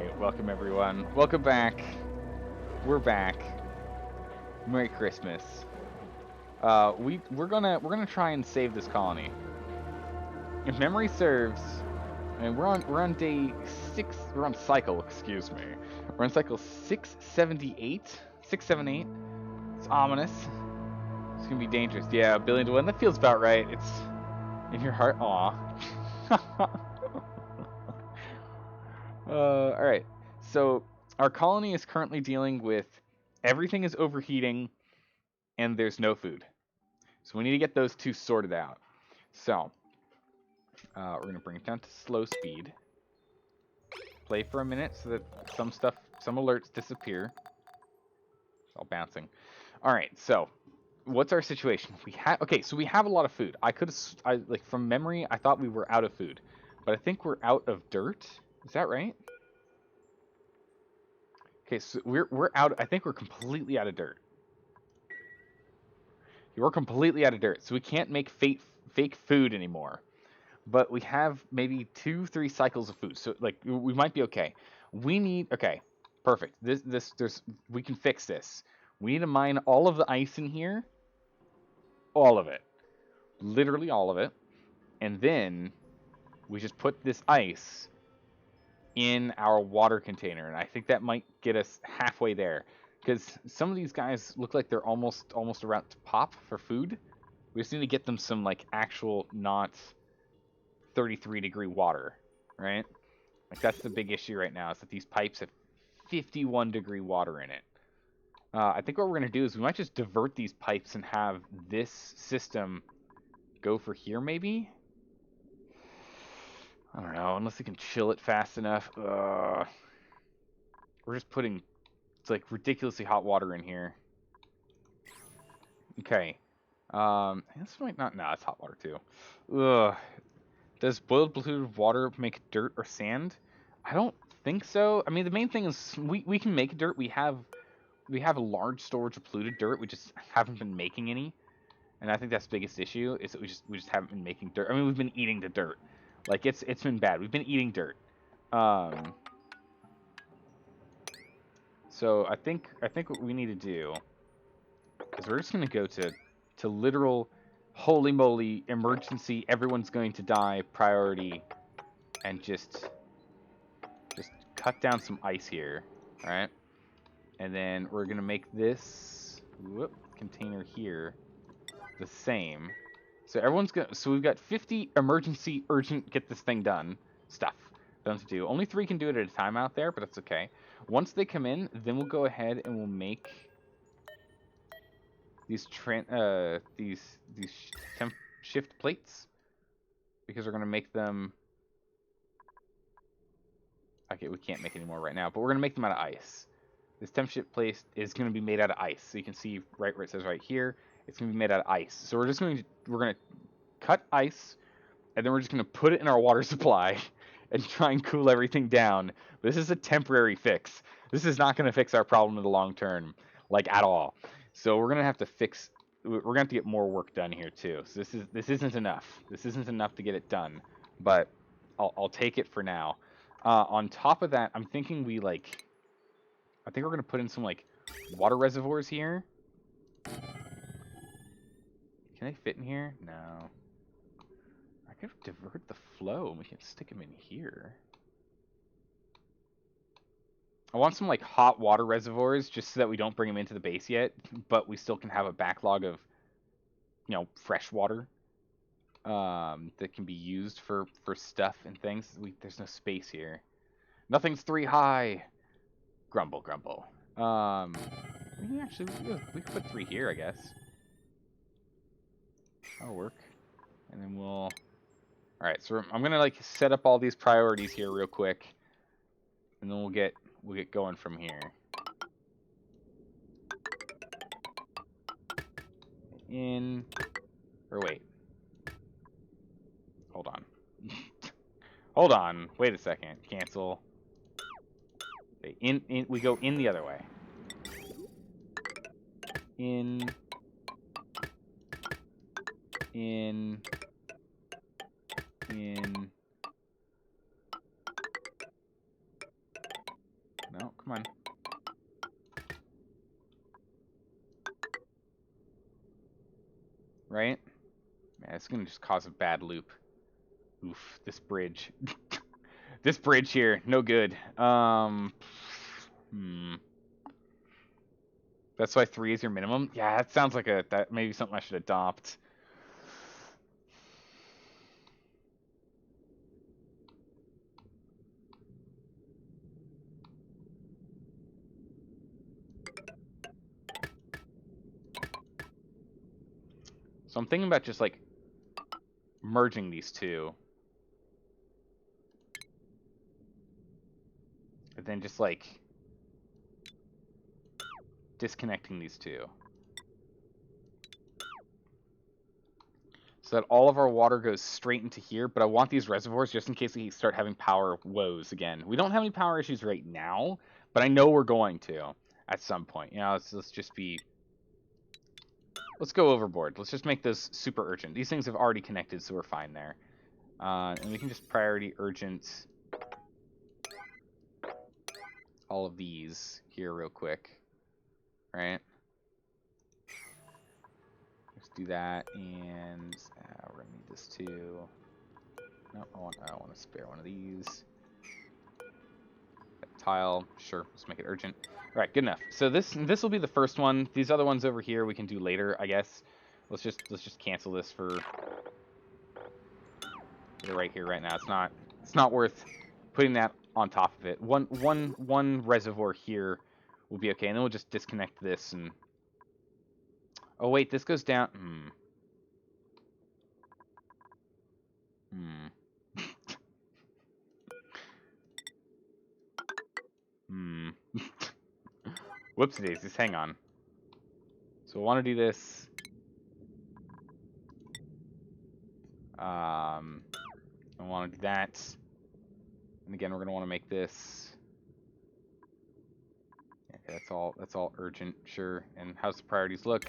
Alright, welcome everyone. Welcome back. We're back. Merry Christmas. We're gonna try and save this colony. If memory serves, and we're on day 6, we're on cycle, excuse me. We're on cycle 678. 678. It's ominous. It's gonna be dangerous. Yeah, a billion to 1. That feels about right. It's in your heart. Aw. Alright. So, our colony is currently dealing with everything is overheating and there's no food. So we need to get those two sorted out. So, we're going to bring it down to slow speed. Play for a minute so that some alerts disappear. It's all bouncing. Alright, so, what's our situation? Okay, so we have a lot of food. Like, from memory, I thought we were out of food. But I think we're out of dirt. Is that right? Okay, so we're out. I think we're completely out of dirt. We're completely out of dirt, so we can't make fake food anymore. But we have maybe 2-3 cycles of food, so like we might be okay. Okay, perfect. We can fix this. We need to mine all of the ice in here, all of it, literally all of it, and then we just put this ice in our water container, and I think that might get us halfway there. Because some of these guys look like they're almost around to pop for food. We just need to get them some like actual not 33-degree water, right? Like that's the big issue right now is that these pipes have 51-degree water in it. I think what we're gonna do is we might just divert these pipes and have this system go for here maybe. I don't know, unless we can chill it fast enough. We're just putting it's like ridiculously hot water in here. Okay. This might not. No, it's hot water too. Ugh. Does boiled polluted water make dirt or sand? I don't think so. I mean, the main thing is we can make dirt. We have a large storage of polluted dirt. We just haven't been making any, and I think that's the biggest issue is that we just haven't been making dirt. I mean, we've been eating the dirt. Like it's been bad. We've been eating dirt. So I think what we need to do is we're just gonna go to literal holy moly emergency, everyone's going to die priority, and just cut down some ice here. All right, and then we're gonna make this container here the same. So everyone's gonna. So we've got 50 emergency, urgent, get this thing done stuff done to do. Only 3 can do it at a time out there, but that's okay. Once they come in, then we'll go ahead and we'll make these temp shift plates because we're gonna make them. Okay, we can't make any more right now, but we're gonna make them out of ice. This temp shift plate is gonna be made out of ice, so you can see right where it says right here, it's gonna be made out of ice. So we're gonna cut ice, and then we're just gonna put it in our water supply and try and cool everything down. This is a temporary fix. This is not gonna fix our problem in the long term, like at all. So we're gonna have to fix. We're gonna have to get more work done here too. So this isn't enough. This isn't enough to get it done, but I'll take it for now. On top of that, I'm thinking I think we're gonna put in some like water reservoirs here. Can they fit in here? No. I could divert the flow and we can stick them in here. I want some like hot water reservoirs just so that we don't bring them into the base yet, but we still can have a backlog of, fresh water that can be used for stuff and things. There's no space here. Nothing's 3 high. Grumble, grumble. We could put 3 here, I guess. That'll work. And then we'll. All right, so I'm gonna set up all these priorities here real quick, and then we'll get going from here. Wait. Hold on. Hold on. Wait a second. Cancel. Okay, we go in the other way. In. Come on. Right? Man, it's gonna just cause a bad loop. Oof, this bridge. This bridge here, no good. That's why 3 is your minimum? Yeah, that sounds like that maybe something I should adopt. So I'm thinking about just like merging these two. And then just like disconnecting these two. So that all of our water goes straight into here, but I want these reservoirs just in case we start having power woes again. We don't have any power issues right now, but I know we're going to at some point. You know, let's just be... Let's go overboard. Let's just make this super urgent. These things have already connected, so we're fine there. And we can just priority urgent all of these here real quick. Right? Let's do that, and we're gonna need this too. No, I want to spare one of these. That tile, sure, let's make it urgent. All right, good enough. So this will be the first one. These other ones over here we can do later, I guess. Let's just cancel this for right here, right now. It's not worth putting that on top of it. One reservoir here will be okay, and then we'll just disconnect this and. Oh wait, this goes down. Whoopsie daisies, hang on. So I want to do this. I want to do that. And again, we're going to want to make this. Okay, that's all urgent, sure. And how's the priorities look?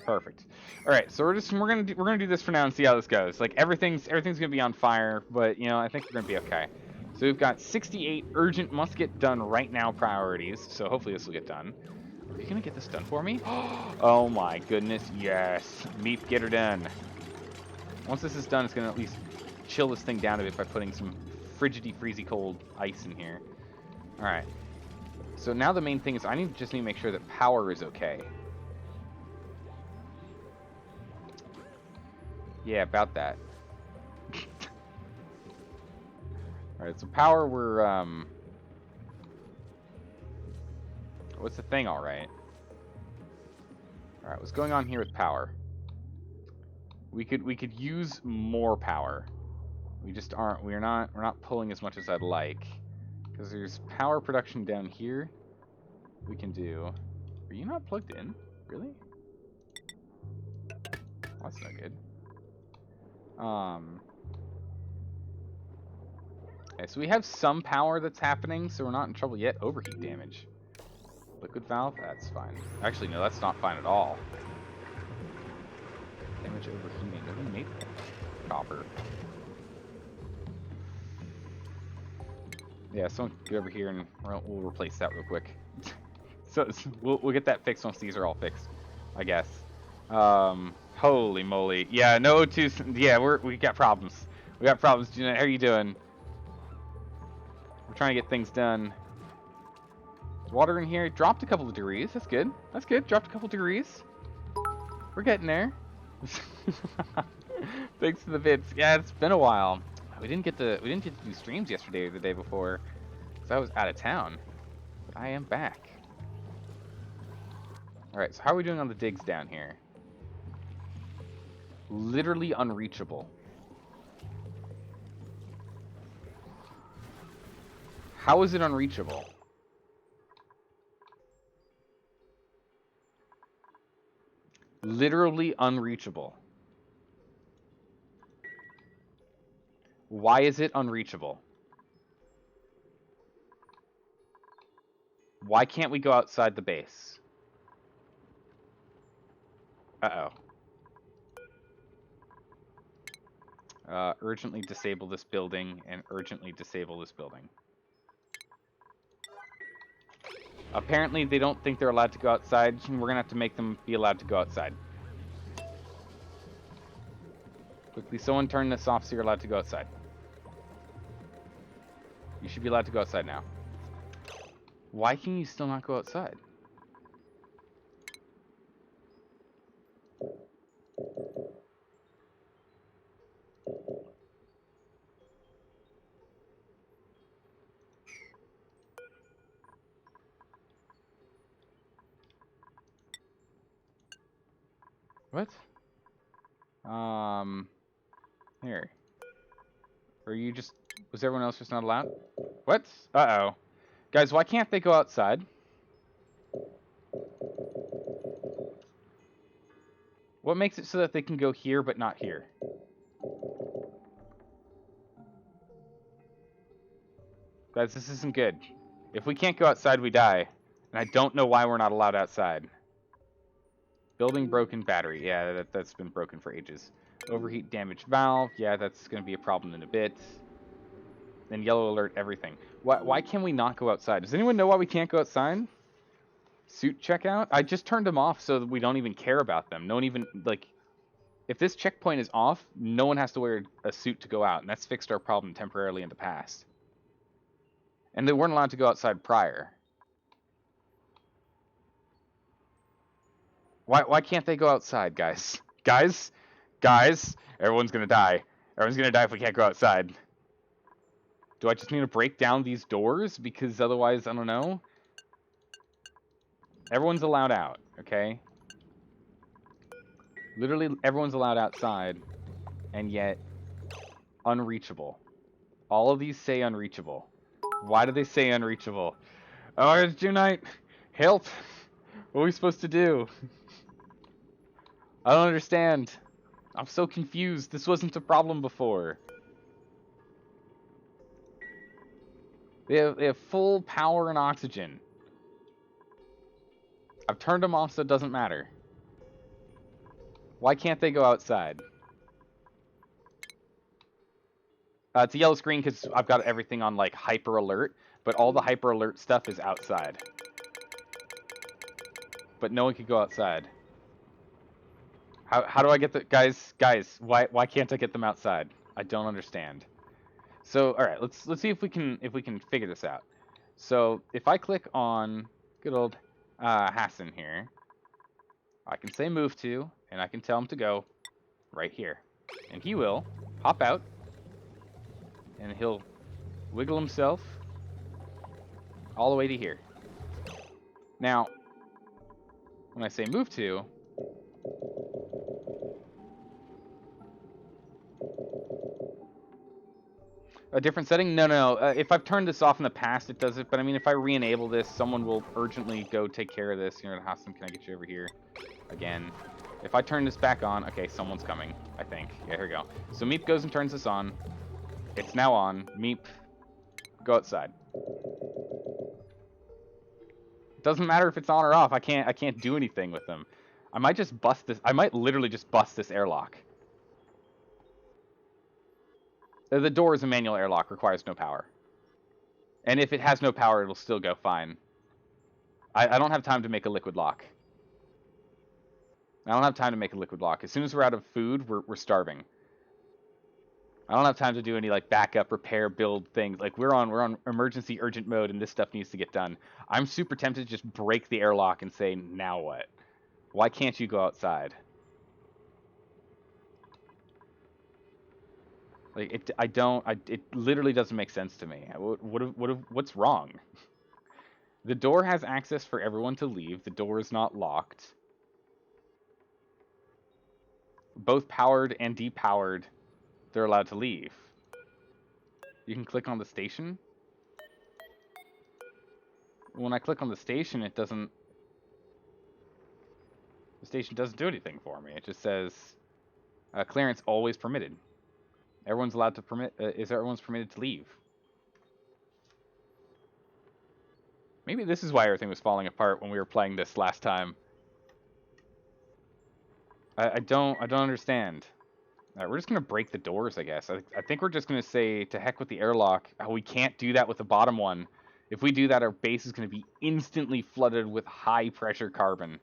Perfect. All right, so we're gonna do this for now and see how this goes. Like everything's gonna be on fire, but you know I think we're gonna be okay. So we've got 68 urgent must get done right now priorities. So hopefully this will get done. Are you gonna get this done for me? Oh my goodness, yes. Meep, get her done. Once this is done, it's gonna at least chill this thing down a bit by putting some frigidy, freezy cold ice in here. All right. So now the main thing is I just need to make sure that power is okay. Yeah, about that. Alright, so power, we're, what's the thing, alright? Alright, what's going on here with power? We could use more power. We just aren't, we're not pulling as much as I'd like. Because there's power production down here we can do. Are you not plugged in? Really? Well, that's no good. Okay, so we have some power that's happening, so we're not in trouble yet. Overheat damage. Liquid valve? That's fine. Actually, no, that's not fine at all. Damage overheating. Who made that? Copper. Yeah, someone get over here and we'll replace that real quick. So we'll get that fixed once these are all fixed, I guess. Holy moly. Yeah, no O2. Yeah, we got problems. We got problems. Jeanette, how are you doing? We're trying to get things done. Water in here. Dropped a couple of degrees. That's good. That's good. Dropped a couple degrees. We're getting there. Thanks for the bits. Yeah, it's been a while. We didn't get to do streams yesterday or the day before because I was out of town. But I am back. All right. So how are we doing on the digs down here? Literally unreachable. How is it unreachable? Literally unreachable. Why is it unreachable? Why can't we go outside the base? Uh-oh. Urgently disable this building and urgently disable this building. Apparently, they don't think they're allowed to go outside, and we're gonna have to make them be allowed to go outside. Quickly, someone turn this off so you're allowed to go outside. You should be allowed to go outside now. Why can you still not go outside? What? Here. Or you just... Was everyone else just not allowed? What? Uh-oh. Guys, why can't they go outside? What makes it so that they can go here but not here? Guys, this isn't good. If we can't go outside, we die. And I don't know why we're not allowed outside. Building broken battery. Yeah, that's been broken for ages. Overheat damaged valve. Yeah, that's going to be a problem in a bit. Then yellow alert everything. Why can we not go outside? Does anyone know why we can't go outside? Suit checkout? I just turned them off so that we don't even care about them. No one even, like... If this checkpoint is off, no one has to wear a suit to go out. And that's fixed our problem temporarily in the past. And they weren't allowed to go outside prior. Why can't they go outside, guys? Guys, everyone's gonna die. Everyone's gonna die if we can't go outside. Do I just need to break down these doors? Because otherwise, I don't know. Everyone's allowed out, okay? Literally, everyone's allowed outside, and yet unreachable. All of these say unreachable. Why do they say unreachable? Oh, it's June night. Help! What are we supposed to do? I don't understand. I'm so confused. This wasn't a problem before. They have full power and oxygen. I've turned them off so it doesn't matter. Why can't they go outside? It's a yellow screen because I've got everything on like hyper alert, but all the hyper alert stuff is outside. But no one can go outside. How do I get the guys? Why can't I get them outside? I don't understand. So all right, let's see if we can figure this out. So if I click on good old Hassan here, I can say move to, and I can tell him to go right here, and he will hop out, and he'll wiggle himself all the way to here. Now, when I say move to, a different setting? No. If I've turned this off in the past, it does it. But I mean, if I re-enable this, someone will urgently go take care of this. You know, Hassan, can I get you over here? Again. If I turn this back on, okay, someone's coming, I think. Yeah, here we go. So Meep goes and turns this on. It's now on. Meep, go outside. It doesn't matter if it's on or off. I can't do anything with them. I might just bust this. I might literally just bust this airlock. The door is a manual airlock, requires no power. And if it has no power, it'll still go fine. I don't have time to make a liquid lock. I don't have time to make a liquid lock. As soon as we're out of food, we're starving. I don't have time to do any like backup, repair, build things. Like we're on emergency urgent mode, and this stuff needs to get done. I'm super tempted to just break the airlock and say, now what? Why can't you go outside? Like it literally doesn't make sense to me. What's wrong? The door has access for everyone to leave. The door is not locked. Both powered and depowered, they're allowed to leave. You can click on the station. When I click on the station, it doesn't... The station doesn't do anything for me. It just says, clearance always permitted. Everyone's allowed to everyone's permitted to leave. Maybe this is why everything was falling apart when we were playing this last time. I don't understand. Alright, we're just gonna break the doors, I guess. I think we're just gonna say to heck with the airlock. Oh, we can't do that with the bottom one If we do that, our base is going to be instantly flooded with high-pressure carbon.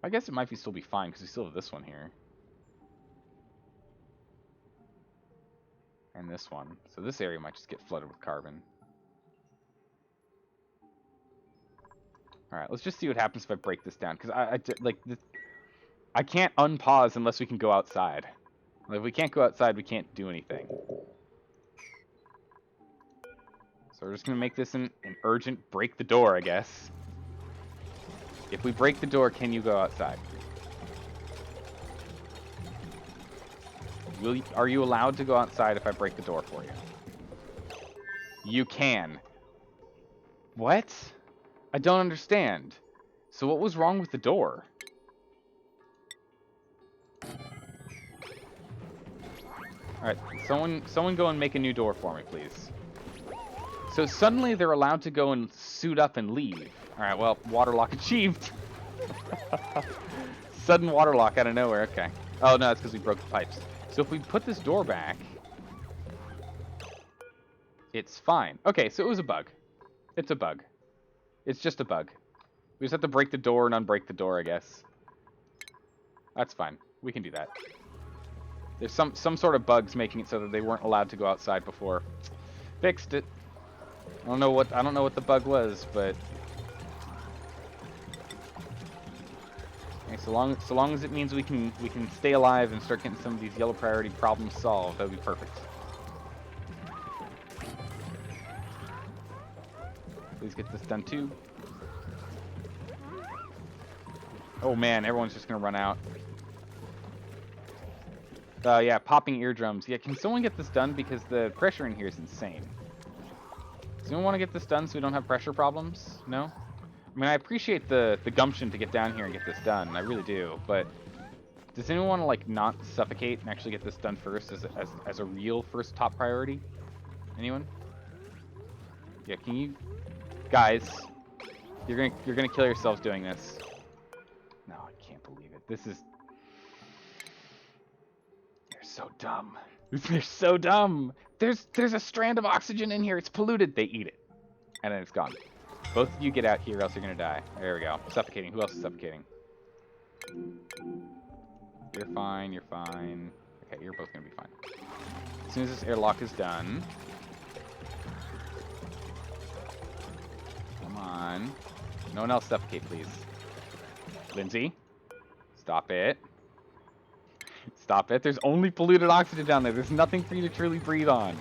I guess it might still be fine, because we still have this one here. And this one. So this area might just get flooded with carbon. Alright, let's just see what happens if I break this down. Because I can't unpause unless we can go outside. If we can't go outside, we can't do anything. So we're just going to make this an urgent break the door, I guess. If we break the door, can you go outside? Are you allowed to go outside if I break the door for you? You can. What? I don't understand. So what was wrong with the door? Alright, someone go and make a new door for me, please. So suddenly they're allowed to go and suit up and leave. Alright, well, waterlock achieved. Sudden waterlock out of nowhere, okay. Oh, no, it's because we broke the pipes. So if we put this door back, it's fine. Okay, so it was a bug. It's a bug. It's just a bug. We just have to break the door and unbreak the door, I guess. That's fine. We can do that. There's some sort of bugs making it so that they weren't allowed to go outside before. Fixed it. I don't know what the bug was, but okay, so long as it means we can stay alive and start getting some of these yellow priority problems solved, that would be perfect. Please get this done too. Oh man, everyone's just gonna run out. Yeah, popping eardrums. Yeah, can someone get this done? Because the pressure in here is insane. Does anyone want to get this done so we don't have pressure problems? No? I mean, I appreciate the gumption to get down here and get this done. I really do. But does anyone want to, like, not suffocate and actually get this done first as a real first top priority? Anyone? Yeah, can you... Guys, you're gonna kill yourselves doing this. No, I can't believe it. This is... so dumb. They're so dumb. There's a strand of oxygen in here. It's polluted. They eat it. And then it's gone. Both of you get out here, else you're going to die. There we go. Suffocating. Who else is suffocating? You're fine. You're fine. Okay, you're both going to be fine. As soon as this airlock is done. Come on. No one else suffocate, please. Lindsay. Stop it. Stop it. There's only polluted oxygen down there. There's nothing for you to truly breathe on.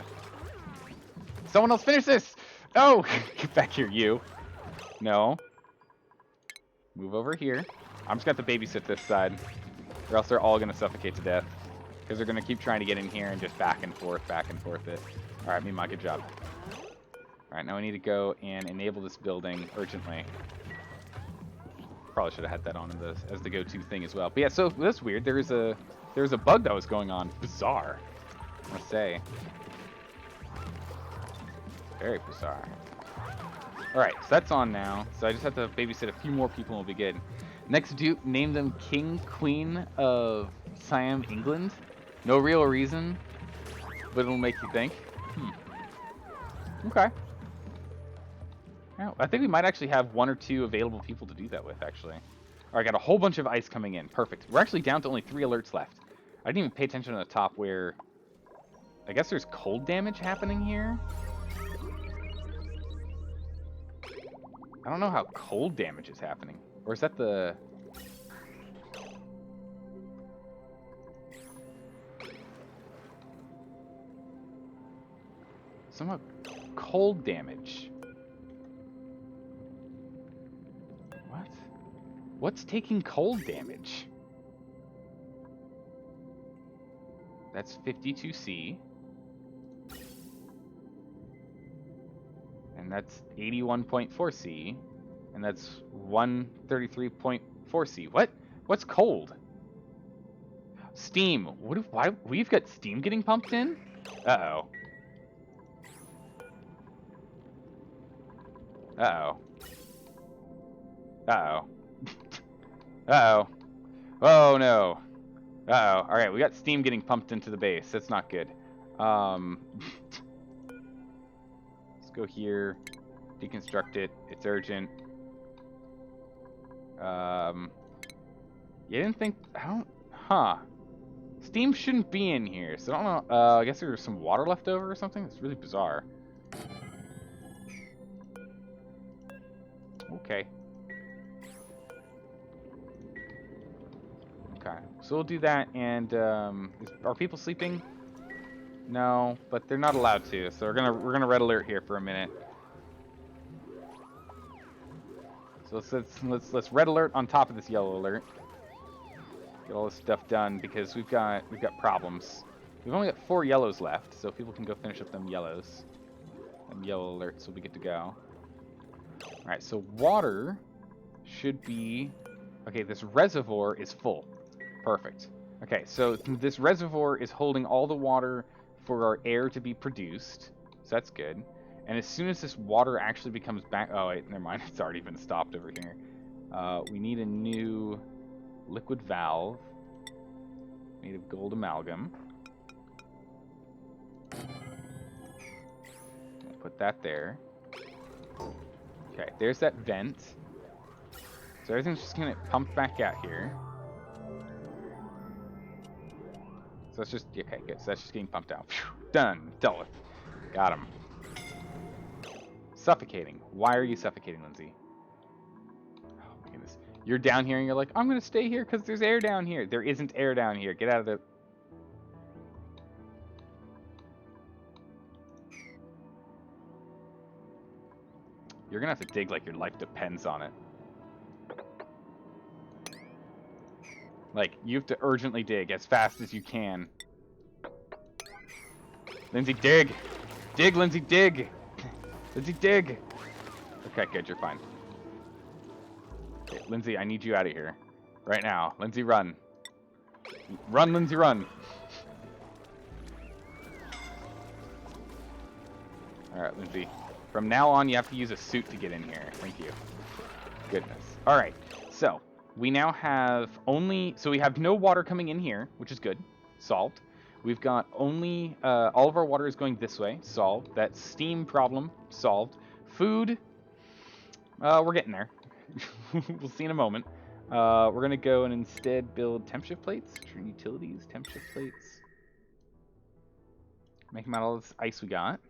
Someone else finish this! Oh! Get back here, you. No. Move over here. I'm just going to have to babysit this side. Or else they're all going to suffocate to death. Because they're going to keep trying to get in here and just back and forth it. Alright, Mima, good job. Alright, now we need to go and enable this building urgently. Probably should have had that on as the go-to thing as well. But yeah, so that's weird. There was a bug that was going on. Bizarre, I must say. Very bizarre. Alright, so that's on now. So I just have to babysit a few more people and we'll be good. Next, name them King, Queen of Siam, England. No real reason, but it'll make you think. Okay. Yeah, I think we might actually have 1 or 2 available people to do that with, actually. Alright, got a whole bunch of ice coming in. Perfect. We're actually down to only 3 alerts left. I didn't even pay attention to the top where... I guess there's cold damage happening here? I don't know how cold damage is happening. Or is that the... Somehow cold damage. What? What's taking cold damage? That's 52C. And that's 81.4C. And that's 133.4C. What? What's cold? Steam. Why we've got steam getting pumped in? Uh-oh. Uh-oh. Uh-oh. Uh-oh. Oh, no. Uh-oh. Alright, we got steam getting pumped into the base. That's not good. go here, deconstruct it. It's urgent. You didn't think... I don't... Huh. Steam shouldn't be in here, so I don't know. I guess there's some water left over or something? It's really bizarre. Okay. Okay. So we'll do that, and, are people sleeping? No, but they're not allowed to, so we're gonna red alert here for a minute. So let's red alert on top of this yellow alert. Get all this stuff done because we've got problems. We've only got 4 yellows left, so people can go finish up them yellows. Them yellow alerts will be good to go. All right, so water should be okay. This reservoir is full. Perfect. Okay, so this reservoir is holding all the water for our air to be produced, so that's good. And as soon as this water actually becomes back... Oh, wait, never mind. It's already been stopped over here. We need a new liquid valve made of gold amalgam. I'll put that there. Okay, there's that vent. So everything's just going to get pumped back out here. So that's just... Okay, good. So that's just getting pumped out. Phew, done. Dealt with. Got him. Suffocating. Why are you suffocating, Lindsay? Oh my goodness. You're down here and you're like, I'm going to stay here because there's air down here. There isn't air down here. Get out of the... You're going to have to dig like your life depends on it. Like, you have to urgently dig as fast as you can. Lindsay, dig! Dig, Lindsay, dig! Lindsay, dig! Okay, good, you're fine. Okay, Lindsay, I need you out of here. Right now. Lindsay, run. Run, Lindsay, run! Alright, Lindsay. From now on, you have to use a suit to get in here. Thank you. Goodness. Alright, so... We now have only... So we have no water coming in here, which is good. Solved. We've got only... all of our water is going this way. Solved. That steam problem. Solved. Food. We're getting there. We'll see in a moment. We're going to go and instead build temp shift plates. True utilities. Temp shift plates. Make them out of all this ice we got.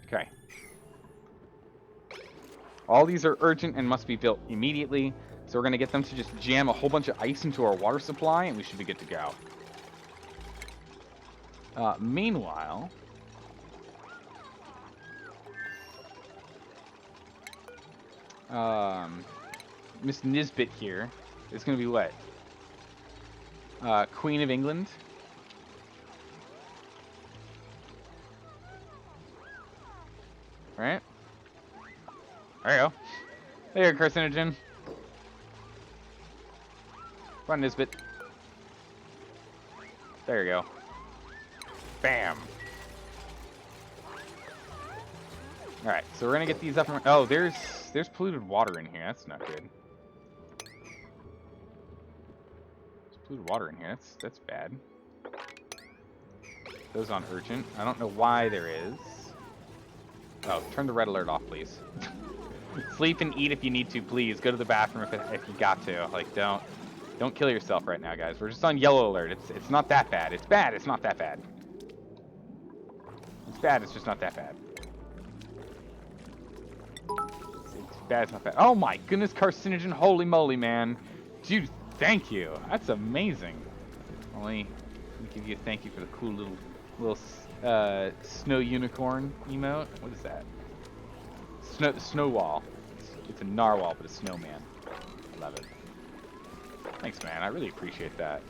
Okay. All these are urgent and must be built immediately, so we're going to get them to just jam a whole bunch of ice into our water supply, and we should be good to go. Meanwhile... Miss Nisbet here is going to be what? Queen of England? Right? There you go. There, carcinogen. Run, Nisbet. There you go. Bam. Alright, so we're gonna get these up and... Oh, there's polluted water in here. That's not good. There's polluted water in here. That's bad. Those on urgent. I don't know why there is. Oh, turn the red alert off, please. Sleep and eat if you need to, please. Go to the bathroom if you got to. Like, don't kill yourself right now, guys. We're just on yellow alert. It's not that bad. It's bad. It's not that bad. It's bad. It's just not that bad. It's bad. It's not bad. Oh my goodness, carcinogen! Holy moly, man! Dude, thank you. That's amazing. Only let me give you a thank you for the cool little snow unicorn emote. What is that? Snow wall. It's a narwhal, but a snowman. I love it. Thanks, man. I really appreciate that.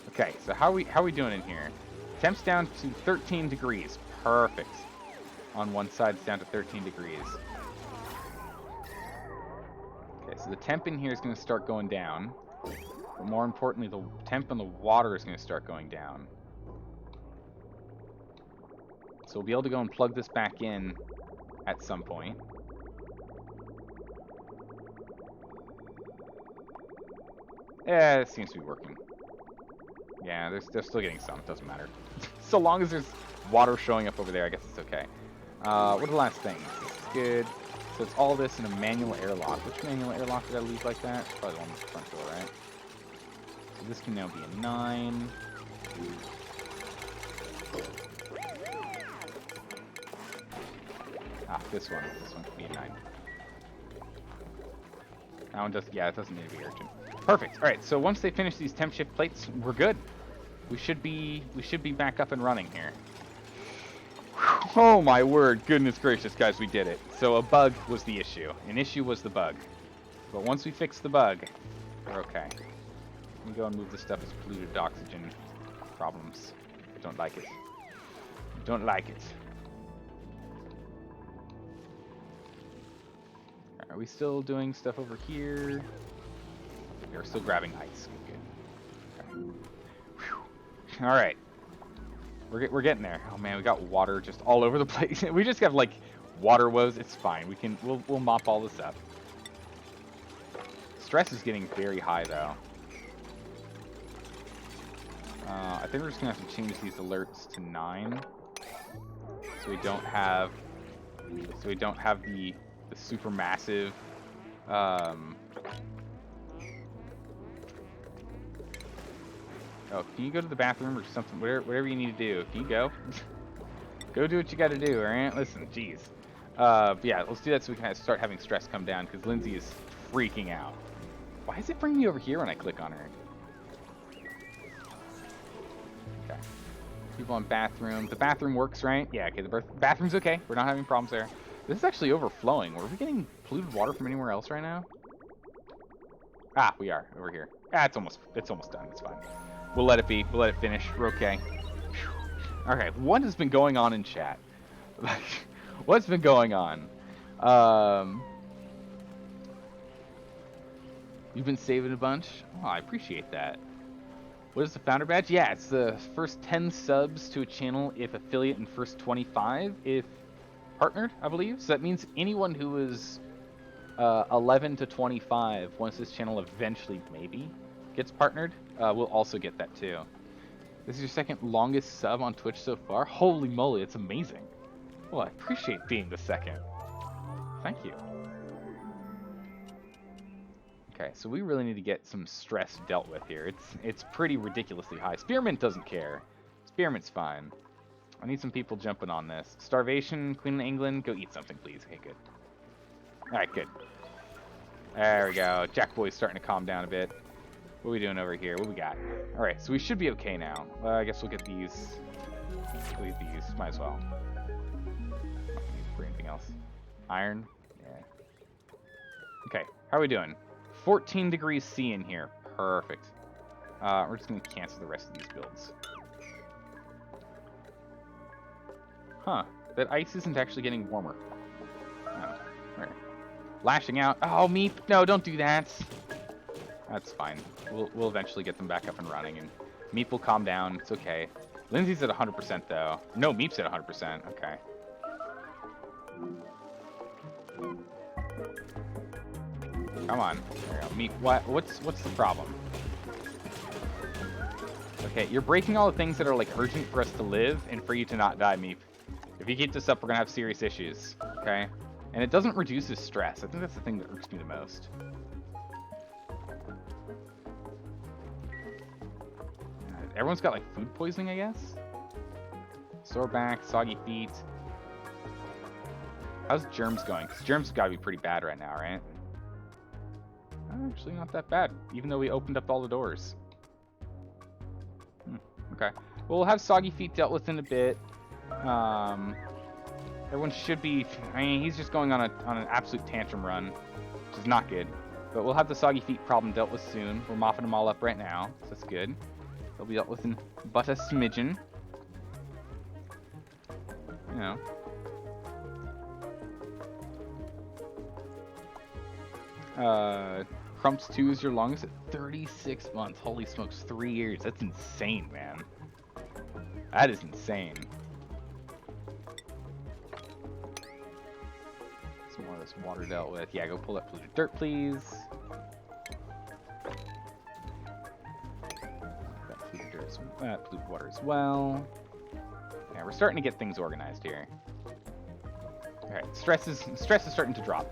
Okay, so how are we doing in here? Temp's down to 13 degrees. Perfect. On one side, it's down to 13 degrees. Okay, so the temp in here is going to start going down. But more importantly, the temp on the water is going to start going down. So we'll be able to go and plug this back in at some point. Yeah, it seems to be working. Yeah, they're still getting some. It doesn't matter. So long as there's water showing up over there, I guess it's okay. What are the last things? This is good. So it's all this in a manual airlock. Which manual airlock did I leave like that? Probably the one with the front door, right? So this can now be a 9. Ah, this one can be a 9. That one doesn't, yeah, it doesn't need to be urgent. Perfect. All right, so once they finish these temp shift plates, we're good. We should be back up and running here. Oh my word, goodness gracious, guys, we did it. So a bug was the issue. An issue was the bug. But once we fix the bug, we're okay. Let me go and move this stuff as polluted oxygen problems. I don't like it. I don't like it. Are we still doing stuff over here? We're still grabbing ice. Good. Okay. All right. We're getting there. Oh man, we got water just all over the place. We just have like water woes. It's fine. We'll mop all this up. Stress is getting very high though. I think we're just gonna have to change these alerts to 9, so we don't have the super massive. Oh, can you go to the bathroom or something? Whatever you need to do. Can you go? Go do what you got to do, alright? Listen, jeez. Yeah, let's do that so we can start having stress come down, because Lindsay is freaking out. Why is it bringing me over here when I click on her? Okay. People on bathroom. The bathroom works, right? Yeah, okay, the bathroom's okay. We're not having problems there. This is actually overflowing. Were we getting polluted water from anywhere else right now? Ah, we are, over here. Ah, it's almost done. It's fine. We'll let it be. We'll let it finish. We're okay. Okay, what has been going on in chat? What's been going on? You've been saving a bunch? Oh, I appreciate that. What is the founder badge? Yeah, it's the first 10 subs to a channel if affiliate, and first 25 if partnered, I believe. So that means anyone who is 11 to 25, once this channel eventually maybe gets partnered, will also get that too. This is your second longest sub on Twitch so far? Holy moly, it's amazing. Well, I appreciate being the second. Thank you. Okay, so we really need to get some stress dealt with here. It's pretty ridiculously high. Spearmint doesn't care. Spearmint's fine. I need some people jumping on this. Starvation, Queen of England, go eat something, please. Okay, good. Alright, good. There we go. Jack Boy's starting to calm down a bit. What are we doing over here? What we got? Alright, so we should be okay now. I guess we'll get these. We'll get these. Might as well. Not need for anything else. Iron? Yeah. Okay, how are we doing? 14 degrees C in here. Perfect. We're just going to cancel the rest of these builds. Huh. That ice isn't actually getting warmer. Oh, where? Lashing out. Oh, Meep. No, don't do that. That's fine. We'll eventually get them back up and running, and Meep will calm down. It's okay. Lindsay's at 100% though. No, Meep's at 100%. Okay. Come on. There we go. Meep, what's the problem? Okay, you're breaking all the things that are like urgent for us to live and for you to not die, Meep. If you keep this up, we're gonna have serious issues. Okay? And it doesn't reduce his stress. I think that's the thing that irks me the most. Everyone's got like food poisoning, I guess? Sore back, soggy feet. How's germs going? Because germs have got to be pretty bad right now, right? Actually, not that bad, even though we opened up all the doors. Okay. Well, we'll have soggy feet dealt with in a bit. Everyone should be... I mean, he's just going on an absolute tantrum run, which is not good. But we'll have the soggy feet problem dealt with soon. We're mopping them all up right now, so that's good. They'll be dealt with in but a smidgen. You know. Crumps 2 is your longest at 36 months. Holy smokes, 3 years. That's insane, man. That is insane. Some more of this water dealt with. Yeah, go pull that polluted dirt, please. polluted water as well. Yeah, we're starting to get things organized here. All right, stress is starting to drop.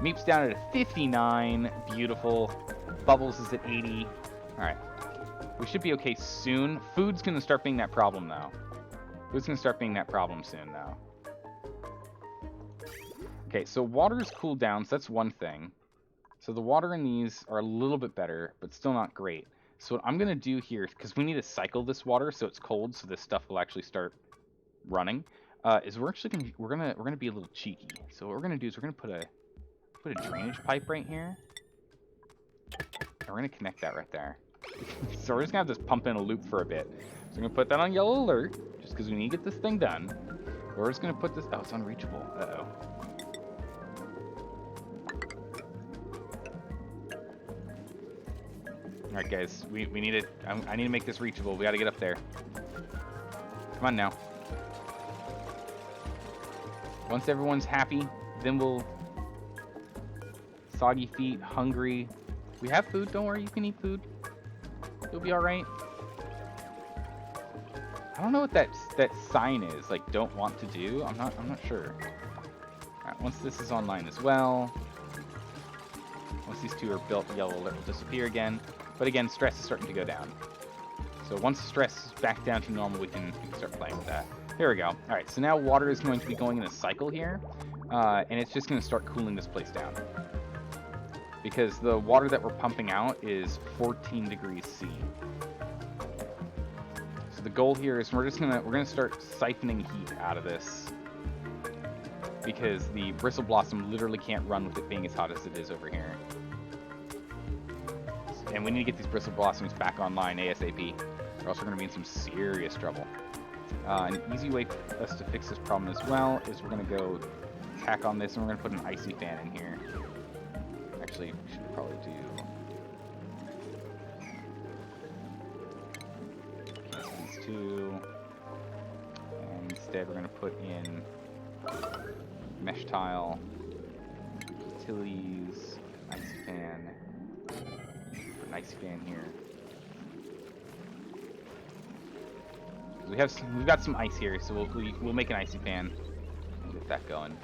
Meep's down at a 59. Beautiful. Bubbles is at 80. All right. We should be okay soon. Food's going to start being that problem, though. Food's going to start being that problem soon, though. Okay, so water's cooled down, so that's one thing. So the water in these are a little bit better, but still not great. So what I'm going to do here, because we need to cycle this water so it's cold, so this stuff will actually start running, is we're gonna be a little cheeky. So what we're gonna do is we're gonna put a drainage pipe right here, and we're gonna connect that right there. So we're just gonna have this pump in a loop for a bit. So I'm gonna put that on yellow alert, just because we need to get this thing done. We're just gonna put this. Oh, it's unreachable. Uh-oh. All right, guys, we need it. I need to make this reachable. We got to get up there. Come on now. Once everyone's happy, then we'll... Soggy feet, hungry. We have food, don't worry, you can eat food. You'll be alright. I don't know what that sign is, like, don't want to do. I'm not sure. Alright, once this is online as well. Once these two are built, yellow alert will disappear again. But again, stress is starting to go down. So once stress is back down to normal, we can start playing with that. There we go. All right, so now water is going to be going in a cycle here, and it's just going to start cooling this place down. Because the water that we're pumping out is 14 degrees C. So the goal here is we're gonna start siphoning heat out of this, because the bristle blossom literally can't run with it being as hot as it is over here. And we need to get these bristle blossoms back online ASAP, or else we're going to be in some serious trouble. An easy way for us to fix this problem as well is we're going to go tack on this, and we're going to put an icy fan in here. Actually, we should probably do... cancel these two. And instead we're going to put in mesh tile, utilities, icy fan. An icy fan here. We've got some ice here, so we'll make an icy fan and get that going.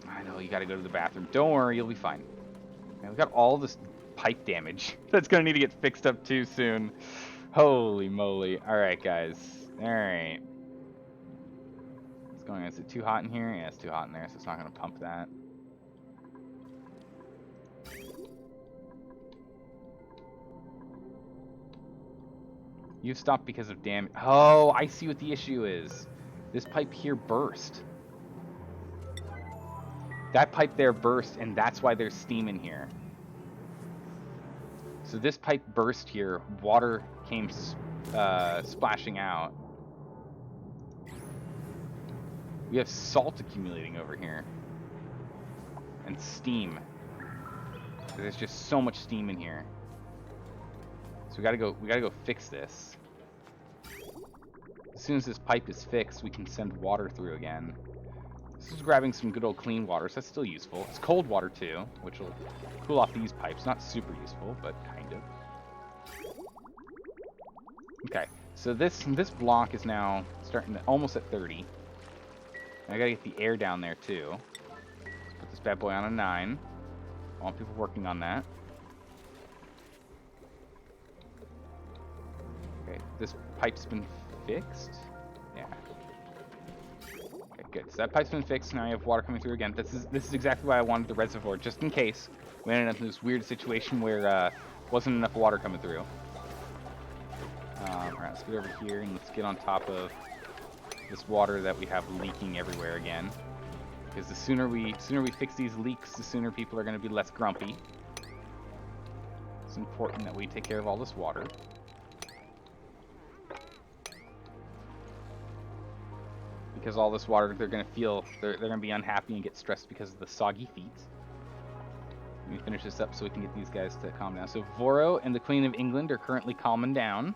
I know you got to go to the bathroom. Don't worry, you'll be fine. Man, we got all this pipe damage that's gonna need to get fixed up too soon. Holy moly! All right, guys. All right. What's going on? Is it too hot in here? Yeah, it's too hot in there, so it's not gonna pump that. You stopped because of damage. Oh, I see what the issue is. This pipe here burst. That pipe there burst, and that's why there's steam in here. So this pipe burst here. Water came splashing out. We have salt accumulating over here. And steam. There's just so much steam in here. So we gotta go fix this. As soon as this pipe is fixed, we can send water through again. This is grabbing some good old clean water, so that's still useful. It's cold water too, which will cool off these pipes. Not super useful, but kind of. Okay, so this block is now starting to almost at 30. And I gotta get the air down there too. Let's put this bad boy on a 9. I want people working on that. Okay, this pipe's been fixed. Yeah. Okay, good. So that pipe's been fixed. Now you have water coming through again. This is exactly why I wanted the reservoir, just in case we ended up in this weird situation where wasn't enough water coming through. All right, let's get over here and let's get on top of this water that we have leaking everywhere again. Because the sooner we fix these leaks, the sooner people are going to be less grumpy. It's important that we take care of all this water. Because all this water, they're gonna be unhappy and get stressed because of the soggy feet. Let me finish this up so we can get these guys to calm down. So Voro and the Queen of England are currently calming down.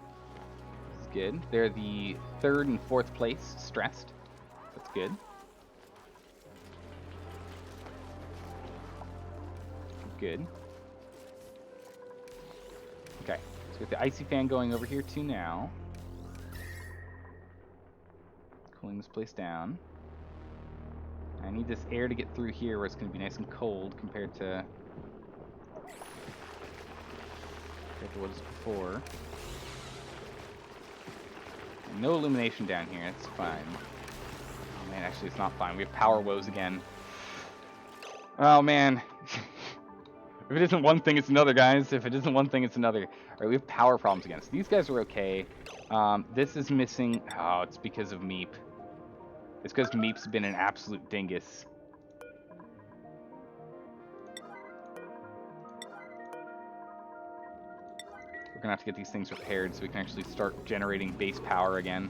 This is good. They're the 3rd and 4th place stressed. That's good. Good. Okay, so So we have the icy fan going over here too now. Cooling this place down. I need this air to get through here where it's going to be nice and cold compared to what it was before. And no illumination down here, it's fine. Oh man, actually it's not fine. We have power woes again. Oh man. If it isn't one thing, it's another, guys. If it isn't one thing, it's another. Alright, we have power problems again. So these guys are okay. This is missing. Oh, it's because of Meep. It's because Meep's been an absolute dingus. We're gonna have to get these things repaired so we can actually start generating base power again.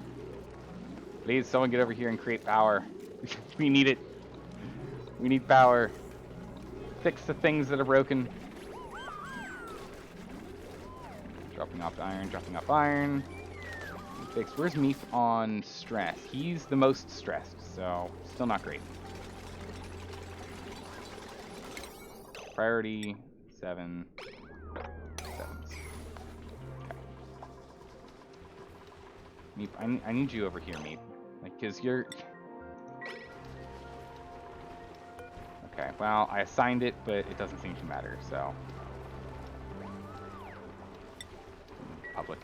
Please, someone get over here and create power. We need it. We need power. Fix the things that are broken. Dropping off iron, dropping off iron. Fix. Where's Meep on stress? He's the most stressed, so still not great. Priority 7. 7s. Okay. Meep, I need you over here, Meep. Like, cause you're. Okay, well, I assigned it, but it doesn't seem to matter, so. Public.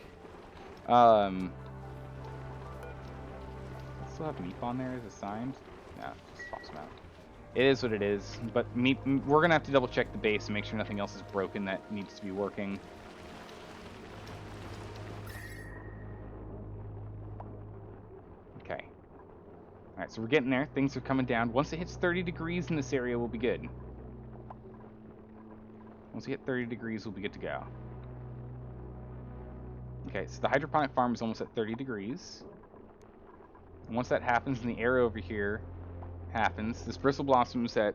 Still have Meep on there as assigned? No, just swaps them out. It is what it is, but Meep, we're gonna have to double check the base and make sure nothing else is broken that needs to be working. Okay. Alright, so we're getting there. Things are coming down. Once it hits 30 degrees in this area, we'll be good. Once we hit 30 degrees, we'll be good to go. Okay, so the hydroponic farm is almost at 30 degrees. And once that happens and the arrow over here happens, this bristle blossom's at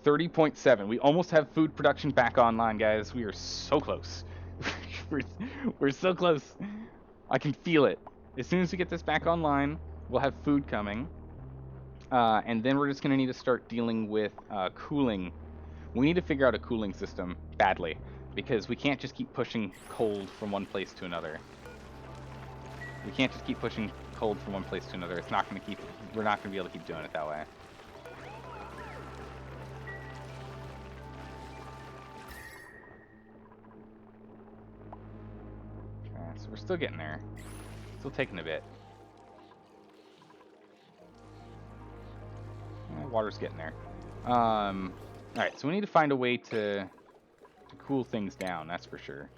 30.7. We almost have food production back online, guys. We are so close. we're so close. I can feel it. As soon as we get this back online, we'll have food coming. And then we're just going to need to start dealing with cooling. We need to figure out a cooling system badly, because we can't just keep pushing cold from one place to another. We can't just keep pushing cold from one place to another. It's not going to keep. We're not going to be able to keep doing it that way. Okay, so we're still getting there. Still taking a bit. Water's getting there. Alright, so we need to find a way to cool things down, that's for sure.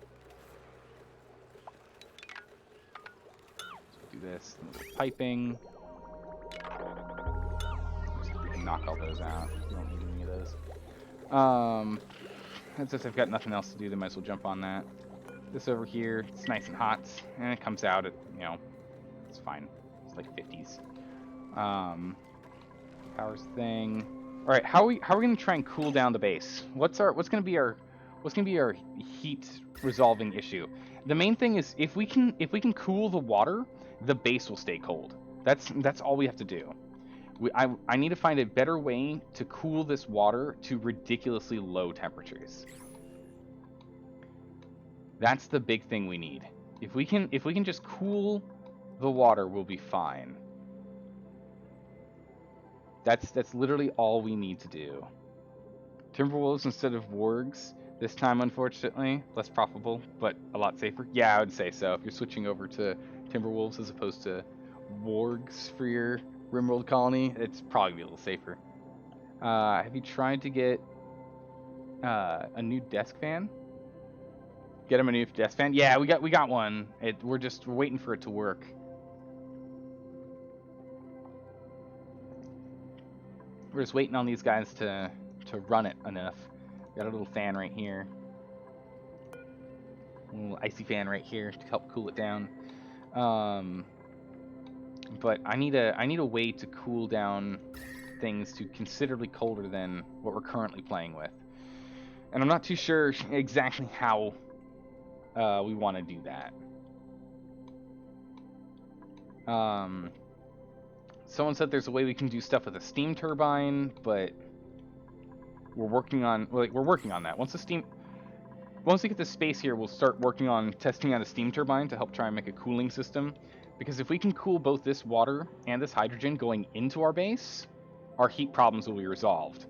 So we'll do this, a little bit of piping. We can knock all those out. We don't need any of those. Since I've got nothing else to do, then might as well jump on that. This over here, it's nice and hot, and it comes out at, you know, it's fine. It's like 50s. Powers thing. All right, how are we gonna try and cool down the base? What's gonna be our heat resolving issue? The main thing is if we can cool the water, the base will stay cold. That's all we have to do. I need to find a better way to cool this water to ridiculously low temperatures. That's the big thing we need. If we can just cool the water, we'll be fine. That's literally all we need to do. Timberwolves instead of wargs this time, unfortunately. Less profitable, but a lot safer. Yeah, I would say so. If you're switching over to Timberwolves as opposed to wargs for your Rimworld colony, it's probably be a little safer. Have you tried to get a new desk fan? Get him a new desk fan? Yeah, we got one. We're waiting for it to work. We're just waiting on these guys to run it enough. Got a little fan right here. A little icy fan right here to help cool it down. But I need a way to cool down things to considerably colder than what we're currently playing with. And I'm not too sure exactly how we want to do that. Someone said there's a way we can do stuff with a steam turbine, but we're working on that. Once the steam, once we get this space here, we'll start working on testing out a steam turbine to help try and make a cooling system. Because if we can cool both this water and this hydrogen going into our base, our heat problems will be resolved.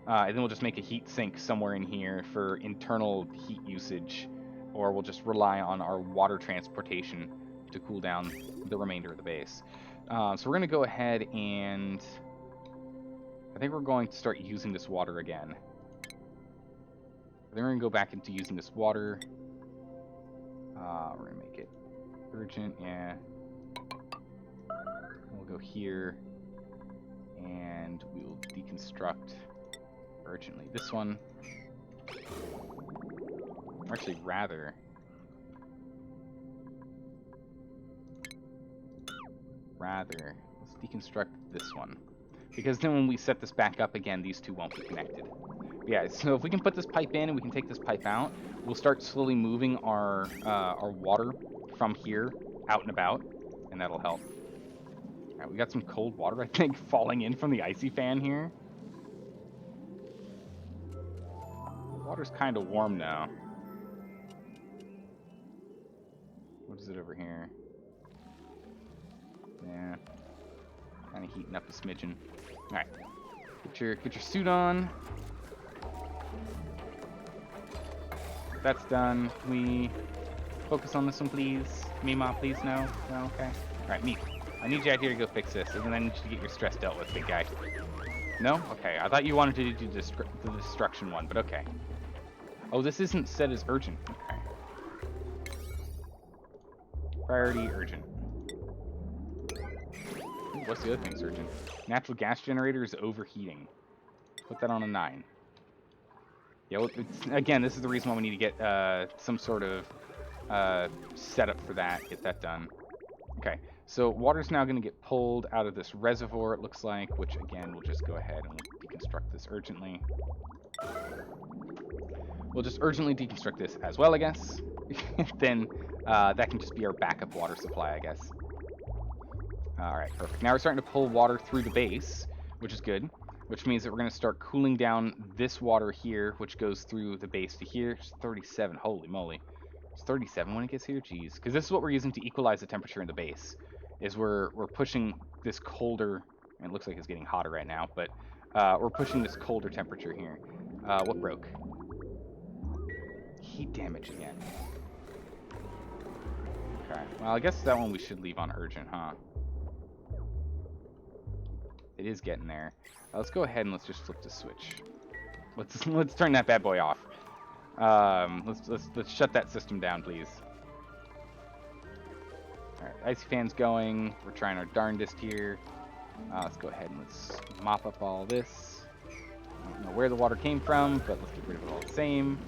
And then we'll just make a heat sink somewhere in here for internal heat usage, or we'll just rely on our water transportation to cool down the remainder of the base. So we're going to go ahead and I think we're going to start using this water again. Then we're going to go back into using this water. We're going to make it urgent, yeah. We'll go here, and we'll deconstruct urgently this one. Actually, rather, let's deconstruct this one. Because then when we set this back up again, these two won't be connected. Yeah, so if we can put this pipe in and we can take this pipe out, we'll start slowly moving our water from here out and about, and that'll help. All right, we got some cold water, I think, falling in from the icy fan here. The water's kind of warm now. What is it over here? Yeah, kind of heating up a smidgen. All right, get your suit on. That's done. Can we focus on this one, please? Mima, please, no? No, okay. All right, Meep, I need you out here to go fix this, and then I need you to get your stress dealt with, big guy. No? Okay, I thought you wanted to do the destruction one, but okay. Oh, this isn't set as urgent. Okay. Priority urgent. Ooh, what's the other thing that's urgent? Natural gas generator is overheating. Put that on a 9. Yeah, well, again, this is the reason why we need to get some sort of setup for that. Get that done. Okay, so water's now going to get pulled out of this reservoir, it looks like, which, again, we'll just go ahead and deconstruct this urgently. We'll just urgently deconstruct this as well, I guess. Then that can just be our backup water supply, I guess. Alright, perfect. Now we're starting to pull water through the base, which is good. Which means that we're going to start cooling down this water here, which goes through the base to here. It's 37. Holy moly. It's 37 when it gets here? Jeez. Because this is what we're using to equalize the temperature in the base. Is we're pushing this colder... And it looks like it's getting hotter right now, but we're pushing this colder temperature here. What broke? Heat damage again. Okay. Well, I guess that one we should leave on urgent, huh? It is getting there. Let's go ahead and let's just flip the switch. Let's turn that bad boy off. Let's shut that system down, please. All right, icy fan's going. We're trying our darndest here. Let's go ahead and let's mop up all this. I don't know where the water came from, but let's get rid of it all the same.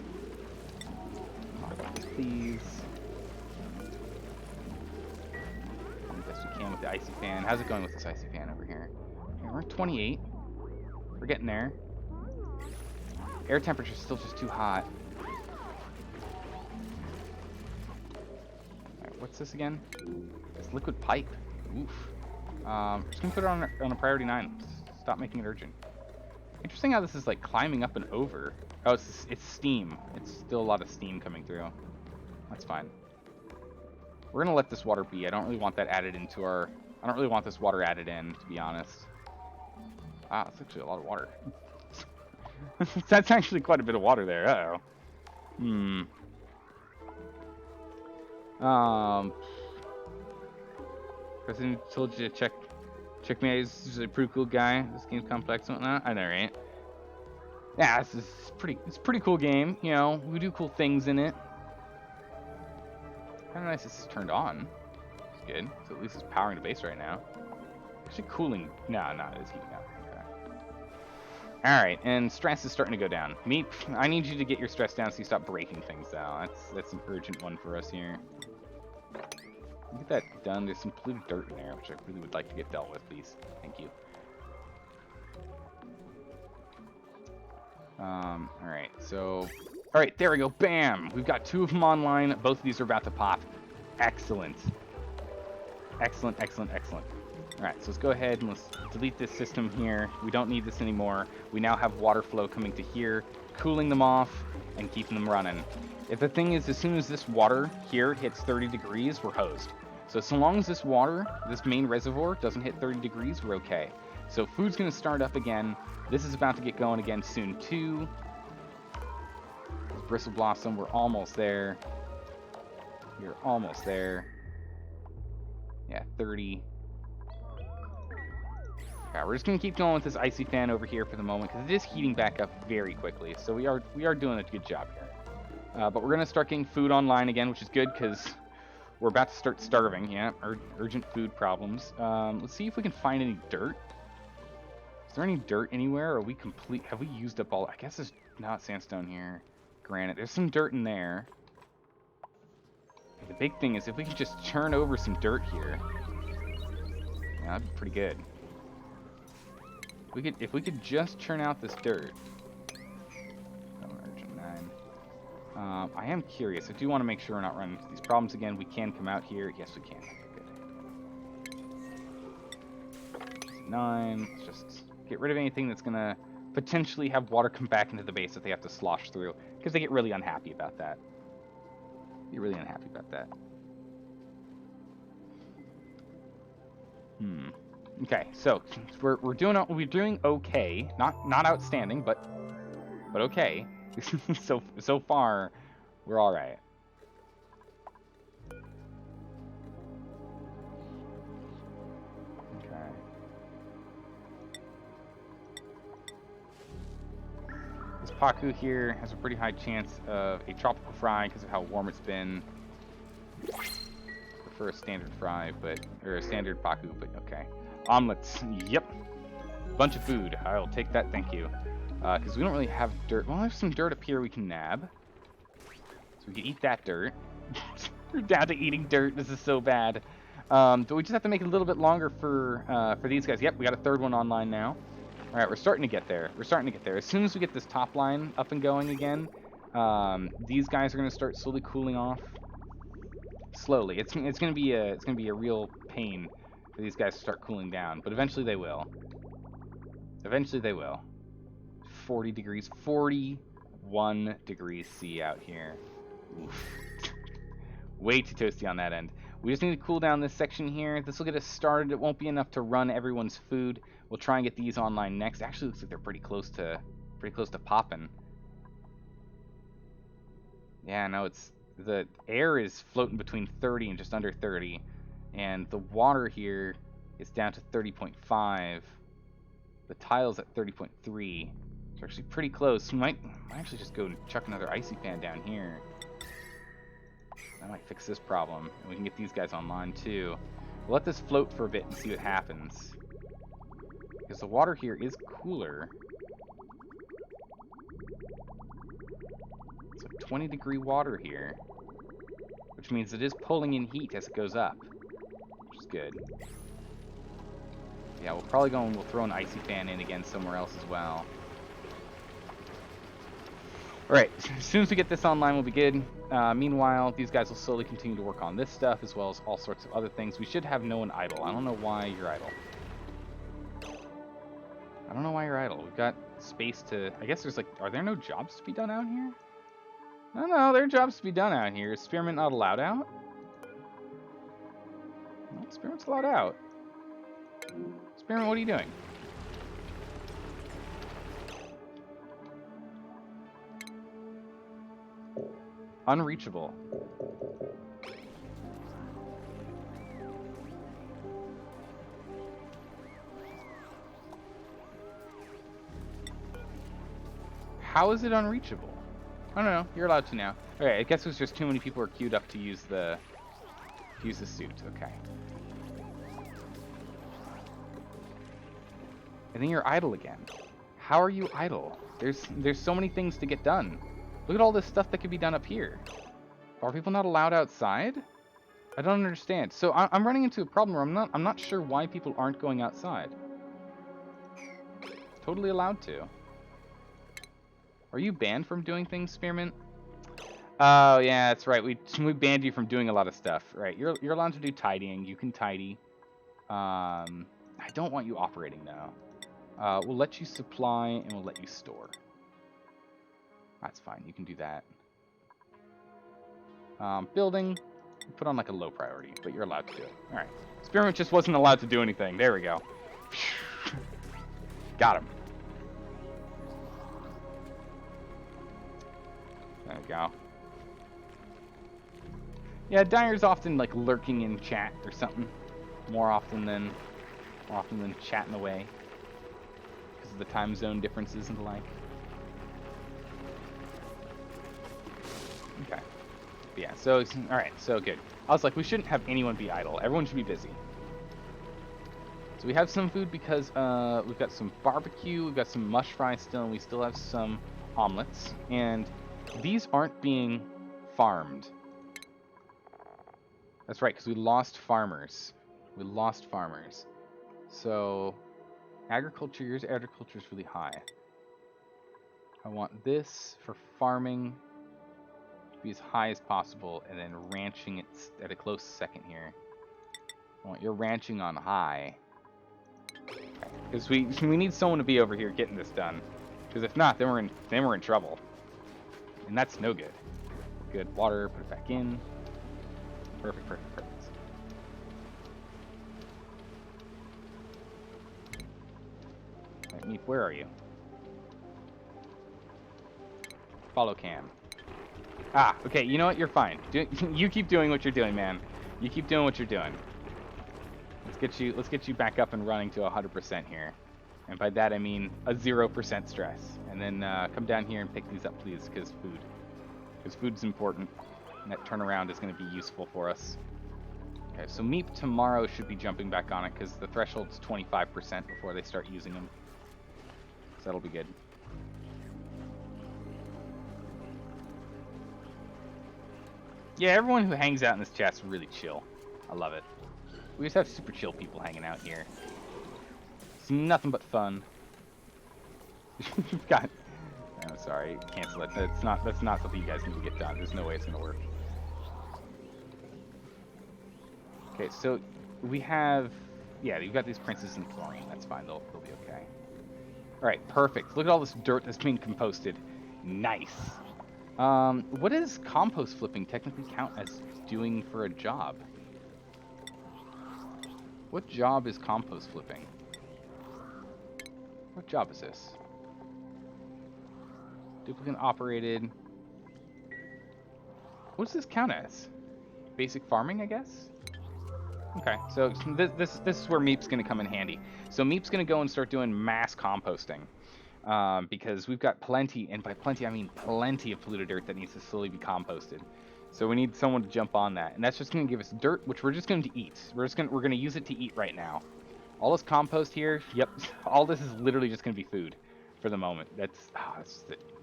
Mop up this, please. Do the best we can with the icy fan. How's it going with this icy fan over here? We're at 28. We're getting there. Air temperature's still just too hot. Alright, what's this again? It's liquid pipe. Oof. Just gonna put it on a priority 9. Stop making it urgent. Interesting how this is like climbing up and over. Oh, it's steam. It's still a lot of steam coming through. That's fine. We're gonna let this water be. I don't really want that added into our... I don't really want this water added in, to be honest. Ah, that's actually a lot of water. That's actually quite a bit of water there. Uh-oh. President told you to check me out. He's a pretty cool guy. This game's complex and whatnot. I know, right? Yeah, it's a pretty cool game. You know, we do cool things in it. Kind of nice this is turned on. It's good. So at least it's powering the base right now. Actually cooling. No, it's heating up. Alright, and stress is starting to go down. Meep, I need you to get your stress down so you stop breaking things, though. That's an urgent one for us here. Get that done. There's some polluted dirt in there, which I really would like to get dealt with, please. Thank you. Alright, so... Alright, there we go. Bam! We've got 2 of them online. Both of these are about to pop. Excellent. Excellent, excellent, excellent. Alright, so let's go ahead and let's delete this system here. We don't need this anymore. We now have water flow coming to here, cooling them off, and keeping them running. If the thing is, as soon as this water here hits 30 degrees, we're hosed. So long as this water, this main reservoir, doesn't hit 30 degrees, we're okay. So food's going to start up again. This is about to get going again soon, too. Bristle Blossom, we're almost there. You're almost there. Yeah, 30. Okay, we're just going to keep going with this icy fan over here for the moment, because it is heating back up very quickly. So we are doing a good job here. But we're going to start getting food online again, which is good, because we're about to start starving. Yeah, urgent food problems. Let's see if we can find any dirt. Is there any dirt anywhere? Or are we complete? Have we used up all? I guess there's not sandstone here. Granite. There's some dirt in there. The big thing is if we could just churn over some dirt here. Yeah, that'd be pretty good. If we could just churn out this dirt. Urgent 9. I am curious. I do want to make sure we're not running into these problems again. We can come out here. Yes, we can. Okay, good. 9. Let's just get rid of anything that's going to potentially have water come back into the base that they have to slosh through, because they get really unhappy about that. Be really unhappy about that. Okay, so we're doing okay. Not outstanding, but okay. so far, we're all right. Okay. This Paku here has a pretty high chance of a tropical fry because of how warm it's been. For a standard fry, or a standard Paku, but okay. Omelets, yep. Bunch of food. I'll take that, thank you. Because we don't really have dirt. Well, there's some dirt up here we can nab. So we can eat that dirt. We're down to eating dirt. This is so bad. But we just have to make it a little bit longer for these guys. Yep, we got a third one online now. All right, we're starting to get there. As soon as we get this top line up and going again, these guys are going to start slowly cooling off. Slowly. It's going to be a real pain for these guys to start cooling down, but eventually they will. 40 degrees, 41 degrees C out here. Oof. Way too toasty on that end. We just need to cool down this section here. This will get us started. It won't be enough to run everyone's food. We'll try and get these online next. Actually, looks like they're pretty close to popping. Yeah, no, the air is floating between 30 and just under 30, and the water here is down to 30.5. The tile's at 30.3. It's actually pretty close. We might actually just go and chuck another icy fan down here. That might fix this problem, and we can get these guys online too. We'll let this float for a bit and see what happens, because the water here is cooler. It's like 20-degree water here, which means it is pulling in heat as it goes up, which is good. Yeah, we'll probably go and we'll throw an icy fan in again somewhere else as well. Alright, as soon as we get this online, we'll be good. Meanwhile, these guys will slowly continue to work on this stuff, as well as all sorts of other things. We should have no one idle. I don't know why you're idle. We've got space to... I guess there's like... Are there no jobs to be done out here? No, there are jobs to be done out here. Is Spearmint not allowed out? No, Spearmint's allowed out. Spearmint, what are you doing? Unreachable. How is it unreachable? I don't know. You're allowed to now. Okay, I guess it was just too many people are queued up to use the suit. Okay. And then you're idle again. How are you idle? There's so many things to get done. Look at all this stuff that could be done up here. Are people not allowed outside? I don't understand. So I'm running into a problem where I'm not sure why people aren't going outside. Totally allowed to. Are you banned from doing things, Spearmint? Oh yeah, that's right. We banned you from doing a lot of stuff. Right. You're allowed to do tidying. You can tidy. I don't want you operating though. We'll let you supply and we'll let you store. That's fine. You can do that. Building, put on like a low priority, but you're allowed to do it. All right. Spearmint just wasn't allowed to do anything. There we go. Got him. There we go. Yeah, Dyer's often like lurking in chat or something, more often than chatting away because of the time zone differences and the like. Okay. But yeah. So all right. So good. I was like, we shouldn't have anyone be idle. Everyone should be busy. So we have some food because we've got some barbecue, we've got some mush fries still, and we still have some omelets. And these aren't being farmed. That's right, because we lost farmers. We lost farmers. So yours agriculture is really high. I want this for farming to be as high as possible, and then ranching it at a close second here. I want your ranching on high. Because we need someone to be over here getting this done. Because if not, then we're in trouble. And that's no good. Good. Water, put it back in. Perfect, perfect, perfect. Alright, Meep, where are you? Follow cam. Ah, okay, you know what? You're fine. You keep doing what you're doing, man. You keep doing what you're doing. Let's get you back up and running to 100% here. And by that I mean a 0% stress. And then come down here and pick these up, please, because food. Because food's important. And that turnaround is going to be useful for us. Okay, so Meep tomorrow should be jumping back on it because the threshold's 25% before they start using them. So that'll be good. Yeah, everyone who hangs out in this chat's really chill. I love it. We just have super chill people hanging out here. It's nothing but fun. God. I'm sorry, cancel it. That's not something you guys need to get done. There's no way it's gonna work. Okay, so we have, yeah, you've got these princes in chlorine. That's fine. They'll be okay. All right, perfect. Look at all this dirt that's being composted. Nice. What does compost flipping technically count as doing for a job? What job is compost flipping? What job is this? Duplicate operated. What does this count as? Basic farming, I guess? Okay, so this is where Meep's going to come in handy. So Meep's going to go and start doing mass composting. Because we've got plenty, and by plenty I mean plenty of polluted dirt that needs to slowly be composted. So we need someone to jump on that, and that's just going to give us dirt, which we're just going to eat. We're going to use it to eat right now. All this compost here, yep, all this is literally just going to be food for the moment. That's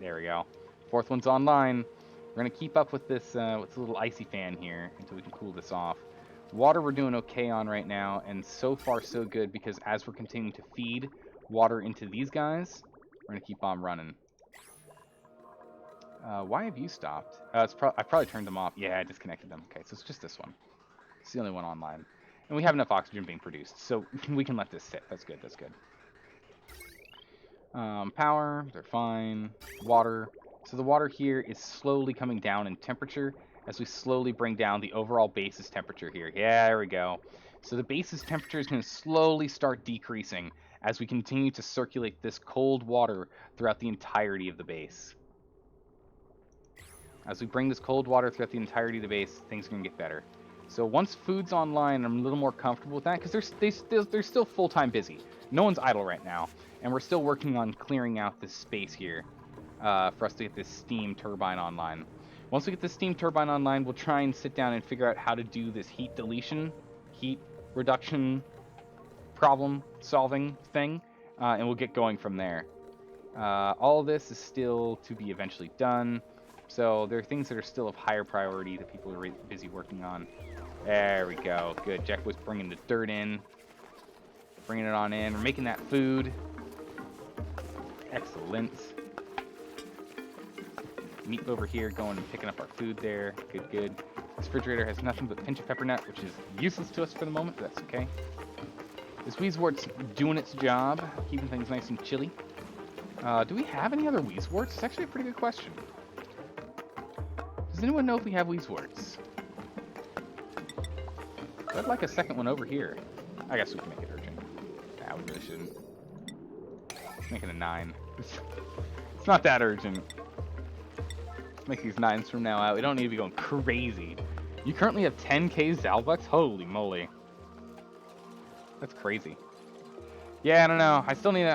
there we go. Fourth one's online. We're going to keep up with this little icy fan here until we can cool this off. Water we're doing okay on right now, and so far so good because as we're continuing to feed water into these guys, we're going to keep on running. Why have you stopped? I probably turned them off. Yeah, I disconnected them. Okay, so it's just this one. It's the only one online. And we have enough oxygen being produced, so we can let this sit. That's good, that's good. Power, they're fine. Water. So the water here is slowly coming down in temperature as we slowly bring down the overall basis temperature here. Yeah, there we go. So the basis temperature is going to slowly start decreasing as we continue to circulate this cold water throughout the entirety of the base. As we bring this cold water throughout the entirety of the base, things are going to get better. So once food's online, I'm a little more comfortable with that, because they're still full-time busy. No one's idle right now, and we're still working on clearing out this space here for us to get this steam turbine online. Once we get this steam turbine online, we'll try and sit down and figure out how to do this heat deletion, heat reduction problem solving thing, and we'll get going from there. All of this is still to be eventually done. So there are things that are still of higher priority that people are busy working on. There we go. Good. Jack was bringing the dirt in. Bringing it on in. We're making that food. Excellent. Meat over here going and picking up our food there. Good, good. This refrigerator has nothing but pinch of pepper nut, which is useless to us for the moment, but that's okay. This Wheezewort's doing its job, keeping things nice and chilly. Do we have any other Wheezeworts? It's actually a pretty good question. Does anyone know if we have these warts? I'd like a second one over here. I guess we can make it urgent. Nah, we really shouldn't. Let's make it a 9. It's not that urgent. Let's make these 9s from now out. We don't need to be going crazy. You currently have 10k Zalbucks? Holy moly. That's crazy. Yeah, I don't know. I still need to,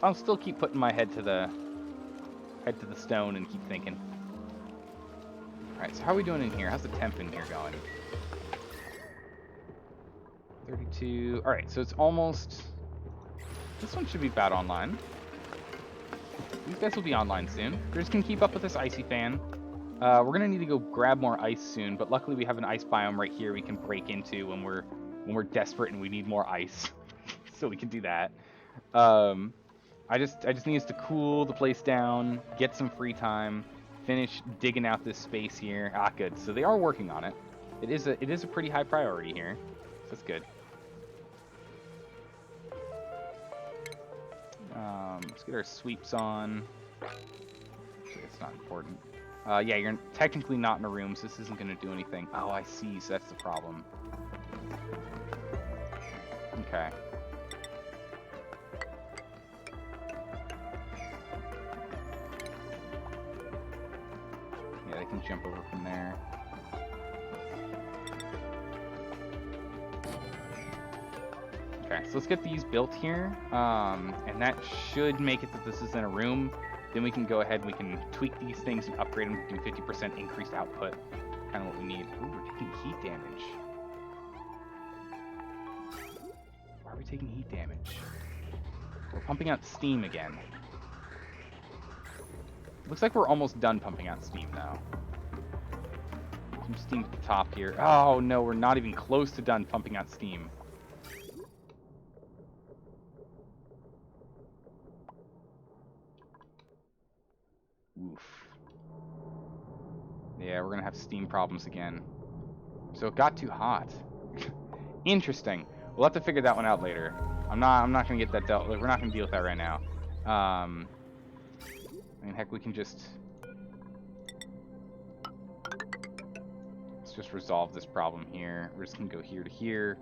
I'll still keep putting my head to the stone and keep thinking. Alright, so how are we doing in here? How's the temp in here going? 32. Alright, so it's almost... This one should be about online. These guys will be online soon. They're just gonna keep up with this icy fan. We're gonna need to go grab more ice soon, but luckily we have an ice biome right here we can break into when we're desperate and we need more ice. So we can do that. I just need us to cool the place down, get some free time, finish digging out this space here. Ah, good. So they are working on it. It is a pretty high priority here. So that's good. Let's get our sweeps on. It's not important. Yeah, you're technically not in a room, so this isn't going to do anything. Oh, I see. So that's the problem. Okay. Yeah, they can jump over from there. Okay, so let's get these built here, and that should make it that this is in a room. Then we can go ahead and we can tweak these things and upgrade them to do 50% increased output. Kind of what we need. Ooh, we're taking heat damage. Why are we taking heat damage? We're pumping out steam again. Looks like we're almost done pumping out steam now. Some steam at the top here. Oh no, we're not even close to done pumping out steam. Oof. Yeah, we're gonna have steam problems again. So it got too hot. Interesting. We'll have to figure that one out later. I'm not gonna get that dealt with. We're not gonna deal with that right now. I mean, heck, we can just... Let's just resolve this problem here. We're just gonna go here to here.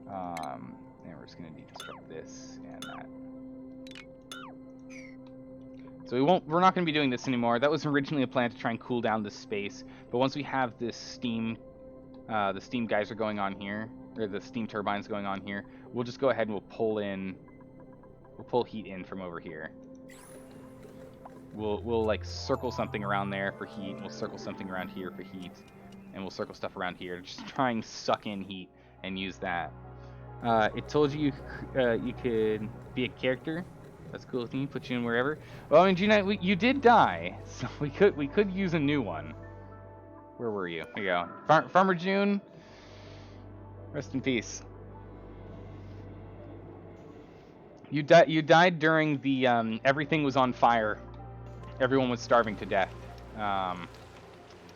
And we're just gonna deconstruct this and that. So we're not going to be doing this anymore. That was originally a plan to try and cool down this space. But once we have this steam, the steam geyser going on here, or the steam turbines going on here, we'll just go ahead and we'll pull heat in from over here. We'll like circle something around there for heat, and we'll circle something around here for heat, and we'll circle stuff around here to just try and suck in heat and use that. It told you you could be a character. That's cool with me. Put you in wherever. Well, I mean, June, you did die, so we could use a new one. Where were you? Here you go. Farmer June. Rest in peace. You died during the everything was on fire. Everyone was starving to death. So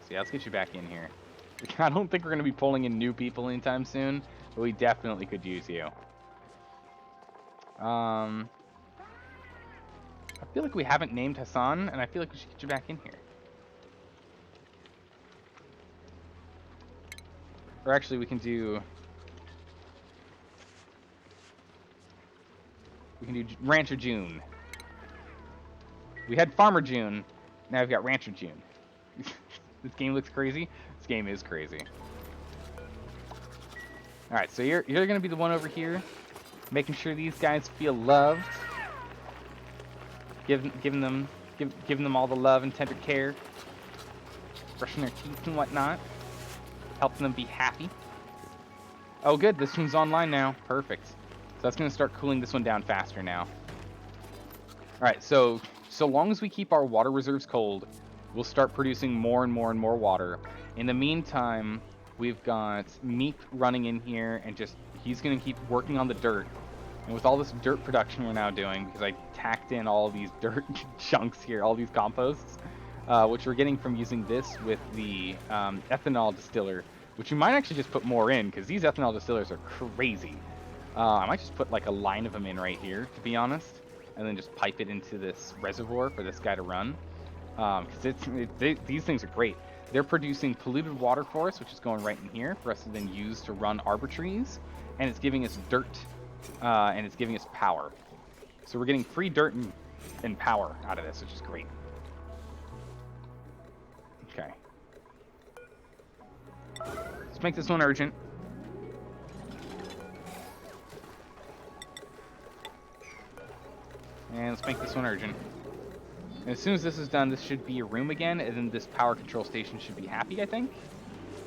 yeah, let's get you back in here. I don't think we're gonna be pulling in new people anytime soon, but we definitely could use you. I feel like we haven't named Hassan, and I feel like we should get you back in here. Or actually, we can do Rancher June. We had Farmer June, now we've got Rancher June. This game looks crazy. This game is crazy. All right, so you're gonna be the one over here, making sure these guys feel loved. Giving them all the love and tender care, brushing their teeth and whatnot, helping them be happy. Oh, good, this one's online now. Perfect. So that's gonna start cooling this one down faster now. All right, so long as we keep our water reserves cold, we'll start producing more and more and more water. In the meantime, we've got Meep running in here, and he's gonna keep working on the dirt. And with all this dirt production we're now doing, because I tacked in all these dirt chunks here, all these composts, which we're getting from using this with the ethanol distiller, which you might actually just put more in, because these ethanol distillers are crazy. I might just put like a line of them in right here, to be honest, and then just pipe it into this reservoir for this guy to run. Because these things are great. They're producing polluted water for us, which is going right in here for us to then use to run arbor trees. And it's giving us dirt, and it's giving us power. So we're getting free dirt and power out of this, which is great. Okay. Let's make this one urgent. And let's make this one urgent. And as soon as this is done, this should be a room again, and then this power control station should be happy, I think.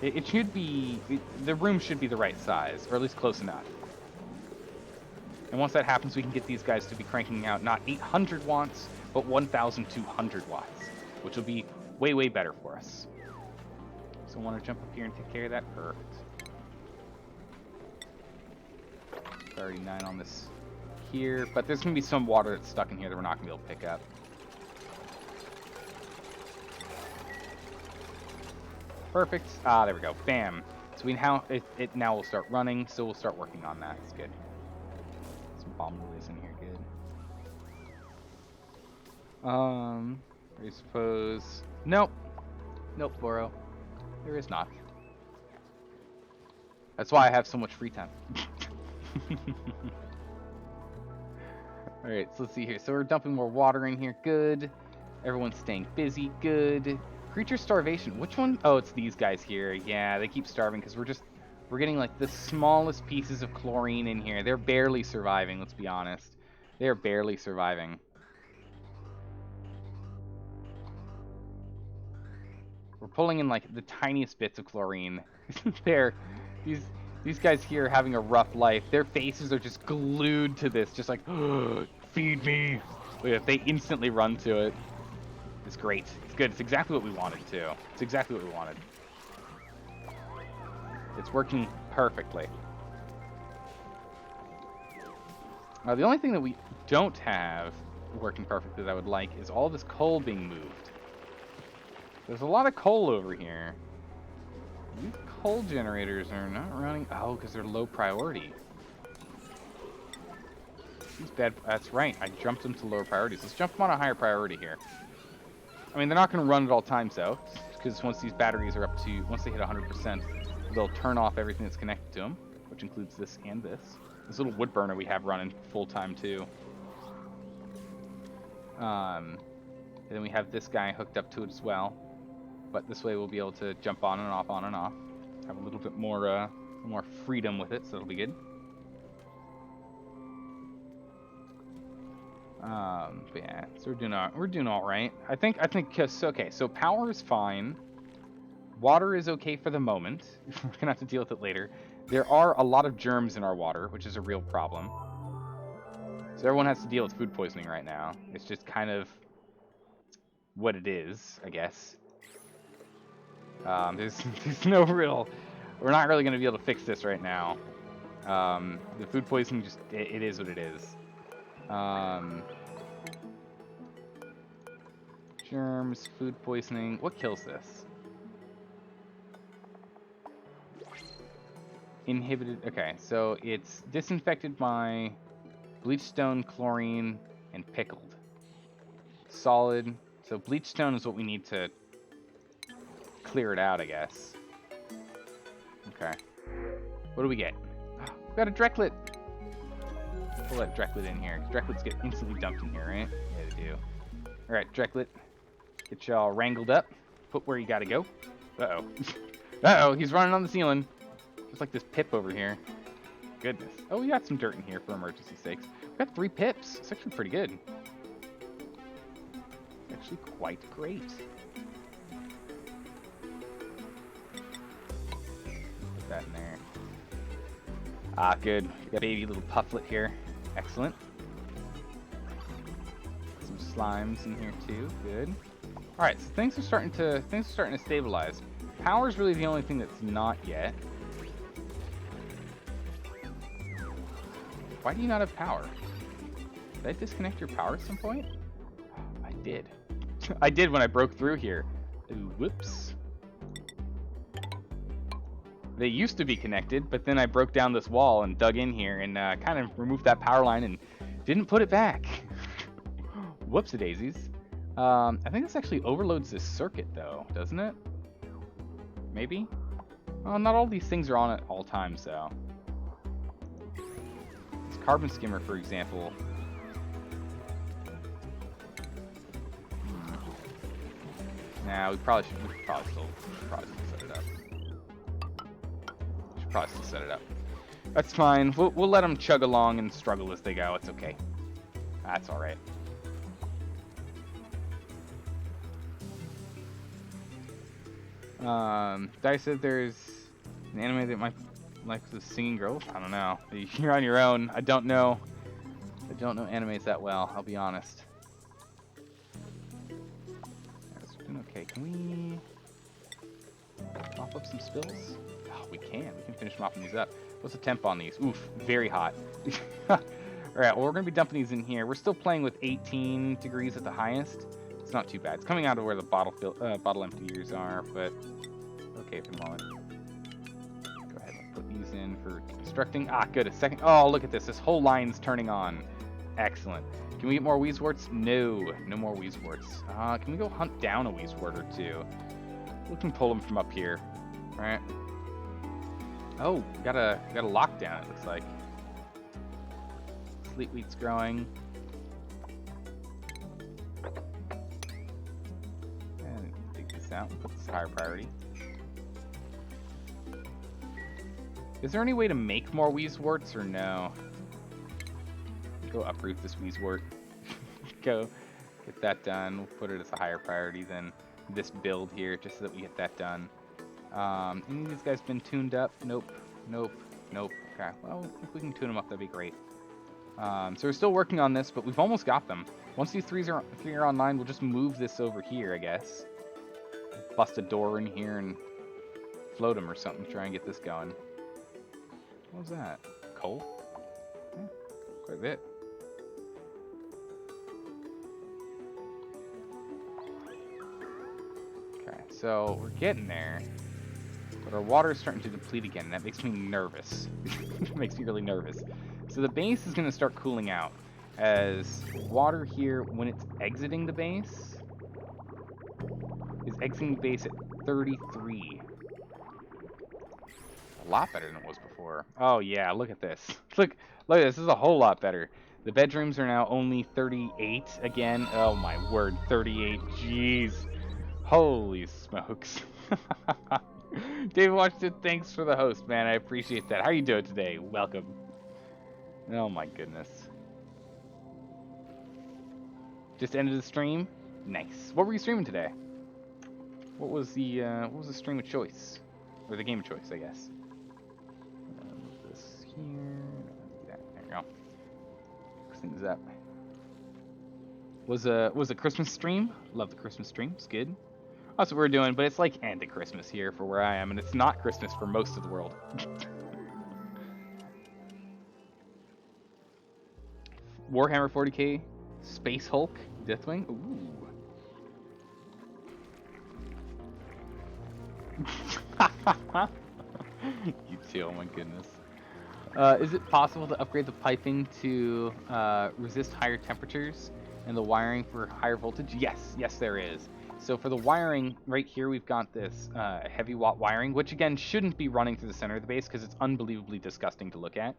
It should be... the room should be the right size, or at least close enough. And once that happens, we can get these guys to be cranking out not 800 watts, but 1,200 watts, which will be way, way better for us. So I want to jump up here and take care of that. Perfect. Priority 9 on this here, but there's going to be some water that's stuck in here that we're not going to be able to pick up. Perfect. Ah, there we go. Bam. So we now it now will start running, so we'll start working on that. It's good. Some bomb noise in here, good. I suppose... Nope. Nope, Boro. There is not. That's why I have so much free time. Alright, so let's see here. So we're dumping more water in here. Good. Everyone's staying busy. Good. Creature starvation. Which one? Oh, it's these guys here. Yeah, they keep starving because we're getting like the smallest pieces of chlorine in here. They're barely surviving, let's be honest. They're barely surviving. We're pulling in like the tiniest bits of chlorine. These guys here are having a rough life. Their faces are just glued to this, just like, feed me. They instantly run to it. It's great. It's good. It's exactly what we wanted, too. It's exactly what we wanted. It's working perfectly. The only thing that we don't have working perfectly that I would like is all this coal being moved. There's a lot of coal over here. These coal generators are not running. Oh, because they're low priority. These bad. That's right. I jumped them to lower priorities. Let's jump them on a higher priority here. I mean, they're not going to run at all times, though, because once these batteries are up to, once they hit 100%, they'll turn off everything that's connected to them, which includes this and this. This little wood burner we have running full-time, too. And then we have this guy hooked up to it as well. But this way we'll be able to jump on and off, on and off. Have a little bit more freedom with it, so it'll be good. But yeah, so we're doing all right. I think okay. So power is fine. Water is okay for the moment. We're gonna have to deal with it later. There are a lot of germs in our water, which is a real problem. So everyone has to deal with food poisoning right now. It's just kind of what it is, I guess. There's no real. We're not really gonna be able to fix this right now. The food poisoning just it is what it is. Germs, food poisoning. What kills this? Inhibited. Okay, so it's disinfected by bleach stone, chlorine, and pickled. Solid. So bleach stone is what we need to clear it out, I guess. Okay. What do we get? We got a Drecklet. We'll let Drecklet in here. Drecklets get instantly dumped in here, right? Yeah, they do. Alright, Drecklet. Get y'all wrangled up. Put where you gotta go. Uh-oh. Uh-oh, he's running on the ceiling. Just like this pip over here. Goodness. Oh, we got some dirt in here for emergency sakes. We got 3 pips. It's actually pretty good. Actually quite great. Put that in there. Ah, good. We got a baby little pufflet here. Excellent. Some slimes in here too. Good. All right, so things are starting to stabilize. Power's really the only thing that's not yet. Why do you not have power? Did I disconnect your power at some point? I did. I did when I broke through here. Ooh, whoops. They used to be connected, but then I broke down this wall and dug in here and kind of removed that power line and didn't put it back. Whoops-a-daisies. I think this actually overloads this circuit, though, doesn't it? Maybe? Well, not all these things are on at all times, though. This carbon skimmer, for example. Nah, we probably still set it up. Should probably still set it up. That's fine. We'll let them chug along and struggle as they go. It's okay. That's all right. Dice said there's an anime that might like the singing girls. I don't know. You're on your own. I don't know. I don't know animes that well. I'll be honest. Okay, can we mop up some spills? Oh, we can. We can finish mopping these up. What's the temp on these? Oof, very hot. Alright, well, we're going to be dumping these in here. We're still playing with 18 degrees at the highest. It's not too bad. It's coming out of where the bottle emptiers are, but okay for the moment. Go ahead and put these in for constructing. Ah, good. A second. Oh, look at this. This whole line's turning on. Excellent. Can we get more Wheezeworts? No. No more Wheezeworts. Can we go hunt down a Wheezewort or two? We can pull them from up here. Alright. Oh, we got a lockdown, it looks like. Sleet wheat's growing. And take this out and put this higher priority. Is there any way to make more Wheezeworts or no? Go uproot this Wheezewort. Go get that done. We'll put it as a higher priority than this build here, just so that we get that done. Any of these guys been tuned up? Nope. Nope. Nope. Okay. Well, if we can tune them up, that'd be great. So we're still working on this, but we've almost got them. Once these three are online, we'll just move this over here, I guess. Bust a door in here and float them or something. Try and get this going. What was that? Coal? Yeah, quite a bit. Okay, so we're getting there. But our water is starting to deplete again, and that makes me nervous. It makes me really nervous. So the base is going to start cooling out, as water here, when it's exiting the base, is exiting the base at 33. A lot better than it was before. Oh yeah, look at this. Look at this. This is a whole lot better. The bedrooms are now only 38 again. Oh my word, 38. Jeez. Holy smokes. David Washington, thanks for the host, man. I appreciate that. How are you doing today? Welcome. Oh my goodness. Just ended the stream? Nice. What were you streaming today? What was the stream of choice? Or the game of choice, I guess. Move this here. There we go. Fix things up. Was a Christmas stream? Love the Christmas stream. It's good. That's what we're doing, but it's like end of Christmas here for where I am, and it's not Christmas for most of the world. Warhammer 40k, Space Hulk, Deathwing. Ooh. You too, oh my goodness. Is it possible to upgrade the piping to resist higher temperatures and the wiring for higher voltage? Yes, there is. So for the wiring, right here we've got this heavy watt wiring, which again shouldn't be running through the center of the base because it's unbelievably disgusting to look at.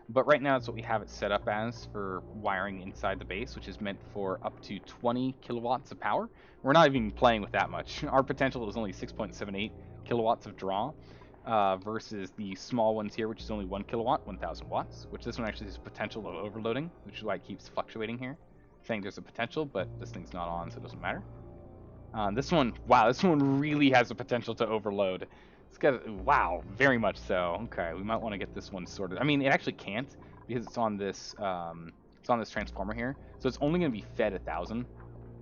But right now it's what we have it set up as for wiring inside the base, which is meant for up to 20 kilowatts of power. We're not even playing with that much. Our potential is only 6.78 kilowatts of draw versus the small ones here, which is only 1 kilowatt, 1,000 watts, which this one actually has potential of overloading, which is why it keeps fluctuating here, saying there's a potential, but this thing's not on, so it doesn't matter. This one, wow, this one really has the potential to overload. It's got, wow, very much so. Okay, we might want to get this one sorted. I mean, it actually can't because it's on this transformer here, so it's only going to be fed 1,000.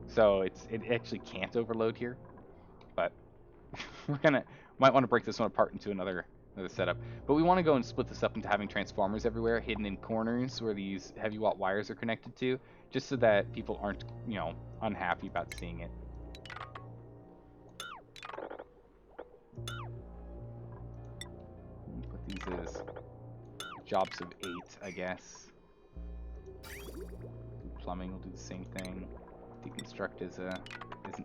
So it actually can't overload here. But might want to break this one apart into another setup. But we want to go and split this up into having transformers everywhere, hidden in corners where these heavy watt wires are connected to, just so that people aren't, unhappy about seeing it. Put these as jobs of 8, I guess. Plumbing will do the same thing. Deconstruct is an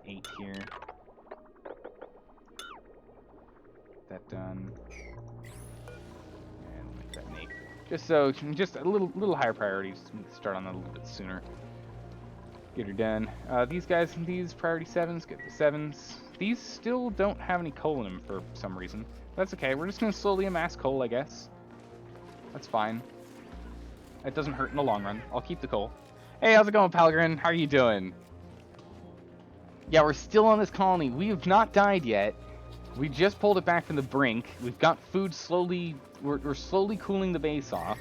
8 here. that done. And we'll make that an 8. Just so, just a little higher priority. Just start on that a little bit sooner. Get her done. These guys, these priority 7s, get the 7s. These still don't have any coal in them for some reason. That's okay. We're just going to slowly amass coal, I guess. That's fine. It doesn't hurt in the long run. I'll keep the coal. Hey, how's it going, Palgrin? How are you doing? Yeah, we're still on this colony. We have not died yet. We just pulled it back from the brink. We've got food slowly... We're slowly cooling the base off.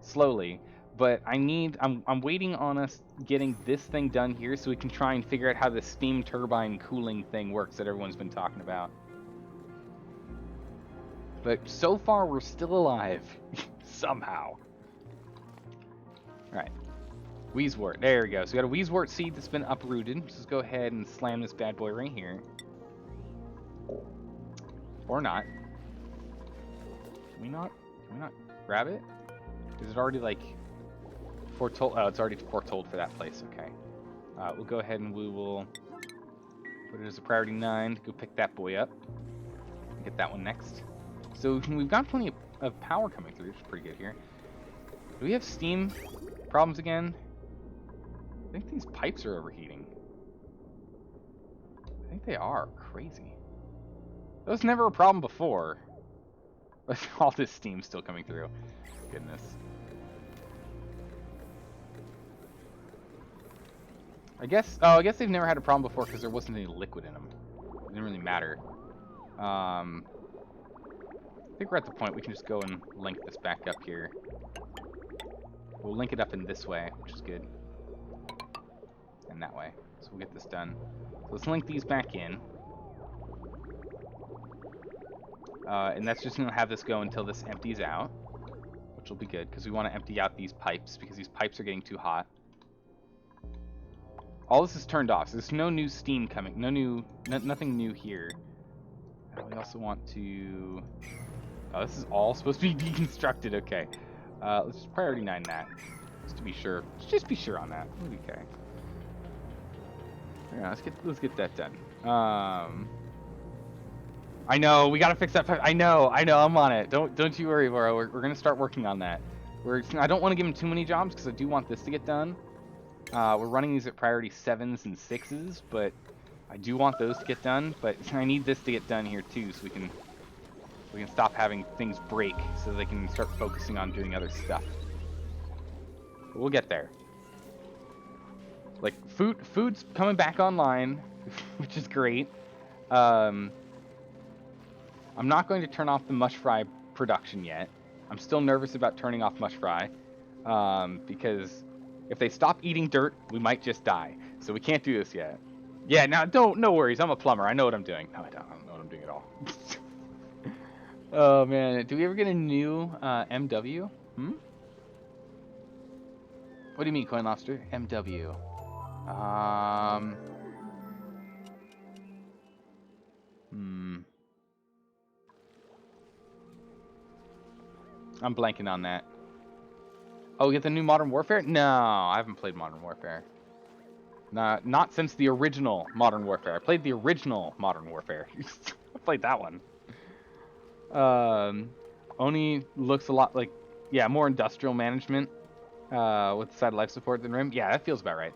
Slowly. But I'm waiting on us getting this thing done here so we can try and figure out how the steam turbine cooling thing works that everyone's been talking about. But so far, we're still alive. Somehow. Alright. Wheezewort. There we go. So we got a Wheezewort seed that's been uprooted. Let's just go ahead and slam this bad boy right here. Or not. Can we not grab it? Is it already, like, foretold? Oh, it's already foretold for that place. Okay. We'll go ahead and we will put it as a priority 9 to go pick that boy up. Get that one next. So we've got plenty of power coming through, which is pretty good here. Do we have steam problems again? I think these pipes are overheating. I think they are. Crazy. That was never a problem before. All this steam still coming through. Goodness. I guess they've never had a problem before because there wasn't any liquid in them. It didn't really matter. I think we're at the point we can just go and link this back up here. We'll link it up in this way, which is good. And that way. So we'll get this done. So let's link these back in. And that's just going to have this go until this empties out. Which will be good, because we want to empty out these pipes, because these pipes are getting too hot. All this is turned off, so there's no new steam coming. Nothing new here. We also want to... Oh, this is all supposed to be deconstructed. Okay. Let's just priority 9 that. Just to be sure. Let's just be sure on that. We'll be okay. Yeah, let's get that done. I know, we gotta fix that pipe. I know, I'm on it. Don't you worry, Voro. We're gonna start working on that. I don't want to give him too many jobs because I do want this to get done. We're running these at priority 7s and 6s, but I do want those to get done. But I need this to get done here too, so we can stop having things break, so they can start focusing on doing other stuff. But we'll get there. Like food's coming back online, which is great. I'm not going to turn off the mush fry production yet. I'm still nervous about turning off mush fry, because if they stop eating dirt, we might just die. So we can't do this yet. Yeah, now no worries. I'm a plumber. I know what I'm doing. No, I don't know what I'm doing at all. Oh man, do we ever get a new MW? What do you mean, Coin Lobster? MW. I'm blanking on that. Oh, we get the new Modern Warfare? No, I haven't played Modern Warfare. Nah, not since the original Modern Warfare. I played the original Modern Warfare. I played that one. Only looks a lot like, yeah, more industrial management with side life support than RIM. Yeah, that feels about right.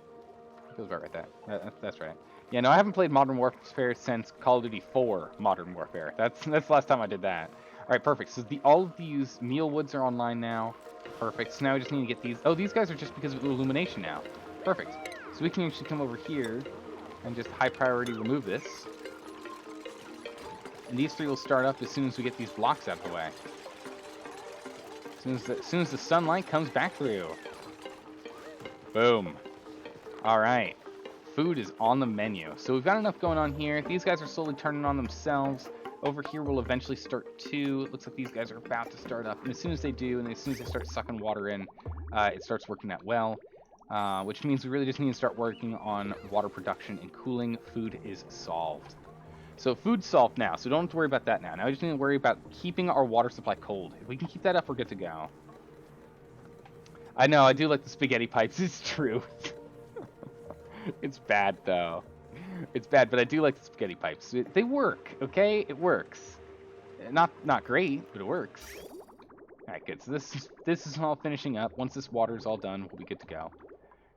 Feels about right. That's right. Yeah, no, I haven't played Modern Warfare since Call of Duty 4 Modern Warfare. That's the last time I did that. All right, perfect. So all of these meal woods are online now. Perfect. So now we just need to get these. Oh, these guys are just because of illumination now. Perfect. So we can actually come over here and just high priority remove this. And these 3 will start up as soon as we get these blocks out of the way. As soon as the sunlight comes back through. Boom. All right. Food is on the menu. So we've got enough going on here. These guys are slowly turning on themselves. Over here we'll eventually start 2. It looks like these guys are about to start up. And as soon as they do, and as soon as they start sucking water in, it starts working out well. Which means we really just need to start working on water production and cooling. Food is solved. So food's solved now, so don't have to worry about that now. Now we just need to worry about keeping our water supply cold. If we can keep that up, we're good to go. I know, I do like the spaghetti pipes. It's true. It's bad, though. It's bad, but I do like the spaghetti pipes. They work, okay? It works. Not great, but it works. All right, good. So this is all finishing up. Once this water is all done, we'll be good to go.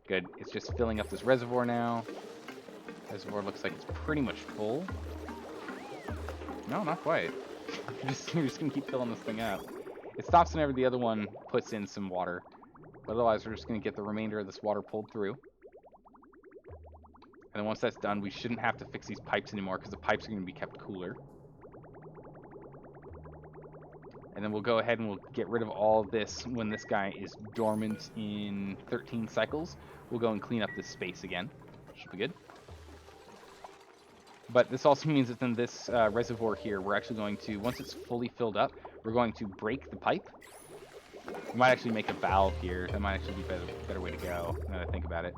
Good. It's just filling up this reservoir now. Reservoir looks like it's pretty much full. No, not quite. We're just gonna keep filling this thing up. It stops whenever the other one puts in some water. But otherwise, we're just gonna get the remainder of this water pulled through. And then once that's done, we shouldn't have to fix these pipes anymore because the pipes are gonna be kept cooler. And then we'll go ahead and we'll get rid of all of this when this guy is dormant in 13 cycles. We'll go and clean up this space again. Should be good. But this also means that then this reservoir here, we're actually going to, once it's fully filled up, we're going to break the pipe. We might actually make a valve here. That might actually be a better way to go, now that I think about it.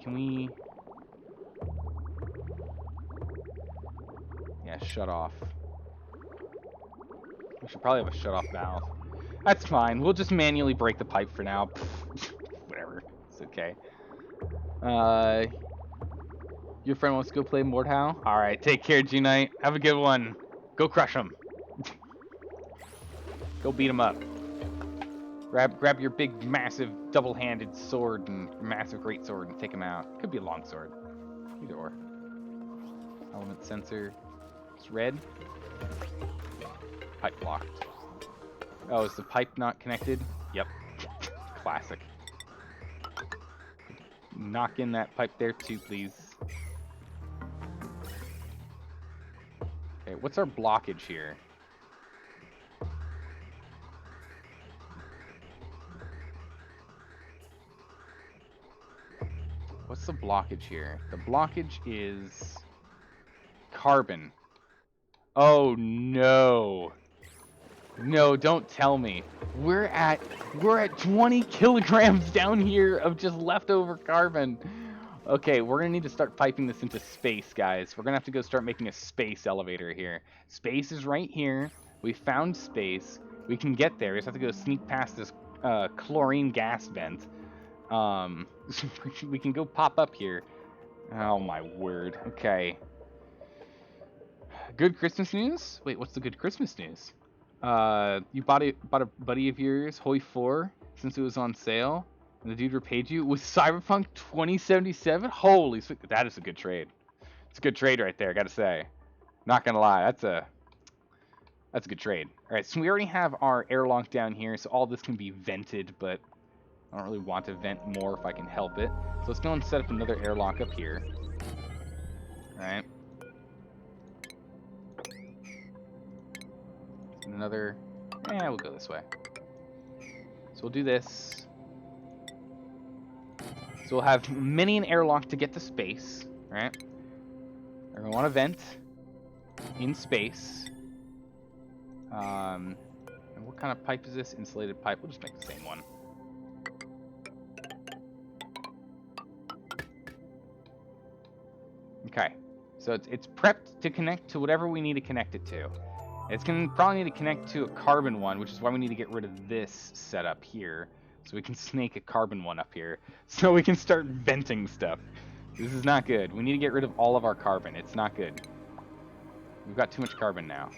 Can we... Yeah, shut off. We should probably have a shut-off valve. That's fine. We'll just manually break the pipe for now. Whatever. It's okay. Your friend wants to go play Mordhau? Alright, take care, G-Knight. Have a good one. Go crush him. Go beat him up. Grab your big, massive, double-handed sword and massive great sword and take him out. Could be a long sword. Either or. Element sensor. It's red. Pipe blocked. Oh, is the pipe not connected? Yep. Classic. Knock in that pipe there too, please. Okay, what's our blockage here? What's the blockage here? The blockage is carbon. Oh no. No, don't tell me. We're at 20 kilograms down here of just leftover carbon. Okay, we're gonna need to start piping this into space, guys. We're gonna have to go start making a space elevator here. Space is right here. We found space. We can get there. We just have to go sneak past this chlorine gas vent. We can go pop up here. Oh my word. Okay. Good Christmas news? Wait, what's the good Christmas news? You bought a buddy of yours, Hoi 4, since it was on sale, and the dude repaid you with Cyberpunk 2077? Holy sweet, that is a good trade. It's a good trade right there, I gotta say. Not gonna lie, that's a good trade. Alright, so we already have our airlock down here, so all this can be vented, but I don't really want to vent more if I can help it. So let's go and set up another airlock up here. Alright. Another, we'll go this way. So we'll do this. So we'll have many an airlock to get to space, right? We're gonna want to vent in space. And what kind of pipe is this? Insulated pipe. We'll just make the same one. Okay, so it's prepped to connect to whatever we need to connect it to. It's going to probably need to connect to a carbon one, which is why we need to get rid of this setup here. So we can snake a carbon one up here. So we can start venting stuff. This is not good. We need to get rid of all of our carbon. It's not good. We've got too much carbon now.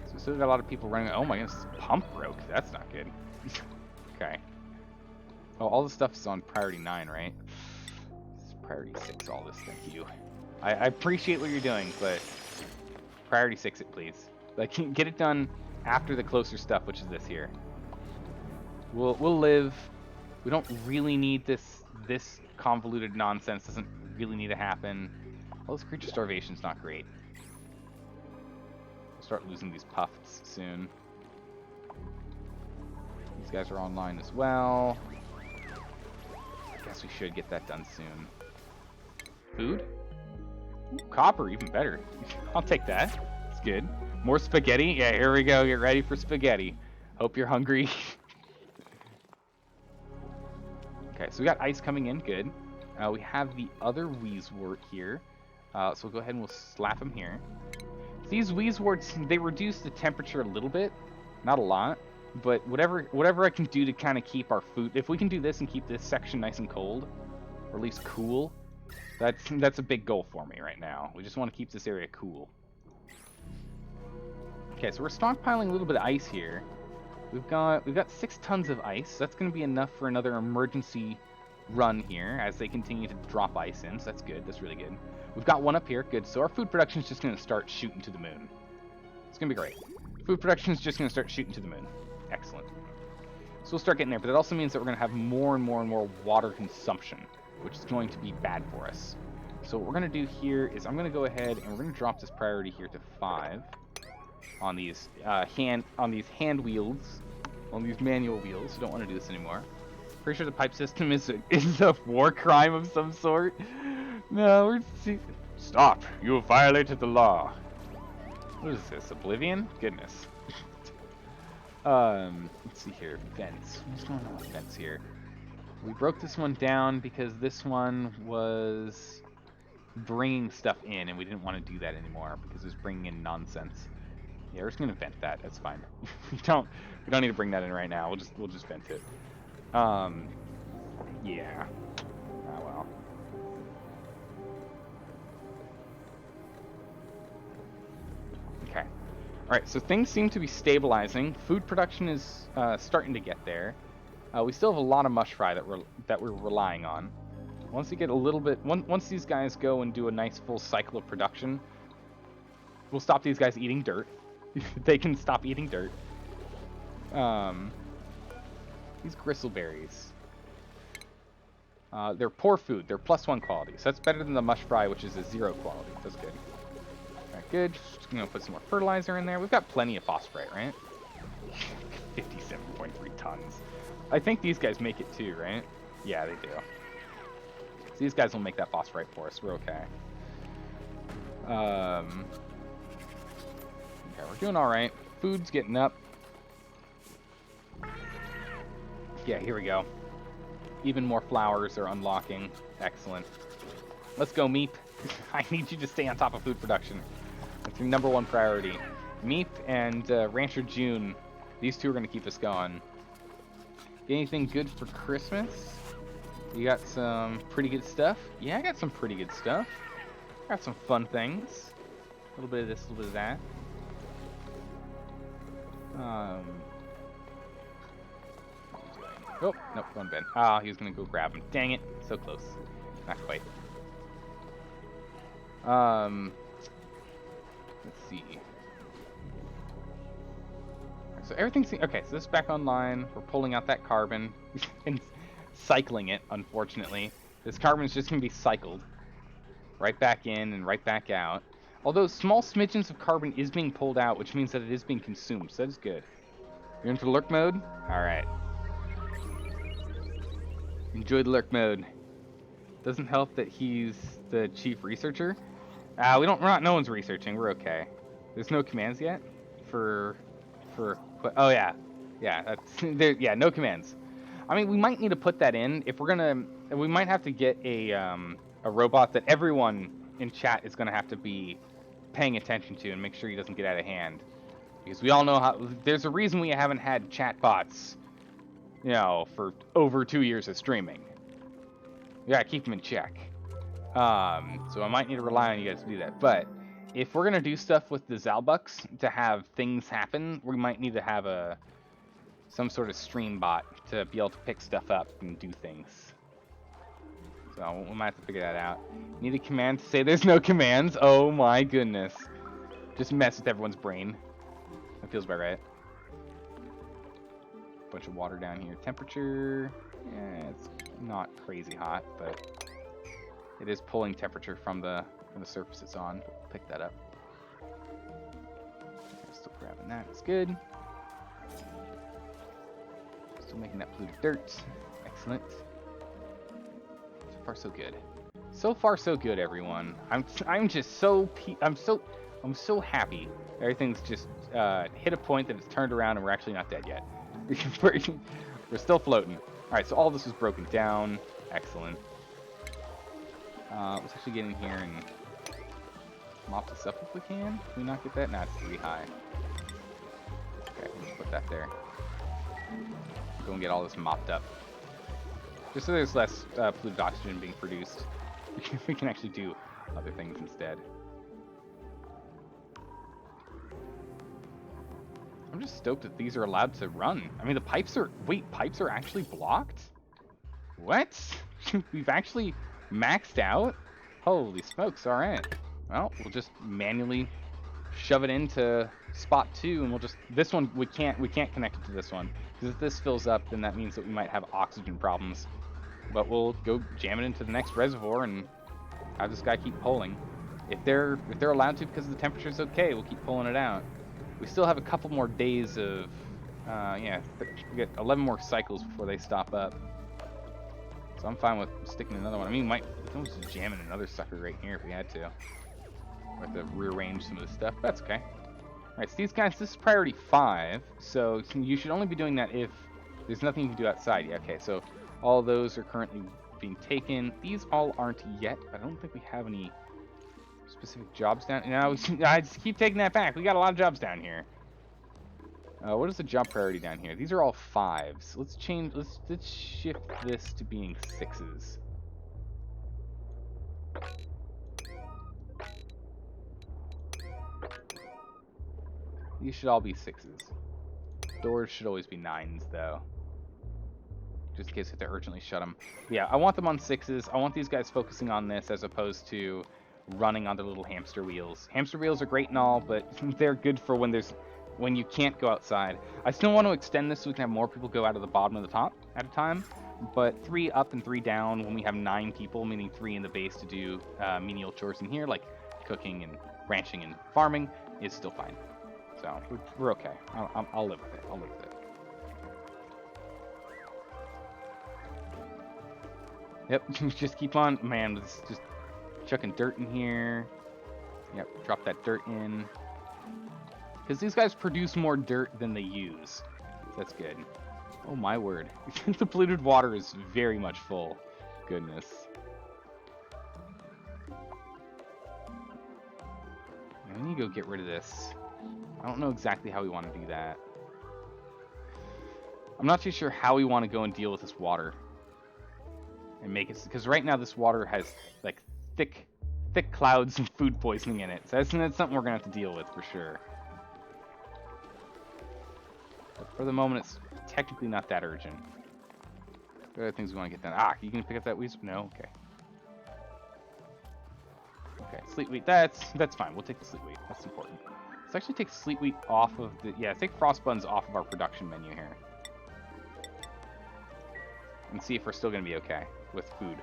So we still got a lot of people running. Oh my goodness, this pump broke. That's not good. Okay. Oh, all the stuff is on priority 9, right? This is priority 6, all this. Thank you. I appreciate what you're doing, but... Priority 6 it, please. Like, get it done after the closer stuff, which is this here. We'll live. We don't really need this convoluted nonsense. Doesn't really need to happen. All this creature starvation's not great. We'll start losing these puffs soon. These guys are online as well. I guess we should get that done soon. Food? Ooh, copper, even better. I'll take that. It's good. More spaghetti? Yeah, here we go. Get ready for spaghetti. Hope you're hungry. Okay, so we got ice coming in. Good. We have the other Wheezewort here. So we'll go ahead and we'll slap him here. These Wheezeworts, they reduce the temperature a little bit. Not a lot. But whatever I can do to kind of keep our food... If we can do this and keep this section nice and cold, or at least cool... That's a big goal for me right now. We just want to keep this area cool. Okay, so we're stockpiling a little bit of ice here. We've got 6 tons of ice. That's going to be enough for another emergency run here as they continue to drop ice in. So that's good. That's really good. We've got one up here. Good. So our food production is just going to start shooting to the moon. It's going to be great. Food production is just going to start shooting to the moon. Excellent. So we'll start getting there, but that also means that we're going to have more and more and more water consumption, which is going to be bad for us. So what we're going to do here is I'm going to go ahead and we're going to drop this priority here to 5 on these hand wheels, on these manual wheels. Don't want to do this anymore. Pretty sure the pipe system is a war crime of some sort. No, stop! You have violated the law. What is this? Oblivion? Goodness. Let's see here. Vents. What's going on with vents here? We broke this one down because this one was bringing stuff in, and we didn't want to do that anymore because it was bringing in nonsense. Yeah, we're just gonna vent that. That's fine. we don't need to bring that in right now. We'll just vent it. Yeah. Oh well. Okay. All right. So things seem to be stabilizing. Food production is starting to get there. We still have a lot of mush fry that we're relying on. Once we get a little bit, once these guys go and do a nice full cycle of production, we'll stop these guys eating dirt. They can stop eating dirt. These gristleberries. They're poor food. They're +1 quality. So that's better than the mush fry, which is a 0 quality. That's good. Alright, good. Just gonna put some more fertilizer in there. We've got plenty of phosphorite, right? 57.3 tons. I think these guys make it too, right? Yeah, they do. So these guys will make that phosphorite for us. We're okay. Okay, we're doing alright. Food's getting up. Yeah, here we go. Even more flowers are unlocking. Excellent. Let's go, Meep. I need you to stay on top of food production. That's your #1 priority. Meep and Rancher June. These two are going to keep us going. Get anything good for Christmas? You got some pretty good stuff? Yeah, I got some pretty good stuff. Got some fun things. A little bit of this, a little bit of that. Oh, nope, going to bed. Ah, he was going to go grab him. Dang it. So close. Not quite. Let's see. So everything's... Okay, so this is back online. We're pulling out that carbon and cycling it, unfortunately. This carbon is just going to be cycled. Right back in and right back out. Although small smidgens of carbon is being pulled out, which means that it is being consumed. So that is good. You're into lurk mode? Alright. Enjoy the lurk mode. Doesn't help that he's the chief researcher. No one's researching. We're okay. There's no commands yet for oh yeah, that's there. Yeah, no commands. I mean, we might need to put that in if we're gonna. We might have to get a robot that everyone in chat is gonna have to be paying attention to and make sure he doesn't get out of hand. Because we all know how. There's a reason we haven't had chat bots, you know, for over 2 years of streaming. We gotta keep them in check. So I might need to rely on you guys to do that. But if we're gonna do stuff with the Zalbucks to have things happen, we might need to have some sort of stream bot to be able to pick stuff up and do things. So we might have to figure that out. Need a command to say there's no commands. Oh my goodness. Just mess with everyone's brain. That feels about right. Bunch of water down here. Temperature, yeah, it's not crazy hot, but it is pulling temperature from the surface it's on. Pick that up. Still grabbing that. It's good. Still making that polluted dirt. Excellent. So far, so good. So far, so good, everyone. I'm just so I'm so happy. Everything's just hit a point that it's turned around and we're actually not dead yet. We're still floating. All right, so all this was broken down. Excellent. Let's actually get in here and mop this up if we can. Can we not get that? Nah, it's really high. Okay, let's put that there. Go and get all this mopped up. Just so there's less polluted oxygen being produced. We can actually do other things instead. I'm just stoked that these are allowed to run. I mean, the pipes are... Wait, pipes are actually blocked? What? We've actually maxed out? Holy smokes, alright. Well, we'll just manually shove it into spot 2, and we'll just... This one, we can't connect it to this one. Because if this fills up, then that means that we might have oxygen problems. But we'll go jam it into the next reservoir and have this guy keep pulling. If they're allowed to because the temperature's okay, we'll keep pulling it out. We still have a couple more days of... yeah, we get 11 more cycles before they stop up. So I'm fine with sticking another one. I mean, we can just jam in another sucker right here if we had to. We have to rearrange some of this stuff, but that's okay. Alright, so these guys, this is priority 5, so you should only be doing that if there's nothing you can do outside. Yeah, okay, so all those are currently being taken. These all aren't yet. I don't think we have any specific jobs down. No, I just keep taking that back. We got a lot of jobs down here. What is the job priority down here? These are all 5s. Let's change. Let's shift this to being 6s. These should all be 6s. Doors should always be 9s, though. Just in case we have to urgently shut them. Yeah, I want them on 6s. I want these guys focusing on this as opposed to running on their little hamster wheels. Hamster wheels are great and all, but they're good for when you can't go outside. I still want to extend this so we can have more people go out of the bottom of the top at a time. But 3 up and 3 down when we have 9 people, meaning 3 in the base to do menial chores in here, like cooking and ranching and farming, is still fine. So we're okay. I'll live with it. I'll live with it. Yep, just keep on. Man, just chucking dirt in here. Yep, drop that dirt in. Because these guys produce more dirt than they use. That's good. Oh my word. The polluted water is very much full. Goodness. And we need to go get rid of this. I don't know exactly how we want to do that. I'm not too sure how we want to go and deal with this water. And make it... Because right now this water has, like, thick clouds of food poisoning in it. So that's something we're going to have to deal with for sure. But for the moment, it's technically not that urgent. What other things we want to get done? Ah, you can pick up that weasel? No? Okay. Okay, sleet wheat. That's fine. We'll take the sleet wheat. That's important. Let's actually take sleet wheat off of the... Yeah, take frost buns off of our production menu here. And see if we're still going to be okay with food.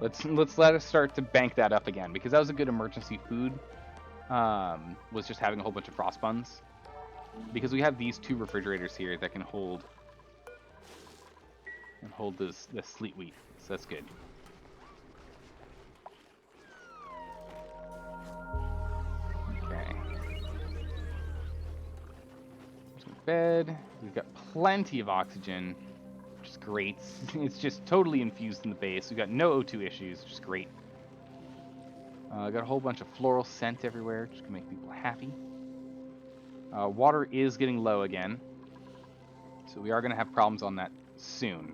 Let's let us start to bank that up again, because that was a good emergency food. Was just having a whole bunch of frost buns. Because we have these 2 refrigerators here that can hold this sleet wheat, so that's good. Okay. Some bed. We've got plenty of oxygen, which is great. It's just totally infused in the base. We've got no O2 issues, which is great. Got a whole bunch of floral scent everywhere, just gonna make people happy. Water is getting low again, so we are going to have problems on that soon.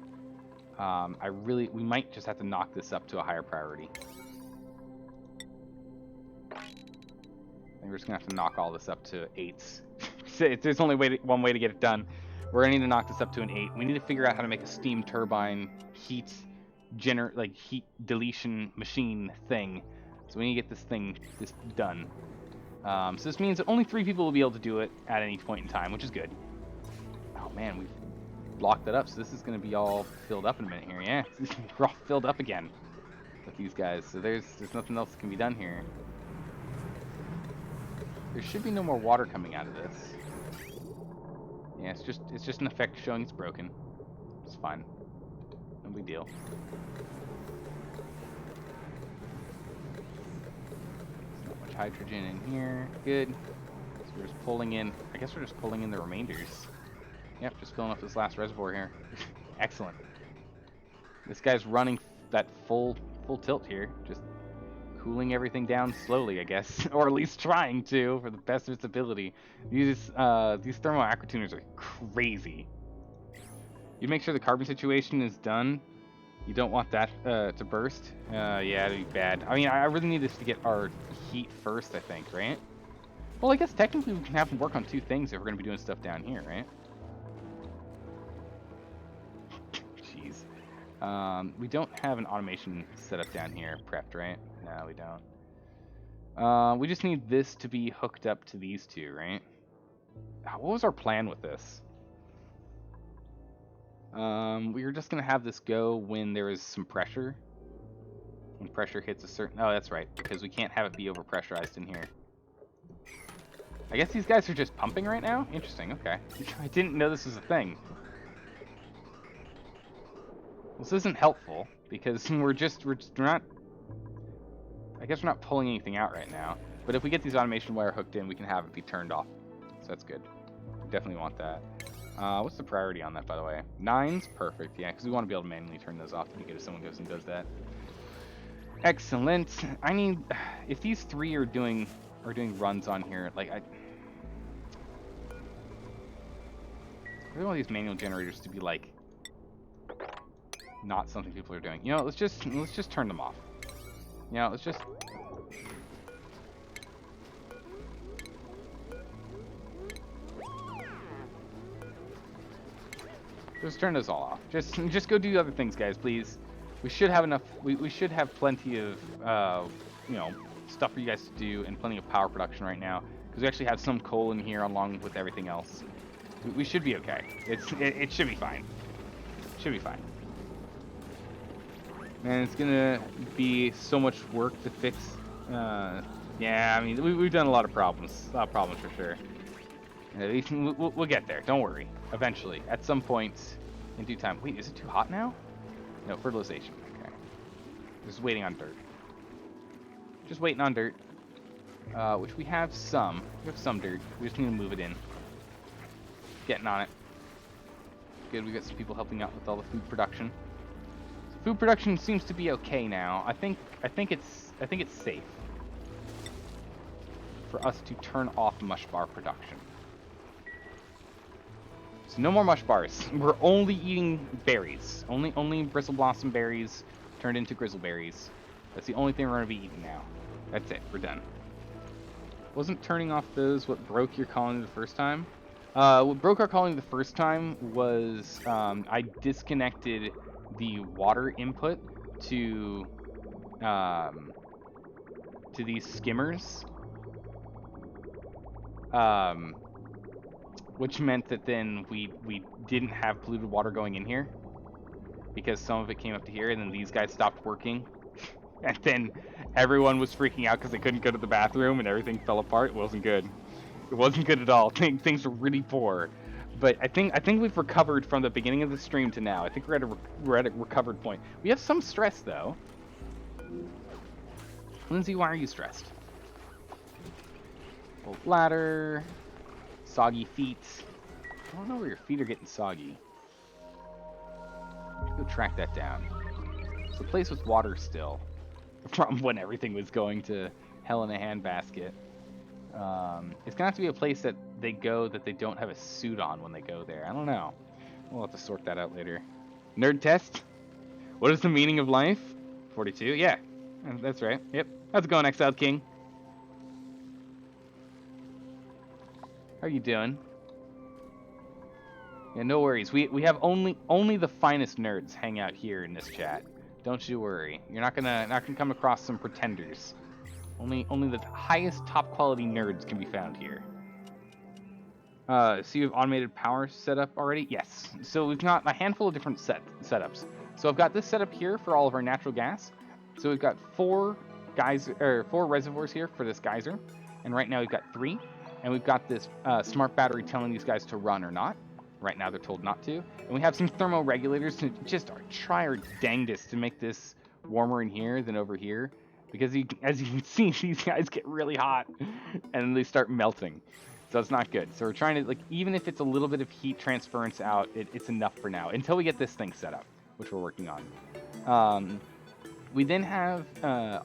We might just have to knock this up to a higher priority. I think we're just going to have to knock all this up to 8s. There's only one way to get it done. We're going to need to knock this up to an 8. We need to figure out how to make a steam turbine heat deletion machine thing. So we need to get this done. So this means that only 3 people will be able to do it at any point in time, which is good. Oh man, we've blocked that up, so this is going to be all filled up in a minute here. Yeah, we're all filled up again with these guys. So there's nothing else that can be done here. There should be no more water coming out of this. Yeah, it's just an effect showing it's broken. It's fine. No big deal. Hydrogen in here. Good. So we're just pulling in... I guess we're just pulling in the remainders. Yep, just filling up this last reservoir here. Excellent. This guy's running that full tilt here. Just cooling everything down slowly, I guess. Or at least trying to, for the best of its ability. These thermal aquatuners are crazy. You make sure the carbon situation is done. You don't want that to burst. Yeah, it'd be bad. I mean, I really need this to get our heat first, I think, right? Well, I guess technically we can have them work on two things if we're going to be doing stuff down here, right? Jeez. We don't have an automation set up down here prepped, right? No, we don't. We just need this to be hooked up to these two, right? What was our plan with this? We were just going to have this go when there is some pressure. When pressure hits a certain... Oh, that's right, because we can't have it be overpressurized in here. I guess these guys are just pumping right now? Interesting, okay. I didn't know this was a thing. This isn't helpful, because we're not... I guess we're not pulling anything out right now. But if we get these automation wire hooked in, we can have it be turned off. So that's good. We definitely want that. What's the priority on that, by the way? 9's perfect, yeah, because we want to be able to manually turn those off to be good if someone goes and does that. Excellent. I need... If these three are doing runs on here, like, I really want these manual generators to be, like, not something people are doing. You know, let's just turn them off. You know, let's just... Just turn this all off. Just go do other things, guys, please. We should have enough... We should have plenty of, you know, stuff for you guys to do and plenty of power production right now. Because we actually have some coal in here along with everything else. We should be okay. It should be fine. Should be fine. And it's gonna be so much work to fix. Yeah, I mean, we've done a lot of problems. A lot of problems for sure. We'll get there. Don't worry. Eventually, at some point in due time. Wait, is it too hot now? No, fertilization. Okay. Just waiting on dirt. Just waiting on dirt. Which we have some. We have some dirt. We just need to move it in. Getting on it. Good, we got some people helping out with all the food production. So food production seems to be okay now. I think it's safe for us to turn off mush bar production. So no more mush bars. We're only eating berries. Only bristle blossom berries turned into grizzle berries. That's the only thing we're gonna be eating now. That's it. We're done. Wasn't turning off those what broke your colony the first time? What broke our colony the first time was I disconnected the water input to these skimmers, which meant that then we didn't have polluted water going in here because some of it came up to here, and then these guys stopped working, and then everyone was freaking out because they couldn't go to the bathroom and everything fell apart. It wasn't good. It wasn't good at all. Things were really poor. But I think we've recovered from the beginning of the stream to now. I think we're at a recovered point. We have some stress though. Lindsay, why are you stressed? Old ladder. Soggy feet. I don't know where your feet are getting soggy. Go track that down. It's a place with water still. From when everything was going to hell in a handbasket. It's gonna have to be a place that they go that they don't have a suit on when they go there. I don't know. We'll have to sort that out later. Nerd test? What is the meaning of life? 42? Yeah. That's right. Yep. How's it going, Exiled King? How are you doing? Yeah, no worries. We have only the finest nerds hang out here in this chat. Don't you worry. You're not gonna come across some pretenders. Only the highest top quality nerds can be found here. So you have automated power set up already? Yes. So we've got a handful of different setups. So I've got this setup here for all of our natural gas. So we've got four reservoirs here for this geyser, and right now we've got 3. And we've got this smart battery telling these guys to run or not. Right now they're told not to. And we have some thermoregulators to just try our dangest to make this warmer in here than over here. Because as you can see, these guys get really hot and then they start melting. So it's not good. So we're trying to, like, even if it's a little bit of heat transference out, it's enough for now. Until we get this thing set up, which we're working on. We then have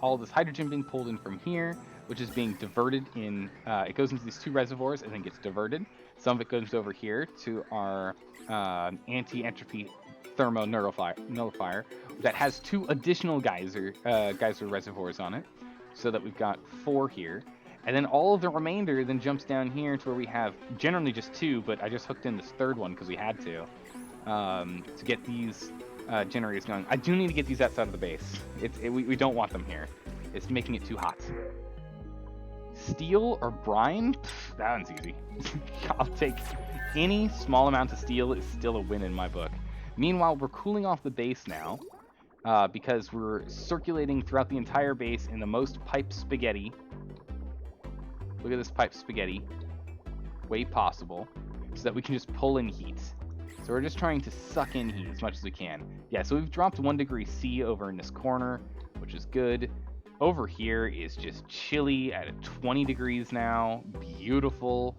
all this hydrogen being pulled in from here, which is being diverted in, it goes into these 2 reservoirs and then gets diverted. Some of it goes over here to our anti-entropy thermo nullifier that has 2 additional geyser reservoirs on it, so that we've got 4 here. And then all of the remainder then jumps down here to where we have generally just 2, but I just hooked in this 3rd one because we had to get these generators going. I do need to get these outside of the base. We don't want them here. It's making it too hot. Steel or brine? Pfft, that one's easy. I'll take any small amount of steel is still a win in my book. Meanwhile, we're cooling off the base now because we're circulating throughout the entire base in the most pipe spaghetti. Look at this pipe spaghetti way possible so that we can just pull in heat. So we're just trying to suck in heat as much as we can. Yeah, so we've dropped 1 degree C over in this corner, which is good. Over here is just chilly at 20 degrees now. Beautiful.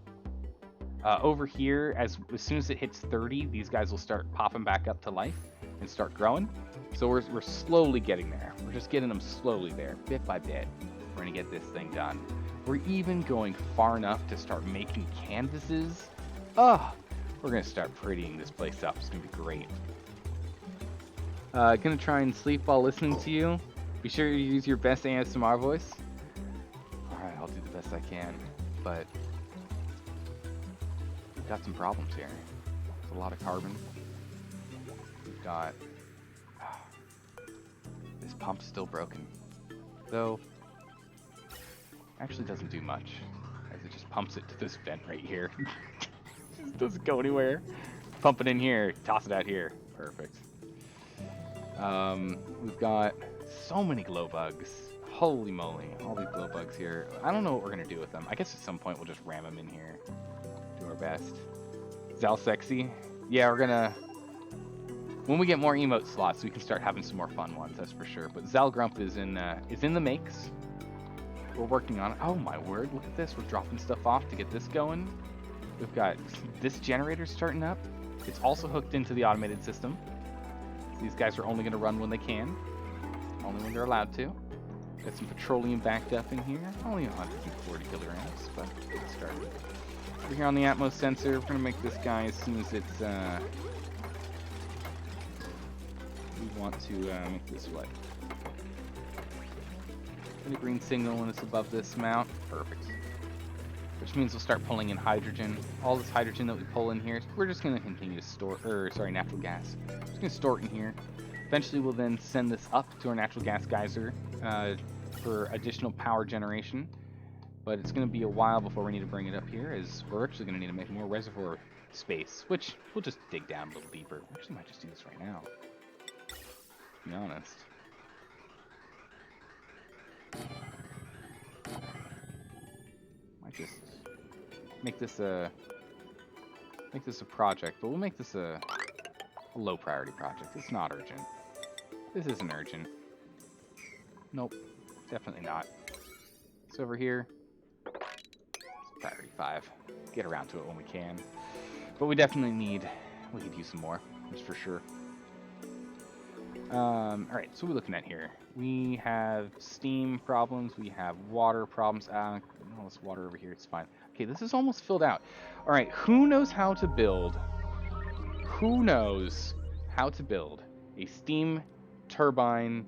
Over here, as soon as it hits 30, these guys will start popping back up to life and start growing. So we're slowly getting there. We're just getting them slowly there, bit by bit. We're going to get this thing done. We're even going far enough to start making canvases. Oh, we're going to start prettying this place up. It's going to be great. Going to try and sleep while listening to you. Be sure to use your best ASMR voice. Alright, I'll do the best I can. But we've got some problems here. There's a lot of carbon. We've got... this pump's still broken. Though, actually doesn't do much. As it just pumps it to this vent right here. It just doesn't go anywhere. Pump it in here, toss it out here. Perfect. We've got so many glow bugs. Holy moly, all these glow bugs here. I don't know what we're gonna do with them. I guess at some point we'll just ram them in here. Do our best. Zal sexy? Yeah, we're gonna... when we get more emote slots, we can start having some more fun ones, that's for sure. But Zal Grump is in the makes. We're working on it. Oh my word, look at this. We're dropping stuff off to get this going. We've got this generator starting up. It's also hooked into the automated system. These guys are only going to run when they can. Only when they're allowed to. Got some petroleum backed up in here. Only 140 kilograms, but get started. Over here on the Atmos sensor, we're going to make this guy as soon as it's... we want to make this what? And a green signal when it's above this amount. Perfect. Which means we'll start pulling in hydrogen. All this hydrogen that we pull in here, we're just going to continue to store, natural gas. Just going to store it in here. Eventually we'll then send this up to our natural gas geyser for additional power generation. But it's going to be a while before we need to bring it up here, as we're actually going to need to make more reservoir space, which we'll just dig down a little deeper. We actually might just do this right now, to be honest. Might just make this a project, but we'll make this a low priority project. It's not urgent. This isn't urgent. Nope, definitely not. So over here, it's priority 5. Get around to it when we can. But we definitely we could use some more, that's for sure. Alright, so what are we looking at here? We have steam problems, we have water problems. All this water over here, it's fine. Okay, this is almost filled out. Alright, who knows how to build? Who knows how to build a steam turbine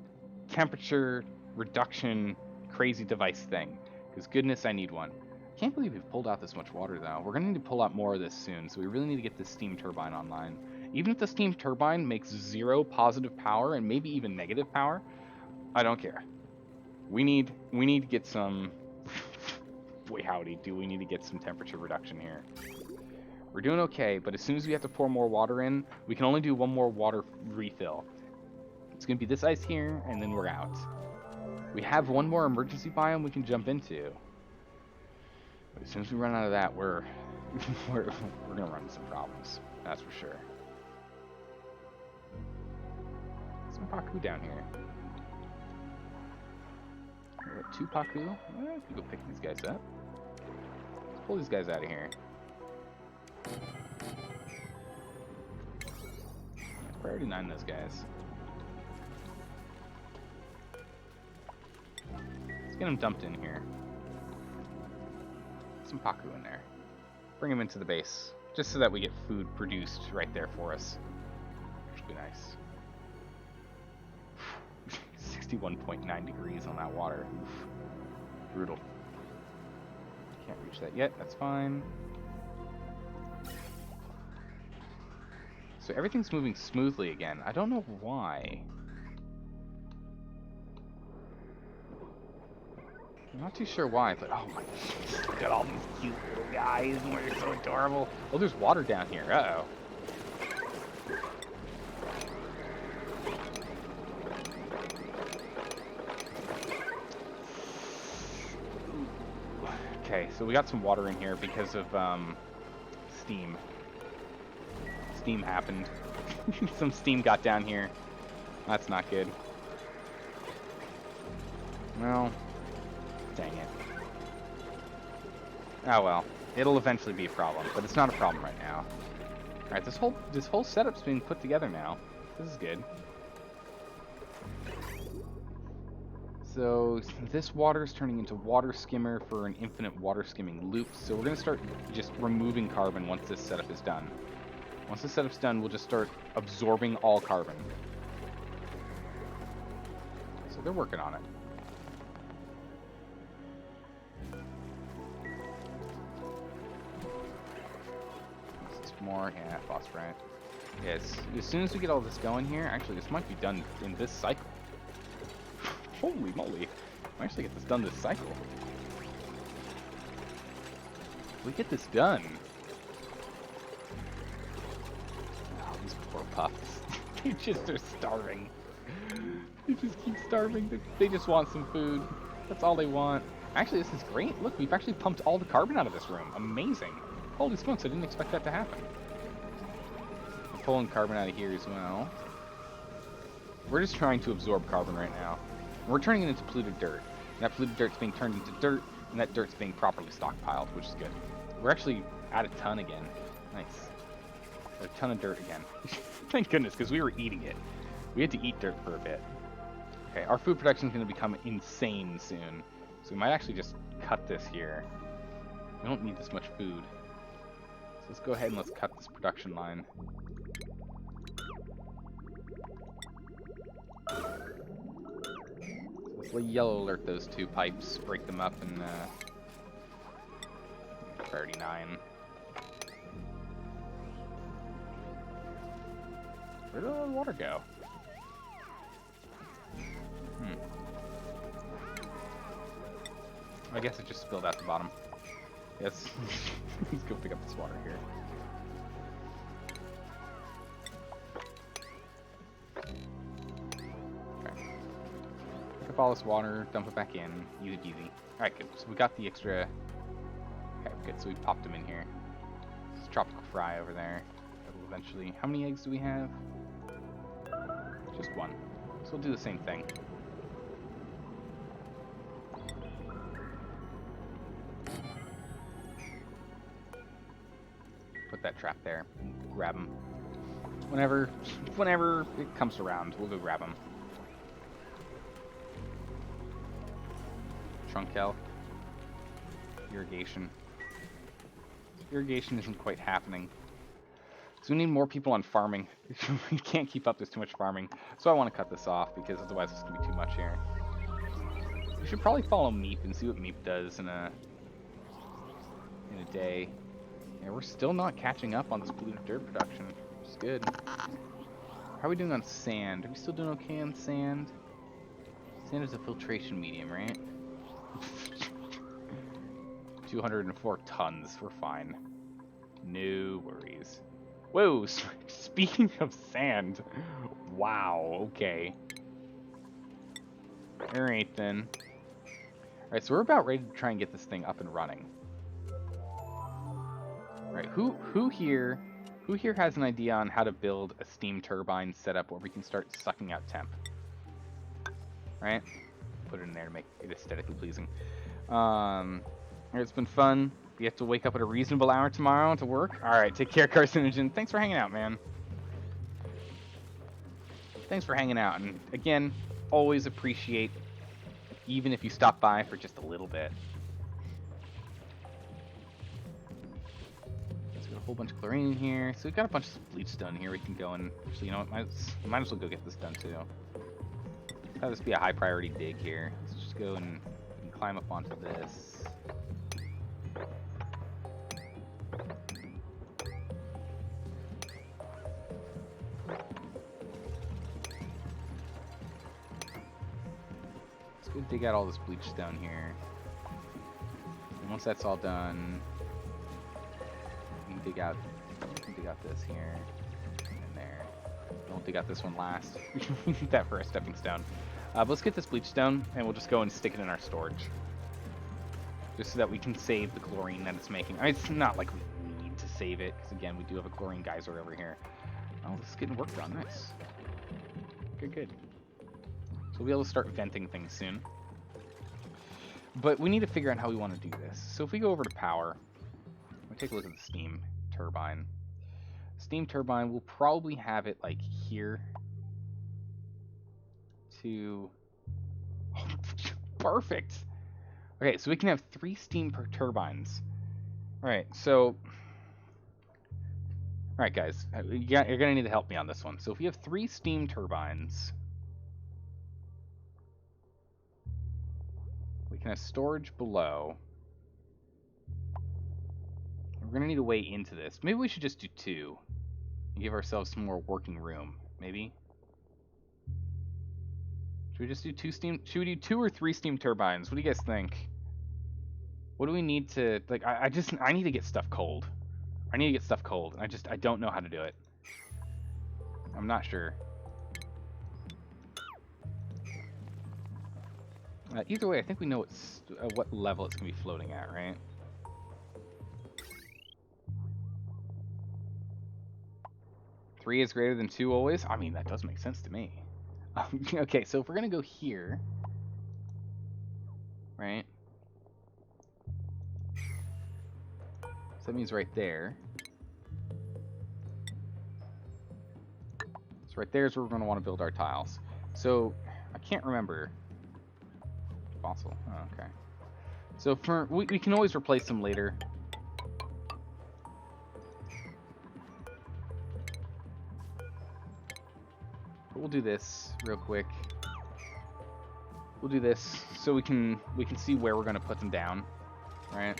temperature reduction crazy device thing? Because goodness, I need one. I can't believe we've pulled out this much water though. We're going to need to pull out more of this soon, so we really need to get this steam turbine online. Even if the steam turbine makes 0 positive power and maybe even negative power, I don't care. We need to get some... Boy howdy, do we need to get some temperature reduction here. We're doing okay, but as soon as we have to pour more water in, we can only do 1 more water refill. It's going to be this ice here, and then we're out. We have 1 more emergency biome we can jump into. But as soon as we run out of that, we're going to run into some problems. That's for sure. Some Paku down here. We're at 2 Paku. We can go pick these guys up. Let's pull these guys out of here. Priority 9 those guys. Let's get them dumped in here. Some Paku in there. Bring them into the base, just so that we get food produced right there for us. Which would be nice. 61.9 degrees on that water. Oof. Brutal. Can't reach that yet. That's fine. So everything's moving smoothly again. I don't know why. I'm not too sure why, but oh my gosh, look at all these cute little guys. They're so adorable. Oh, there's water down here. Uh-oh. Okay, so we got some water in here because of steam. Steam happened. Some steam got down here. That's not good. Well, dang it. Oh well, it'll eventually be a problem, but it's not a problem right now. All right, this whole setup's being put together now. This is good. So this water is turning into water skimmer for an infinite water skimming loop. So we're gonna start just removing carbon once this setup is done. Once this setup's done, we'll just start absorbing all carbon. So they're working on it. This is more, yeah, phosphorite. Yes, as soon as we get all this going here, actually this might be done in this cycle. Holy moly, I actually get this done this cycle. We get this done. Oh, these poor puffs. They just are starving. They just keep starving. They just want some food. That's all they want. Actually, this is great. Look, we've actually pumped all the carbon out of this room. Amazing. Holy smokes, I didn't expect that to happen. I'm pulling carbon out of here as well. We're just trying to absorb carbon right now. We're turning it into polluted dirt. And that polluted dirt's being turned into dirt, and that dirt's being properly stockpiled, which is good. We're actually at a ton again. Nice. A ton of dirt again. Thank goodness, because we were eating it. We had to eat dirt for a bit. Okay, our food production is going to become insane soon. So we might actually just cut this here. We don't need this much food. So let's go ahead and let's cut this production line. So let's yellow alert those two pipes, break them up, and priority 9. Where did all the water go? I guess it just spilled out the bottom. Yes. Let's go pick up this water here. Okay. Pick up all this water, dump it back in, easy peasy. Alright, good. So we got the extra... Okay, good. So we popped them in here. This tropical fry over there. That'll eventually... How many eggs do we have? Just one. So we'll do the same thing. Put that trap there. Grab them. Whenever it comes around, we'll go grab them. Trunk health. Irrigation. Irrigation isn't quite happening. So we need more people on farming. We can't keep up. There's too much farming. So I want to cut this off because otherwise it's going to be too much here. We should probably follow Meep and see what Meep does in a day. Yeah, we're still not catching up on this polluted dirt production, which is good. How are we doing on sand? Are we still doing okay on sand? Sand is a filtration medium, right? 204 tons. We're fine. No worries. Whoa, speaking of sand. Wow, okay. Alright then. Alright, so we're about ready to try and get this thing up and running. Right, who here has an idea on how to build a steam turbine setup where we can start sucking out temp? Right? Put it in there to make it aesthetically pleasing. It's been fun. We have to wake up at a reasonable hour tomorrow to work. Alright, take care, Carcinogen. Thanks for hanging out, man. Thanks for hanging out. And again, always appreciate, even if you stop by for just a little bit. A whole bunch of chlorine in here. So we've got a bunch of bleach done here. We can go and actually, you know what? Might as well go get this done too. Have this be a high priority dig here. Let's just go and climb up onto this. Let's go dig out all this bleach stone here. And once that's all done, we can dig out this here and there. We'll dig out this one last. We need that for a stepping stone. But let's get this bleach stone, and we'll just go and stick it in our storage. Just so that we can save the chlorine that it's making. I mean, it's not like we need to save it, because again, we do have a chlorine geyser over here. Oh, this is getting worked on. Nice. Good. So we'll be able to start venting things soon. But we need to figure out how we want to do this. So if we go over to power, we'll take a look at the steam turbine. Steam turbine, we'll probably have it like here to... Oh, perfect! Okay, so we can have 3 steam turbines. Alright, so... Alright guys, you're going to need to help me on this one. So if we have 3 steam turbines, we can have storage below. We're going to need a way into this. Maybe we should just do 2. And give ourselves some more working room. Maybe? Should we just do 2 steam? Should we do 2 or 3 steam turbines? What do you guys think? What do we need to... Like, I need to get stuff cold. I need to get stuff cold. I don't know how to do it. I'm not sure. Either way, I think we know what level it's going to be floating at, right? Three is greater than 2 always? I mean, that does make sense to me. Okay, so if we're going to go here, right? So that means right there. So right there is where we're going to want to build our tiles. So I can't remember. Fossil. Oh, okay. So we can always replace them later. But we'll do this real quick. We'll do this so we can see where we're going to put them down, right?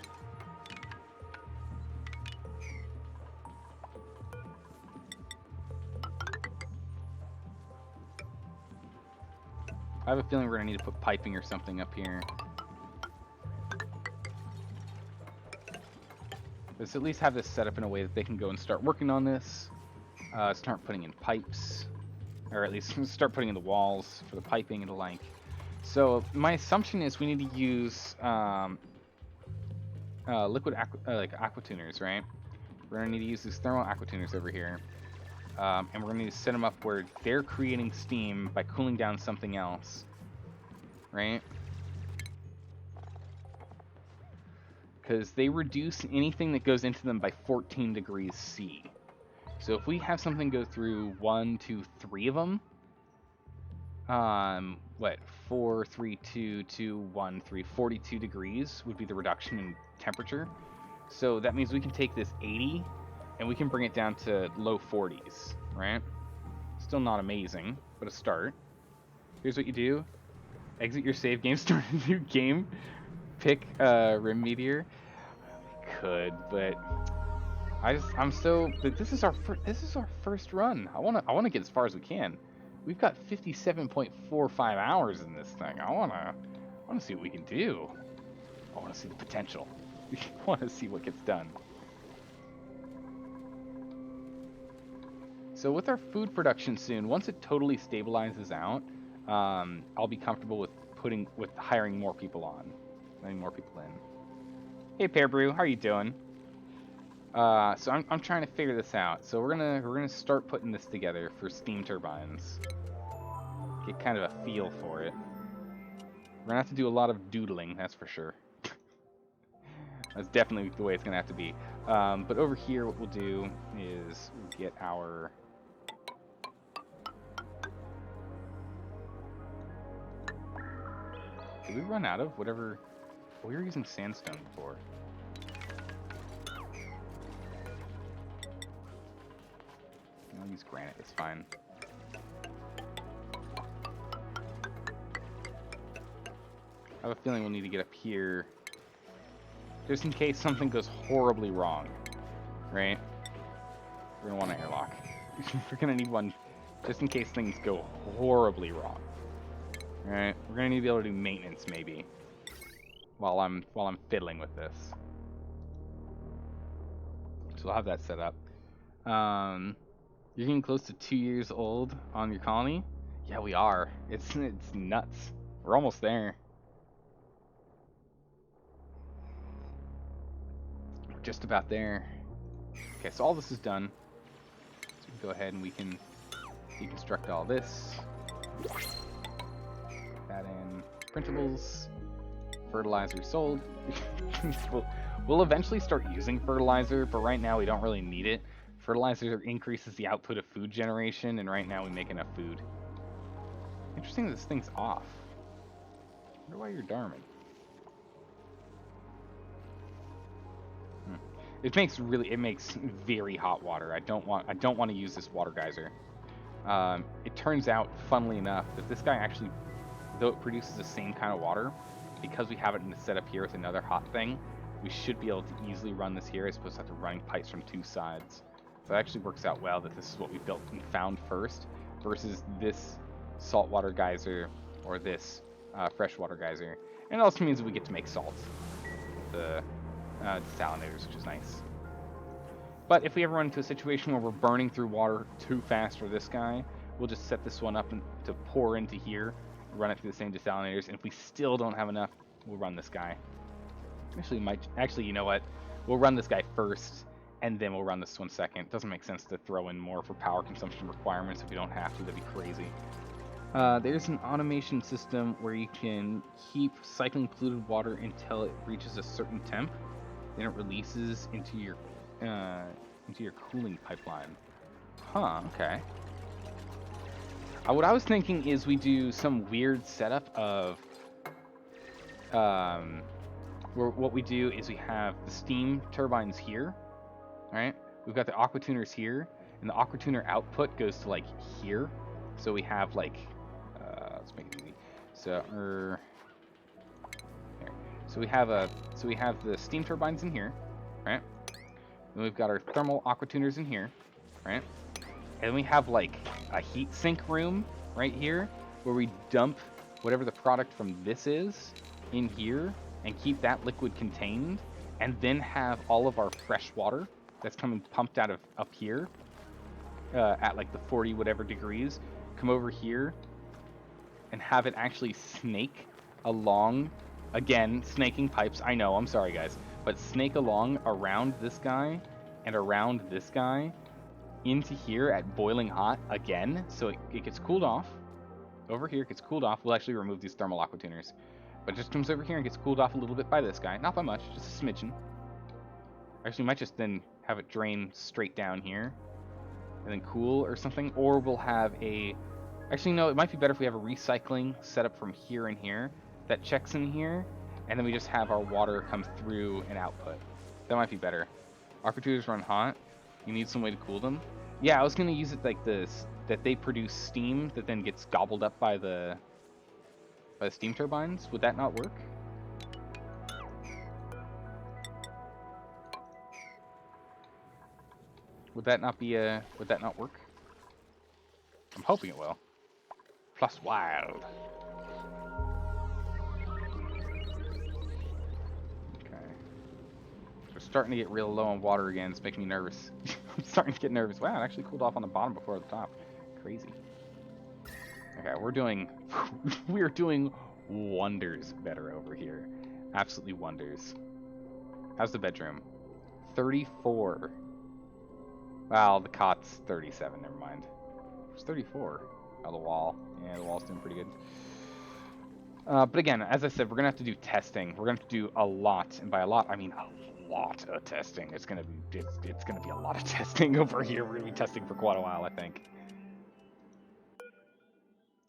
I have a feeling we're going to need to put piping or something up here. Let's at least have this set up in a way that they can go and start working on this. Start putting in pipes. Or at least start putting in the walls for the piping and the like. So my assumption is we need to use liquid aqua tuners, right? We're going to need to use these thermal aqua tuners over here. And we're going to need to set them up where they're creating steam by cooling down something else, right? Because they reduce anything that goes into them by 14 degrees C. So if we have something go through 1, 2, 3 of them, 4, 3, 2, 2, 1, 3, 42 degrees would be the reduction in temperature. So that means we can take this 80 and we can bring it down to low 40s, right? Still not amazing, but a start. Here's what you do. Exit your save game, start a new game, pick Remedier. We could, but I'm so... This is our first run. I wanna get as far as we can. We've got 57.45 hours in this thing. I wanna see what we can do. I wanna see the potential. I wanna see what gets done. So with our food production soon, once it totally stabilizes out, I'll be comfortable with hiring more people on, letting more people in. Hey Pear Brew, how are you doing? So I'm trying to figure this out. So we're gonna start putting this together for steam turbines. Get kind of a feel for it. We're gonna have to do a lot of doodling, that's for sure. That's definitely the way it's gonna have to be. But over here, what we'll do is get our... Did we run out of whatever... Well, we were using sandstone before. I'll use granite, it's fine. I have a feeling we'll need to get up here just in case something goes horribly wrong, right? We're gonna want an airlock. We're gonna need one just in case things go horribly wrong. Alright, we're gonna need to be able to do maintenance maybe while I'm fiddling with this. So I'll have that set up. You're getting close to 2 years old on your colony? Yeah, we are. It's nuts. We're almost there. We're just about there. Okay, so all this is done. So we can go ahead and we can deconstruct all this. Add in printables. Fertilizer sold. We'll eventually start using fertilizer, but right now we don't really need it. Fertilizer increases the output of food generation, and right now we make enough food. Interesting that this thing's off. I wonder why you're dormant. It makes very hot water. I don't want to use this water geyser. It turns out, funnily enough, that this guy actually, though it produces the same kind of water, because we have it in the setup here with another hot thing, we should be able to easily run this here as opposed to have to running pipes from two sides. So it actually works out well that this is what we built and found first versus this saltwater geyser or this freshwater geyser. And it also means that we get to make salt, the desalinators, which is nice. But if we ever run into a situation where we're burning through water too fast for this guy, we'll just set this one up to pour into here, run it through the same desalinators, and if we still don't have enough, we'll run this guy. Actually, you know what? We'll run this guy first, and then we'll run this one second. It doesn't make sense to throw in more for power consumption requirements if we don't have to. That'd be crazy. There's an automation system where you can keep cycling polluted water until it reaches a certain temp, then it releases into your cooling pipeline. Huh, okay. What I was thinking is we do some weird setup of where what we do is we have the steam turbines here, right? We've got the aqua tuners here, and the aqua tuner output goes to like here. So we have like, let's make it easy. So here. So we have the steam turbines in here, right? Then we've got our thermal aqua tuners in here, right? And then we have like a heat sink room right here where we dump whatever the product from this is in here and keep that liquid contained, and then have all of our fresh water that's coming pumped out of up here at like the 40 whatever degrees come over here and have it actually snake along, again, snaking pipes, I know, I'm sorry guys, but snake along around this guy and around this guy into here at boiling hot again, so it gets cooled off. Over here it gets cooled off. We'll actually remove these thermal aqua tuners. But it just comes over here and gets cooled off a little bit by this guy. Not by much, just a smidgen. Actually, we might just then have it drain straight down here and then cool or something. Or we'll have a... Actually, no, it might be better if we have a recycling set up from here and here that checks in here, and then we just have our water come through and output. That might be better. Aqua tuners run hot. You need some way to cool them. Yeah, I was going to use it like this, that they produce steam that then gets gobbled up by the steam turbines. Would that not work? Would that not work? I'm hoping it will. Plus wild. Okay. We're starting to get real low on water again. It's making me nervous. I'm starting to get nervous. Wow, it actually cooled off on the bottom before the top. Crazy. Okay, we're doing wonders better over here. Absolutely wonders. How's the bedroom? 34. Well, the cot's 37, never mind. It's 34. Oh, the wall. Yeah, the wall's doing pretty good. But again, as I said, we're gonna have to do testing. We're gonna have to do a lot, and by a lot, I mean a lot of testing. It's gonna be a lot of testing over here. We're gonna be testing for quite a while, I think.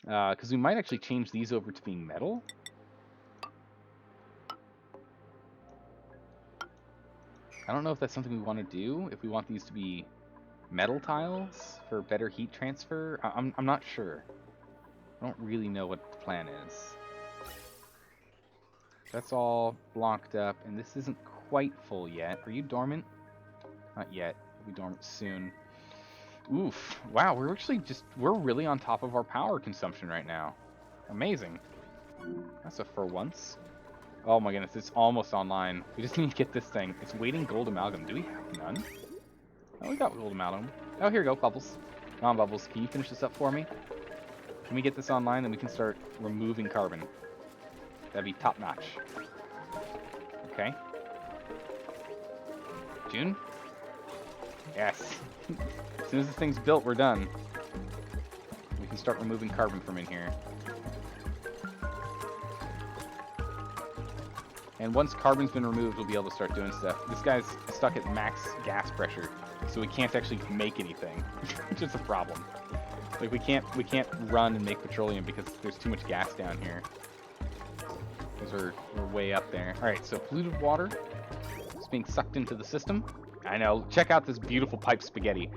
Because we might actually change these over to being metal. I don't know if that's something we want to do. If we want these to be metal tiles for better heat transfer, I'm not sure. I don't really know what the plan is. That's all blocked up, and this isn't quite full yet. Are you dormant? Not yet. We'll be dormant soon. Oof. Wow, we're really on top of our power consumption right now. Amazing. That's a for once. Oh my goodness, it's almost online. We just need to get this thing. It's waiting gold amalgam. Do we have none? Oh, we got gold amalgam. Oh, here we go, Bubbles. Non-Bubbles, can you finish this up for me? Can we get this online, then we can start removing carbon. That'd be top-notch. Okay. June? Yes. As soon as this thing's built, we're done. We can start removing carbon from in here. And once carbon's been removed, we'll be able to start doing stuff. This guy's stuck at max gas pressure, so we can't actually make anything, which is a problem. Like we can't run and make petroleum because there's too much gas down here. Because we're way up there. All right, so polluted water is being sucked into the system. I know. Check out this beautiful pipe spaghetti.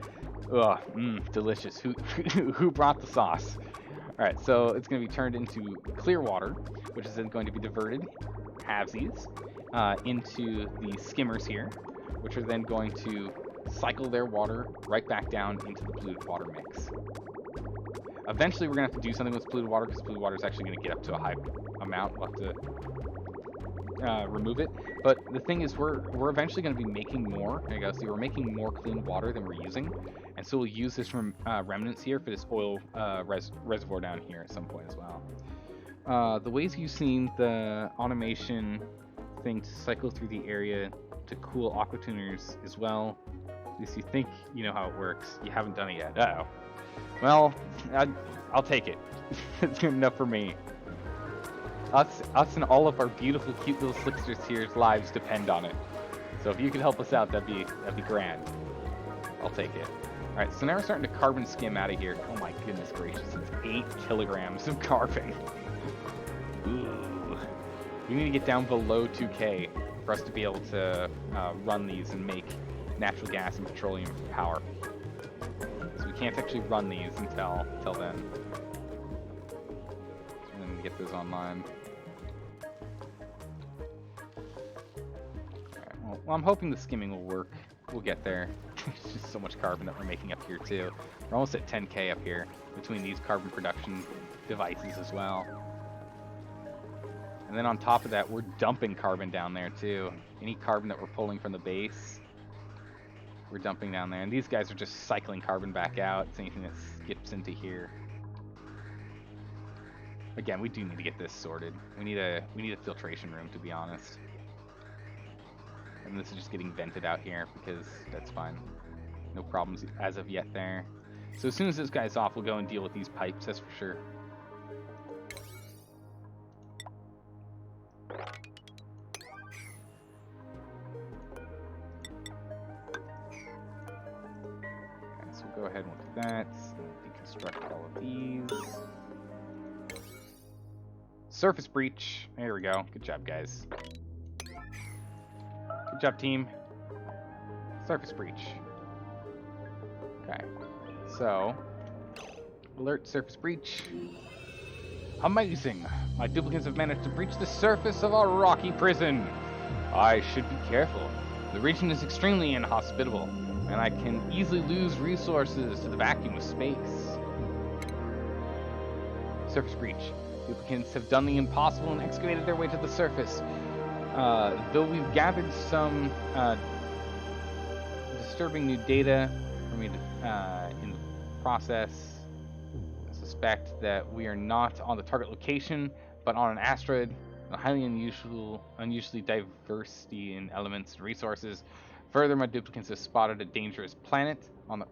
Ugh, delicious. Who brought the sauce? All right, so it's going to be turned into clear water, which is then going to be diverted, halvesies, into the skimmers here, which are then going to cycle their water right back down into the polluted water mix. Eventually, we're going to have to do something with polluted water because polluted water is actually going to get up to a high amount. We'll have to remove it. But the thing is, we're eventually going to be making more. There you go. See, we're making more clean water than we're using. And so we'll use this remnants here for this oil reservoir down here at some point as well. The ways you've seen the automation thing to cycle through the area to cool aqua tuners as well. At least you think you know how it works. You haven't done it yet. Uh-oh. Well, I'll take it. It's good enough for me. Us and all of our beautiful, cute little slicksters here's lives depend on it. So if you could help us out, that'd be grand. I'll take it. All right, so now we're starting to carbon skim out of here. Oh my goodness gracious, it's 8 kilograms of carbon. Ooh. We need to get down below 2K for us to be able to run these and make natural gas and petroleum for power. So we can't actually run these until then. So we're gonna get those online. Alright, well, I'm hoping the skimming will work. We'll get there. There's just so much carbon that we're making up here too. We're almost at 10K up here between these carbon production devices as well. And then on top of that, we're dumping carbon down there too. Any carbon that we're pulling from the base, we're dumping down there. And these guys are just cycling carbon back out. It's anything that skips into here. Again, we do need to get this sorted. We need a filtration room, to be honest. And this is just getting vented out here because that's fine. No problems as of yet there. So as soon as this guy's off, we'll go and deal with these pipes, that's for sure. Okay, so we'll go ahead and look at that. Deconstruct all of these. Surface breach. There we go. Good job, guys. Good job, team. Surface breach. Okay. So, alert surface breach. Amazing! My duplicates have managed to breach the surface of our rocky prison. I should be careful. The region is extremely inhospitable, and I can easily lose resources to the vacuum of space. Surface breach. Duplicants have done the impossible and excavated their way to the surface. Though we've gathered some disturbing new data from in the process, I suspect that we are not on the target location, but on an asteroid, a highly unusually diversity in elements and resources. Further, my duplicates have spotted a dangerous planet on the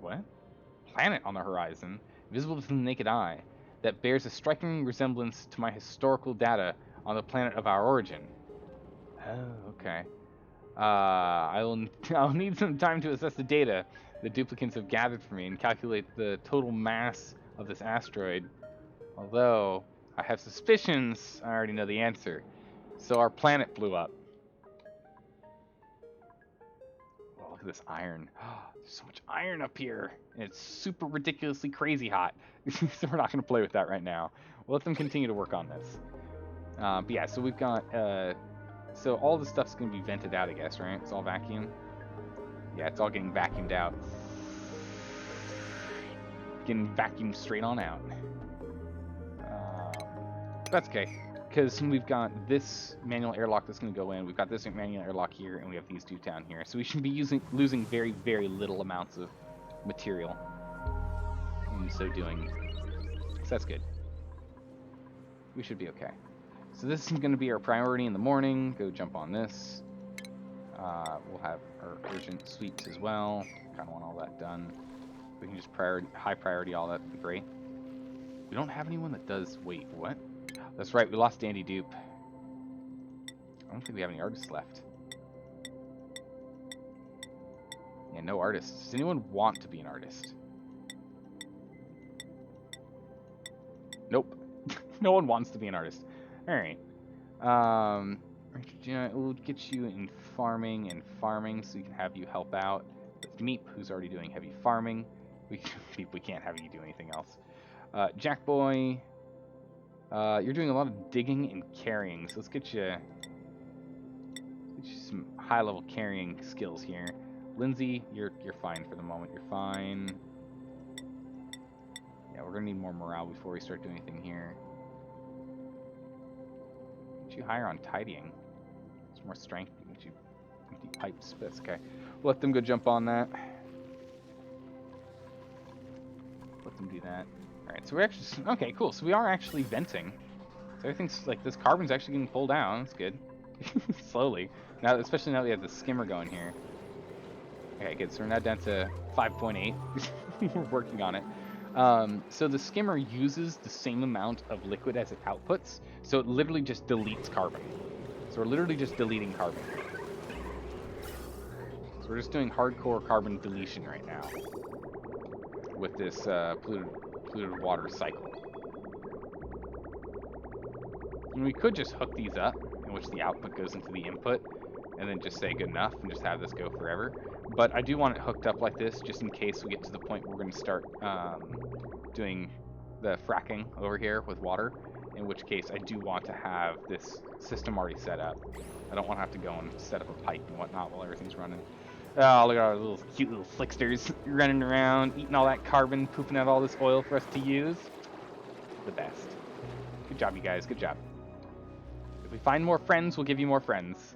horizon, visible to the naked eye, that bears a striking resemblance to my historical data on the planet of our origin. Oh, okay. I'll need some time to assess the data the duplicates have gathered for me and calculate the total mass of this asteroid. Although I have suspicions, I already know the answer. So our planet blew up. Oh, look at this iron. There's so much iron up here, and it's super ridiculously crazy hot. So we're not going to play with that right now. We'll let them continue to work on this. But yeah, so we've got... So all this stuff's going to be vented out, I guess, right? It's all vacuum? Yeah, it's all getting vacuumed out. Getting vacuumed straight on out. That's okay, because we've got this manual airlock that's going to go in. We've got this manual airlock here, and we have these two down here. So we should be losing very, very little amounts of material in so doing. So that's good. We should be okay. So this is going to be our priority in the morning. Go jump on this. We'll have our urgent sweeps as well. Kind of want all that done. We can just high priority all that would be great. We don't have anyone that does. Wait, what? That's right. We lost Dandy Dupe. I don't think we have any artists left. Yeah, no artists. Does anyone want to be an artist? Nope. No one wants to be an artist. All right. We'll get you in farming so we can have you help out with Meep, who's already doing heavy farming. We can't have you do anything else. Jack Boy, you're doing a lot of digging and carrying, so let's get you some high-level carrying skills here. Lindsay, you're fine for the moment. You're fine. Yeah, we're gonna need more morale before we start doing anything here. Get you higher on tidying. Some more strength. Get you empty pipes. That's okay. We'll let them go jump on that. Let them do that. All right. So we're actually okay. Cool. So we are actually venting. So everything's like this carbon's actually getting pulled down. That's good. Slowly. Now, especially now that we have the skimmer going here. Okay, good. So we're now down to 5.8. We're working on it. So the skimmer uses the same amount of liquid as it outputs, so it literally just deletes carbon. So we're literally just deleting carbon. So we're just doing hardcore carbon deletion right now with this polluted water cycle. And we could just hook these up, in which the output goes into the input, and then just say good enough and just have this go forever. But I do want it hooked up like this, just in case we get to the point where we're going to start doing the fracking over here with water, in which case I do want to have this system already set up. I don't want to have to go and set up a pipe and whatnot while everything's running. Oh, look at our little cute little flicksters running around, eating all that carbon, pooping out all this oil for us to use. The best. Good job, you guys. Good job. If we find more friends, we'll give you more friends.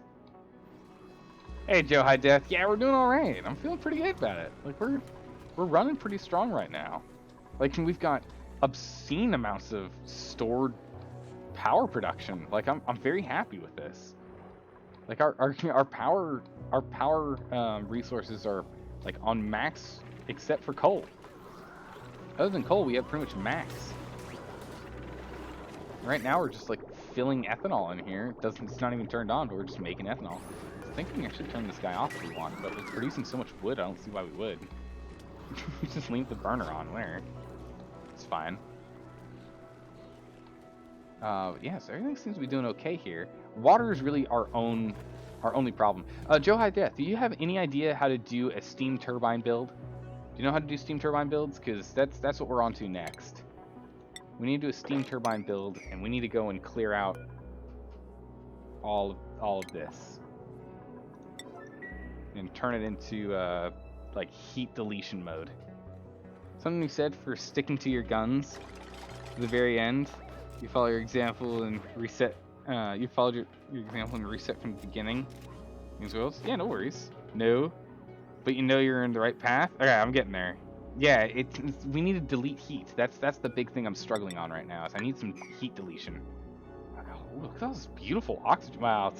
Hey, Joe High Death. Yeah, we're doing all right. I'm feeling pretty good about it. Like we're running pretty strong right now. Like we've got obscene amounts of stored power production. Like I'm very happy with this. Like our power resources are like on max except for coal. Other than coal, we have pretty much max. Right now we're just like filling ethanol in here. It's not even turned on, but we're just making ethanol. I think we can actually turn this guy off if we want, but it's producing so much wood, I don't see why we would. Just leave the burner on there. It's fine. Yeah, so everything seems to be doing okay here. Water is really our only problem. Joe High Death, do you have any idea how to do a steam turbine build? Do you know how to do steam turbine builds? Because that's what we're on to next. We need to do a steam turbine build, and we need to go and clear out all of this and turn it into like heat deletion mode. Something you said for sticking to your guns to the very end. You follow your example and reset. You followed your example and reset from the beginning. As well. Yeah, no worries. No, but you know you're in the right path. Okay, I'm getting there. Yeah, we need to delete heat. That's the big thing I'm struggling on right now. Is I need some heat deletion. Oh, look at all this beautiful oxygen. Wow.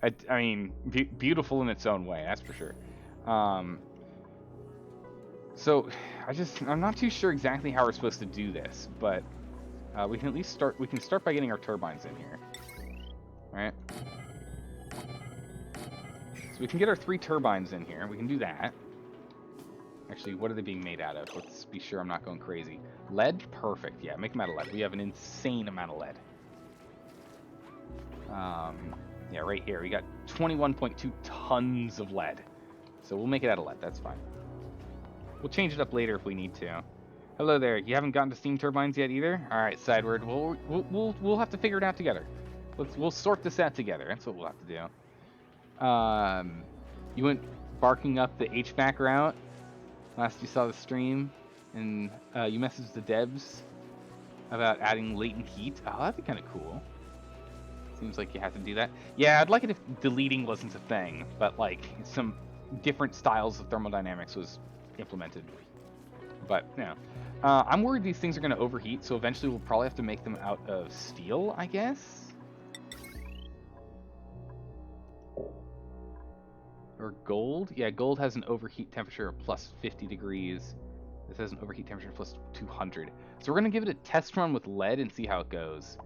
I mean, beautiful in its own way, that's for sure. So I'm not too sure exactly how we're supposed to do this, but we can at least start. We can start by getting our turbines in here, right? So we can get our 3 turbines in here. We can do that. Actually, what are they being made out of? Let's be sure I'm not going crazy. Lead? Perfect. Yeah, make them out of lead. We have an insane amount of lead. Yeah, right here. We got 21.2 tons of lead. So we'll make it out of lead. That's fine. We'll change it up later if we need to. Hello there. You haven't gotten to steam turbines yet either? All right, Sideward. We'll have to figure it out together. We'll sort this out together. That's what we'll have to do. You went barking up the HVAC route last you saw the stream, and you messaged the devs. about adding latent heat. Oh, that'd be kind of cool. Seems like you have to do that. Yeah, I'd like it if deleting wasn't a thing, but like some different styles of thermodynamics was implemented. But yeah, I'm worried these things are going to overheat, so eventually we'll probably have to make them out of steel, I guess. Or gold. Yeah, gold has an overheat temperature of plus 50 degrees. This has an overheat temperature of plus 200. So we're going to give it a test run with lead and see how it goes.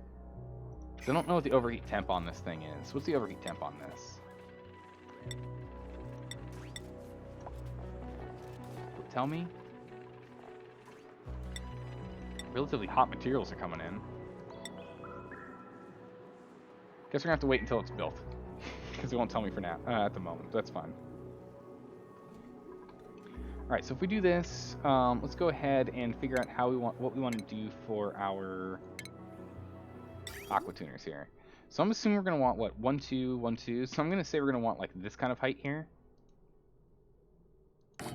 So I don't know what the overheat temp on this thing is. What's the overheat temp on this? Tell me. Relatively hot materials are coming in. Guess we're gonna have to wait until it's built. Because it won't tell me for now, at the moment. That's fine. Alright, so if we do this, let's go ahead and figure out what we want to do for our aqua tuners here. So I'm assuming we're going to want, what, 1, 2, 1, 2. So I'm going to say we're going to want, like, this kind of height here. So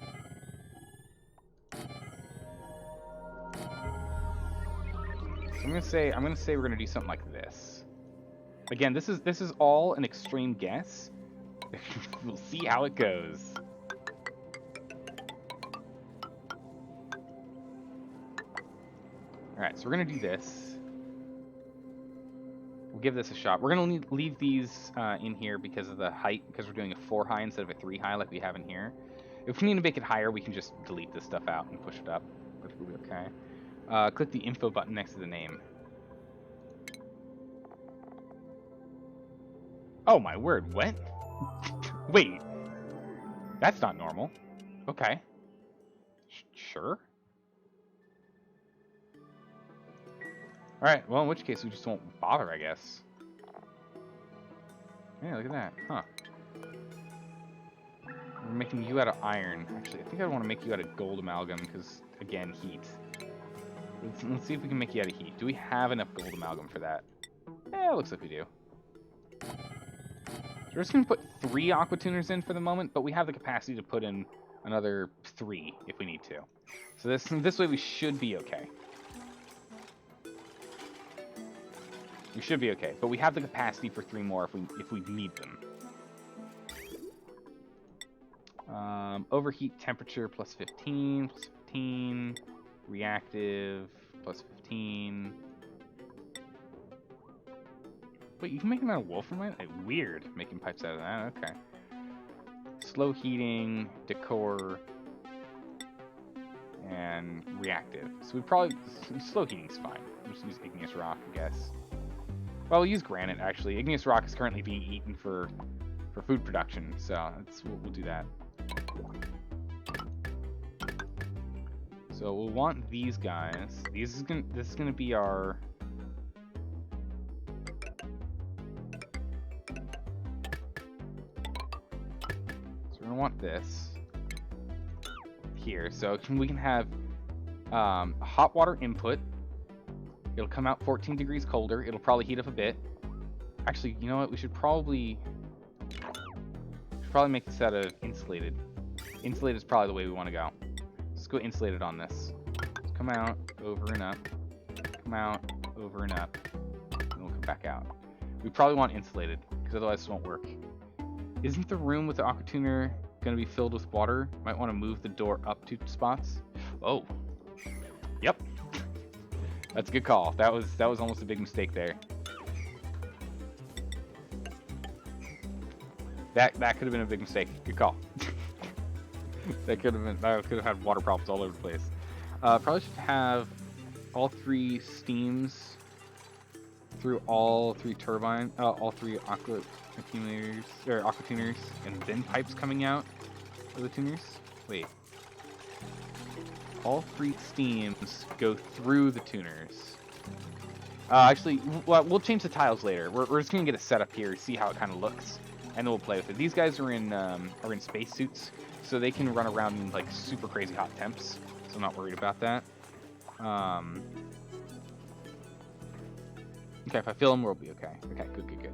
I'm going to say we're going to do something like this. Again, this is all an extreme guess. We'll see how it goes. Alright, so we're going to do this. We'll give this a shot. We're going to leave these in here because of the height, because we're doing a 4 high instead of a 3 high like we have in here. If we need to make it higher, we can just delete this stuff out and push it up. Perfectly okay. Click the info button next to the name. Oh my word, what? Wait. That's not normal. Okay. Sure. Alright, well, in which case we just won't bother, I guess. Yeah, look at that. Huh. We're making you out of iron. Actually, I think I want to make you out of gold amalgam, because, again, heat. Let's see if we can make you out of heat. Do we have enough gold amalgam for that? Yeah, it looks like we do. So we're just going to put 3 aqua tuners in for the moment, but we have the capacity to put in another 3 if we need to. So this way we should be okay. We should be okay, but we have the capacity for 3 more if we need them. Overheat temperature plus 15, plus 15. Reactive plus 15. Wait, you can make them out of wolframite? Like, weird, making pipes out of that. Okay. Slow heating, decor, and reactive. So we probably slow heating's fine. We'll just use igneous rock, I guess. Well, we'll use granite, actually. Igneous rock is currently being eaten for food production, so we'll do that. So we'll want these guys. This is gonna be our... So we're gonna want this here. So we can have hot water input. It'll come out 14 degrees colder. It'll probably heat up a bit. Actually, you know what? We should probably make this out of insulated. Insulated is probably the way we want to go. Let's go insulated on this. Let's come out, over and up. Come out, over and up. And we'll come back out. We probably want insulated, because otherwise this won't work. Isn't the room with the aqua tuner going to be filled with water? Might want to move the door up 2 spots. Oh. Yep. That's a good call. That was almost a big mistake there. That could have been a big mistake. Good call. that could have had water problems all over the place. Probably should have all 3 steams through all 3 turbine, all 3 aqua tuners, and then pipes coming out of the tuners. Wait. All 3 steams go through the tuners. Actually, we'll change the tiles later. We're just gonna get a setup here, see how it kind of looks, and then we'll play with it. These guys are in spacesuits, so they can run around in like super crazy hot temps. So I'm not worried about that. Okay, if I fill them, we'll be okay. Okay, good.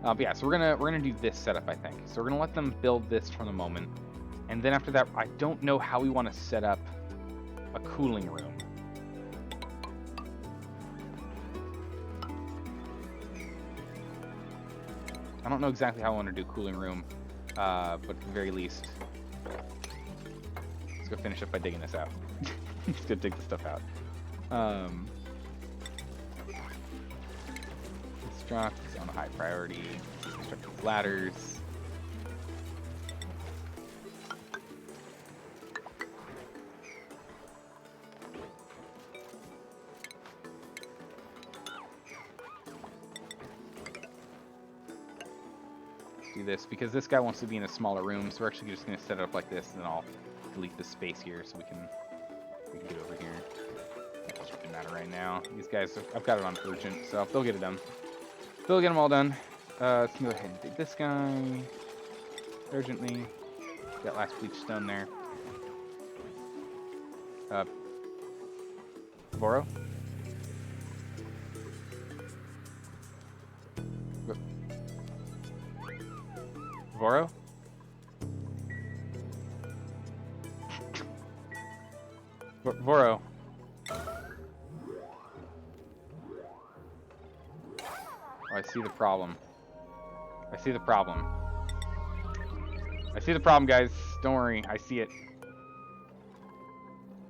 But yeah, so we're gonna do this setup, I think. So we're gonna let them build this for the moment. And then after that, I don't know how we want to set up a cooling room. I don't know exactly how I want to do cooling room, but at the very least, let's go finish up by digging this out. Let's go dig the stuff out. Construct is on a high priority. Construct these ladders. Do this because this guy wants to be in a smaller room, so we're actually just going to set it up like this, and then I'll delete this space here so we can get over here. That doesn't really matter right now. These guys, I've got it on urgent, so they'll get it done. They'll get them all done. Let's go ahead and dig this guy urgently. Got last bleach stone there. Voro? Voro? Voro. Oh, I see the problem. I see the problem. I see the problem, guys. Don't worry, I see it.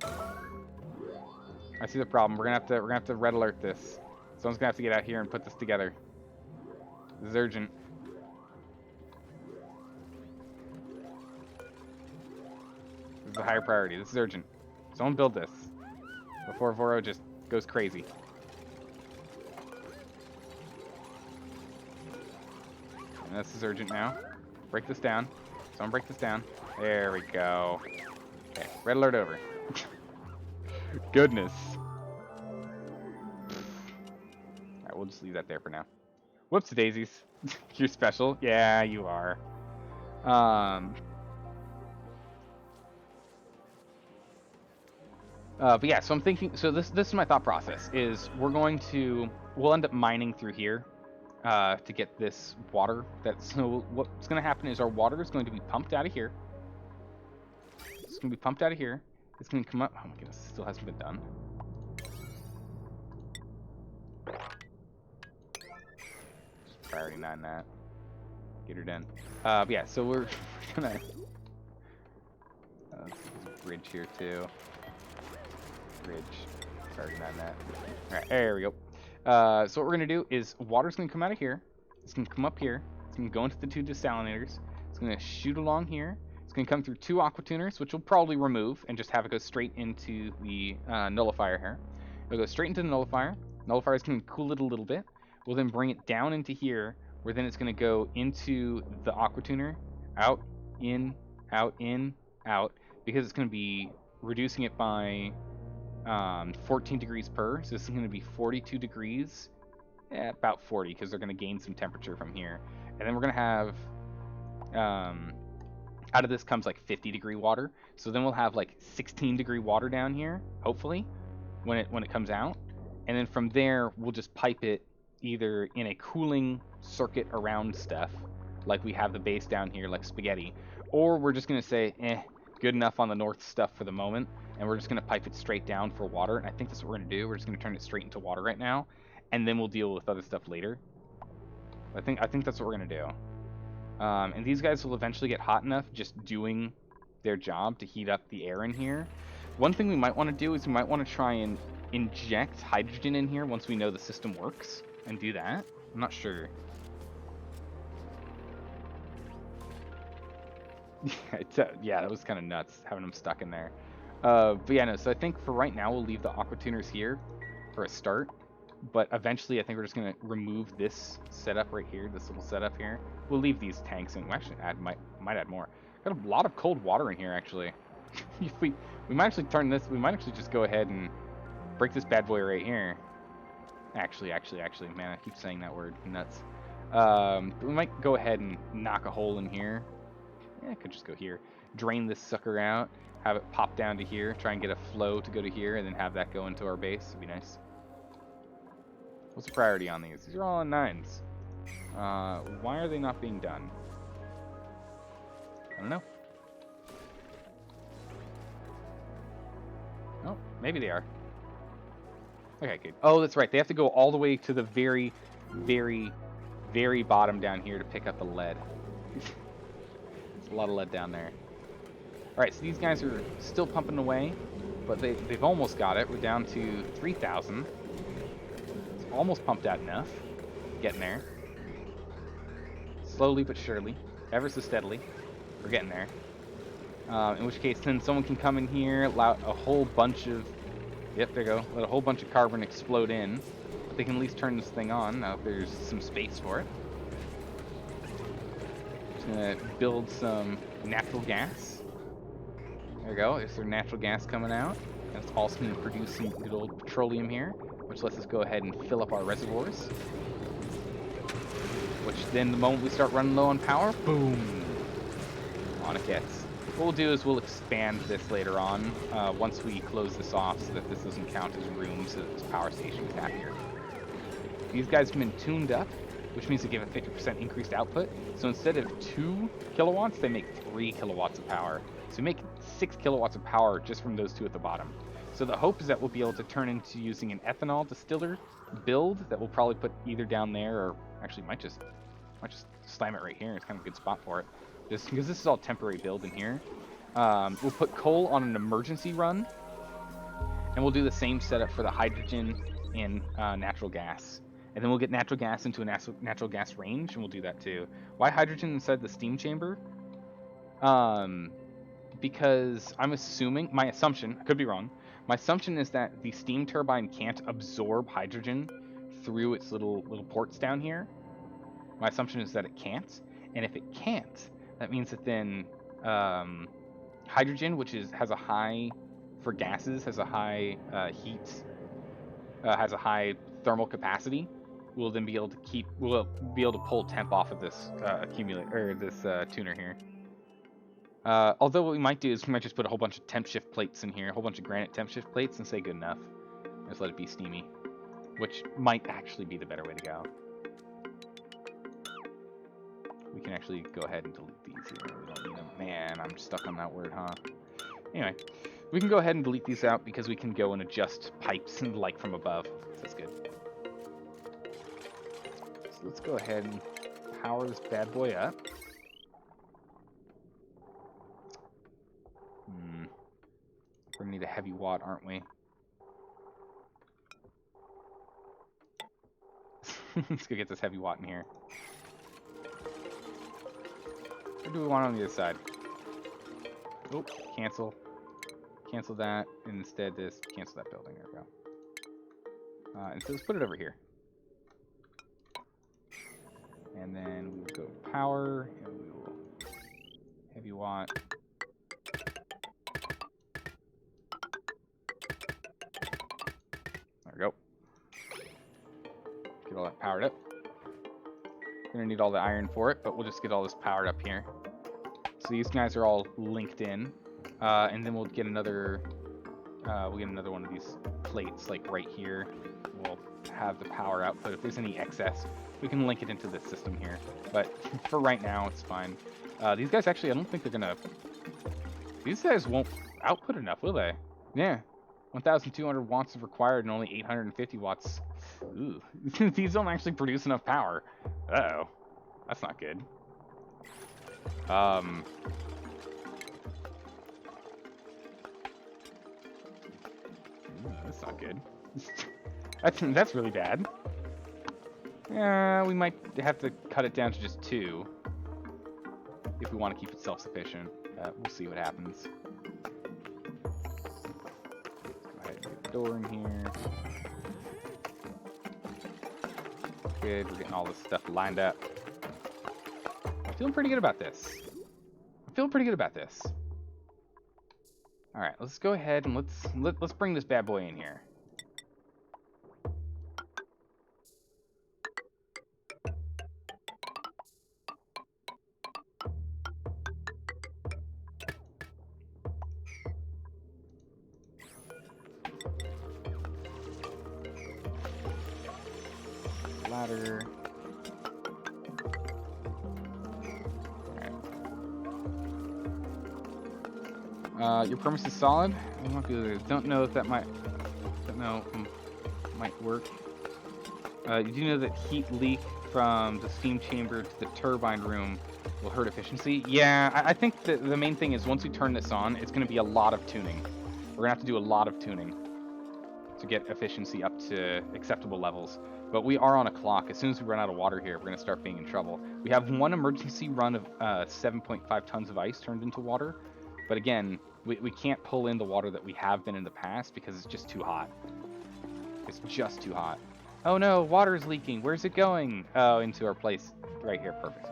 I see the problem. We're gonna have to red alert this. Someone's gonna have to get out here and put this together. This is urgent. This is a higher priority. This is urgent. Someone build this before Voro just goes crazy. And this is urgent now. Break this down. Someone break this down. There we go. Okay, red alert over. Goodness. Alright, we'll just leave that there for now. Whoops daisies. You're special. Yeah, you are. But yeah, so I'm thinking, so this is my thought process, is we'll end up mining through here to get this water. So what's going to happen is our water is going to be pumped out of here. It's going to be pumped out of here. It's going to come up. Oh my goodness, it still hasn't been done. Just priority 9 that. Get her done. But yeah, so we're going to... there's a bridge here too. Bridge. Priority 9 that. Alright, there we go. So what we're going to do is water's going to come out of here. It's going to come up here. It's going to go into the 2 desalinators. It's going to shoot along here. It's going to come through 2 aquatuners, which we'll probably remove and just have it go straight into the nullifier here. It'll go straight into the nullifier. Nullifier is going to cool it a little bit. We'll then bring it down into here, where then it's going to go into the aquatuner, out, in, out, because it's going to be reducing it by 14 degrees per, so this is going to be 42 degrees, about 40, because they're going to gain some temperature from here. And then we're going to have, out of this comes like 50 degree water, so then we'll have like 16 degree water down here, hopefully, when it comes out. And then from there, we'll just pipe it either in a cooling circuit around stuff, like we have the base down here, like spaghetti, or we're just going to say, good enough on the north stuff for the moment, and we're just going to pipe it straight down for water. And I think that's what we're going to do. We're just going to turn it straight into water right now, and then we'll deal with other stuff later. I think that's what we're going to do. And these guys will eventually get hot enough just doing their job to heat up the air in here. One thing we might want to do is we might want to try and inject hydrogen in here once we know the system works, and do that. I'm not sure. Yeah, that was kind of nuts having them stuck in there. But yeah, no, so I think for right now we'll leave the aquatuners here for a start, but eventually I think we're just going to remove this setup right here, this little setup here. We'll leave these tanks, and we'll actually might add more. Got a lot of cold water in here, actually. If we might actually turn this, we might actually just go ahead and break this bad boy right here. Actually, man, I keep saying that word, nuts. We might go ahead and knock a hole in here. Yeah, I could just go here. Drain this sucker out, have it pop down to here, try and get a flow to go to here, and then have that go into our base. It'd be nice. What's the priority on these? These are all on 9s. Why are they not being done? I don't know. Oh, maybe they are. Okay, good. Oh, that's right. They have to go all the way to the very very bottom down here to pick up the lead. There's a lot of lead down there. Alright, so these guys are still pumping away, but they've almost got it. We're down to 3,000. It's almost pumped out enough. Getting there. Slowly but surely. Ever so steadily. We're getting there. In which case, then someone can come in here, allow a whole bunch of... Yep, there you go. Let a whole bunch of carbon explode in. But they can at least turn this thing on, now if there's some space for it. Just gonna build some natural gas. There we go. There's some natural gas coming out. That's also going to produce some good old petroleum here, which lets us go ahead and fill up our reservoirs. Which then, the moment we start running low on power, boom! On it gets. What we'll do is we'll expand this later on, once we close this off so that this doesn't count as room, so that this power station is happier. These guys have been tuned up, which means they give a 50% increased output. So instead of 2 kilowatts, they make 3 kilowatts of power. So we make 6 kilowatts of power just from those two at the bottom. So the hope is that we'll be able to turn into using an ethanol distiller build that we'll probably put either down there, or actually might just slam it right here. It's kind of a good spot for it. Just because this is all temporary build in here. We'll put coal on an emergency run, and we'll do the same setup for the hydrogen and natural gas. And then we'll get natural gas into a natural gas range, and we'll do that too. Why hydrogen inside the steam chamber? Because I'm assuming, my assumption, I could be wrong, my assumption is that the steam turbine can't absorb hydrogen through its little ports down here. My assumption is that it can't, and if it can't, that means that then hydrogen, which has a high, for gases, has a high heat, has a high thermal capacity, will then be able to pull temp off of this accumulator, or this tuner here. Although what we might do is we might just put a whole bunch of temp shift plates in here, a whole bunch of granite temp shift plates, and say good enough. Just let it be steamy, which might actually be the better way to go. We can actually go ahead and delete these here. We don't need them. Man, I'm stuck on that word, huh? Anyway, we can go ahead and delete these out because we can go and adjust pipes and light from above. So that's good. So let's go ahead and power this bad boy up. We're gonna need a heavy watt, aren't we? Let's go get this heavy watt in here. What do we want on the other side? Oh, cancel. Cancel that. And instead, this cancel that building. There we go. And so let's put it over here. And then we will go power, and we will heavy watt. There we go. Get all that powered up. We're gonna need all the iron for it, but we'll just get all this powered up here. So these guys are all linked in, and then we'll get another one of these plates, like right here. We'll have the power output. If there's any excess, we can link it into this system here. But for right now, it's fine. These guys actually, I don't think they're gonna. These guys won't output enough, will they? Yeah, 1,200 watts is required, and only 850 watts. Ooh, these don't actually produce enough power. Uh-oh, that's not good. That's not good. That's really bad. We might have to cut it down to just 2 if we want to keep it self-sufficient. We'll see what happens. Go ahead and get the door in here. Good, we're getting all this stuff lined up. I'm feeling pretty good about this. All right, let's go ahead and let's bring this bad boy in here. Ladder. Your premise is solid. Don't know if that might work. You do know that heat leak from the steam chamber to the turbine room will hurt efficiency. Yeah, I think the main thing is once we turn this on, it's going to be a lot of tuning. We're going to have to do a lot of tuning to get efficiency up to acceptable levels. But we are on a clock. As soon as we run out of water here, we're going to start being in trouble. We have one emergency run of 7.5 tons of ice turned into water. But again, we can't pull in the water that we have been in the past because it's just too hot. It's just too hot. Oh no, water is leaking. Where's it going? Oh, into our place. Right here, perfect.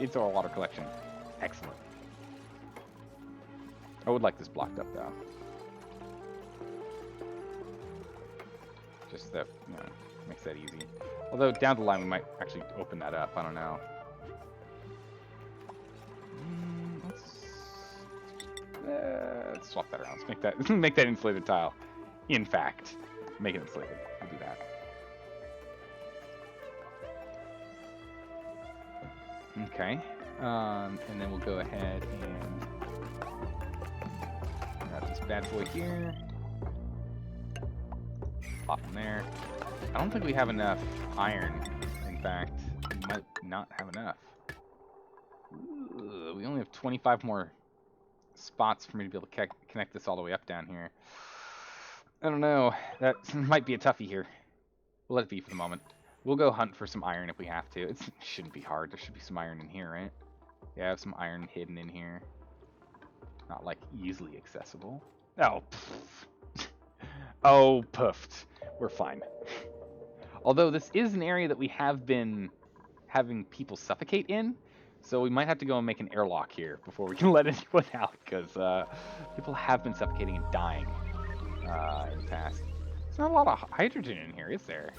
Into our water collection. Excellent. I would like this blocked up though. Just that, you know, makes that easy. Although down the line we might actually open that up. I don't know. Let's swap that around. Let's make that make that insulated tile. In fact, make it insulated. We'll do that. Okay. And then we'll go ahead and grab this bad boy here. Pop them there. I don't think we have enough iron. In fact, we might not have enough. Ooh, we only have 25 more spots for me to be able to connect this all the way up down here. I don't know. That might be a toughie here. We'll let it be for the moment. We'll go hunt for some iron if we have to. It shouldn't be hard. There should be some iron in here, right? Yeah, I have some iron hidden in here. Not, like, easily accessible. Oh, pfft. Oh, puffed. We're fine. Although this is an area that we have been having people suffocate in, so we might have to go and make an airlock here before we can let anyone out, because people have been suffocating and dying in the past. There's not a lot of hydrogen in here, is there?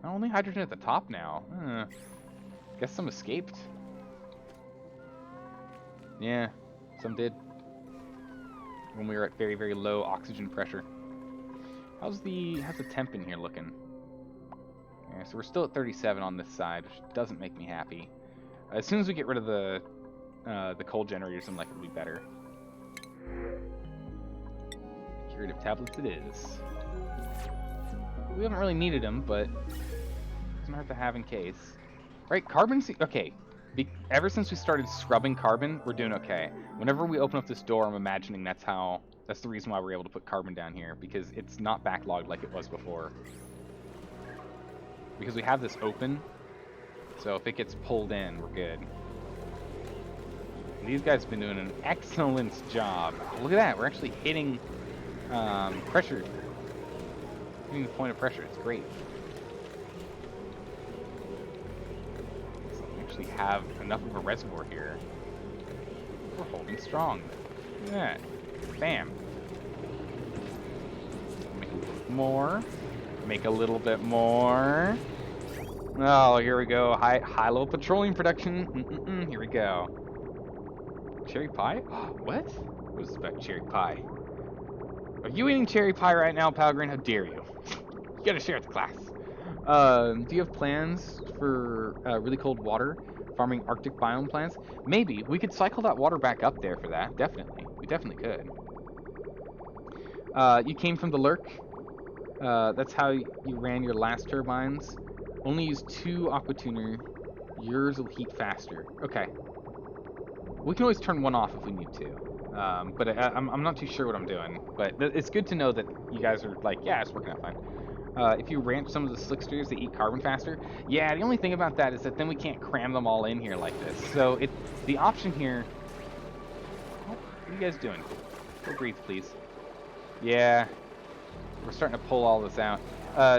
Only hydrogen at the top now. Guess some escaped. Yeah, some did. When we were at very, very low oxygen pressure. How's the temp in here looking? Yeah, so we're still at 37 on this side, which doesn't make me happy. As soon as we get rid of the coal generators, I'm like, it'll be better. Curative tablets it is. We haven't really needed them, but doesn't hurt to have in case. Right, carbon. Okay, ever since we started scrubbing carbon, we're doing okay. Whenever we open up this door, I'm imagining that's the reason why we're able to put carbon down here, because it's not backlogged like it was before. Because we have this open, so if it gets pulled in, we're good. And these guys have been doing an excellent job. Look at that, we're actually hitting pressure. Hitting the point of pressure, it's great. So we actually have enough of a reservoir here. We're holding strong. Look at that. Bam. Make a little bit more. Make a little bit more. Oh, here we go. High level petroleum production. Here we go. Cherry pie? What? What is this about cherry pie? Are you eating cherry pie right now, Palgrim? How dare you? You gotta share it with the class. Do you have plans for really cold water? Farming Arctic biome plants? Maybe. We could cycle that water back up there for that. Definitely. We definitely could. You came from the lurk. That's how you ran your last turbines. Only use 2 aquatuner. Yours will heat faster. Okay. We can always turn one off if we need to. But I'm not too sure what I'm doing. But it's good to know that you guys are like, yeah, it's working out fine. If you ranch some of the slicksters, they eat carbon faster. Yeah, the only thing about that is that then we can't cram them all in here like this. So the option here... Oh, what are you guys doing? Go breathe, please. Yeah. We're starting to pull all this out.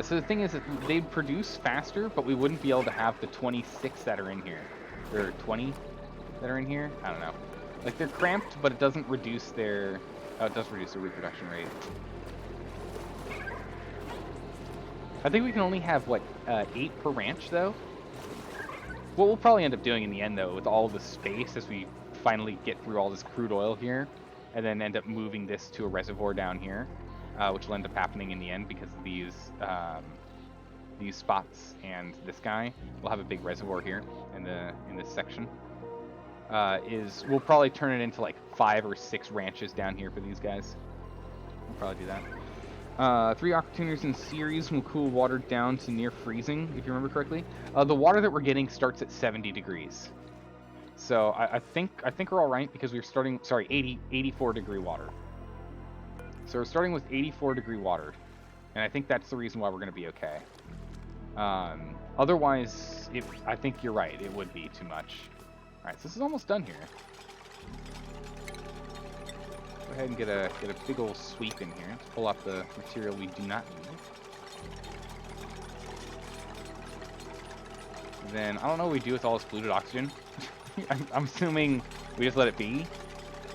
So the thing is that they'd produce faster, but we wouldn't be able to have the 26 that are in here. Or 20 that are in here? I don't know. Like, they're cramped, but it doesn't reduce their... Oh, it does reduce their reproduction rate. I think we can only have, what, 8 per ranch, though? What we'll probably end up doing in the end, though, with all the space as we finally get through all this crude oil here, and then end up moving this to a reservoir down here, which will end up happening in the end because of these spots and this guy. We'll have a big reservoir here in this section. We'll probably turn it into like 5 or 6 ranches down here for these guys. We'll probably do that. 3 aqua tuners in series will cool water down to near freezing, if you remember correctly. The water that we're getting starts at 70 degrees. So I think we're all right because we're starting, sorry, 84 degree water. So we're starting with 84 degree water, and I think that's the reason why we're going to be okay. Otherwise, I think you're right, it would be too much. All right, so this is almost done here. Go ahead and get a big old sweep in here. Let's pull off the material we do not need. Then I don't know what we do with all this polluted oxygen. I'm assuming we just let it be.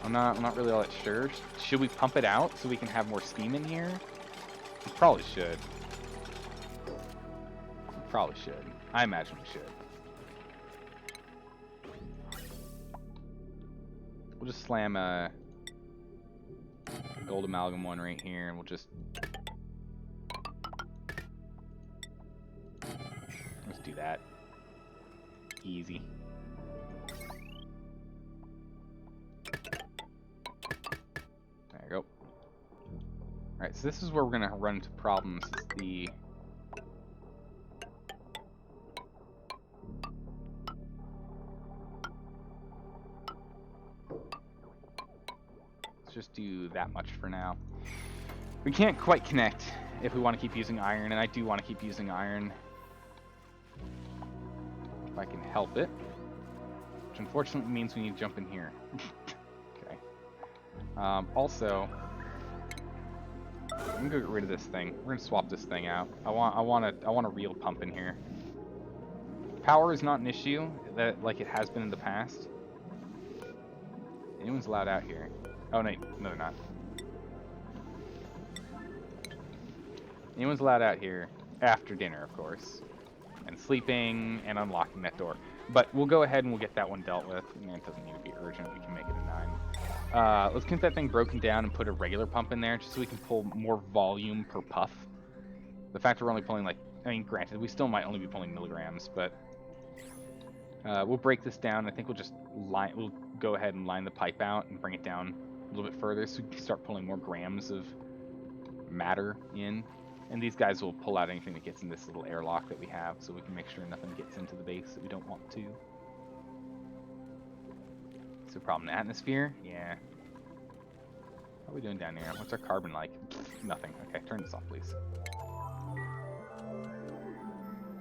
I'm not really all that sure. Should we pump it out so we can have more steam in here? We probably should. We probably should. I imagine we should. We'll just slam a gold amalgam one right here, and we'll just let's do that. Easy. There you go. Alright, so this is where we're gonna run into problems. It's the just do that much for now. We can't quite connect if we want to keep using iron, and I do want to keep using iron if I can help it, which unfortunately means we need to jump in here. Okay. Also, I'm gonna go get rid of this thing. We're gonna swap this thing out. I want a real pump in here. Power is not an issue that like it has been in the past. Anyone's allowed out here? Oh, no, they're not. Anyone's allowed out here after dinner, of course. And sleeping and unlocking that door. But we'll go ahead and we'll get that one dealt with. Man, it doesn't need to be urgent. We can make it a 9. Let's get that thing broken down and put a regular pump in there just so we can pull more volume per puff. The fact we're only pulling, like, I mean, granted, we still might only be pulling milligrams, but we'll break this down. I think we'll go ahead and line the pipe out and bring it down a little bit further so we can start pulling more grams of matter in. And these guys will pull out anything that gets in this little airlock that we have so we can make sure nothing gets into the base that we don't want to. Is there a problem in the atmosphere? Yeah. How are we doing down here? What's our carbon like? Nothing. Okay, turn this off, please.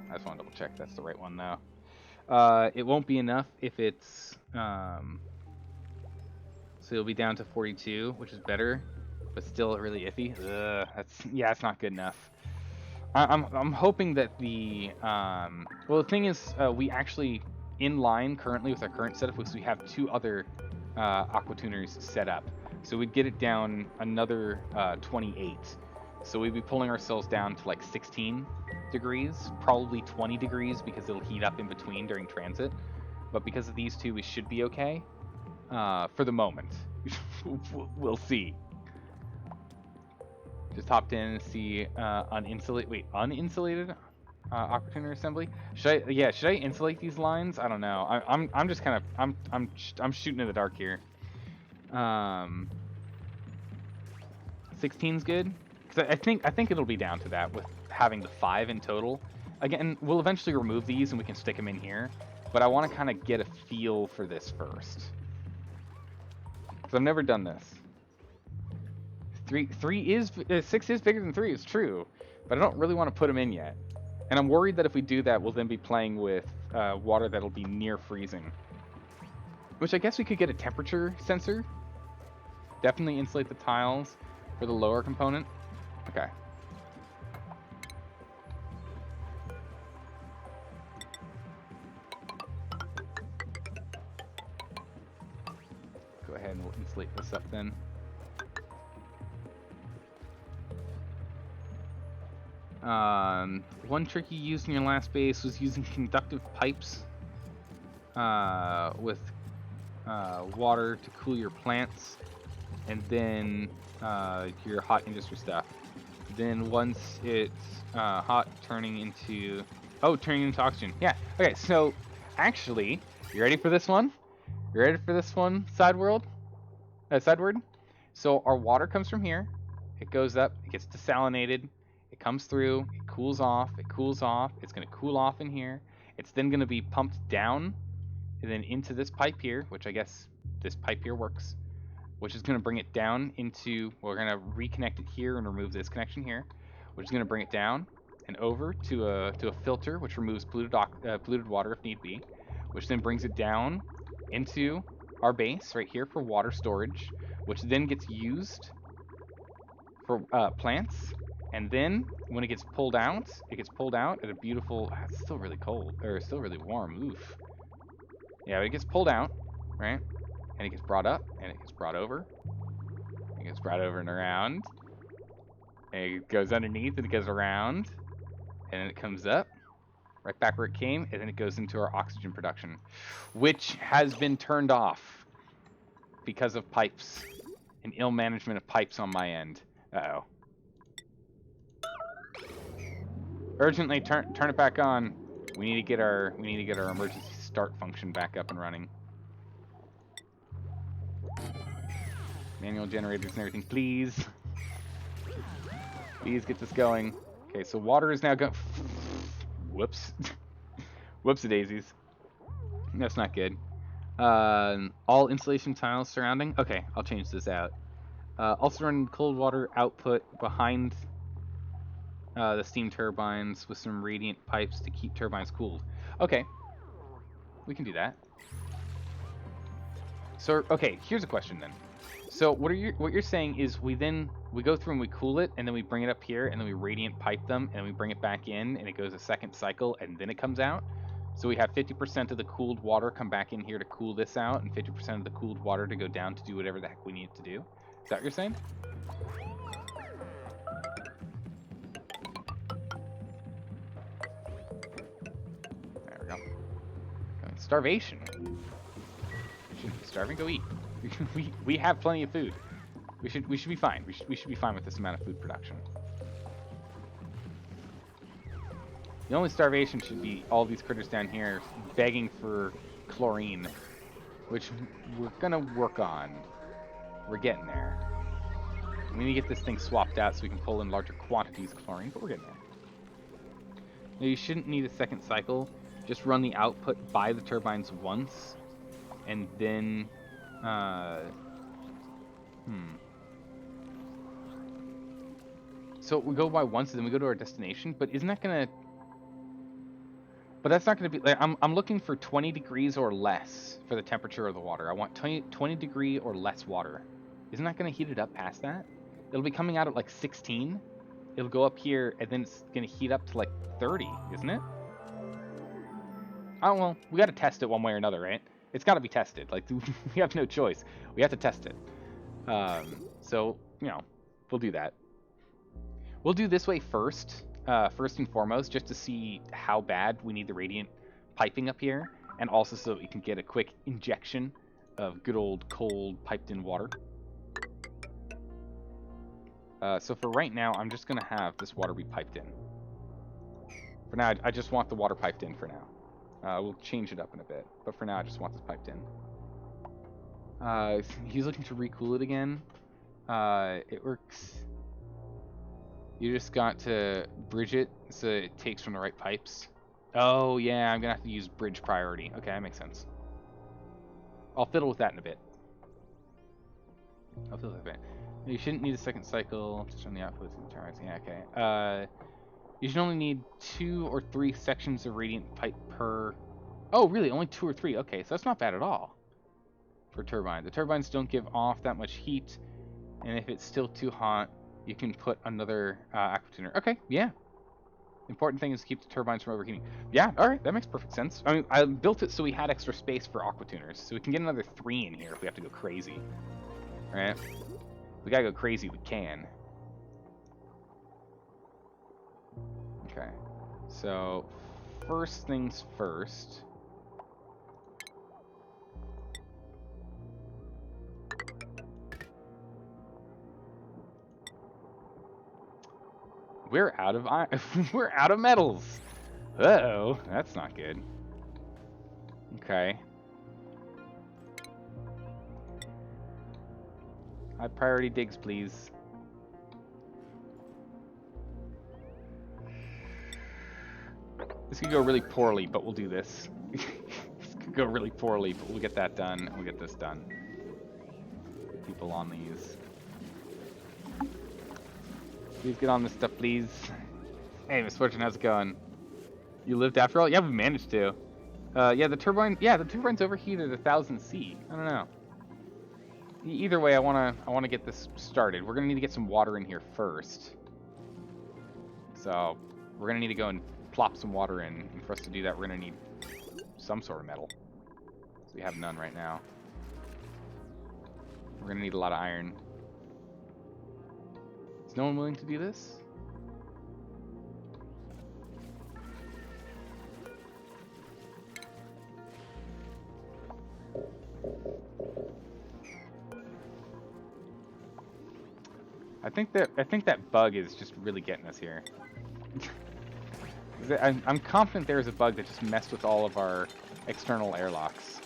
I just want to double check that's the right one, though. It won't be enough if it's... So it'll be down to 42, which is better, but still really iffy. That's not good enough. I'm hoping that the well, the thing is, we actually in line currently with our current setup because we have 2 other aqua tuners set up, so we'd get it down another 28. So we'd be pulling ourselves down to like 16 degrees, probably 20 degrees because it'll heat up in between during transit. But because of these 2, we should be okay. For the moment. We'll see. Just hopped in and see uninsulated aqua tuner assembly. Should I insulate these lines? I don't know. I'm just kind of I'm shooting in the dark here. 16's good. Cause I think it'll be down to that with having the 5 in total. Again, we'll eventually remove these and we can stick them in here. But I want to kind of get a feel for this first. Because I've never done this. 6 is bigger than 3, it's true. But I don't really want to put them in yet. And I'm worried that if we do that, we'll then be playing with water that'll be near freezing. Which I guess we could get a temperature sensor. Definitely insulate the tiles for the lower component. Okay. Go ahead and we'll insulate this up then. One trick you used in your last base was using conductive pipes with water to cool your plants, and then your hot industry stuff. Then once it's hot, turning into oxygen. Yeah. Okay. So actually, you ready for this one? Sideward? So our water comes from here, It goes up, it gets desalinated, it comes through, it cools off, it's going to cool off in here. It's then going to be pumped down and then into this pipe here, which I guess this pipe here works, which is going to bring it down into, we're going to reconnect it here and remove this connection here, which is going to bring it down and over to a filter, which removes polluted water if need be, which then brings it down into our base right here for water storage, which then gets used for plants, and then when it gets pulled out at a beautiful, it's still really cold, or still really warm, oof. Yeah, it gets pulled out, right? And it gets brought up, and it gets brought over. It gets brought over and around. And it goes underneath, and it goes around. And then it comes up, right back where it came, and then it goes into our oxygen production, which has been turned off because of pipes and ill management of pipes on my end. Uh-oh. Urgently turn it back on. We need to get our emergency start function back up and running. Manual generators and everything, please. Please get this going. Okay, so water is now going. Whoops. Whoops-a-daisies. That's not good. All insulation tiles surrounding. Okay, I'll change this out. Also run cold water output behind the steam turbines with some radiant pipes to keep turbines cooled. Okay, we can do that. So, okay, here's a question then. So what you're saying is we go through and we cool it, and then we bring it up here, and then we radiant pipe them, and we bring it back in, and it goes a second cycle, and then it comes out. So we have 50% of the cooled water come back in here to cool this out, and 50% of the cooled water to go down to do whatever the heck we need it to do. Is that what you're saying? There we go. Starvation. Shouldn't be starving. Go eat. we have plenty of food. We should be fine. We should be fine with this amount of food production. The only starvation should be all these critters down here begging for chlorine, which we're gonna work on. We're getting there. We need to get this thing swapped out so we can pull in larger quantities of chlorine, but we're getting there. Now, you shouldn't need a second cycle. Just run the output by the turbines once, and then, So we go by once, and then we go to our destination, but isn't that gonna... But that's not gonna be... Like, I'm looking for 20 degrees or less for the temperature of the water. I want 20 degree or less water. Isn't that gonna heat it up past that? It'll be coming out at like 16. It'll go up here, and then it's gonna heat up to like 30, isn't it? Oh, well, we gotta test it one way or another, right? It's gotta be tested. Like, we have no choice. We have to test it. So, you know, we'll do that. We'll do this way first and foremost, just to see how bad we need the radiant piping up here, and also so that we can get a quick injection of good old cold piped in water. So for right now, I'm just gonna have this water be piped in. For now, I just want the water piped in for now. We'll change it up in a bit, but for now I just want this piped in. He's looking to recool it again. It works. You just got to bridge it so it takes from the right pipes. Oh yeah, I'm gonna have to use bridge priority. Okay, that makes sense. I'll fiddle with that in a bit. You shouldn't need a second cycle. Just run the outputs and turns. Yeah, okay. You should only need 2 or 3 sections of radiant pipe per... Oh, really? Only 2 or 3? Okay, so that's not bad at all for turbine. The turbines don't give off that much heat, and if it's still too hot, you can put another aqua tuner. Okay, yeah. Important thing is to keep the turbines from overheating. Yeah, all right, that makes perfect sense. I mean, I built it so we had extra space for aqua tuners, so we can get another 3 in here if we have to go crazy. All right? We gotta go crazy, we can. Okay, so first things first. We're out of we're out of metals. Uh-oh, that's not good. Okay. High priority digs, please. This could go really poorly, but we'll do this. This could go really poorly, but we'll get that done, and we'll get this done. Get people on these. Please get on this stuff, please. Hey, Miss Fortune, how's it going? You lived after all? Yeah, we managed to. Yeah, the turbine's overheated at 1000 C. I don't know. Either way, I wanna get this started. We're gonna need to get some water in here first. So we're gonna need to go and plop some water in, and for us to do that, we're gonna need some sort of metal. So we have none right now. We're gonna need a lot of iron. Is no one willing to do this? I think that bug is just really getting us here. I'm confident there's a bug that just messed with all of our external airlocks.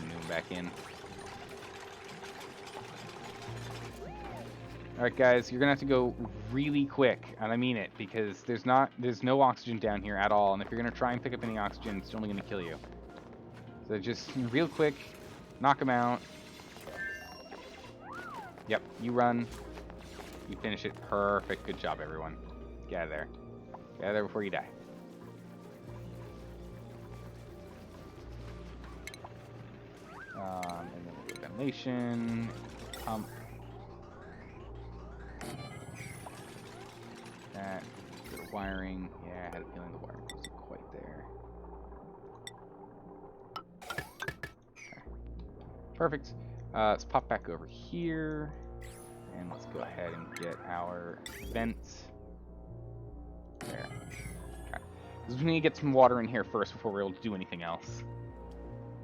Move back in. Alright guys, you're gonna have to go really quick, and I mean it, because there's no oxygen down here at all, and if you're gonna try and pick up any oxygen, it's only gonna kill you. So just real quick, knock them out. Yep, you run. You finish it. Perfect. Good job, everyone. Get out of there. Get out of there before you die. And then we'll do ventilation. That. Bit of wiring. Yeah, I had a feeling the wiring wasn't quite there. Okay. Perfect. Let's pop back over here. And let's go ahead and get our vents. There. Okay. Because we need to get some water in here first before we're able to do anything else.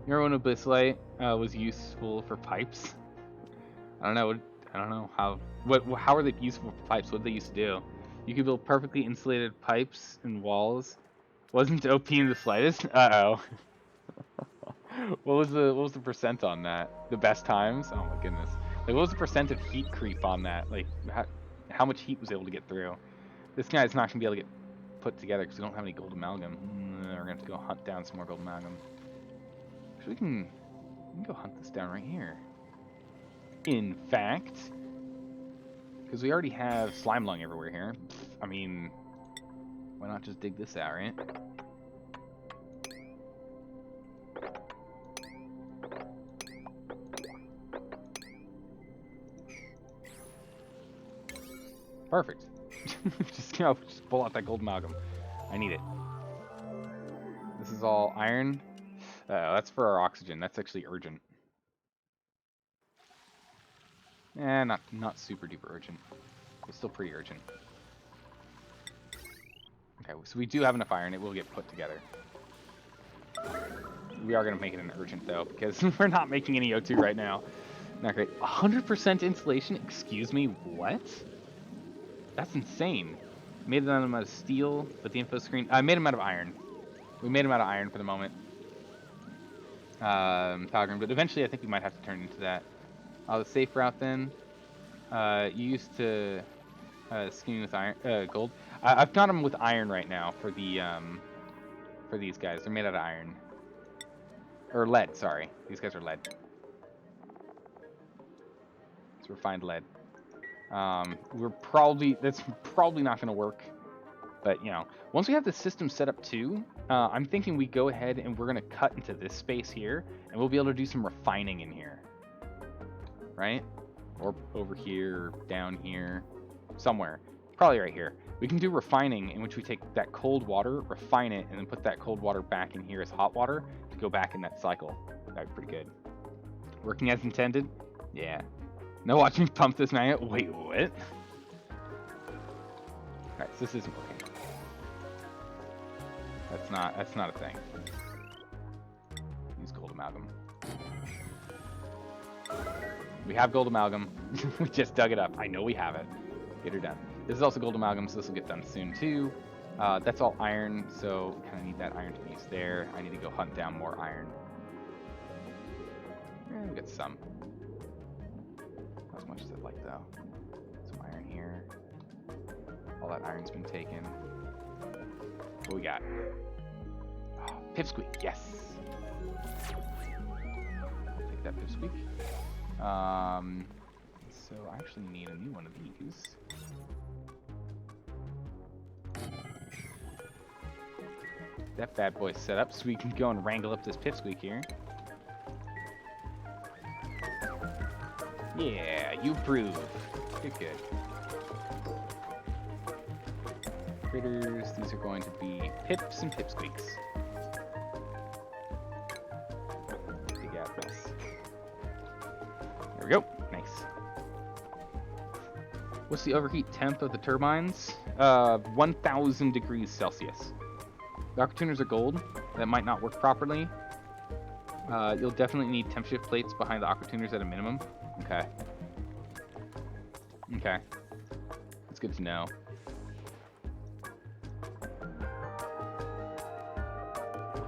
Remember when Abysslight was useful for pipes? I don't know how are they useful for pipes? What did they used to do? You could build perfectly insulated pipes and walls. Wasn't OP in the slightest? Uh-oh. What was the percent on that? The best times? Oh my goodness. Like, what was the percent of heat creep on that? Like, how much heat was able to get through? This guy's not gonna be able to get put together because we don't have any gold amalgam. We're gonna have to go hunt down some more gold amalgam. Actually, we can go hunt this down right here. In fact, because we already have slime lung everywhere here. I mean, why not just dig this out, right? Perfect. just pull out that gold amalgam. I need it. This is all iron. That's for our oxygen. That's actually urgent. Not super duper urgent. It's still pretty urgent. Okay, so we do have enough iron. It will get put together. We are going to make it an urgent, though, because we're not making any O2 right now. Not great. 100% insulation? Excuse me, what? That's insane. Made them out of steel, but the info screen... I made them out of iron. We made them out of iron for the moment. Talgram, but eventually I think we might have to turn into that. The safe route then. You used to skin with iron, gold. I've got them with iron right now for the for these guys. They're made out of iron or lead. Sorry, these guys are lead. It's refined lead. That's probably not going to work. But, you know, once we have the system set up too, I'm thinking we go ahead and we're going to cut into this space here, and we'll be able to do some refining in here. Right? Or over here, or down here, somewhere. Probably right here. We can do refining, in which we take that cold water, refine it, and then put that cold water back in here as hot water to go back in that cycle. That'd be pretty good. Working as intended? Yeah. No, watch me pump this magnet. Wait, what? Alright, so this isn't working. That's not a thing. Use gold amalgam. We have gold amalgam. We just dug it up. I know we have it. Get her done. This is also gold amalgam, so this will get done soon too. That's all iron, so kind of need that iron to be used there. I need to go hunt down more iron. We get some. Not as much as I'd like, though. Some iron here. All that iron's been taken. What we got? Oh, pipsqueak, yes! I'll take that pipsqueak. So I actually need a new one of these. That bad boy's set up so we can go and wrangle up this pipsqueak here. Yeah, you approve. Good, good. Critters, these are going to be pips and pipsqueaks. Dig out this. There we go. Nice. What's the overheat temp of the turbines? 1,000 degrees Celsius. The octotuners are gold. That might not work properly. You'll definitely need temp shift plates behind the octotuners at a minimum. Okay. Okay. That's good to know.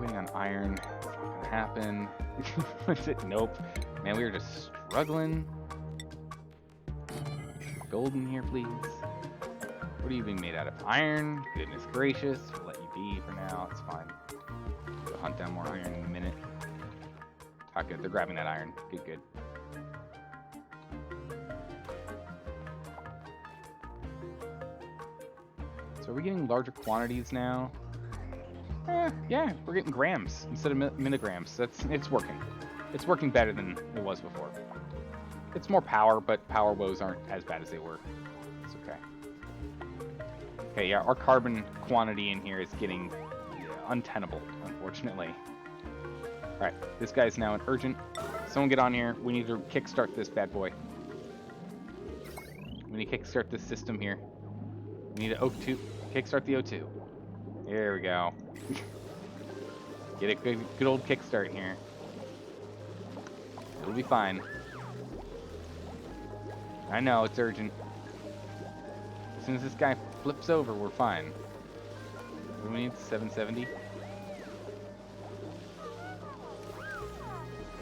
Waiting on iron. It's not gonna happen. What's it? Nope. Man, we were just struggling. Gold in here, please. What are you being made out of? Iron? Goodness gracious. We'll let you be for now. It's fine. We'll hunt down more iron in a minute. Ah, good. They're grabbing that iron. Good, good. So are we getting larger quantities now? Yeah, we're getting grams instead of milligrams. It's working. It's working better than it was before. It's more power, but power woes aren't as bad as they were. It's okay. Okay, yeah, our carbon quantity in here is getting untenable, unfortunately. Alright, this guy's now an urgent. Someone get on here. We need to kickstart this bad boy. We need to kickstart this system here. We need to O2. Kickstart the O2. There we go. Get a good old kickstart here. It'll be fine. I know, it's urgent. As soon as this guy flips over, we're fine. What do we need? 770?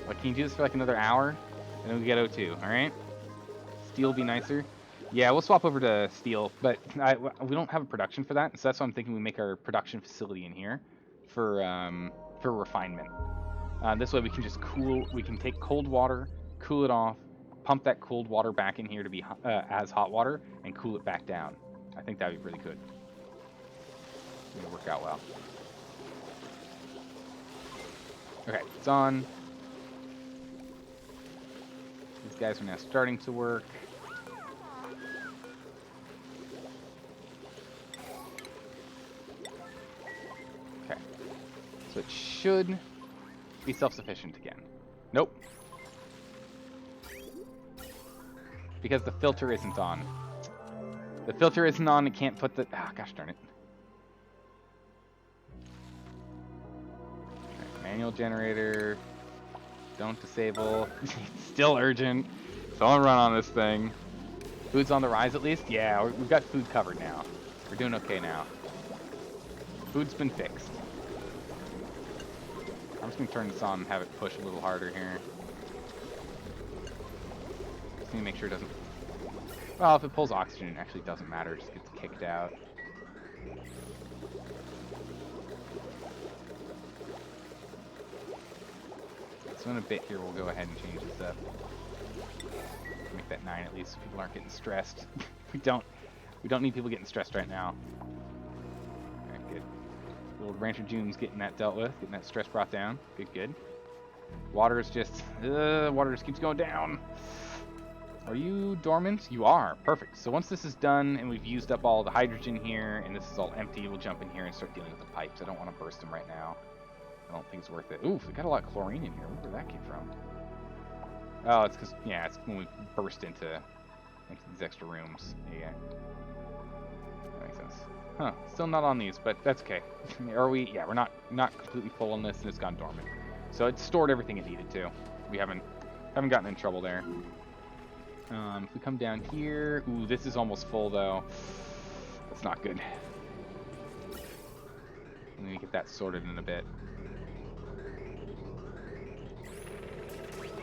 What, can you do this for like another hour? And then we get O2, alright? Steel will be nicer. Yeah, we'll swap over to steel, but we don't have a production for that, so that's why I'm thinking we make our production facility in here for refinement. This way we can just we can take cold water, cool it off, pump that cold water back in here to be as hot water, and cool it back down. I think that would be really good. It'll work out well. Okay, it's on. These guys are now starting to work. Okay, so it should be self-sufficient again. Nope. Because the filter isn't on. The filter isn't on, it can't put the... Ah, gosh darn it. Okay, manual generator. Don't disable. It's still urgent. Someone run on this thing. Food's on the rise at least? Yeah, we've got food covered now. We're doing okay now. Food's been fixed. I'm just going to turn this on and have it push a little harder here. Just need to make sure it doesn't... Well, if it pulls oxygen, it actually doesn't matter. It just gets kicked out. So in a bit here, we'll go ahead and change this up. Make that 9 at least so people aren't getting stressed. we don't need people getting stressed right now. Alright, good. Little Rancher June's getting that dealt with, getting that stress brought down. Good, good. Water just keeps going down. Are you dormant? You are. Perfect. So once this is done and we've used up all the hydrogen here and this is all empty, we'll jump in here and start dealing with the pipes. I don't want to burst them right now. I don't think it's worth it. Ooh, we got a lot of chlorine in here. Where that came from? Oh, it's because, yeah, it's when we burst into these extra rooms. Yeah. That makes sense. Huh. Still not on these, but that's okay. Are we? Yeah, we're not completely full on this and it's gone dormant. So it stored everything it needed to. We haven't gotten in trouble there. If we come down here, ooh, this is almost full though. That's not good. Let me get that sorted in a bit.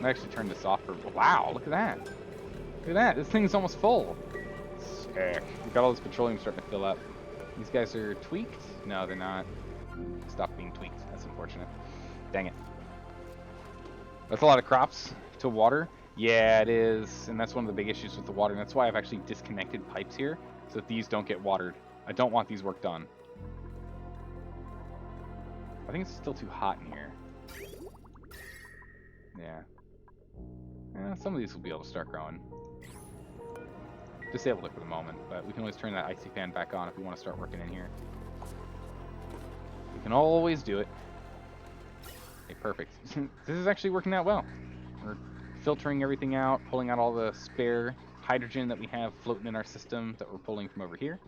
I actually turned this off for, wow, look at that. Look at that. This thing's almost full. Sick. We got all this petroleum starting to fill up. These guys are tweaked? No, they're not. Stop being tweaked. That's unfortunate. Dang it. That's a lot of crops to water. Yeah, it is. And that's one of the big issues with the water. And that's why I've actually disconnected pipes here so that these don't get watered. I don't want these worked on. I think it's still too hot in here. Yeah. Some of these will be able to start growing. Disabled it for the moment, but we can always turn that icy fan back on if we want to start working in here. We can always do it. Okay, perfect. This is actually working out well. We're filtering everything out, pulling out all the spare hydrogen that we have floating in our system that we're pulling from over here.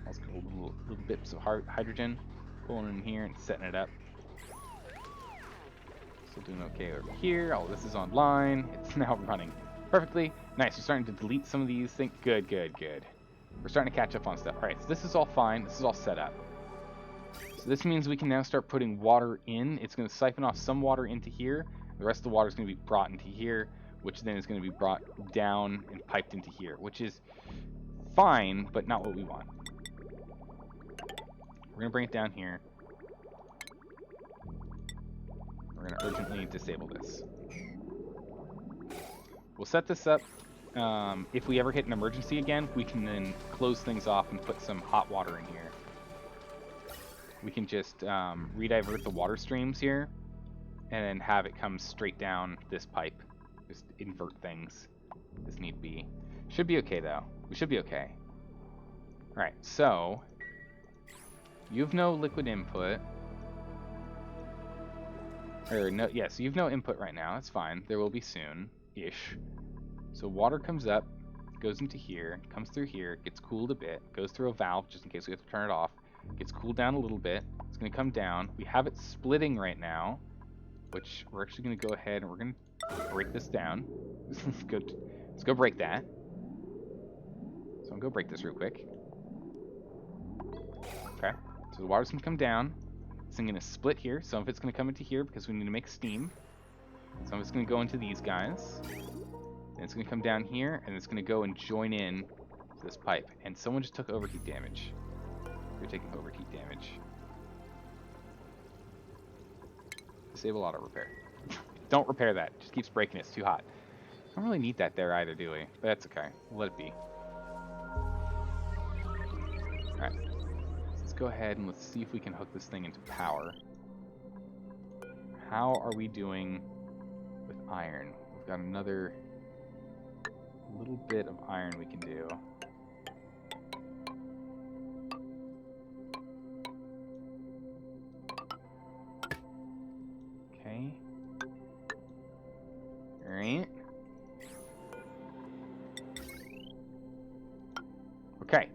Also little bits of hydrogen, pulling in here and setting it up. Still doing okay over here. Oh, this is online. It's now running perfectly. Nice. We're starting to delete some of these things. Good. We're starting to catch up on stuff. All right, so this is all fine. This is all set up. So this means we can now start putting water in. It's going to siphon off some water into here. The rest of the water is going to be brought into here, which then is going to be brought down and piped into here, which is fine, but not what we want. We're going to bring it down here. We're going to urgently disable this. We'll set this up. If we ever hit an emergency again, we can then close things off and put some hot water in here. We can just redivert the water streams here and then have it come straight down this pipe. Just invert things as need be. Should be okay, though. We should be okay. Alright, so you have no liquid input. Or no, yes, you have no input right now. That's fine. There will be soon-ish. So water comes up, goes into here, comes through here, gets cooled a bit, goes through a valve just in case we have to turn it off, gets cooled down a little bit. It's going to come down. We have it splitting right now, which we're actually going to go ahead and we're going to break this down. Let's go break that. So I'm going to go break this real quick. Okay, so the water's going to come down. It's going to split here. Some of it's going to come into here because we need to make steam. Some of it's going to go into these guys. And it's going to come down here, and it's going to go and join in to this pipe. And someone just took overheat damage. You're taking overheat damage. Disable auto repair. Don't repair that. It just keeps breaking. It's too hot. Don't really need that there either, do we? But that's okay. We'll let it be. Alright. Let's go ahead and let's see if we can hook this thing into power. How are we doing with iron? We've got another little bit of iron we can do. Okay. Alright. Okay.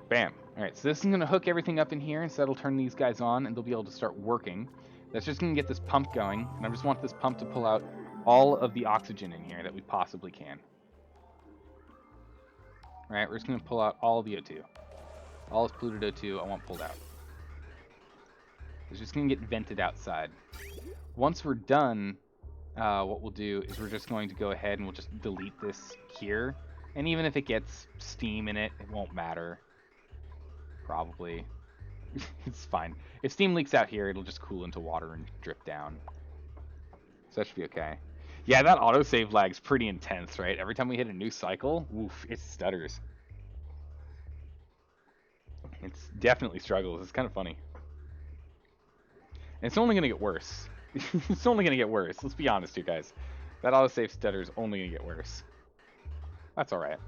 Bam. Alright, so this is going to hook everything up in here, and so that'll turn these guys on, and they'll be able to start working. That's just going to get this pump going, and I just want this pump to pull out all of the oxygen in here that we possibly can. Alright, we're just going to pull out all the O2. All this polluted O2 I want pulled out. It's just going to get vented outside. Once we're done, what we'll do is we're just going to go ahead and we'll just delete this here. And even if it gets steam in it, it won't matter. Probably. It's fine. If steam leaks out here, it'll just cool into water and drip down. So that should be okay. Yeah, that autosave lag's pretty intense, right? Every time we hit a new cycle, oof, it stutters. It's definitely struggles. It's kind of funny. And it's only going to get worse. It's only going to get worse. Let's be honest here, guys. That autosave stutter is only going to get worse. That's alright.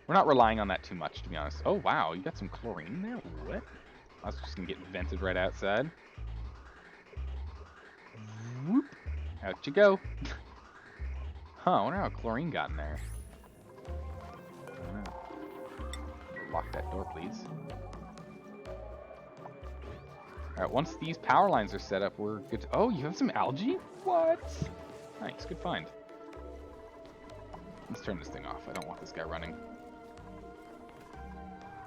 We're not relying on that too much, to be honest. Oh, wow. You got some chlorine there? What? That's just going to get vented right outside. Whoop. Out you go. Huh, I wonder how chlorine got in there. I don't know. Lock that door, please. Alright, once these power lines are set up, we're good to... Oh, you have some algae? What? Nice, good find. Let's turn this thing off. I don't want this guy running.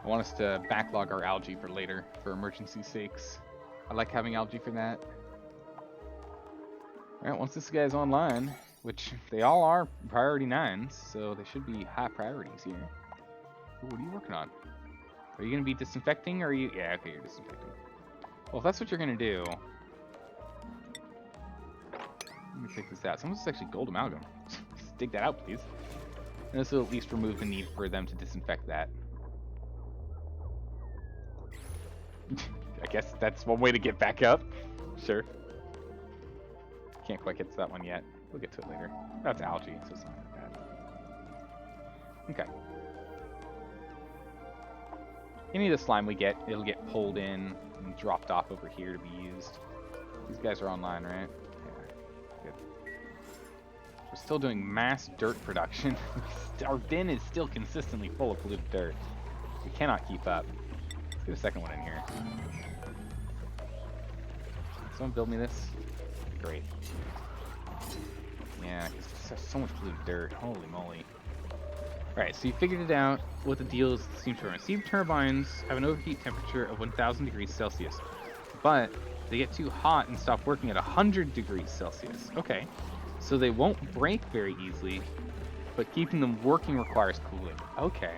I want us to backlog our algae for later, for emergency sakes. I like having algae for that. Alright, once this guy's online, which they all are priority 9s, so they should be high priorities here. Ooh, what are you working on? Are you going to be disinfecting, or are you... Yeah, okay, you're disinfecting. Well, if that's what you're going to do... Let me take this out. Someone's actually gold amalgam. Just dig that out, please. And this will at least remove the need for them to disinfect that. I guess that's one way to get back up. Sure. Can't quite get to that one yet. We'll get to it later. That's algae, so it's not that bad. Okay. Any of the slime we get, it'll get pulled in and dropped off over here to be used. These guys are online, right? Yeah. Good. We're still doing mass dirt production. Our bin is still consistently full of polluted dirt. We cannot keep up. Let's get a second one in here. Someone build me this? Great. Yeah, because there's so much polluted dirt. Holy moly. Alright, so you figured it out what the deal is with the steam turbines. Steam turbines have an overheat temperature of 1000 degrees Celsius, but they get too hot and stop working at 100 degrees Celsius. Okay, so they won't break very easily, but keeping them working requires cooling. Okay.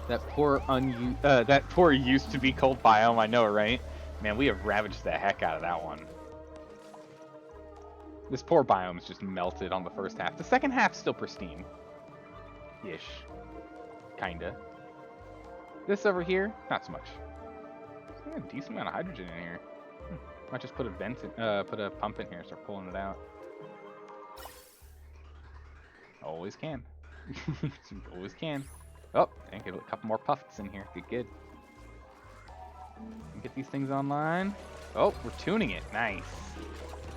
That poor used to be cold biome, I know, right? Man, we have ravaged the heck out of that one. This poor biome's just melted on the first half. The second half's still pristine. Ish. Kinda. This over here, not so much. There's a decent amount of hydrogen in here. Might just put a vent in, put a pump in here and start pulling it out. Always can. Always can. Oh, and get a couple more puffs in here. Good. Get these things online. Oh, we're tuning it. Nice.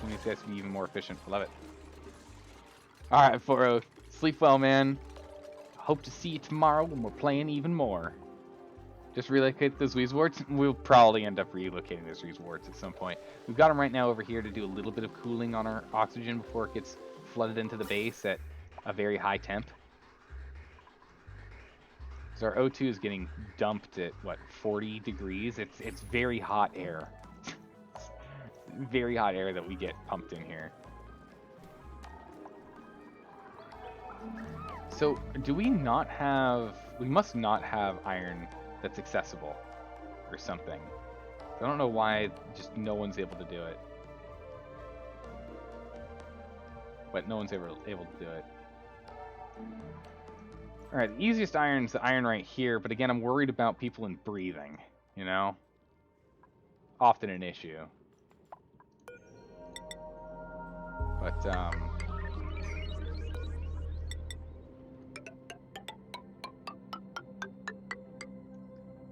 These guys to be even more efficient. Love it. Alright, 4-0. Sleep well, man. Hope to see you tomorrow when we're playing even more. Just relocate those Weezwarts. We'll probably end up relocating those Weezwarts at some point. We've got them right now over here to do a little bit of cooling on our oxygen before it gets flooded into the base at a very high temp. So our O2 is getting dumped at, what, 40 degrees? It's very hot air. Very hot air that we get pumped in here. So, do we not have... We must not have iron that's accessible or something. I don't know why just no one's able to do it. But no one's ever able to do it. Alright, the easiest iron is the iron right here, but again, I'm worried about people in breathing, you know? Often an issue. But,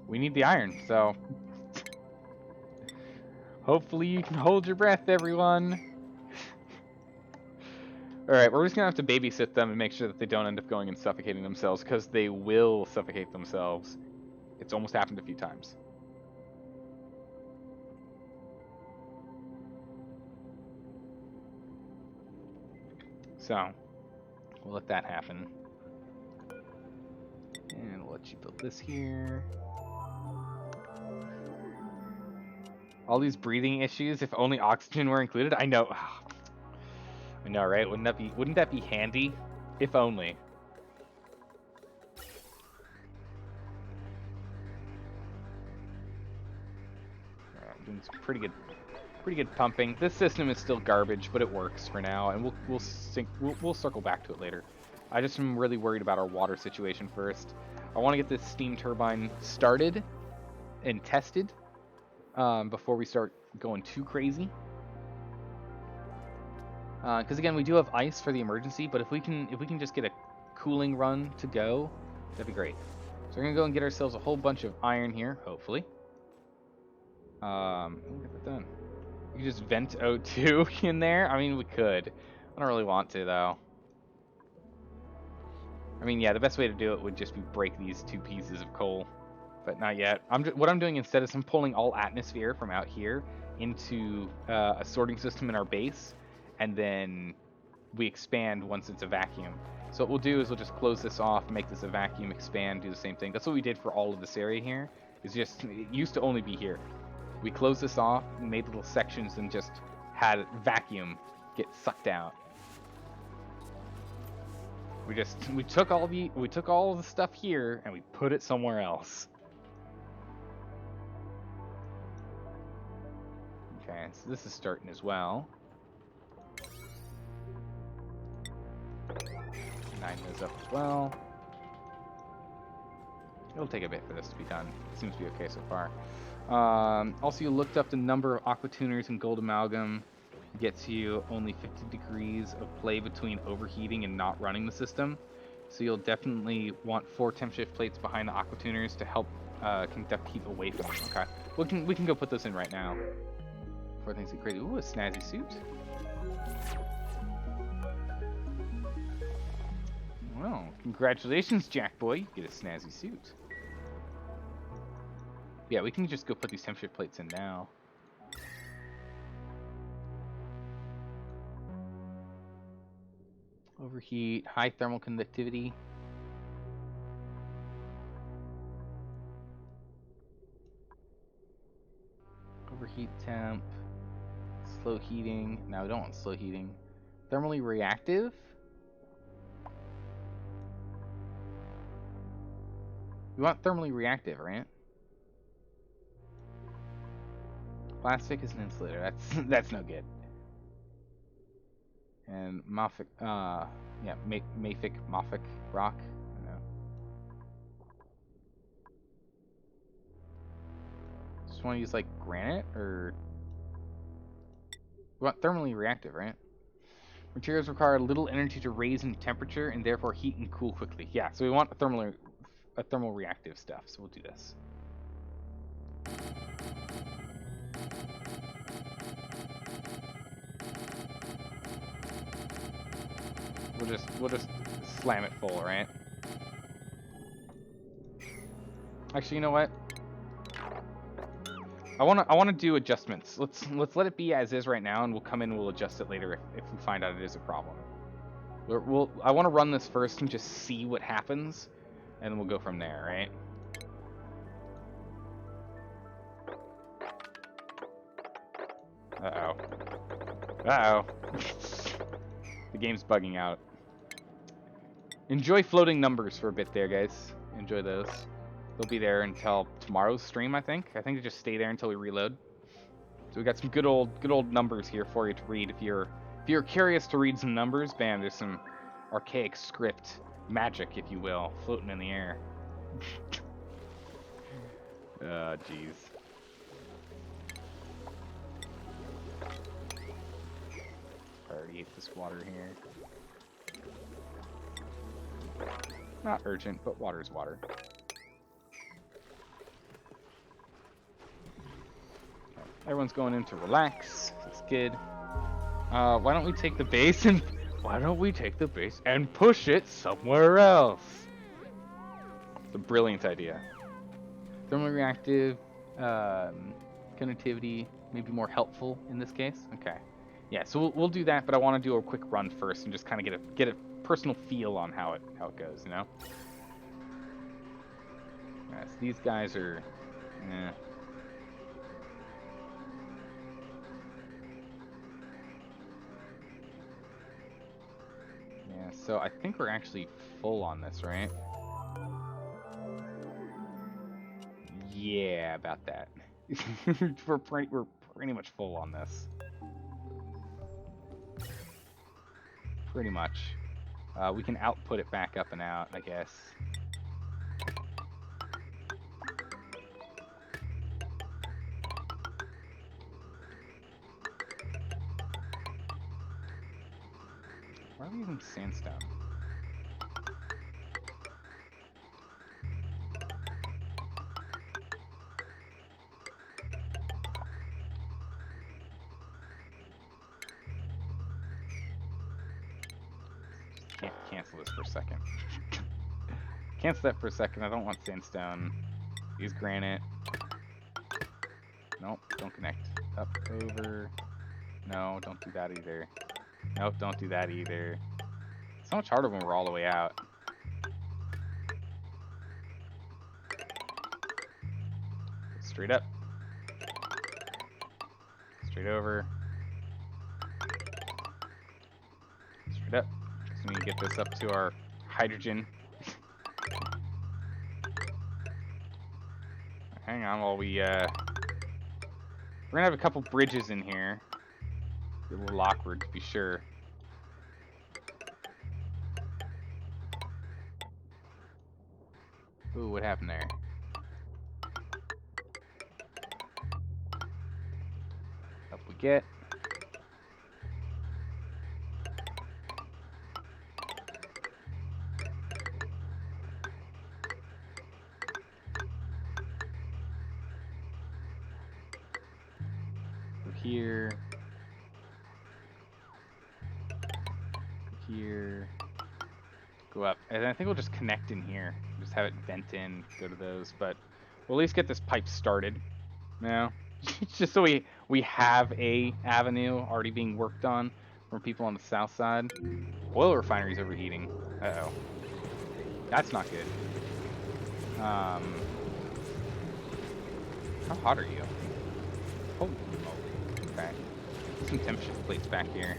we need the iron, so... Hopefully you can hold your breath, everyone! Alright, we're just gonna have to babysit them and make sure that they don't end up going and suffocating themselves, because they will suffocate themselves. It's almost happened a few times. So, we'll let that happen. And we'll let you build this here. All these breathing issues, if only oxygen were included. I know. I know, right? Wouldn't that be handy? If only. Alright, doing some pretty good pumping. This system is still garbage, but it works for now, and we'll circle back to it later. I just am really worried about our water situation first. I want to get this steam turbine started and tested before we start going too crazy. Because again, we do have ice for the emergency, but if we can just get a cooling run to go, that'd be great. So we're gonna go and get ourselves a whole bunch of iron here, hopefully. We'll get that done. We could just vent O2 in there. I mean, we could. I don't really want to though. I mean, yeah, the best way to do it would just be break these two pieces of coal, but not yet. What I'm doing instead is I'm pulling all atmosphere from out here into a sorting system in our base. And then we expand once it's a vacuum. So what we'll do is we'll just close this off, make this a vacuum, expand, do the same thing. That's what we did for all of this area here. It used to only be here. We closed this off, made little sections, and just had vacuum get sucked out. We took all the stuff here and we put it somewhere else. Okay, so this is starting as well. 9 those up as well. It'll take a bit for this to be done. It seems to be okay so far. Also, you looked up the number of aqua tuners and gold amalgam. Gets you only 50 degrees of play between overheating and not running the system. So you'll definitely want 4 temp shift plates behind the aqua tuners to help conduct heat away from them. Okay, we can go put those in right now. Before things get crazy. Ooh, a snazzy suit. Well, congratulations, Jack Boy. You get a snazzy suit. Yeah, we can just go put these temp shift plates in now. Overheat, high thermal conductivity. Overheat temp. Slow heating. No, we don't want slow heating. Thermally reactive. We want thermally reactive, right? Plastic is an insulator. That's no good. And Mafic, yeah, Mafic rock. I know. Just want to use like granite or we want thermally reactive, right? Materials require little energy to raise in temperature and therefore heat and cool quickly. Yeah, so we want a thermal reactive stuff. So we'll do this. We'll just slam it full, right? Actually, you know what? I wanna do adjustments. Let's let it be as is right now, and we'll come in and we'll adjust it later if we find out it is a problem. I want to run this first and just see what happens, and then we'll go from there, right? Uh-oh. The game's bugging out. Enjoy floating numbers for a bit there, guys. Enjoy those. They'll be there until tomorrow's stream, I think. I think they just stay there until we reload. So we got some good old numbers here for you to read. If you're curious to read some numbers, bam, there's some archaic script magic, if you will, floating in the air. Oh, jeez. Already ate this water here. Not urgent, but water's water. Everyone's going in to relax. That's good. Why don't we take the base and push it somewhere else? It's a brilliant idea. Thermally reactive, conductivity, maybe more helpful in this case. Okay. Yeah, so we'll do that, but I want to do a quick run first and just kind of get a personal feel on how it goes, you know. Yeah, so these guys are, eh. Yeah, so I think we're actually full on this, right? Yeah, about that. we're pretty much full on this. Pretty much. We can output it back up and out, I guess. Why are we using sandstone? Can't cancel this for a second. Cancel that for a second. I don't want sandstone. Use granite. Nope, don't connect. Up, over. No, don't do that either. Nope, don't do that either. It's so much harder when we're all the way out. Straight up. Straight over. Yep. Just need to get this up to our hydrogen. Hang on while we, we're gonna have a couple bridges in here. A little awkward, to be sure. Ooh, what happened there? Up we get. Go here. Go here. Go up. And I think we'll just connect in here. Just have it vent in, go to those. But we'll at least get this pipe started. Now, just so we have a avenue already being worked on from people on the south side. Oil refinery's overheating. Uh-oh. That's not good. How hot are you? Oh, okay. Some temperature plates back here.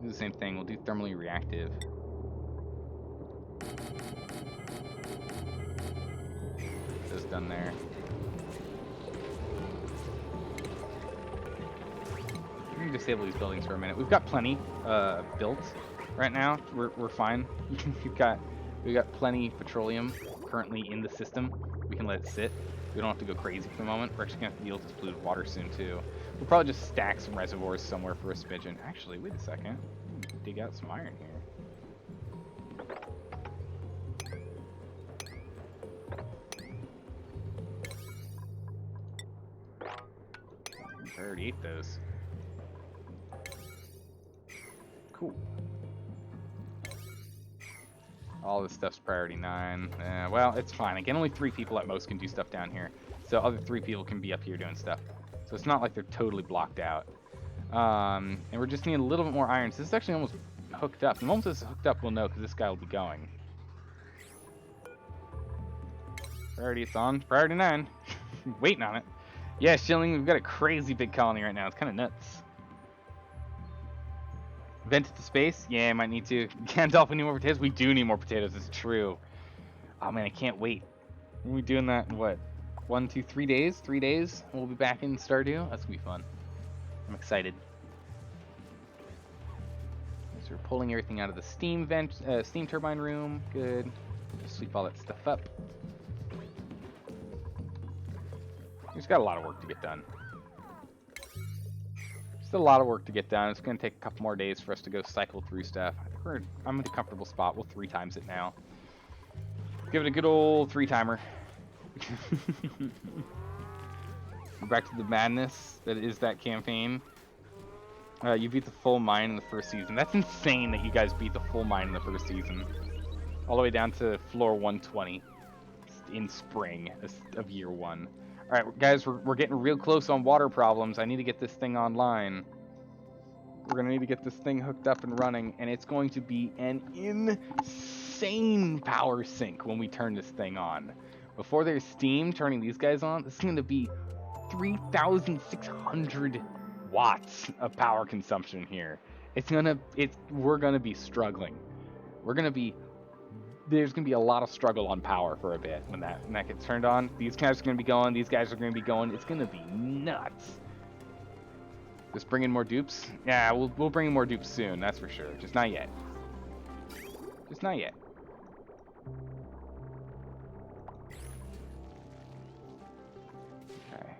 Do the same thing. We'll do thermally reactive. Just done there. We can disable these buildings for a minute. We've got plenty built right now. We're fine. we've got plenty petroleum currently in the system. We can let it sit. We don't have to go crazy for the moment. We're actually gonna have to deal with this polluted water soon too. We'll probably just stack some reservoirs somewhere for a smidgen. Actually, wait a second. Dig out some iron here. I already ate those. Cool. All this stuff's priority 9. Well, it's fine. Again, only 3 people at most can do stuff down here. So other 3 people can be up here doing stuff. So it's not like they're totally blocked out. And we're just needing a little bit more iron. So this is actually almost hooked up. The moment this is hooked up, we'll know because this guy will be going. Priority, it's on. Priority 9. Waiting on it. Yeah, Shilling, we've got a crazy big colony right now. It's kind of nuts. Vent it to space? Yeah, might need to. Gandalf, we need more potatoes? We do need more potatoes, it's true. Oh man, I can't wait. We'll be doing that in what? 1, 2, 3 days? 3 days? We'll be back in Stardew? That's gonna be fun. I'm excited. So we're pulling everything out of the steam vent, steam turbine room. Good. Just sweep all that stuff up. We've got a lot of work to get done. Just a lot of work to get done. It's going to take a couple more days for us to go cycle through stuff. I think I'm in a comfortable spot. We'll 3 times it now. Give it a good old 3-timer. Back to the madness that is that campaign. You beat the full mine in the first season. That's insane that you guys beat the full mine in the first season. All the way down to floor 120 in spring of year 1. Alright, guys, we're getting real close on water problems. I need to get this thing online. We're going to need to get this thing hooked up and running, and it's going to be an insane power sink when we turn this thing on. Before there's steam turning these guys on, this is going to be 3,600 watts of power consumption here. We're going to be struggling. There's going to be a lot of struggle on power for a bit when that gets turned on. These guys are going to be going. These guys are going to be going. It's going to be nuts. Just bring in more dupes? Yeah, we'll bring in more dupes soon. That's for sure. Just not yet. Just not yet. Okay.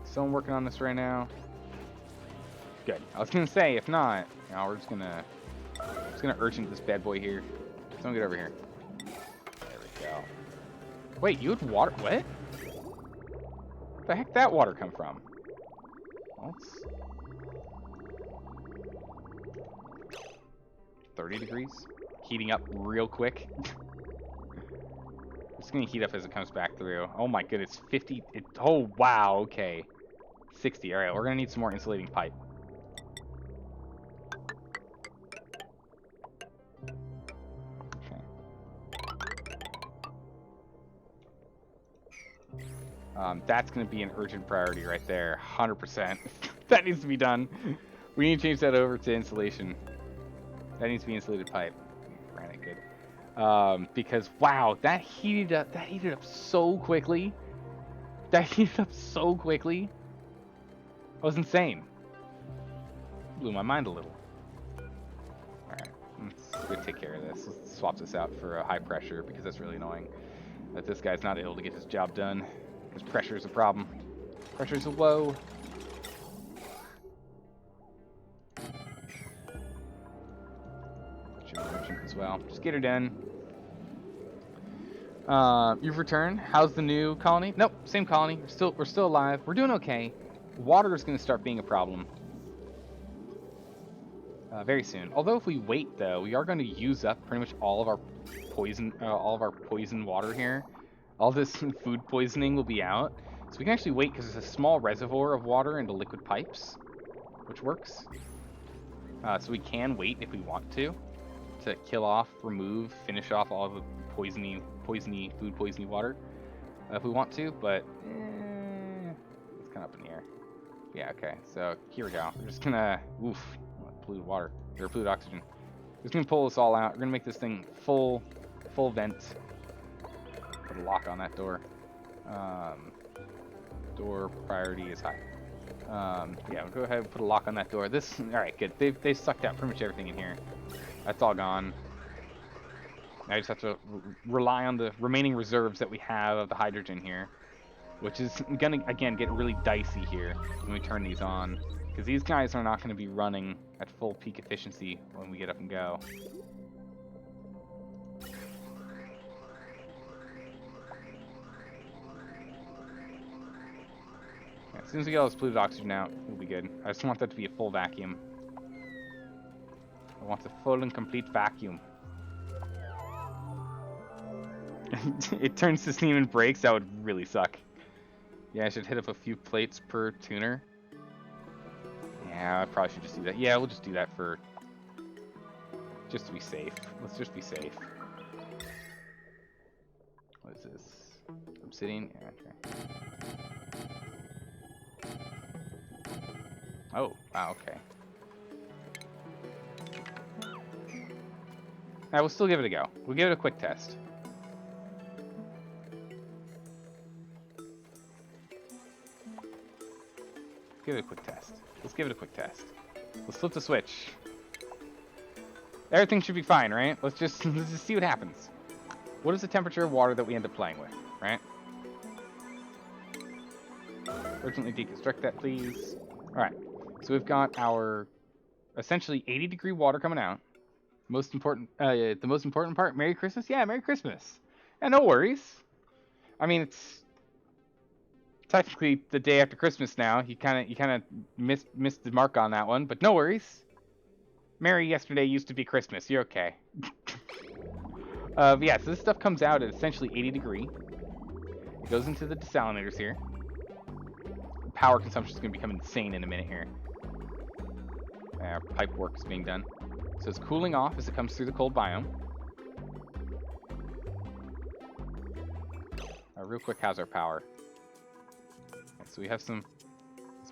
Someone working on this right now? Good. I was gonna say, if not, we're just gonna urgent this bad boy here. Someone get over here. There we go. Wait, you had water? What? Where the heck that water come from? Well, it's 30 degrees. Heating up real quick. It's gonna heat up as it comes back through. Oh my goodness, 50. Oh wow. Okay. 60. All right, we're gonna need some more insulating pipe. That's going to be an urgent priority right there, 100%. That needs to be done. We need to change that over to insulation. That needs to be insulated pipe. Granite, good. Because wow, that heated up. That heated up so quickly. That heated up so quickly. That was insane. Blew my mind a little. All right, let's go take care of this. Let's swap this out for a high pressure because that's really annoying. That this guy's not able to get his job done because pressure is a problem. Pressure's a woe. As well. Just get her done. You've returned. How's the new colony? Nope, same colony. We're still alive. We're doing okay. Water is going to start being a problem very soon. Although if we wait, though, we are going to use up pretty much all of our poison water here. All this food poisoning will be out, so we can actually wait because there's a small reservoir of water into liquid pipes, which works. So we can wait if we want to kill off, remove, finish off all of the food poisoning water if we want to, but it's kind of up in the air. Yeah, okay, so here we go. We're just gonna, polluted water, or polluted oxygen. We're just gonna pull this all out. We're gonna make this thing full vent. Put a lock on that door. Door priority is high. Yeah, we'll go ahead and put a lock on that door. Alright, good. They've sucked out pretty much everything in here. That's all gone. Now I just have to rely on the remaining reserves that we have of the hydrogen here, which is gonna, again, get really dicey here when we turn these on, because these guys are not gonna be running at full peak efficiency when we get up and go. Yeah, as soon as we get all this polluted oxygen out, we'll be good. I just want that to be a full vacuum. I want a full and complete vacuum. It turns to steam and breaks. That would really suck. Yeah, I should hit up a few plates per tuner. Yeah, I probably should just do that. Yeah, we'll just do that for... just to be safe. Let's just be safe. What is this? Obsidian? Yeah, okay. Oh, wow, okay. We'll still give it a go. We'll give it a quick test. Give it a quick test. Let's give it a quick test. Let's flip the switch. Everything should be fine, right? Let's just see what happens. What is the temperature of water that we end up playing with, right? Urgently deconstruct that, please. Alright, so we've got our essentially 80-degree water coming out. Most important, the most important part, Merry Christmas? Yeah, Merry Christmas. And no worries. I mean, it's technically the day after Christmas now. You kind of missed the mark on that one, but no worries. Merry yesterday used to be Christmas. You're okay. Yeah, so this stuff comes out at essentially 80 degree. It goes into the desalinators here. Power consumption is going to become insane in a minute here. Pipe work is being done. So it's cooling off as it comes through the cold biome. Real quick, how's our power? Okay, so we have some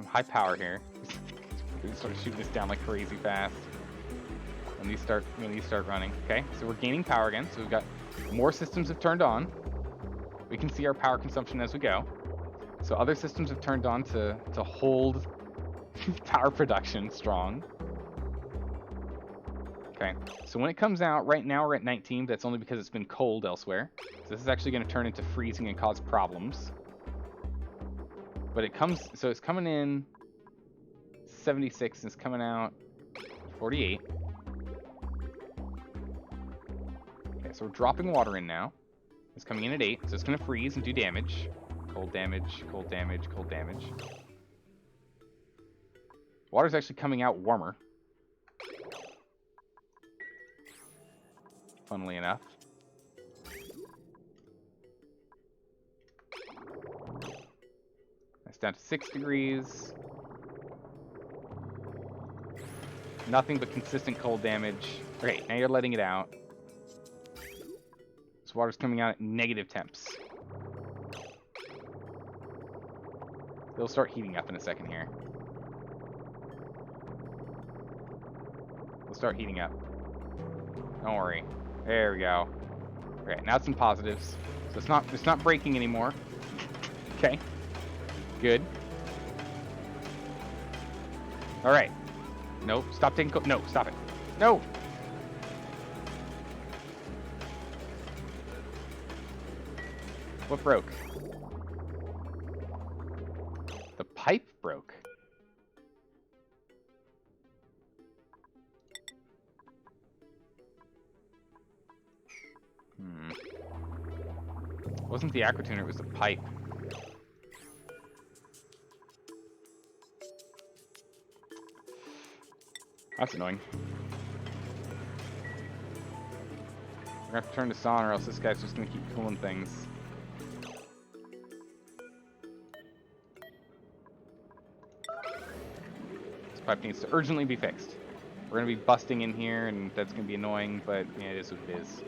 high power here. We start shooting this down like crazy fast when these start running. Okay, so we're gaining power again. So we've got more systems have turned on. We can see our power consumption as we go. So other systems have turned on to hold power production strong. Okay, so when it comes out, right now we're at 19, but that's only because it's been cold elsewhere. So this is actually going to turn into freezing and cause problems. But so it's coming in 76, and it's coming out 48. Okay, so we're dropping water in now. It's coming in at 8, so it's going to freeze and do damage. Cold damage, cold damage, cold damage. Water's actually coming out warmer. Funnily enough. That's down to 6 degrees. Nothing but consistent cold damage. Okay, now you're letting it out. This water's coming out at negative temps. It'll start heating up in a second here. It'll start heating up. Don't worry. There we go. Okay, now some positives. So it's not breaking anymore. Okay. Good. All right. Nope. Stop taking. No, stop it. No. What broke? The pipe broke. It wasn't the aqua tuner, it was the pipe. That's annoying. We're gonna have to turn this on or else this guy's just gonna keep cooling things. This pipe needs to urgently be fixed. We're gonna be busting in here and that's gonna be annoying, but yeah, it is what it is.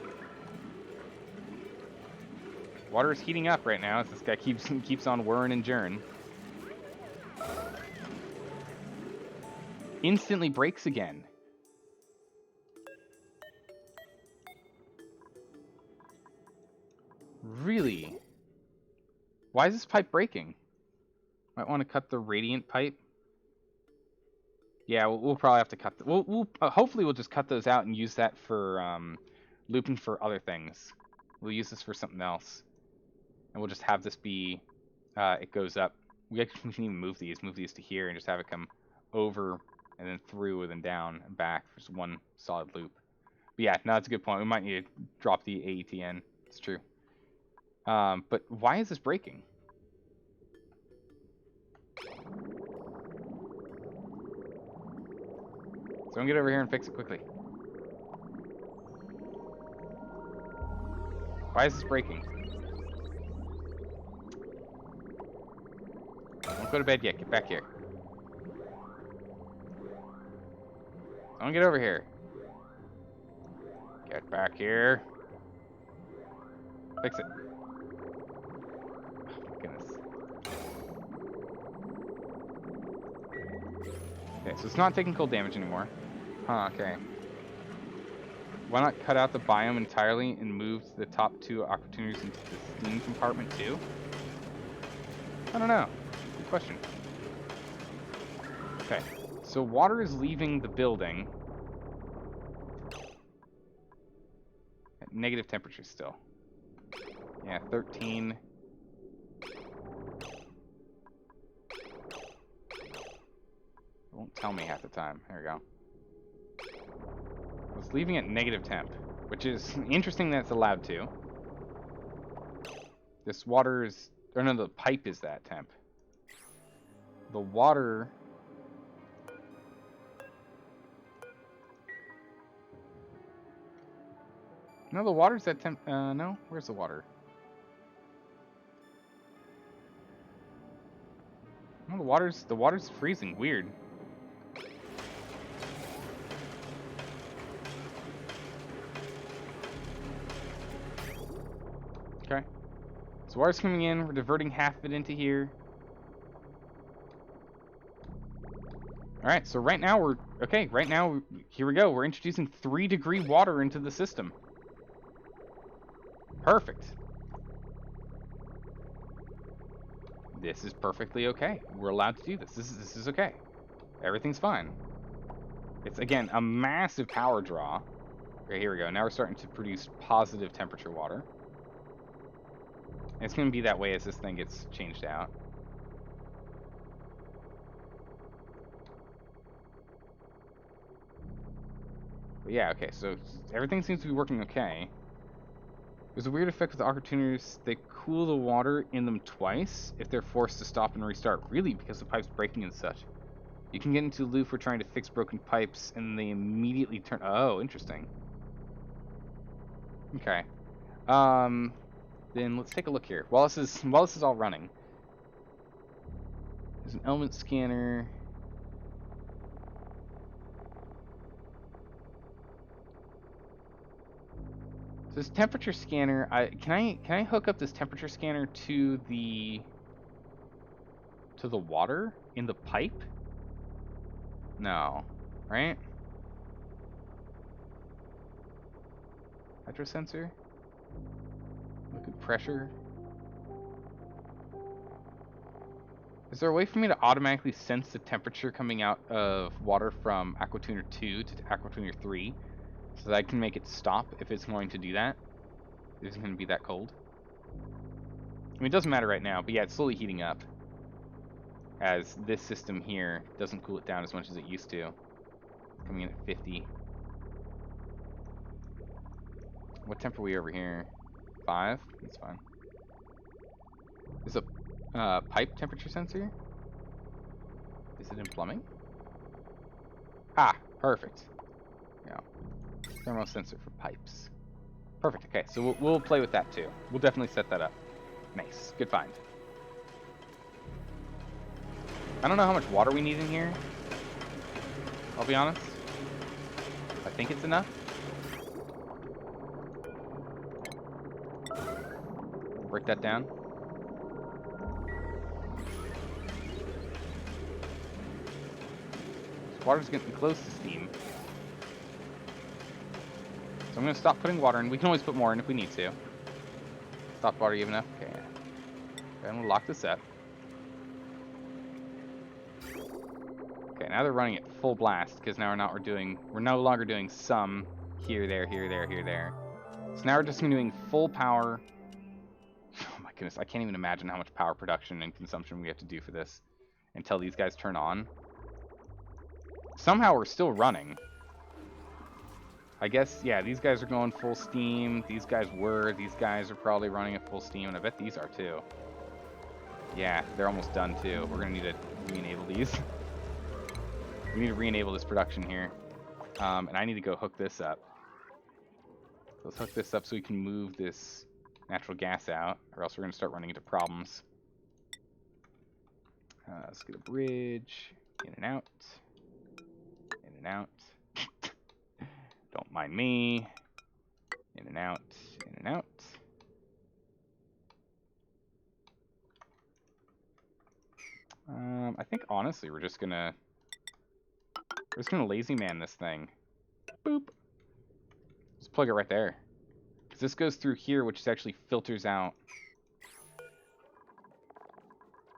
Water is heating up right now as this guy keeps on whirring and jurring. Instantly breaks again. Really? Why is this pipe breaking? Might want to cut the radiant pipe. Yeah, we'll probably have to cut. Hopefully we'll just cut those out and use that for looping for other things. We'll use this for something else, and we'll just have this be. It goes up. We can even move these to here, and just have it come over and then through and then down and back for just one solid loop. But yeah, no, that's a good point. We might need to drop the AETN. It's true. But why is this breaking? Someone get over here and fix it quickly. Why is this breaking? Don't go to bed yet. Get back here. Someone get over here. Get back here. Fix it. Oh, goodness. Okay, so it's not taking cold damage anymore. Huh, okay. Why not cut out the biome entirely and move the top two opportunities into the steam compartment too? I don't know. Good question. Okay, so water is leaving the building at negative temperature still. Yeah, 13. It won't tell me half the time. There we go. It's leaving at negative temp, which is interesting that it's allowed to. This water is, or no, the pipe is that temp. The water. No, the water's at temp. No, where's the water? No, the water's freezing. Weird. Okay. So water's coming in. We're diverting half of it into here. All right. So right now we're okay. Right now, here we go. We're introducing 3-degree water into the system. Perfect. This is perfectly okay. We're allowed to do this. This is okay. Everything's fine. It's, again, a massive power draw. Okay, here we go. Now we're starting to produce positive temperature water. And it's going to be that way as this thing gets changed out. But yeah, okay, so everything seems to be working okay. There's a weird effect with the opportunities. They cool the water in them twice if they're forced to stop and restart. Really? Because the pipe's breaking and such. You can get into a loop for trying to fix broken pipes, and they immediately turn... Oh, interesting. Okay. Then let's take a look here. While this is all running. There's an element scanner. So this temperature scanner, can I hook up this temperature scanner to to the water in the pipe? No, right? Hydro sensor? Liquid pressure? Is there a way for me to automatically sense the temperature coming out of water from Aquatuner 2 to Aquatuner 3 so that I can make it stop if it's going to do that? If it's going to be that cold? I mean, it doesn't matter right now, but yeah, it's slowly heating up as this system here doesn't cool it down as much as it used to. Coming in at 50. What temp are we over here? 5? That's fine. There's a pipe temperature sensor? Is it in plumbing? Ah, perfect. Yeah. Thermal sensor for pipes. Perfect, okay, so we'll play with that too. We'll definitely set that up. Nice, good find. I don't know how much water we need in here. I'll be honest. I think it's enough. Break that down. This water's getting close to steam. So I'm going to stop putting water in. We can always put more in if we need to. Stop water even enough. Okay. And we'll lock this up. Okay, now they're running at full blast because now we're no longer doing some here, there, here, there, here, there. So now we're just doing full power. Oh my goodness, I can't even imagine how much power production and consumption we have to do for this until these guys turn on. Somehow we're still running. I guess, yeah, these guys are going full steam. These guys are probably running at full steam, and I bet these are too. Yeah, they're almost done too. We're gonna need to re-enable these. We need to re-enable this production here. And I need to go hook this up. Let's hook this up so we can move this natural gas out, or else we're going to start running into problems. Let's get a bridge. In and out. In and out. Don't mind me. In and out. In and out. I think honestly we're just gonna lazy man this thing. Boop. Just plug it right there. Because this goes through here, which actually filters out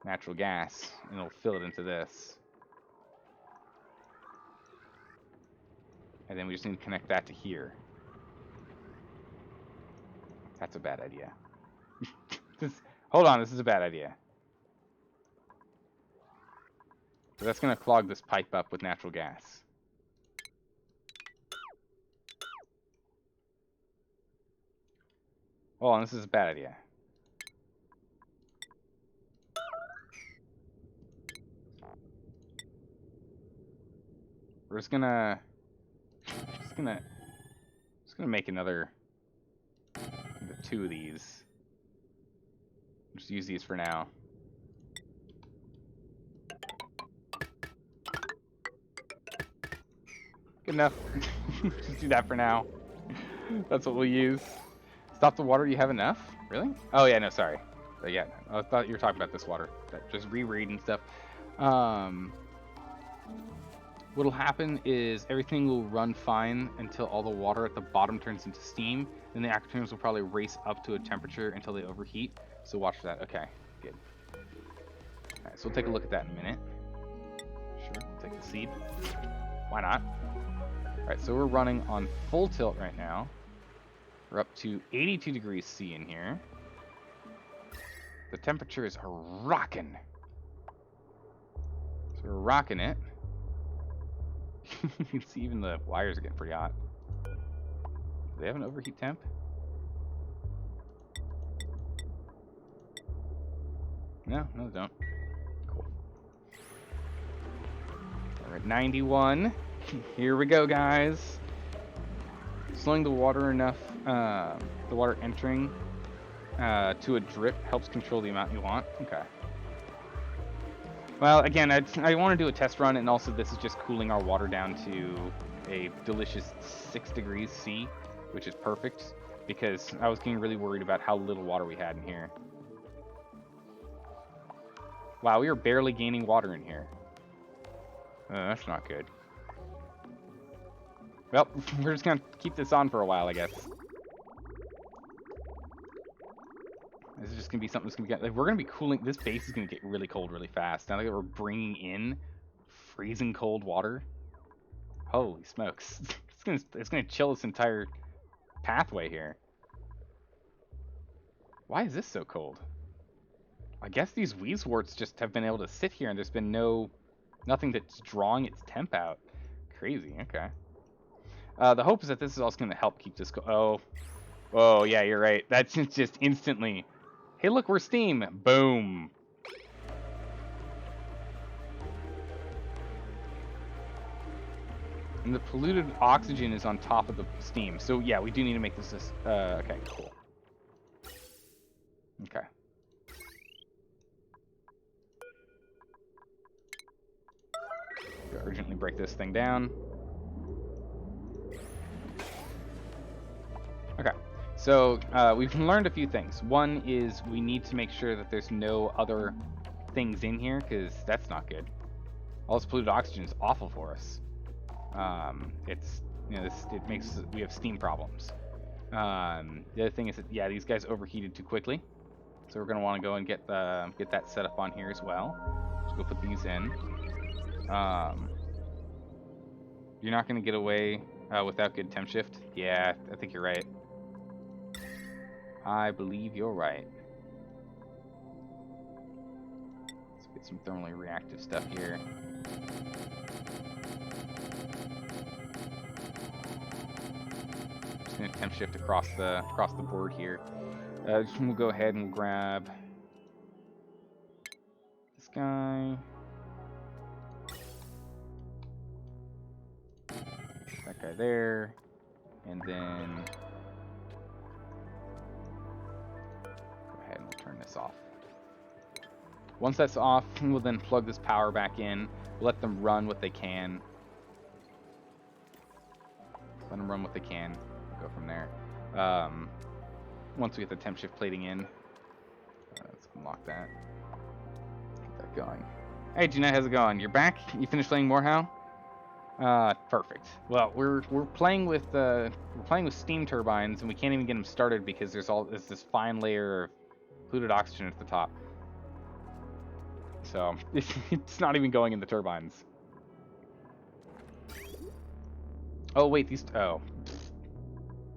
natural gas, and it'll fill it into this. And then we just need to connect that to here. That's a bad idea. Hold on, this is a bad idea. So that's going to clog this pipe up with natural gas. Hold on, this is a bad idea. We're just gonna make another 2 of these. Just use these for now. Good enough. Just do that for now. That's what we'll use. Stop the water. You have enough? Really? Oh yeah, no, sorry. Yeah, I thought you were talking about this water. Just reread and stuff. What'll happen is everything will run fine until all the water at the bottom turns into steam. Then the aquatuners will probably race up to a temperature until they overheat. So watch for that. Okay, good. Alright, so we'll take a look at that in a minute. Sure, we'll take the seed. Why not? Alright, so we're running on full tilt right now. We're up to 82 degrees C in here. The temperature is rocking. So we're rocking it. You can see even the wires are getting pretty hot. Do they have an overheat temp? No, they don't. Cool. We're at 91. Here we go, guys. Slowing the water enough, the water entering to a drip helps control the amount you want. Okay. Well, again, I want to do a test run, and also this is just cooling our water down to a delicious 6 degrees C, which is perfect, because I was getting really worried about how little water we had in here. Wow, we are barely gaining water in here. That's not good. Well, we're just gonna keep this on for a while, I guess. This is just gonna be something that's gonna get, like, we're gonna be cooling. This base is gonna get really cold really fast. Now that we're bringing in freezing cold water. Holy smokes! It's gonna chill this entire pathway here. Why is this so cold? I guess these Weezwarts just have been able to sit here and there's been nothing that's drawing its temp out. Crazy. Okay. The hope is that this is also gonna help keep this. Oh yeah, you're right. That's just instantly. Hey, look, we're steam. Boom. And the polluted oxygen is on top of the steam. So yeah, we do need to make this. Okay, cool. Okay. Urgently break this thing down. Okay. So we've learned a few things. One is we need to make sure that there's no other things in here, because that's not good. All this polluted oxygen is awful for us. It's, you know, it makes, we have steam problems. The other thing is that, yeah, these guys overheated too quickly, so we're gonna want to go and get that set up on here as well. Let's go put these in. You're not gonna get away without good temp shift. Yeah, I think you're right. I believe you're right. Let's get some thermally reactive stuff here. Just gonna temp shift across the board here. We'll go ahead and grab this guy. That guy there. And then go ahead and we'll turn this off. Once that's off, we'll then plug this power back in. Let them run what they can. Let them run what they can. We'll go from there. Once we get the temp shift plating in, let's unlock that. Get that going. Hey, Jeanette, how's it going? You're back? You finished playing Morehow? Perfect. Well, we're playing with steam turbines, and we can't even get them started because there's this fine layer of polluted oxygen at the top. So it's not even going in the turbines. Oh wait,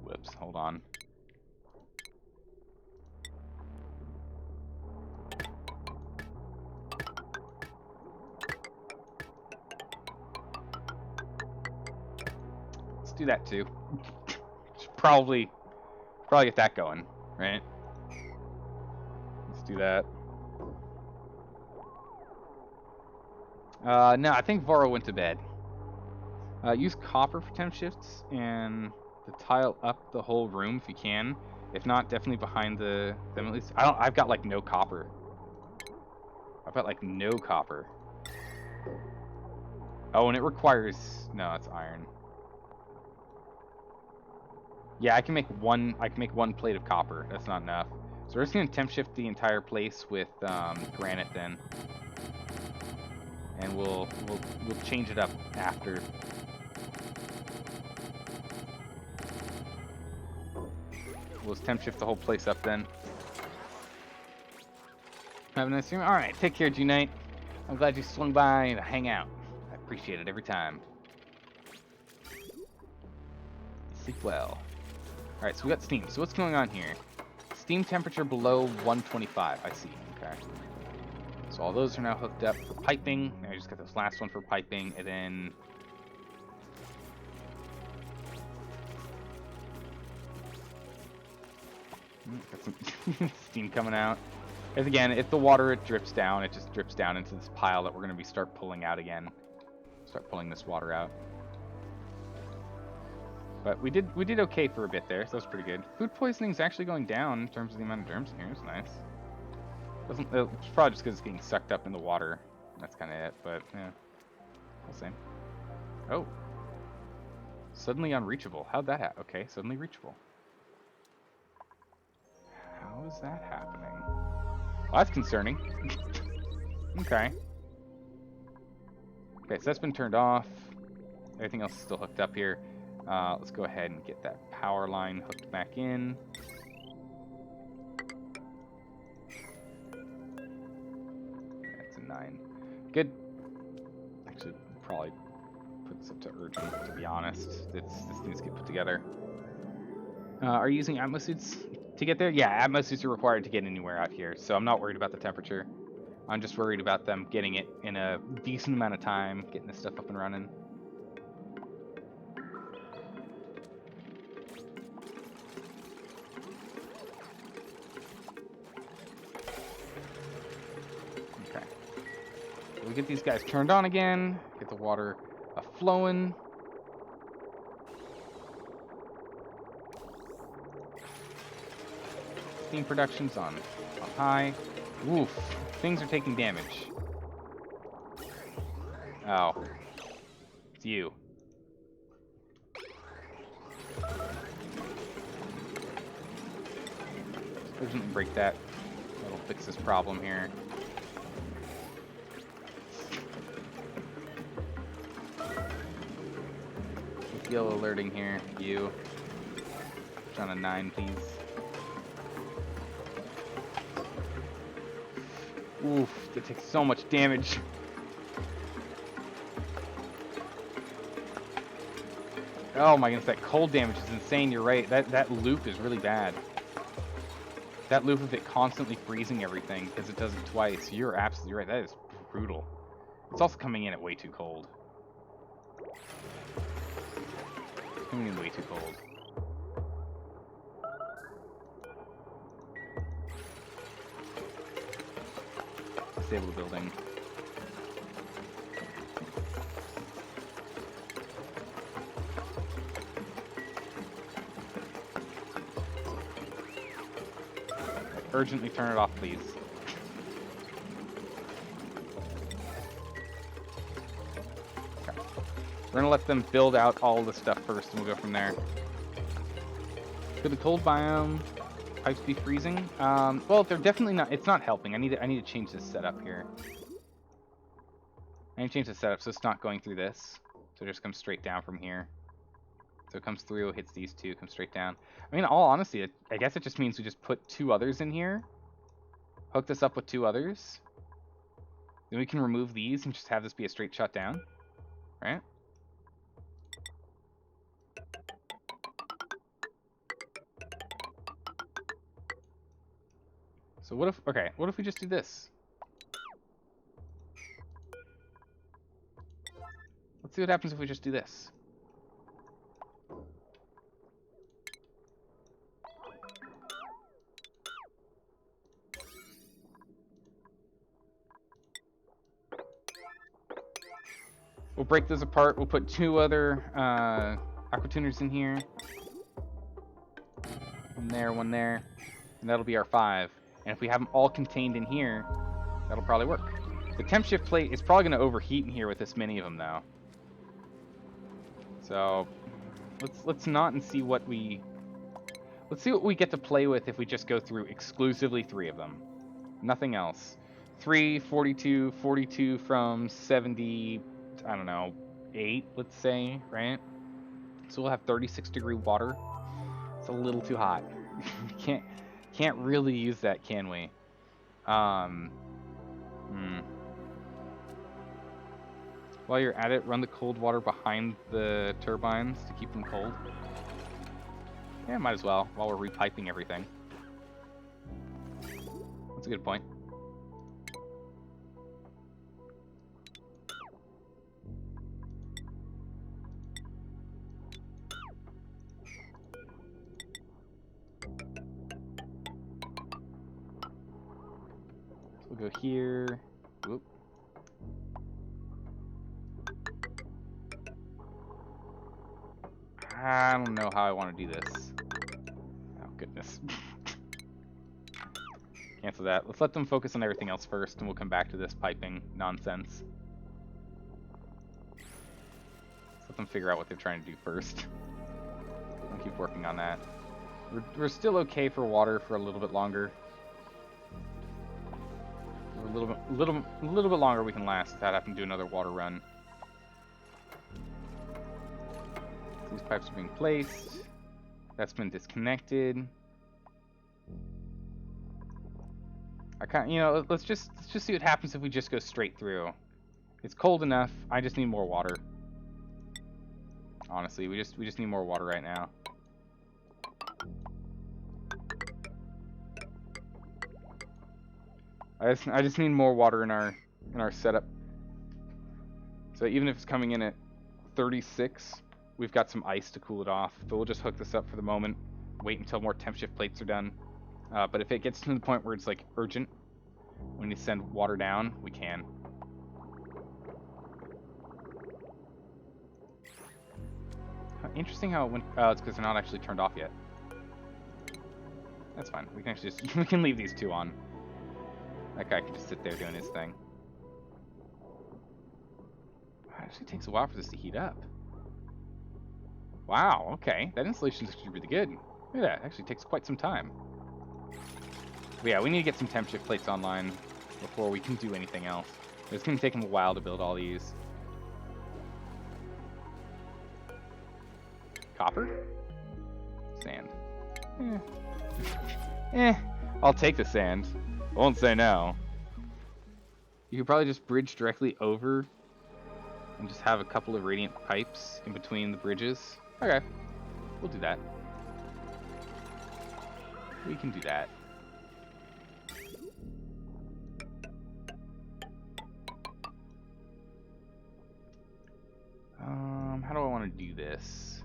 whoops, hold on. Let's do that too. Should probably get that going, right? Let's do that. No, I think Voro went to bed. Use copper for temp shifts and to tile up the whole room if you can. If not, definitely behind them at least. I've got like no copper. I've got like no copper. Oh, and it requires, no, it's iron. Yeah, I can make one plate of copper. That's not enough. So we're just gonna temp shift the entire place with granite then. And we'll change it up after. We'll just temp shift the whole place up then. Have a nice stream. All right, take care, G-Night. I'm glad you swung by to hang out. I appreciate it every time. Sleep well. All right, so we got steam. So what's going on here? Steam temperature below 125. I see. Okay. So all those are now hooked up for piping. Now I just got this last one for piping, and then got some steam coming out. As again, if the water drips down, it just drips down into this pile that we're going to start pulling out again. Start pulling this water out. But we did okay for a bit there, so that's pretty good. Food poisoning is actually going down in terms of the amount of germs in here. It's nice. It's probably just because it's getting sucked up in the water. That's kind of it, but yeah, we'll see. Oh, suddenly unreachable. How'd that happen? Okay, suddenly reachable. How is that happening? Well, that's concerning. Okay. Okay, so that's been turned off. Everything else is still hooked up here. Let's go ahead and get that power line hooked back in. That's a 9. Good. Actually, probably put this up to urgent, to be honest. This needs to get put together. Are you using Atmos suits to get there? Yeah, Atmos suits are required to get anywhere out here, so I'm not worried about the temperature. I'm just worried about them getting it in a decent amount of time, getting this stuff up and running. Okay. So we get these guys turned on again, get the water flowing. Steam production's on high. Oof, things are taking damage. Oh, it's you. Urgently break that. That'll fix this problem here. Feel alerting here. You. Push on a 9, please. Oof, that takes so much damage. Oh my goodness, that cold damage is insane. You're right. That loop is really bad. That loop of it constantly freezing everything because it does it twice. You're absolutely right. That is brutal. It's also coming in at way too cold. It's coming in way too cold. Disable the building. Urgently turn it off, please. Okay. We're gonna let them build out all the stuff first, and we'll go from there. Could the cold biome pipes be freezing? Well, they're definitely not. It's not helping. I need to change this setup here. I need to change the setup so it's not going through this. So it just comes straight down from here. So it comes through, hits these two, comes straight down. I mean, in all honesty, I guess it just means we just put 2 others in here. Hook this up with 2 others. Then we can remove these and just have this be a straight shutdown. Right? So what if we just do this? Let's see what happens if we just do this. We'll break those apart. We'll put 2 other aquatuners in here. One there. And that'll be our 5. And if we have them all contained in here, that'll probably work. The temp shift plate is probably going to overheat in here with this many of them, though. So let's not and see what we... Let's see what we get to play with if we just go through exclusively 3 of them. Nothing else. 3, 42, 42 from 70... I don't know, 8, let's say, right? So we'll have 36-degree water. It's a little too hot. Can't really use that, can we? While you're at it, run the cold water behind the turbines to keep them cold. Yeah, might as well, while we're repiping everything. That's a good point. We'll go here. Whoop. I don't know how I want to do this. Oh, goodness. Cancel that. Let's let them focus on everything else first, and we'll come back to this piping nonsense. Let's let them figure out what they're trying to do first. I'll keep working on that. We're still okay for water for a little bit longer. We're a little bit longer we can last without having to do another water run. These pipes are being placed. That's been disconnected. Let's just see what happens if we just go straight through. It's cold enough. I just need more water. Honestly, we just need more water right now. I just need more water in our setup. So even if it's coming in at 36, we've got some ice to cool it off. But we'll just hook this up for the moment. Wait until more temp shift plates are done. But if it gets to the point where it's like urgent, we need to send water down, we can. Interesting how it went. It's because they're not actually turned off yet. That's fine. We can actually just we can leave these two on. That guy can just sit there doing his thing. It actually takes a while for this to heat up. Wow. Okay, that installation is actually really good. Look at that. It actually takes quite some time. But yeah, we need to get some temp shift plates online before we can do anything else. It's going to take them a while to build all these. Copper? Sand. I'll take the sand. I won't say no. You could probably just bridge directly over and just have a couple of radiant pipes in between the bridges. Okay, we'll do that. We can do that. How do I want to do this?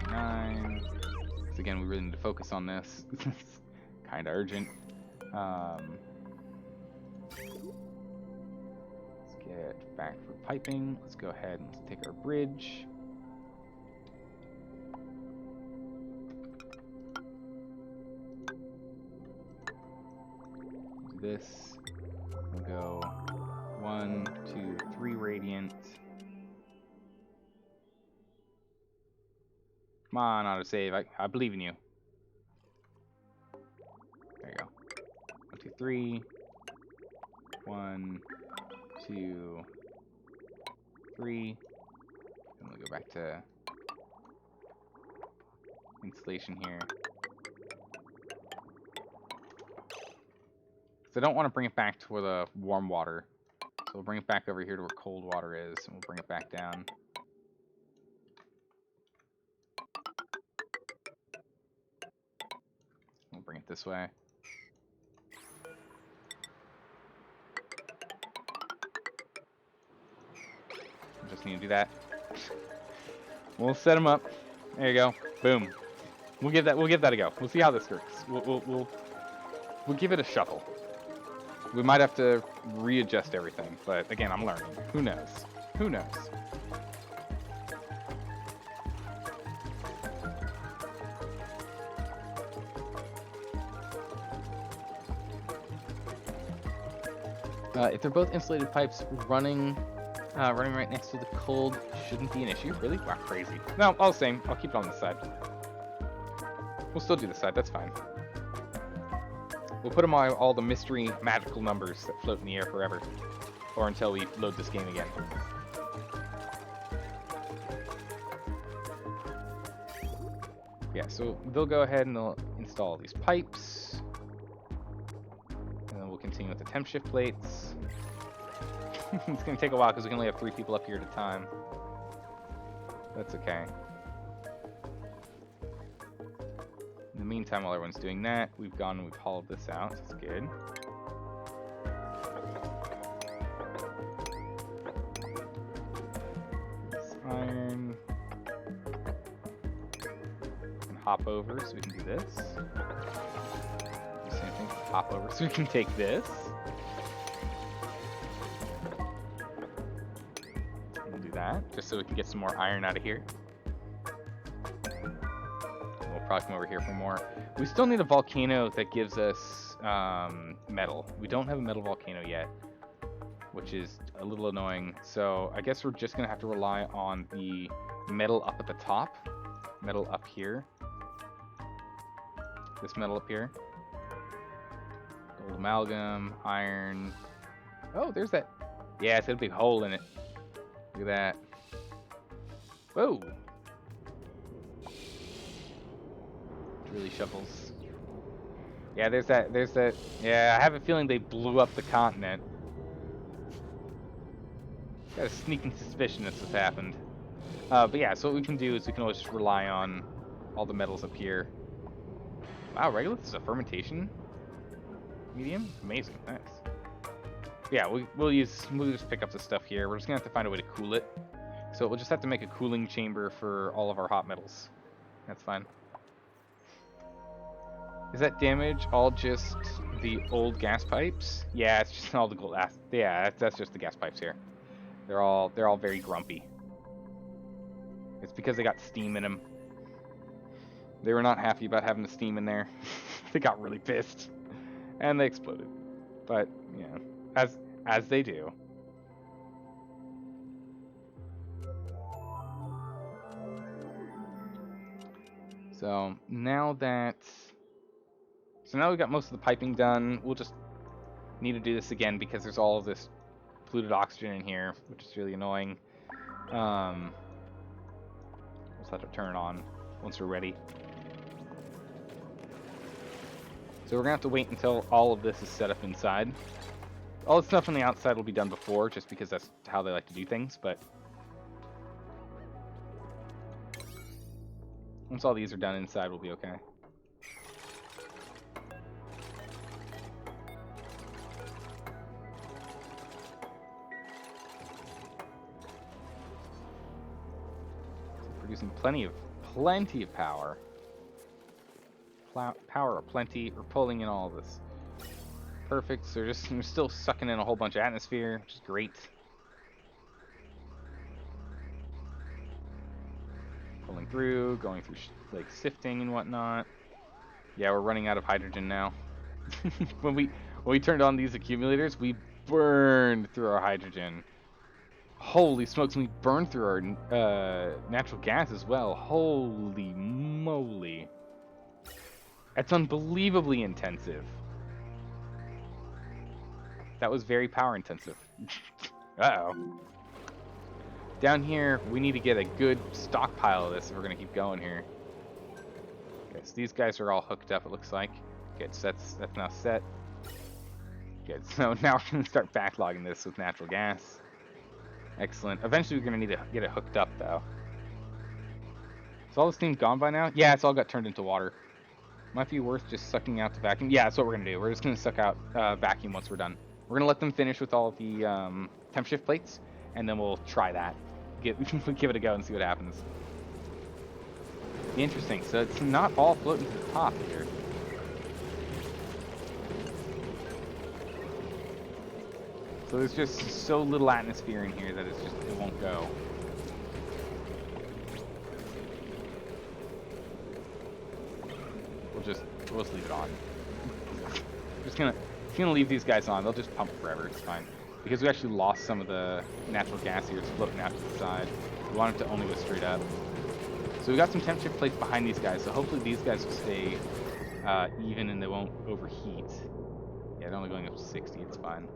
Because again, we really need to focus on this. It's kind of urgent. Let's get back for piping. Let's go ahead and let's take our bridge. Do this. We'll go 1, 2, 3 radiant. Come on, autosave. I believe in you. There you go. 1, 2, 3. 1, 2, 3. And we'll go back to installation here. So I don't want to bring it back to where the warm water. So we'll bring it back over here to where cold water is, and we'll bring it back down. We'll bring it this way. Just need to do that. We'll set them up. There you go. Boom. We'll give that a go. We'll see how this works. We'll give it a shuffle. We might have to readjust everything, but again, I'm learning. Who knows? Who knows? If they're both insulated pipes running right next to the cold, shouldn't be an issue. Really? Wow, crazy. No, all the same. I'll keep it on this side. We'll still do this side. That's fine. We'll put them on all the mystery magical numbers that float in the air forever, or until we load this game again. Yeah, so they'll go ahead and they'll install these pipes. And then we'll continue with the temp shift plates. It's going to take a while because we can only have 3 people up here at a time. That's okay. In the meantime, while everyone's doing that, we've gone and we've hauled this out. That's good. This iron. And hop over so we can do this. Do the same thing. Hop over so we can take this. We'll do that just so we can get some more iron out of here. Probably come over here for more. We still need a volcano that gives us metal. We don't have a metal volcano yet, which is a little annoying. So I guess we're just gonna have to rely on the metal up at the top metal up here. This metal up here. Gold amalgam, iron. Oh, there's that. Yeah, it's got a big hole in it. Look at that. Whoa. Really shovels. Yeah, there's that. Yeah, I have a feeling they blew up the continent. Got a sneaking suspicion this has happened. But yeah, so what we can do is we can always just rely on all the metals up here. Wow, regolith is a fermentation medium? Amazing, nice. Yeah, we'll just pick up the stuff here. We're just gonna have to find a way to cool it. So we'll just have to make a cooling chamber for all of our hot metals. That's fine. Is that damage all just the old gas pipes? Yeah, it's just all the gold. Yeah, that's just the gas pipes here. They're all very grumpy. It's because they got steam in them. They were not happy about having the steam in there. They got really pissed, and they exploded. But yeah, as they do. So now we've got most of the piping done. We'll just need to do this again because there's all of this polluted oxygen in here, which is really annoying. We'll just have to turn it on once we're ready. So we're gonna have to wait until all of this is set up inside. All the stuff on the outside will be done before, just because that's how they like to do things, but once all these are done inside, we'll be okay. Producing plenty of power. Power aplenty. We're pulling in all of this. Perfect. So we're still sucking in a whole bunch of atmosphere, which is great. Pulling through, going through like sifting and whatnot. Yeah, we're running out of hydrogen now. when we turned on these accumulators, we burned through our hydrogen. Holy smokes, we burned through our natural gas as well. Holy moly. That's unbelievably intensive. That was very power intensive. Uh-oh. Down here, we need to get a good stockpile of this if we're going to keep going here. Okay, so these guys are all hooked up, it looks like. Good, so that's now set. Good, so now we're going to start backlogging this with natural gas. Excellent. Eventually we're going to need to get it hooked up, though. Is all the steam gone by now? Yeah, it's all got turned into water. Might be worth just sucking out the vacuum. Yeah, that's what we're going to do. We're just going to suck out vacuum once we're done. We're going to let them finish with all of the temp shift plates, and then we'll try that. Give it a go and see what happens. Interesting. So it's not all floating to the top here. So there's just so little atmosphere in here that it won't go. We'll just leave it on. Just gonna leave these guys on. They'll just pump forever. It's fine. Because we actually lost some of the natural gas here. It's floating out to the side. We want it to only go straight up. So we got some temp shift plates behind these guys. So hopefully these guys will stay even and they won't overheat. Yeah, they're only going up to 60. It's fine.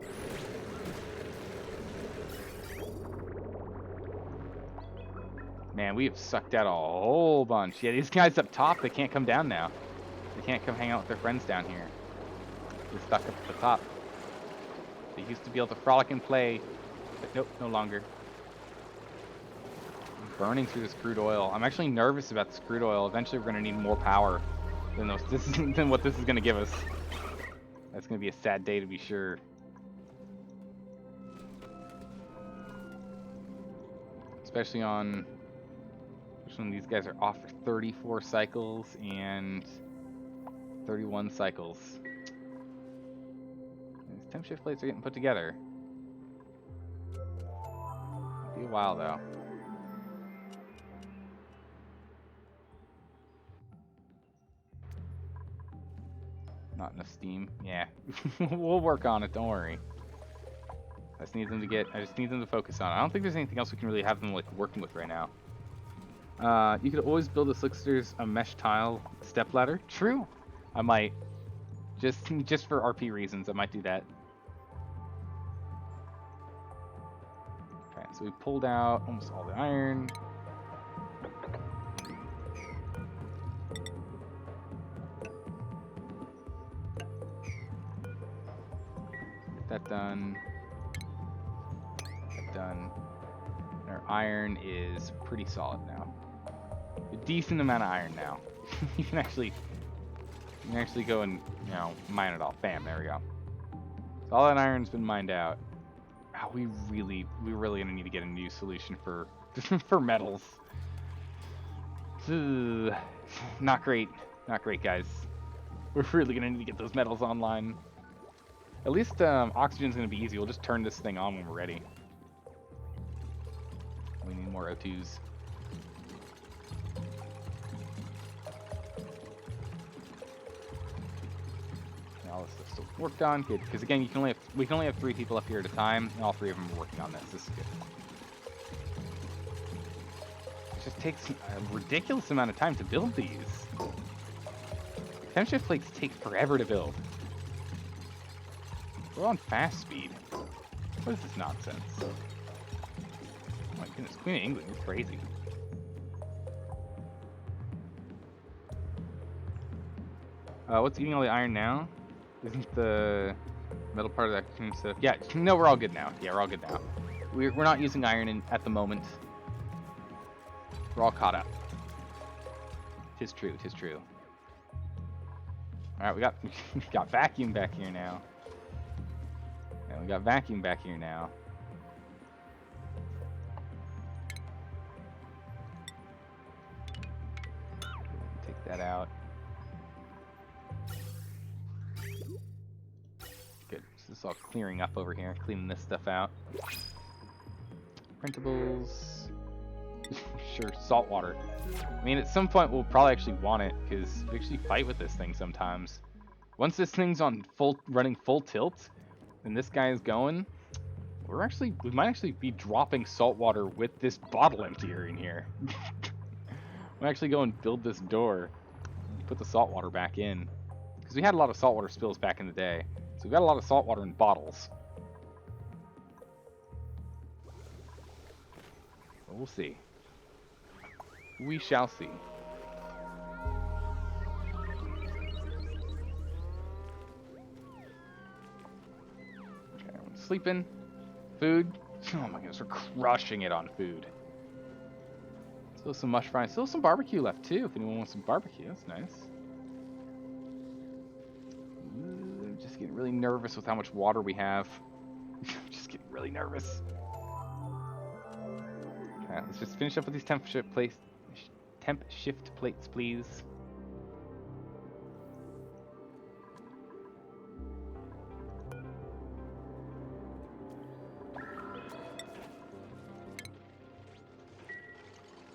Man, we have sucked out a whole bunch. Yeah, these guys up top, they can't come down now. They can't come hang out with their friends down here. They're stuck up at the top. They used to be able to frolic and play, but nope, no longer. I'm burning through this crude oil. I'm actually nervous about this crude oil. Eventually we're going to need more power than what this is going to give us. That's going to be a sad day to be sure. Especially when these guys are off for 34 cycles and 31 cycles. These temp shift plates are getting put together. It'll be a while though. Not enough steam. Yeah. We'll work on it, don't worry. I just need them to focus on it. I don't think there's anything else we can really have them like working with right now. You could always build a slicksters a mesh tile step ladder. True. I might just for RP reasons. I might do that. Okay, so we pulled out almost all the iron. Get that done. That done. And our iron is pretty solid now. A decent amount of iron now. you can actually go and, you know, mine it all. Bam, there we go. So all that iron's been mined out. Oh, we're really gonna need to get a new solution for for metals. Ugh. Not great, guys. We're really gonna need to get those metals online. At least oxygen's gonna be easy. We'll just turn this thing on when we're ready. We need more O2s. All this stuff's still worked on. Good, because again, we can only have 3 people up here at a time, and all 3 of them are working on this. This is good. It just takes a ridiculous amount of time to build these. Temp shift plates take forever to build. We're on fast speed. What is this nonsense? Oh my goodness, Queen of England, you're crazy. What's eating all the iron now? Isn't the metal part of that stuff? Yeah, no, we're all good now. Yeah, we're all good now. We're not using iron at the moment. We're all caught up. Tis true, tis true. Alright, we got vacuum back here now. Yeah, we got vacuum back here now. Take that out. Good. So this is all clearing up over here, cleaning this stuff out. Printables. Sure, salt water. I mean, at some point we'll probably actually want it, because we actually fight with this thing sometimes. Once this thing's on running full tilt, and this guy is going, we might actually be dropping salt water with this bottle emptier in here. We'll actually go and build this door, put the salt water back in, because we had a lot of saltwater spills back in the day. So we've got a lot of salt water in bottles. But we'll see. We shall see. Okay, everyone's sleeping. Food. Oh my goodness, we're crushing it on food. Still some mush fries. Still some barbecue left too, if anyone wants some barbecue. That's nice. I'm just getting really nervous with how much water we have. Just getting really nervous. Alright, let's just finish up with these temp shift plates, please.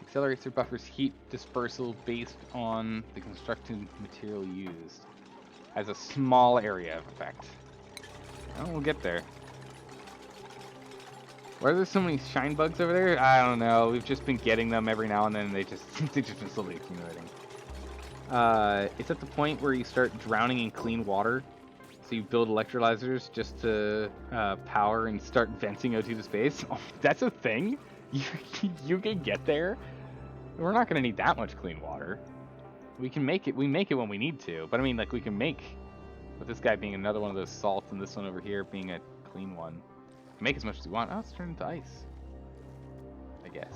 Accelerates or buffers heat dispersal based on the constructed material used. Has a small area of effect. Oh, we'll get there. Why are there so many shine bugs over there? I don't know. We've just been getting them every now and then, and they've just been slowly accumulating. It's at the point where you start drowning in clean water. So you build electrolyzers just to power and start venting O2 to space. Oh, that's a thing? You can get there? We're not going to need that much clean water. We can make it. We make it when we need to. But I mean, like, we can make, with this guy being another one of those salts and this one over here being a clean one. Make as much as you want. Oh, it's turned into ice. I guess.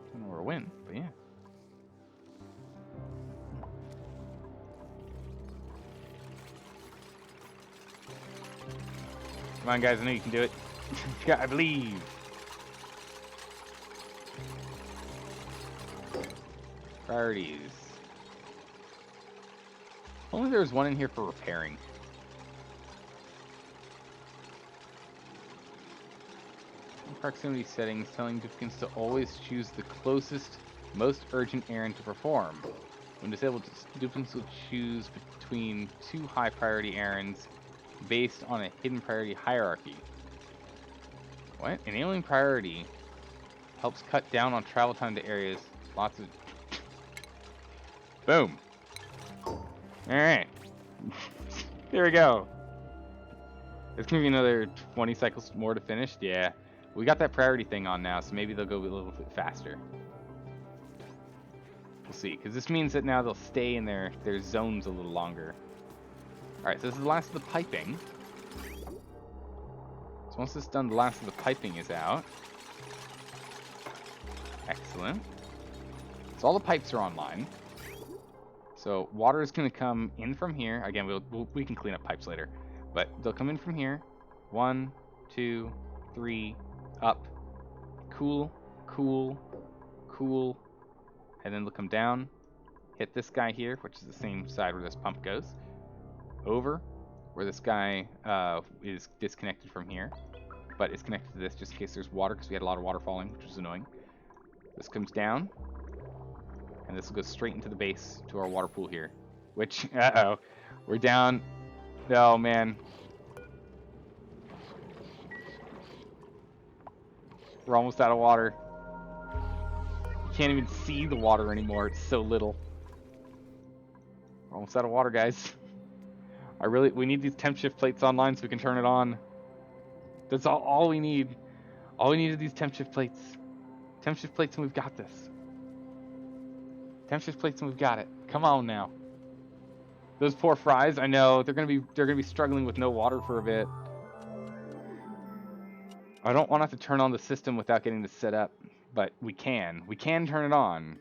I don't know where to win, but yeah. Come on, guys. I know you can do it. I believe. Priorities. Only there was one in here for repairing. Proximity settings telling duplicants to always choose the closest, most urgent errand to perform. When disabled, duplicants will choose between 2 high priority errands based on a hidden priority hierarchy. What? Enabling priority Helps cut down on travel time to areas. Lots of... Boom. Alright. There we go. It's gonna be another 20 cycles more to finish. Yeah. We got that priority thing on now, so maybe they'll go a little bit faster. We'll see, because this means that now they'll stay in their zones a little longer. Alright, so this is the last of the piping. So once this is done, the last of the piping is out. Excellent. So all the pipes are online. So water is going to come in from here. Again, we can clean up pipes later. But they'll come in from here. 1, 2, 3, up. Cool, cool, cool. And then they'll come down. Hit this guy here, which is the same side where this pump goes. Over, where this guy is disconnected from here. But it's connected to this just in case there's water, because we had a lot of water falling, which was annoying. This comes down. And this will go straight into the base to our water pool here. Which, uh-oh, we're down. Oh, man. We're almost out of water. You can't even see the water anymore. It's so little. We're almost out of water, guys. We need these temp shift plates online so we can turn it on. That's all we need. All we need are these temp shift plates. Temp shift plates and we've got this. Temp shift plates and we've got it. Come on now. Those poor fries, I know they're gonna be struggling with no water for a bit. I don't want to have to turn on the system without getting this set up, but we can. We can turn it on.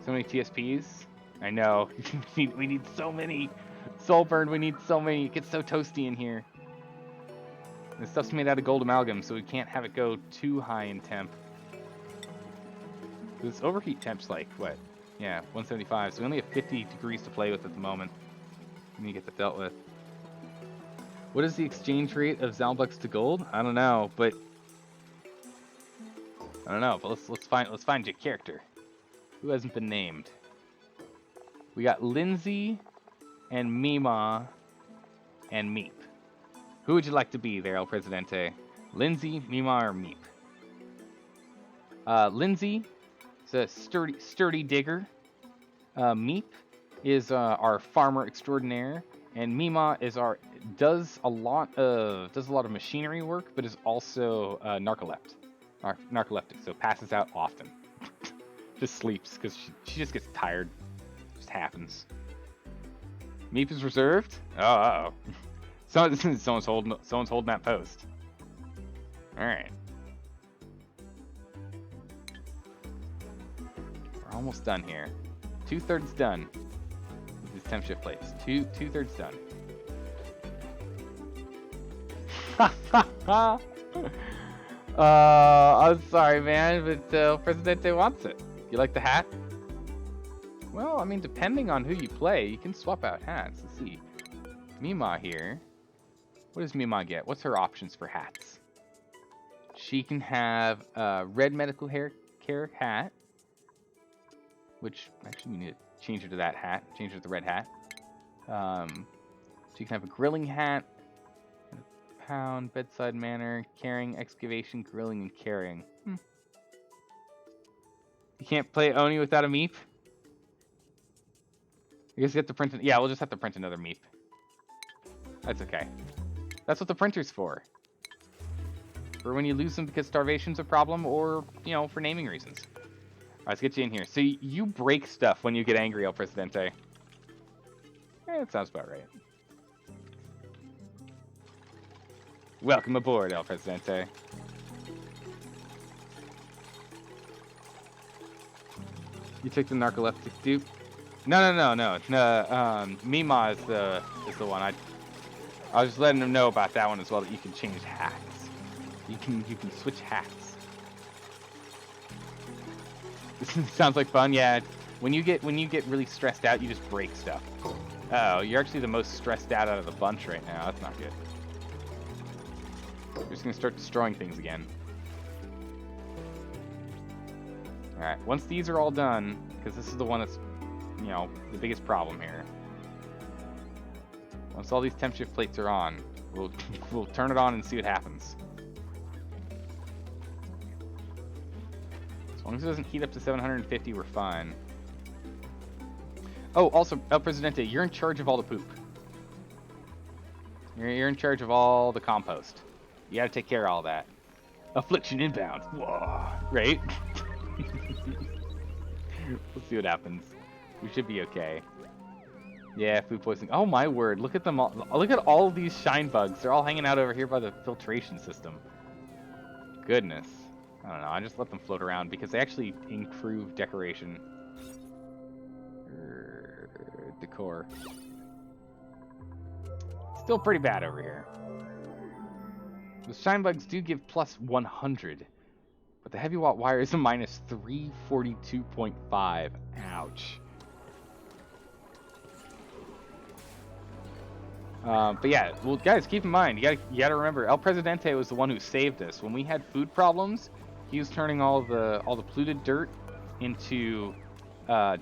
So many TSPs. I know. we need so many. Soulburn, we need so many. It gets so toasty in here. This stuff's made out of gold amalgam, so we can't have it go too high in temp. This overheat temp's like, what? Yeah, 175, so we only have 50 degrees to play with at the moment. We need to get that dealt with. What is the exchange rate of Zalbucks to gold? I don't know, but let's find your character. Who hasn't been named? We got Lindsay and Mima and Meep. Who would you like to be there, El Presidente? Lindsay, Mima, or Meep? Lindsay is a sturdy digger. Meep is our farmer extraordinaire, and Mima is does a lot of machinery work, but is also narcoleptic, so passes out often. Just sleeps because she just gets tired. Just happens. Meep is reserved. Oh, someone's holding that post. All right. We're almost done here. 2/3 done with these temp shift plates. Two-thirds done. I'm sorry, man, but Presidente wants it. You like the hat? Well, I mean, depending on who you play, you can swap out hats. Let's see. Mima here. What does Mima get? What's her options for hats? She can have a red medical care hat, which actually we need to change her to that hat. Change her to the red hat. She can have a grilling hat, pound, bedside manner, carrying, excavation, grilling, and carrying. You can't play Oni without a Meep? I guess you have to print yeah, we'll just have to print another Meep. That's okay. That's what the printer's for. For when you lose them because starvation's a problem, or, for naming reasons. Alright, let's get you in here. So you break stuff when you get angry, El Presidente. That sounds about right. Welcome aboard, El Presidente. You took the narcoleptic dupe? No. Mima is the one. I was just letting them know about that one as well, that you can change hats. You can switch hats. This sounds like fun, yeah. When you get really stressed out, you just break stuff. Uh oh, you're actually the most stressed out of the bunch right now. That's not good. You're just gonna start destroying things again. Alright, once these are all done, because this is the one that's, the biggest problem here. Once all these temp shift plates are on, we'll turn it on and see what happens. As long as it doesn't heat up to 750, we're fine. Oh, also, El Presidente, you're in charge of all the poop. You're in charge of all the compost. You gotta take care of all that. Affliction inbound. Whoa. Right? Let's see what happens. We should be okay. Yeah, food poisoning. Oh my word, look at them all. Look at all of these shine bugs. They're all hanging out over here by the filtration system. Goodness. I don't know, I just let them float around because they actually improve decoration. Decor. Still pretty bad over here. The shine bugs do give plus 100, but the heavy watt wire is a minus 342.5. Ouch. But yeah, well, guys, keep in mind, you gotta remember, El Presidente was the one who saved us. When we had food problems, he was turning all the polluted dirt into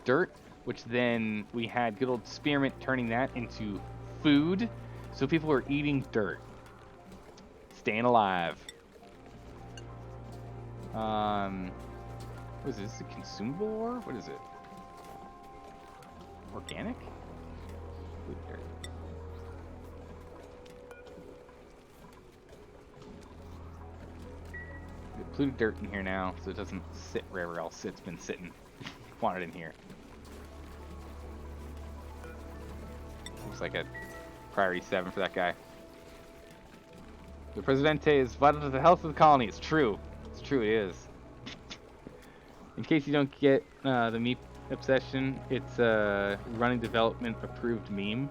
dirt, which then we had good old Spearmint turning that into food, so people were eating dirt. Staying alive. What is this? A consumable ore? What is it? Organic? Food dirt. Polluted dirt in here now, so it doesn't sit wherever else it's been sitting. Want it in here. Looks like a priority 7 for that guy. The Presidente is vital to the health of the colony. It's true. It's true, it is. In case you don't get the meat obsession, it's a running development approved meme.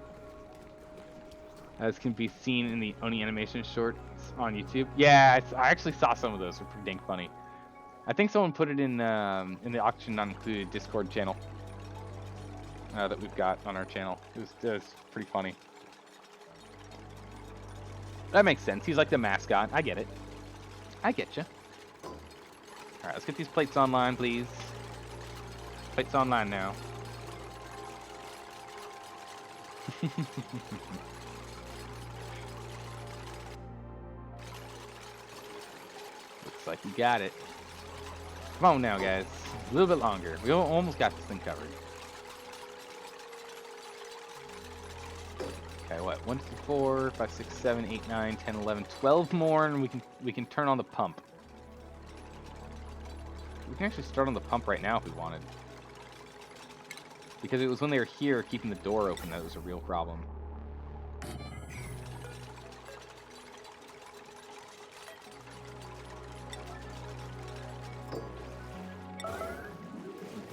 As can be seen in the Oni animation shorts on YouTube. Yeah, I actually saw some of those. They're pretty dang funny. I think someone put it in the auction not included Discord channel that we've got on our channel. It was pretty funny. That makes sense. He's like the mascot. I get it. I get you. All right, let's get these plates online, please. Plates online now. Looks like we got it. Come on now, guys. A little bit longer. We almost got this thing covered. Okay, what? 1, 2, 3, 4, 5, 6, 7, 8, 9, 10, 11, 12 more, and we can turn on the pump. We can actually start on the pump right now if we wanted. Because it was when they were here keeping the door open that was a real problem.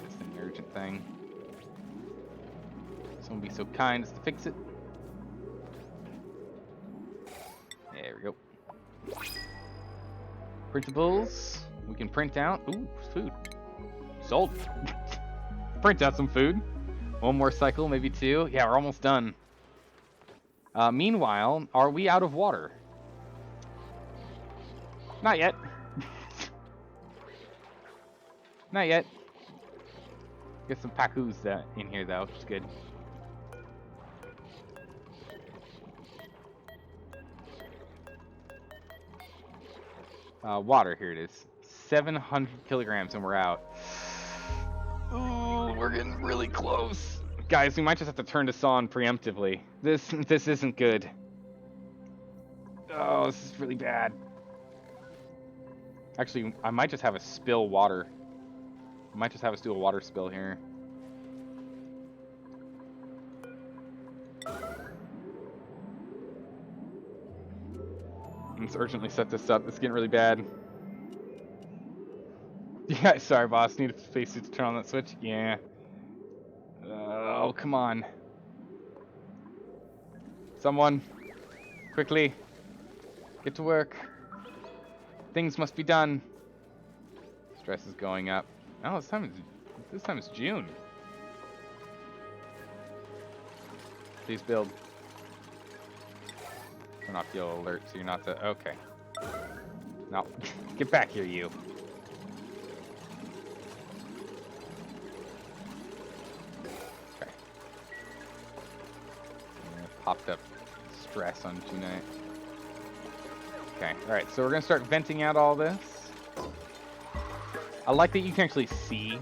This is an urgent thing. Someone be so kind as to fix it. There we go. Printables. We can print out. Ooh, food. Sold. Print out some food. One more cycle, maybe 2. Yeah, we're almost done. Meanwhile, are we out of water? Not yet. Not yet. Get some pakus in here, though, which is good. Water, here it is. 700 kilograms and we're out. Ooh, we're getting really close. Guys, we might just have to turn this on preemptively. This isn't good. Oh, this is really bad. Actually, I might just have us spill water. I might just have us do a water spill here. Let's urgently set this up. It's getting really bad. Yeah, sorry, boss. Need a spacesuit to turn on that switch? Yeah. Oh, come on. Someone, quickly, get to work. Things must be done. Stress is going up. Oh, this time it's June. Please build. Turn off yellow alert so you're not the... Okay. No. Get back here, you. Okay. Popped up stress on June 9th. Okay, alright, so we're going to start venting out all this. I like that you can actually see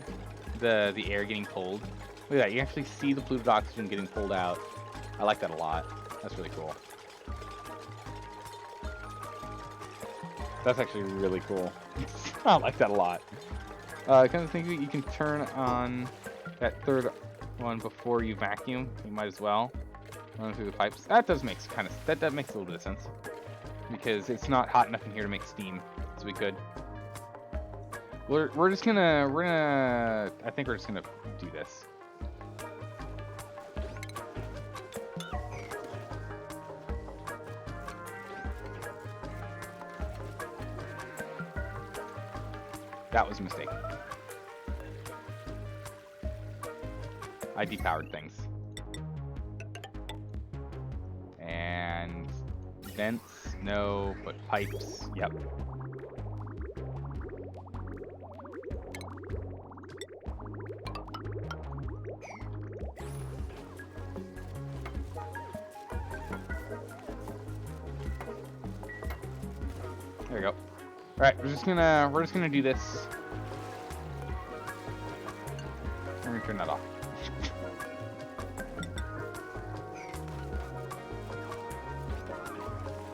the air getting pulled. Look at that, you actually see the polluted oxygen getting pulled out. I like that a lot. That's really cool. That's actually really cool. I like that a lot. I kind of think that you can turn on that third one before you vacuum. You might as well run through the pipes. That does make that makes a little bit of sense because it's not hot enough in here to make steam, so we could. I think we're just gonna do this. That was a mistake. I depowered things. And vents, no, but pipes, yep. There we go. Alright, we're just gonna do this. We're gonna turn that off.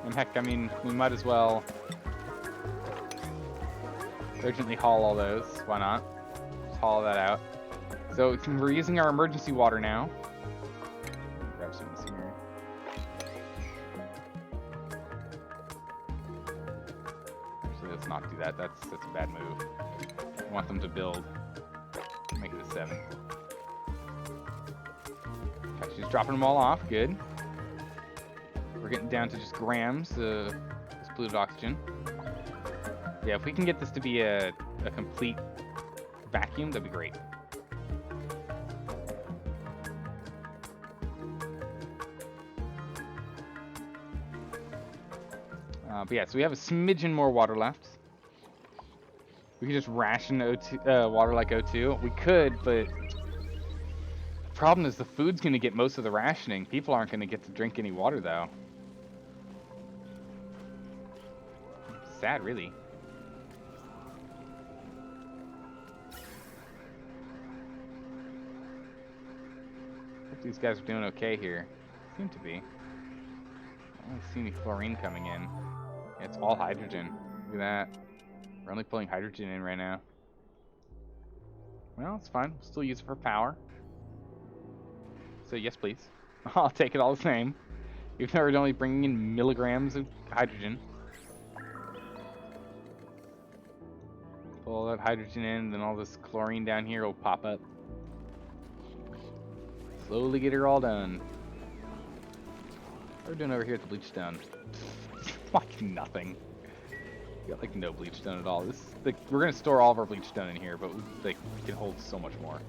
And heck, I mean, we might as well urgently haul all those. Why not? Just haul that out. So we're using our emergency water now. Grab some of this here. Actually, let's not do that. That's a bad move. I want them to build. Make it a 7. Okay, she's dropping them all off. Good. We're getting down to just grams of this polluted oxygen. Yeah, if we can get this to be a complete vacuum, that'd be great. But yeah, so we have a smidgen more water left. We could just ration O2, water like O2. We could, but the problem is the food's going to get most of the rationing. People aren't going to get to drink any water, though. Sad, really. Hope these guys are doing okay here. Seem to be. I don't see any chlorine coming in. Yeah, it's all hydrogen. Look at that. We're only pulling hydrogen in right now. Well, it's fine. We'll still use it for power. So yes, please. I'll take it all the same. Even though we're only bringing in milligrams of hydrogen. Pull all that hydrogen in, then all this chlorine down here will pop up. Slowly get her all done. What are we doing over here at the bleach stone? Like nothing. We got like no bleach stone at all. This like we're gonna store all of our bleach stone in here, but we can hold so much more.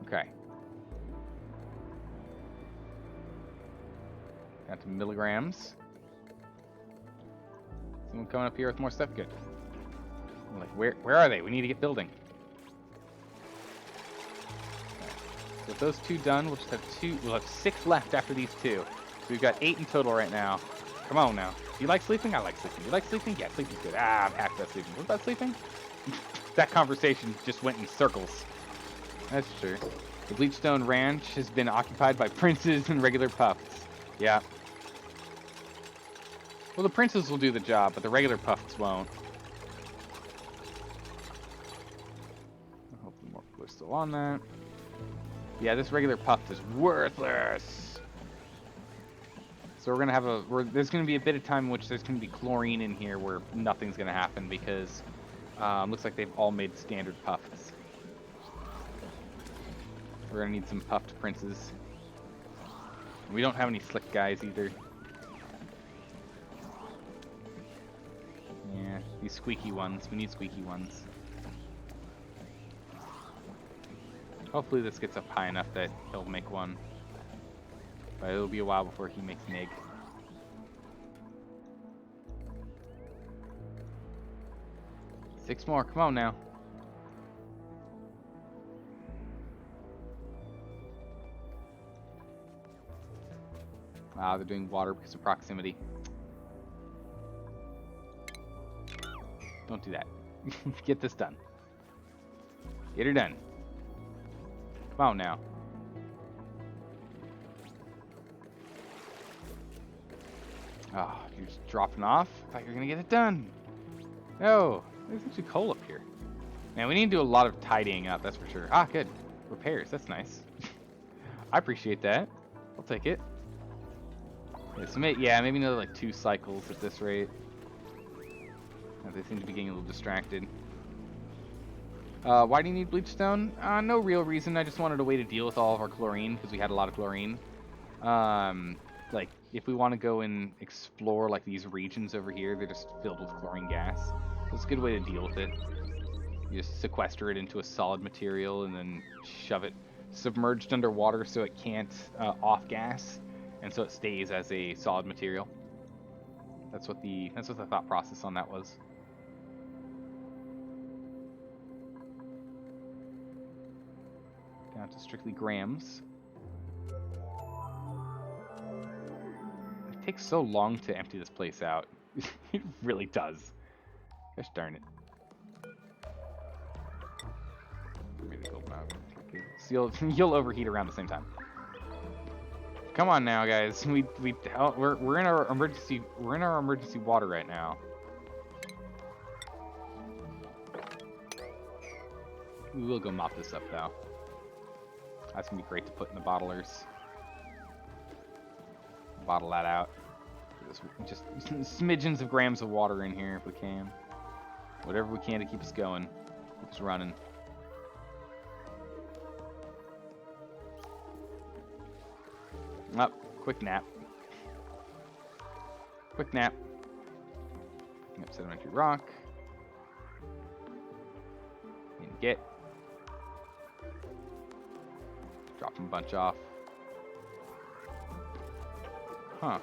Okay. Got to milligrams. Someone coming up here with more stuff? Good. I'm like, where are they? We need to get building. Okay. So with those 2 done, we'll just have 2. We'll have 6 left after these 2. So we've got 8 in total right now. Come on now. Do you like sleeping? I like sleeping. You like sleeping? Yeah, sleeping's good. Ah, I'm happy about sleeping. What about sleeping? That conversation just went in circles. That's true. The Bleachstone Ranch has been occupied by princes and regular puffs. Yeah. Well, the princes will do the job, but the regular puffs won't. Hopefully more people are still on that. Yeah, this regular puff is worthless. So we're gonna have there's gonna be a bit of time in which there's gonna be chlorine in here where nothing's gonna happen because looks like they've all made standard puffs. We're gonna need some puffed princes. We don't have any slick guys either. Yeah, these squeaky ones. We need squeaky ones. Hopefully this gets up high enough that he'll make one. But it'll be a while before he makes an egg. Six more, come on now. Wow, they're doing water because of proximity. Don't do that. Get this done. Get her done. Come on now. Oh, you're just dropping off? I thought you were going to get it done. No. There's actually coal up here. Man, we need to do a lot of tidying up, that's for sure. Ah, good. Repairs, that's nice. I appreciate that. I'll take it. Yeah, so maybe another like 2 cycles at this rate. They seem to be getting a little distracted. Why do you need bleach stone? No real reason. I just wanted a way to deal with all of our chlorine because we had a lot of chlorine. Like if we want to go and explore like these regions over here, they're just filled with chlorine gas. So it's a good way to deal with it. You just sequester it into a solid material and then shove it submerged underwater so it can't off gas, and so it stays as a solid material. That's what the thought process on that was. Down to strictly grams. It takes so long to empty this place out. It really does. Gosh darn it. So you'll overheat around the same time. Come on now, guys. We're in our emergency water right now. We will go mop this up though. That's gonna be great to put in the bottlers. Bottle that out. Just smidgens of grams of water in here if we can. Whatever we can to keep us going, keep us running. Up, quick nap. Quick nap. Yep, sedimentary rock. And get. Drop them a bunch off. Huh.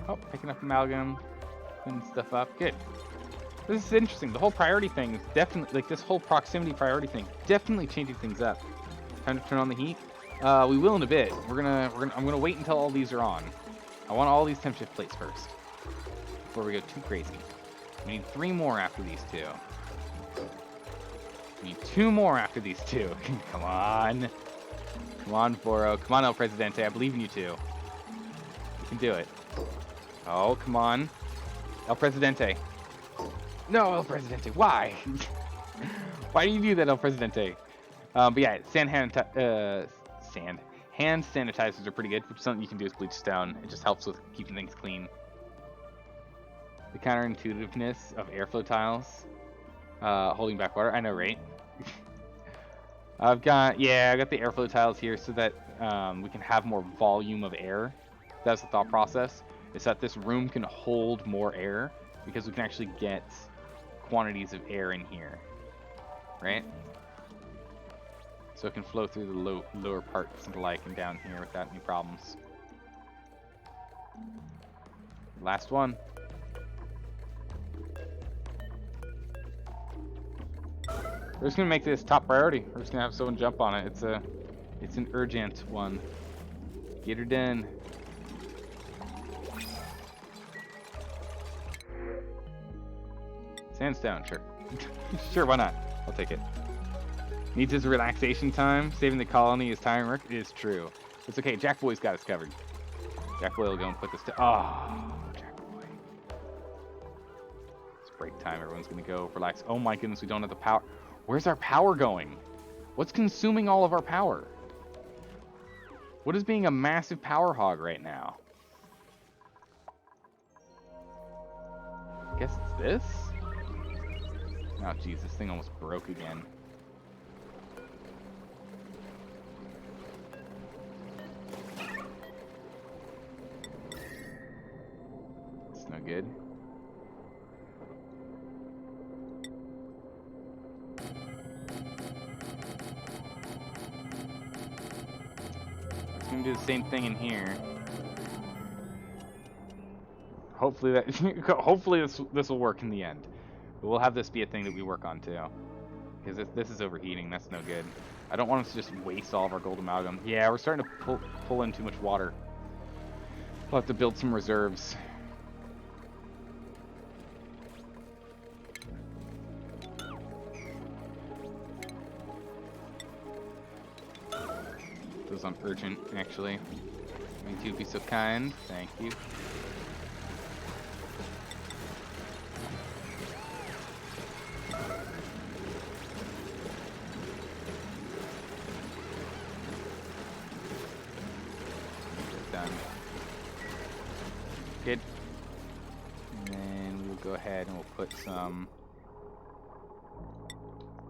Oh, picking up amalgam. Cleaning stuff up. Good. This is interesting. The whole priority thing is definitely, like this whole proximity priority thing, definitely changing things up. Time to turn on the heat. We will in a bit. I'm gonna wait until all these are on. I want all these temp shift plates first before we go too crazy. We need 3 more after these 2. We need 2 more after these 2. Come on. Come on, Foro. Come on, El Presidente. I believe in you too. You can do it. Oh, come on. El Presidente. No, El Presidente. Why? Why do you do that, El Presidente? But yeah, hand sanitizers are pretty good, which is something you can do with bleach stone. It just helps with keeping things clean. The counterintuitiveness of airflow tiles holding back water. I know, right? I've got the airflow tiles here so that we can have more volume of air. That's the thought process. Is that this room can hold more air because we can actually get quantities of air in here, right? So it can flow through the lower parts and the like and down here without any problems. Last one. We're just gonna make this top priority. We're just gonna have someone jump on it. It's an urgent one. Get her done. Sandstone, sure. Sure, why not? I'll take it. Needs his relaxation time. Saving the colony is tiring work. It is true. It's okay. Jack Boy's got us covered. Jack Boy will go and put this to. Oh, Jack Boy. It's break time. Everyone's gonna go relax. Oh my goodness, we don't have the power. Where's our power going? What's consuming all of our power? What is being a massive power hog right now? I guess it's this? Oh jeez, this thing almost broke again. It's no good. It's gonna do the same thing in here. Hopefully this will work in the end. But we'll have this be a thing that we work on too. Because if this is overheating, that's no good. I don't want us to just waste all of our gold amalgam. Yeah, we're starting to pull in too much water. We'll have to build some reserves. those on urgent, actually. Would you be so kind? Thank you. Done. Good. And then we'll go ahead and we'll put some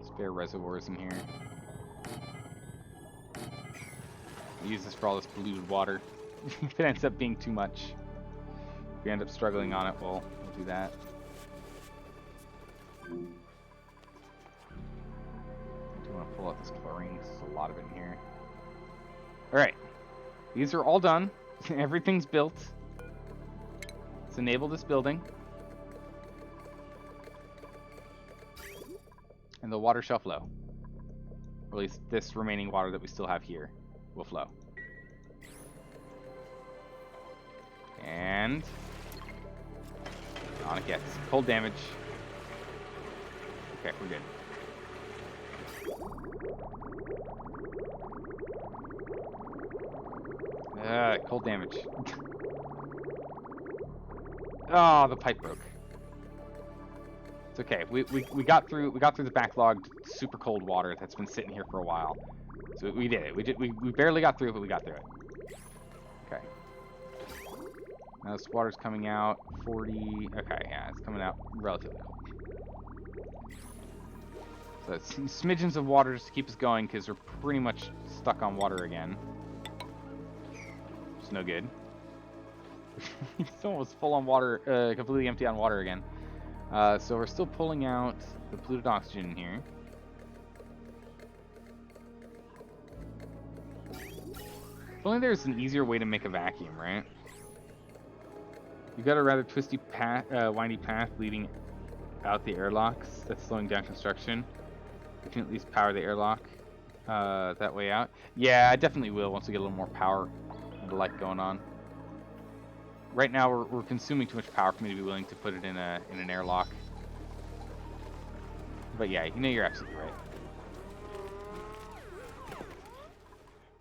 spare reservoirs in here. Use this for all this polluted water. If it ends up being too much, if we end up struggling on it, we'll do that. I do want to pull out this chlorine. There's a lot of it in here. Alright. These are all done. Everything's built. Let's enable this building. And the water shall flow. Or at least this remaining water that we still have here will flow. And on it gets. Cold damage. Okay, we're good. Cold damage. Oh, the pipe broke. It's okay. We got through the backlogged super cold water that's been sitting here for a while. So we did it. We barely got through it, but we got through it. Okay. Now this water's coming out 40. Okay, yeah, it's coming out relatively cold. So it's smidgens of water just to keep us going because we're pretty much stuck on water again. It's no good. It's almost full on water, completely empty on water again. So we're still pulling out the polluted oxygen in here. If only there's an easier way to make a vacuum, right? You've got a rather twisty path, windy path leading out the airlocks that's slowing down construction. We can at least power the airlock that way out. Yeah, I definitely will once we get a little more power and light going on. Right now we're consuming too much power for me to be willing to put it in an airlock. But yeah, you know, you're absolutely right.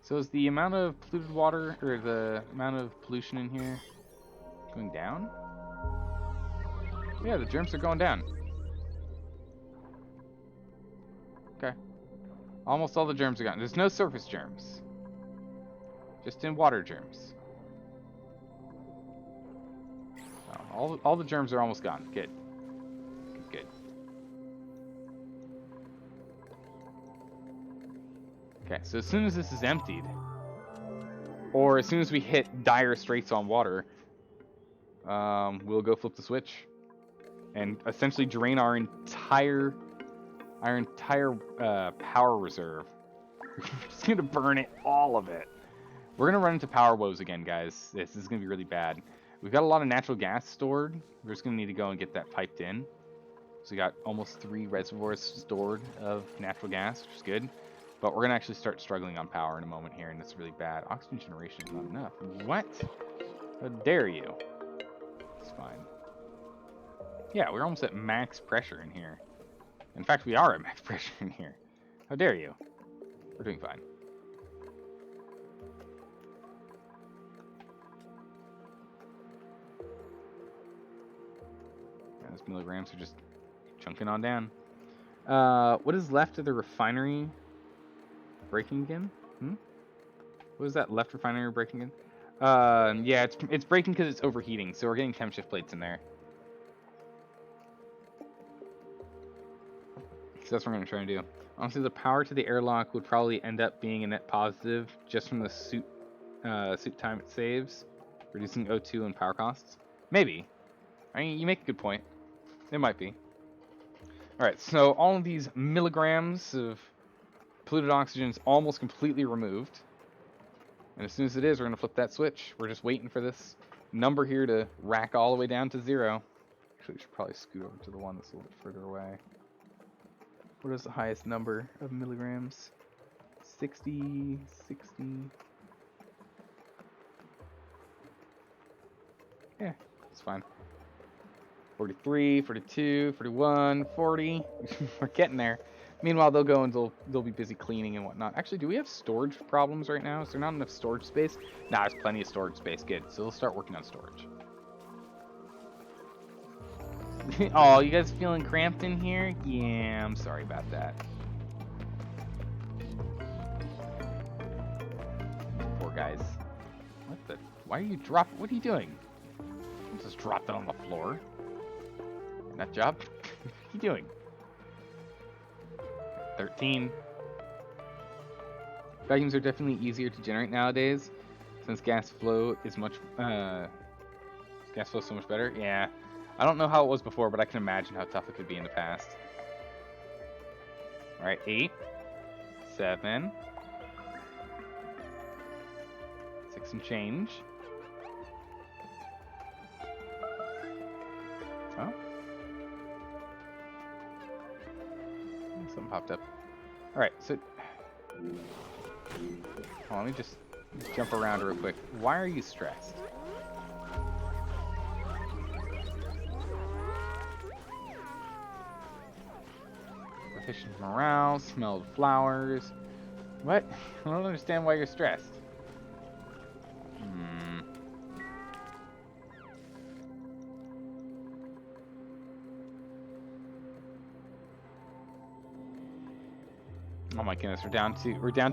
So is the amount of polluted water, or the amount of pollution in here going down? Yeah, the germs are going down. Okay. Almost all the germs are gone. There's no surface germs. Just in water germs. Oh, all the germs are almost gone. Good. Good. Okay, so as soon as this is emptied, or as soon as we hit dire straits on water, we'll go flip the switch and essentially drain our entire power reserve. We're just gonna burn it, all of it. We're gonna run into power woes again, guys. This is gonna be really bad. We've got a lot of natural gas stored. We're just gonna need to go and get that piped in. So we got almost 3 reservoirs stored of natural gas, which is good. But we're gonna actually start struggling on power in a moment here, and it's really bad. Oxygen generation is not enough. What? How dare you? It's fine. Yeah, we're almost at max pressure in here. In fact, we are at max pressure in here. How dare you? We're doing fine. Yeah, those milligrams are just chunking on down. What is left of the refinery breaking again? What is that left refinery breaking again? Yeah, it's breaking because it's overheating, so we're getting chem shift plates in there. So that's what we're going to try and do. Honestly, the power to the airlock would probably end up being a net positive just from the suit time it saves, reducing O2 and power costs. Maybe. I mean, you make a good point. It might be. Alright, so all of these milligrams of polluted oxygen is almost completely removed. And as soon as it is, we're going to flip that switch. We're just waiting for this number here to rack all the way down to 0. Actually, we should probably scoot over to the one that's a little bit further away. What is the highest number of milligrams? 60, 60. Yeah, it's fine. 43, 42, 41, 40. We're getting there. Meanwhile, they'll go and they'll be busy cleaning and whatnot. Actually, do we have storage problems right now? Is there not enough storage space? Nah, there's plenty of storage space. Good. So they'll start working on storage. Oh, you guys feeling cramped in here? Yeah, I'm sorry about that. Poor guys. What the? Why are you dropping? What are you doing? Don't just drop that on the floor. Nut job? What are you doing? 13. Vacuums are definitely easier to generate nowadays, since gas flow is much gas flow is so much better. Yeah, I don't know how it was before, but I can imagine how tough it could be in the past. All right, 8, 7, 6 and change. Oh, something popped up. All right, so let me just jump around real quick. Why are you stressed? Efficient morale, smelled flowers. What? I don't understand why you're stressed. Oh my goodness, we're down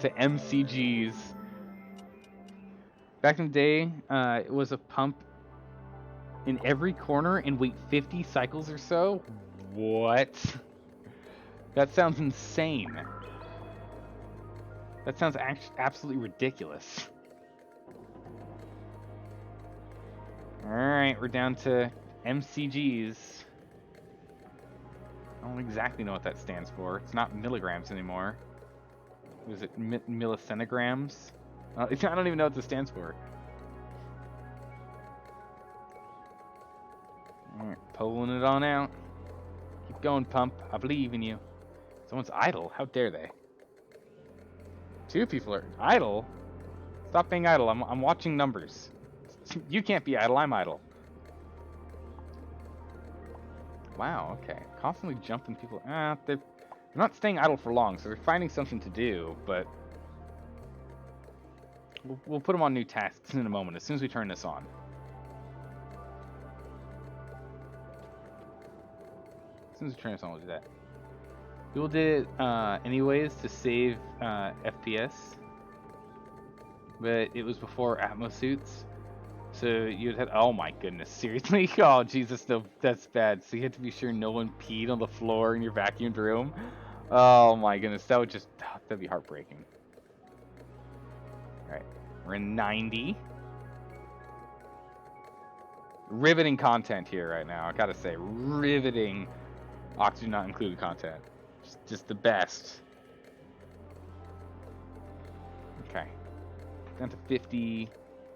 to MCGs. Back in the day, it was a pump in every corner and wait 50 cycles or so. What? That sounds insane. That sounds absolutely ridiculous. Alright, we're down to MCGs. I don't exactly know what that stands for. It's not milligrams anymore. Was it millicentigrams? I don't even know what this stands for. Alright, pulling it on out. Keep going, pump. I believe in you. Someone's idle? How dare they? 2 people are idle? Stop being idle. I'm watching numbers. You can't be idle. I'm idle. Wow, okay. Constantly jumping people. They're not staying idle for long, so they're finding something to do, but we'll put them on new tasks in a moment, as soon as we turn this on. As soon as we turn this on, we'll do that. People did it anyways to save FPS, but it was before Atmos suits. So you'd have, oh my goodness, seriously? Oh Jesus, no, that's bad. So you had to be sure no one peed on the floor in your vacuumed room. Oh my goodness, that'd be heartbreaking. All right, we're in 90. Riveting content here right now, I gotta say, riveting. Oxygen not included content, just the best. Okay, down to 50.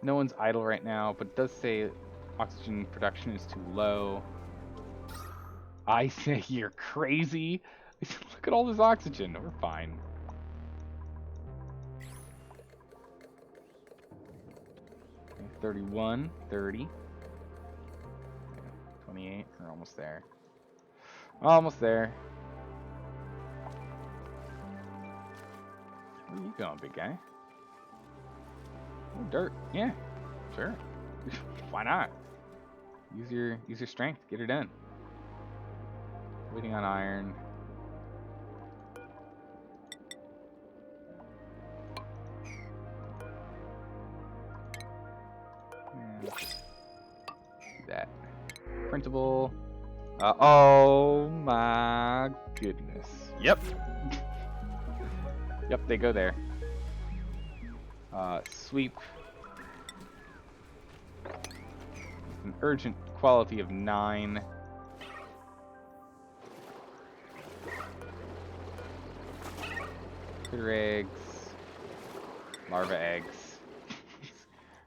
No one's idle right now, but it does say oxygen production is too low. I say you're crazy. Look at all this oxygen. We're fine. Okay, 31, 30. 28. We're almost there. Almost there. Where are you going, big guy? Oh, dirt. Yeah, sure. Why not? Use your strength. Get her done. Waiting on iron. Yeah. Do that. Printable. Oh my goodness. Yep. Yep, they go there. Sweep. An urgent quality of 9. Critter eggs. Larva eggs.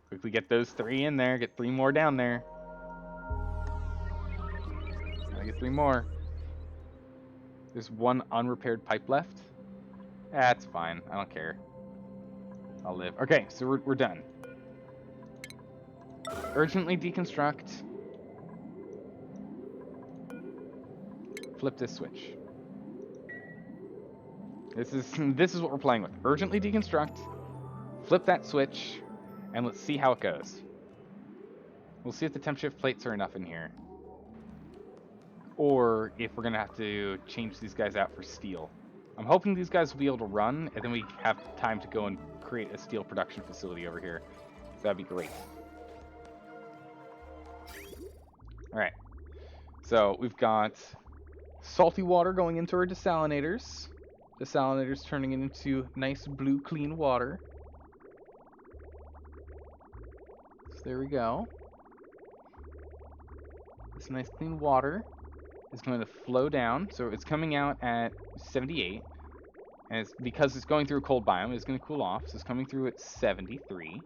Quickly get those 3 in there. Get 3 more down there. Gotta get 3 more. There's 1 unrepaired pipe left. That's fine. I don't care. I'll live. Okay, so we're done. Urgently deconstruct. Flip this switch. This is what we're playing with. Urgently deconstruct, flip that switch, and let's see how it goes. We'll see if the temp shift plates are enough in here. Or if we're going to have to change these guys out for steel. I'm hoping these guys will be able to run, and then we have time to go and create a steel production facility over here. So that'd be great. Alright. So we've got salty water going into our desalinators. Desalinators turning it into nice blue clean water. So there we go. This nice clean water is going to flow down. So it's coming out at 78. And it's because it's going through a cold biome, it's going to cool off. So it's coming through at 73.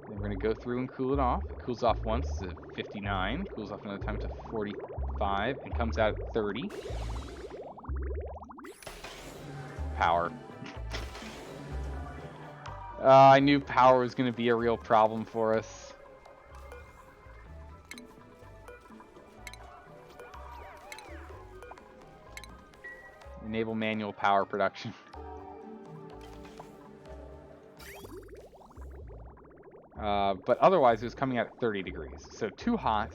Then we're going to go through and cool it off. It cools off once to 59. Cools off another time to 45. And comes out at 30. Power. I knew power was going to be a real problem for us. Enable manual power production. But otherwise, it was coming out at 30 degrees. So too hot.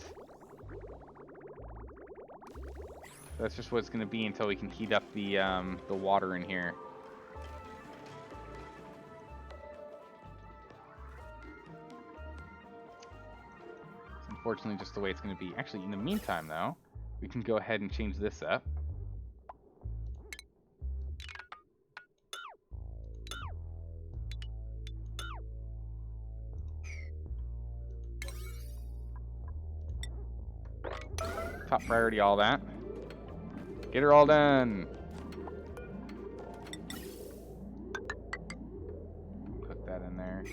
That's just what it's going to be until we can heat up the water in here. It's unfortunately just the way it's going to be. Actually, in the meantime, though, we can go ahead and change this up. Top priority, all that. Get her all done. Put that in there.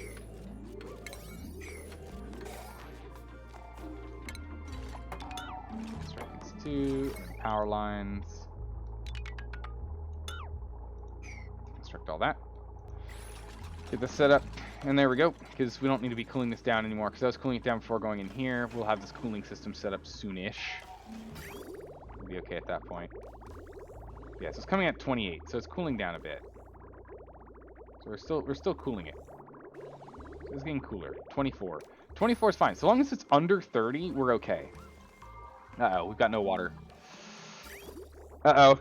Construct these two power lines. Construct all that. Get this set up. And there we go, because we don't need to be cooling this down anymore, because I was cooling it down before going in here. We'll have this cooling system set up soonish. We'll be okay at that point. Yeah, so it's coming at 28, so it's cooling down a bit. So we're still cooling it. So it's getting cooler. 24. 24 is fine. So long as it's under 30, we're okay. Uh-oh, we've got no water. Uh-oh.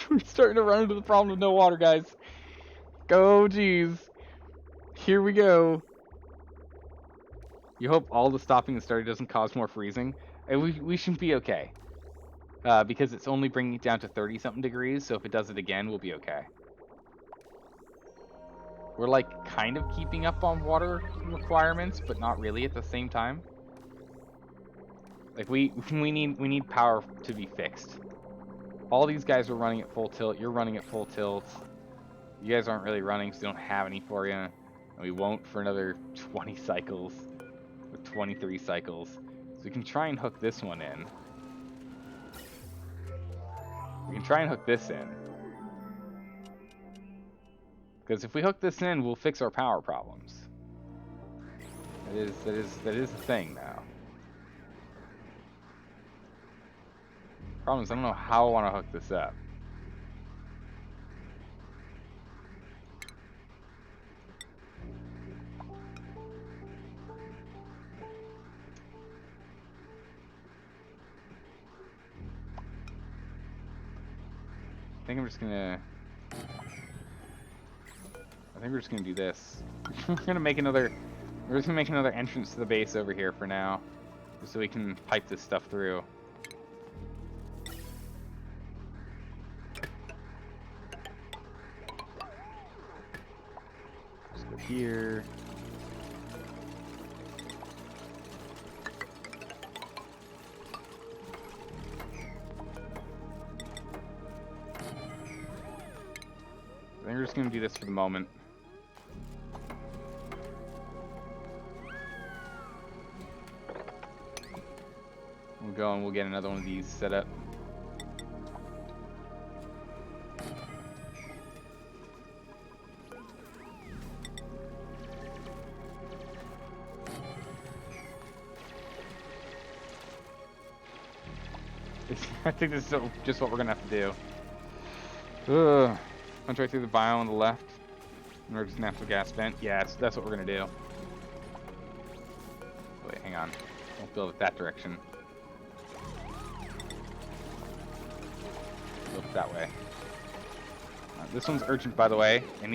We're starting to run into the problem of no water, guys. Oh, geez. Here we go. You hope all the stopping and starting doesn't cause more freezing. And we should be okay. Because it's only bringing it down to 30-something degrees, so if it does it again, we'll be okay. We're like kind of keeping up on water requirements, but not really at the same time. Like we need power to be fixed. All these guys are running at full tilt. You're running at full tilt. You guys aren't really running, so they don't have any for you. And we won't for another 20 cycles. Or 23 cycles. So we can try and hook this one in. We can try and hook this in. Because if we hook this in, we'll fix our power problems. That is the thing now. Problem is, I don't know how I want to hook this up. I think we're just gonna do this. We're just gonna make another entrance to the base over here for now, just so we can pipe this stuff through. Just go here. I think we're just gonna do this for the moment. We'll go and we'll get another one of these set up. I think this is just what we're gonna have to do. Ugh. Punch right through the bio on the left. Emergency natural gas vent. Yeah, that's what we're gonna do. Wait, hang on. Don't build it that direction. Build it that way. This one's urgent, by the way. It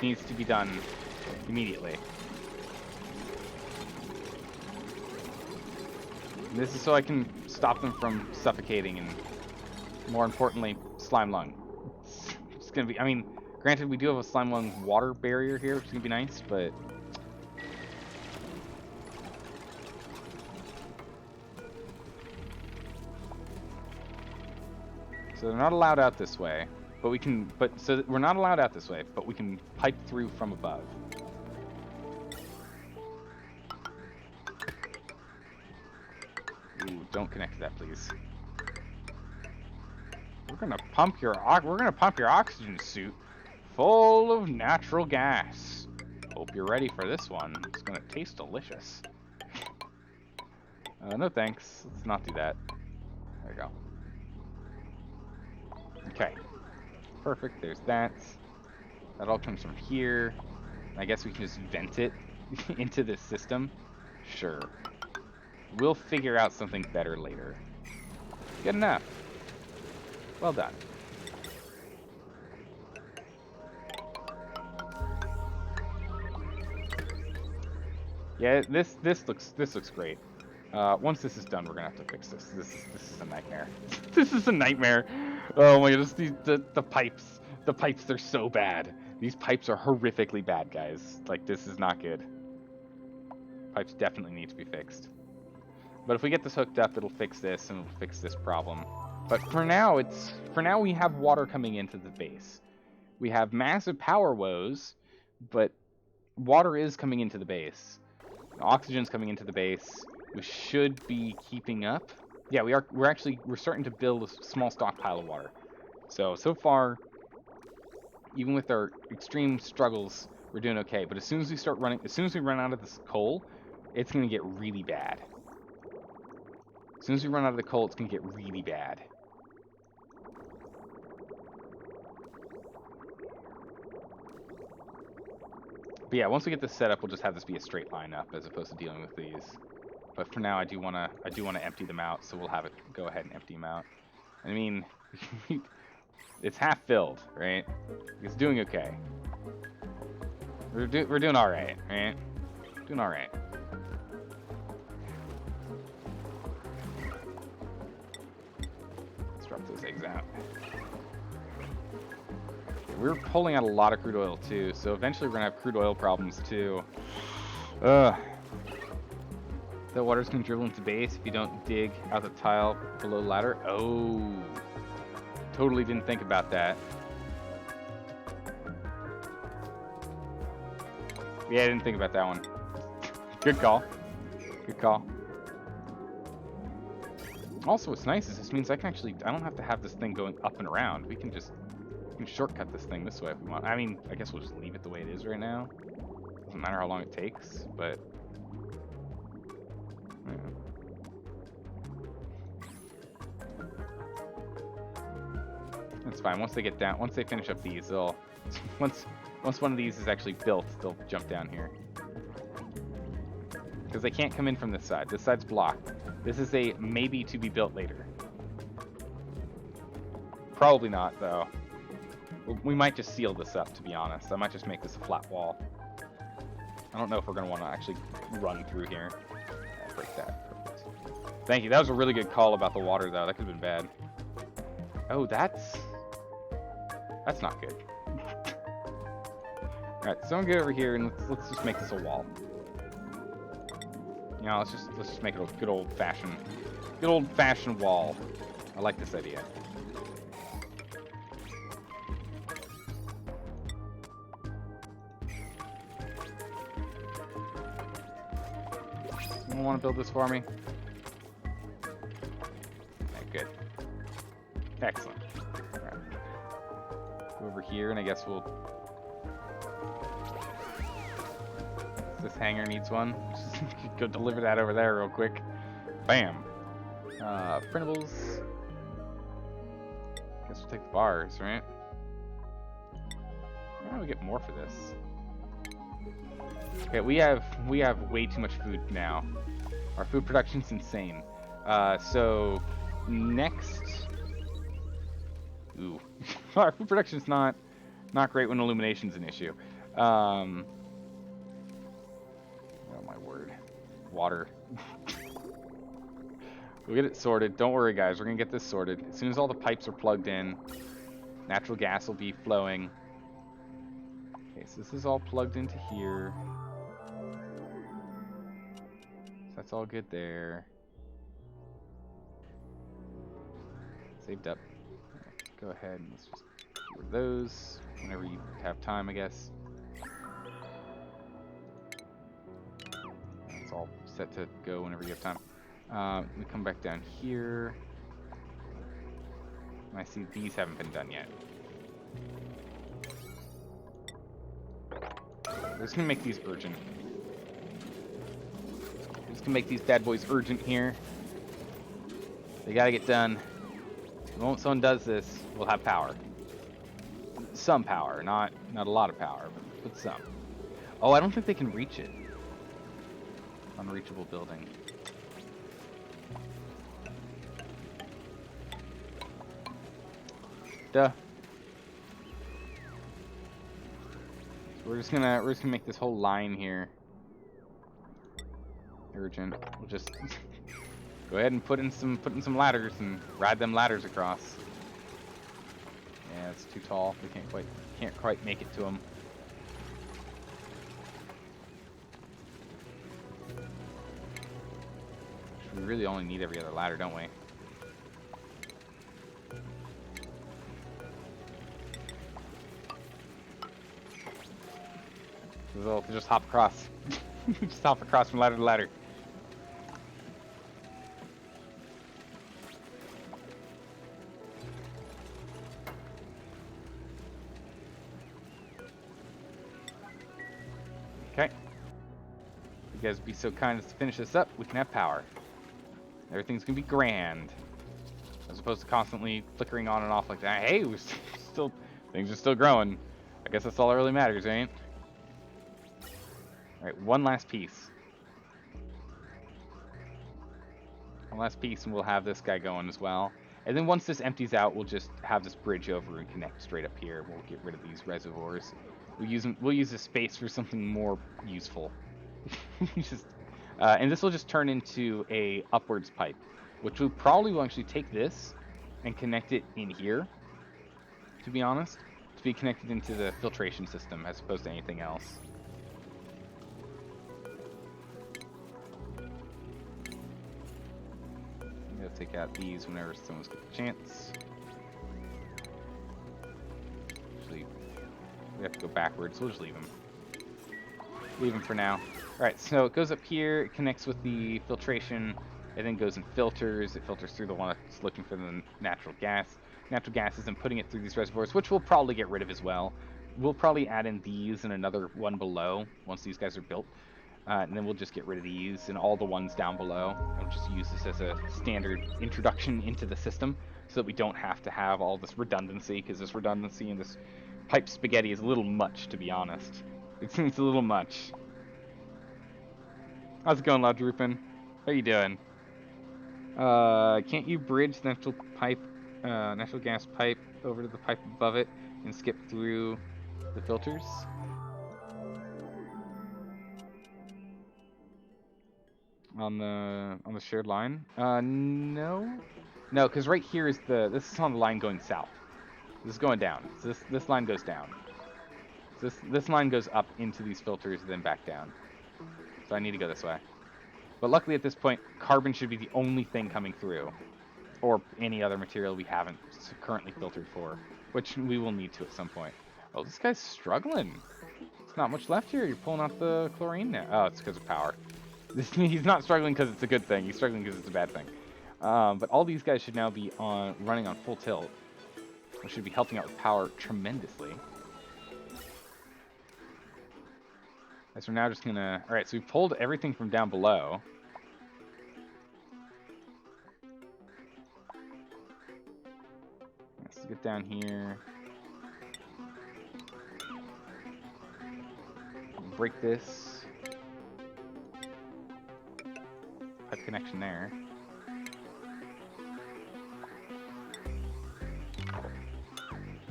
needs to be done immediately. And this is so I can stop them from suffocating and, more importantly, slime lung. It's gonna be. I mean, granted, we do have a slime lung water barrier here, which is gonna be nice, but. So they're not allowed out this way, but we can. So we're not allowed out this way, but we can pipe through from above. Ooh, don't connect to that, please. We're gonna pump your oxygen suit full of natural gas. Hope you're ready for this one. It's gonna taste delicious. No thanks. Let's not do that. There you go. Okay. Perfect. There's that. That all comes from here. I guess we can just vent it into this system. Sure. We'll figure out something better later. Good enough. Well done. Yeah, this looks great. Once this is done, we're gonna have to fix this. This is a nightmare. This is a nightmare. Oh my goodness, the pipes. The pipes, they're so bad. These pipes are horrifically bad, guys. Like, this is not good. Pipes definitely need to be fixed. But if we get this hooked up, it'll fix this, and it'll fix this problem. But for now, we have water coming into the base. We have massive power woes, but water is coming into the base. Oxygen's coming into the base. We should be keeping up. Yeah, we are. We're starting to build a small stockpile of water. So far, even with our extreme struggles, we're doing okay. But as soon as we run out of this coal, it's gonna get really bad. As soon as we run out of the coal, it's gonna get really bad. But yeah, once we get this set up, we'll just have this be a straight line up as opposed to dealing with these. But for now, I do wanna empty them out, so we'll have it go ahead and empty them out. I mean, it's half filled, right? It's doing okay. We're doing all right, right? Doing all right. Let's drop those eggs out. We're pulling out a lot of crude oil too, so eventually we're gonna have crude oil problems too. Ugh. The water's gonna dribble into base if you don't dig out the tile below the ladder. Oh, totally didn't think about that. Yeah, I didn't think about that one. Good call. Good call. Also, what's nice is this means I don't have to have this thing going up and around. We can shortcut this thing this way if we want. I mean, I guess we'll just leave it the way it is right now. Doesn't matter how long it takes, but yeah. It's fine. Once they finish up these, once one of these is actually built, they'll jump down here. Because they can't come in from this side. This side's blocked. This is a maybe to be built later. Probably not, though. We might just seal this up, to be honest. I might just make this a flat wall. I don't know if we're going to want to actually run through here. Yeah, break that. Perfect. Thank you. That was a really good call about the water, though. That could have been bad. Oh, that's not good. Alright, so I'm gonna get over here and let's just make this a wall. You know, let's just make it a good old fashioned wall. I like this idea. Someone want to build this for me? Okay, good. Excellent. Alright. Go over here and I guess we'll... This hangar needs one. Go deliver that over there real quick. Bam. Printables. Guess we'll take the bars, right? Yeah, we get more for this. Okay, we have way too much food now. Our food production's insane. So next, ooh, our food production's not great when illumination's an issue. Oh my word, water. We'll get it sorted. Don't worry, guys. We're gonna get this sorted. As soon as all the pipes are plugged in, natural gas will be flowing. Okay, so this is all plugged into here. So that's all good there. Saved up. Let's go ahead and let's just get rid of those whenever you have time, I guess. It's all set to go whenever you have time. We come back down here. I see these haven't been done yet. We're just gonna make these urgent. We're just gonna make these bad boys urgent here. They gotta get done. The moment someone does this, we'll have power. Some power, not a lot of power, but some. Oh, I don't think they can reach it. Unreachable building. Duh. So we're just gonna make this whole line here urgent. We'll just go ahead and put in some ladders and ride them ladders across. Yeah, it's too tall. We can't quite make it to them. We really only need every other ladder, don't we? So just hop across. Just hop across from ladder to ladder. Okay. If you guys would be so kind as to finish this up, we can have power. Everything's gonna be grand. As opposed to constantly flickering on and off like that. Hey, we're still, things are still growing. I guess that's all that really matters, ain't? Alright, one last piece. One last piece and we'll have this guy going as well. And then once this empties out, we'll just have this bridge over and connect straight up here. We'll get rid of these reservoirs. We'll use this space for something more useful. And this will just turn into a upwards pipe, which we probably will actually take this and connect it in here, to be honest, to be connected into the filtration system as opposed to anything else. I'm gonna take out these whenever someone's got the chance. Actually, we have to go backwards, so we'll just leave them. Leave them for now. Alright, so it goes up here, it connects with the filtration, it then goes and filters. It filters through the one that's looking for the natural gas. Natural gas is then putting it through these reservoirs, which we'll probably get rid of as well. We'll probably add in these and another one below once these guys are built. And then we'll just get rid of these and all the ones down below. And we'll just use this as a standard introduction into the system so that we don't have to have all this redundancy, because this redundancy and this pipe spaghetti is a little much, to be honest. It's a little much. How's it going, Loud Droopin'? How you doing? Can't you bridge the natural gas pipe over to the pipe above it and skip through the filters? On the shared line? No, because right here is this is on the line going south. This is going down. So this line goes down. So this line goes up into these filters, then back down. So I need to go this way. But luckily at this point, carbon should be the only thing coming through, or any other material we haven't currently filtered for, which we will need to at some point. Oh, this guy's struggling. There's not much left here. You're pulling out the chlorine now. Oh, it's because of power. He's not struggling because it's a good thing. He's struggling because it's a bad thing. But all these guys should now be running on full tilt, which should be helping out with power tremendously. So we're now just gonna... Alright, so we pulled everything from down below. Let's get it down here. Break this. Pipe connection there.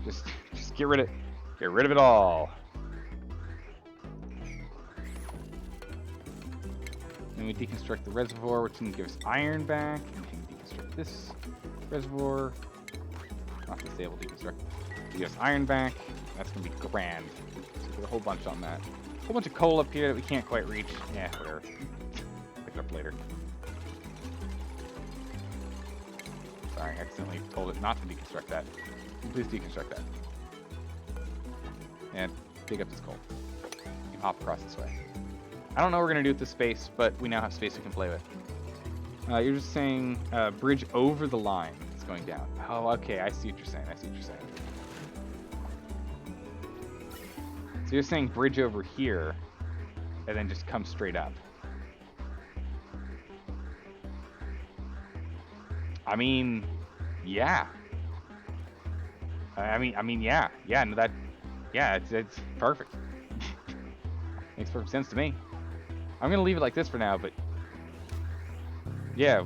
Just get rid of it all. Then we deconstruct the reservoir, which can give us iron back. And we can deconstruct this reservoir. Not disable deconstruct. Give us iron back. That's gonna be grand. So we put a whole bunch on that. A whole bunch of coal up here that we can't quite reach. Yeah, whatever. Pick it up later. Sorry, I accidentally told it not to deconstruct that. Please deconstruct that. And dig up this coal. You can hop across this way. I don't know what we're going to do with this space, but we now have space we can play with. You're just saying bridge over the line that's going down. Oh, okay, I see what you're saying. So you're saying bridge over here, and then just come straight up. I mean, yeah. Yeah, no, it's perfect. Makes perfect sense to me. I'm gonna leave it like this for now, but yeah,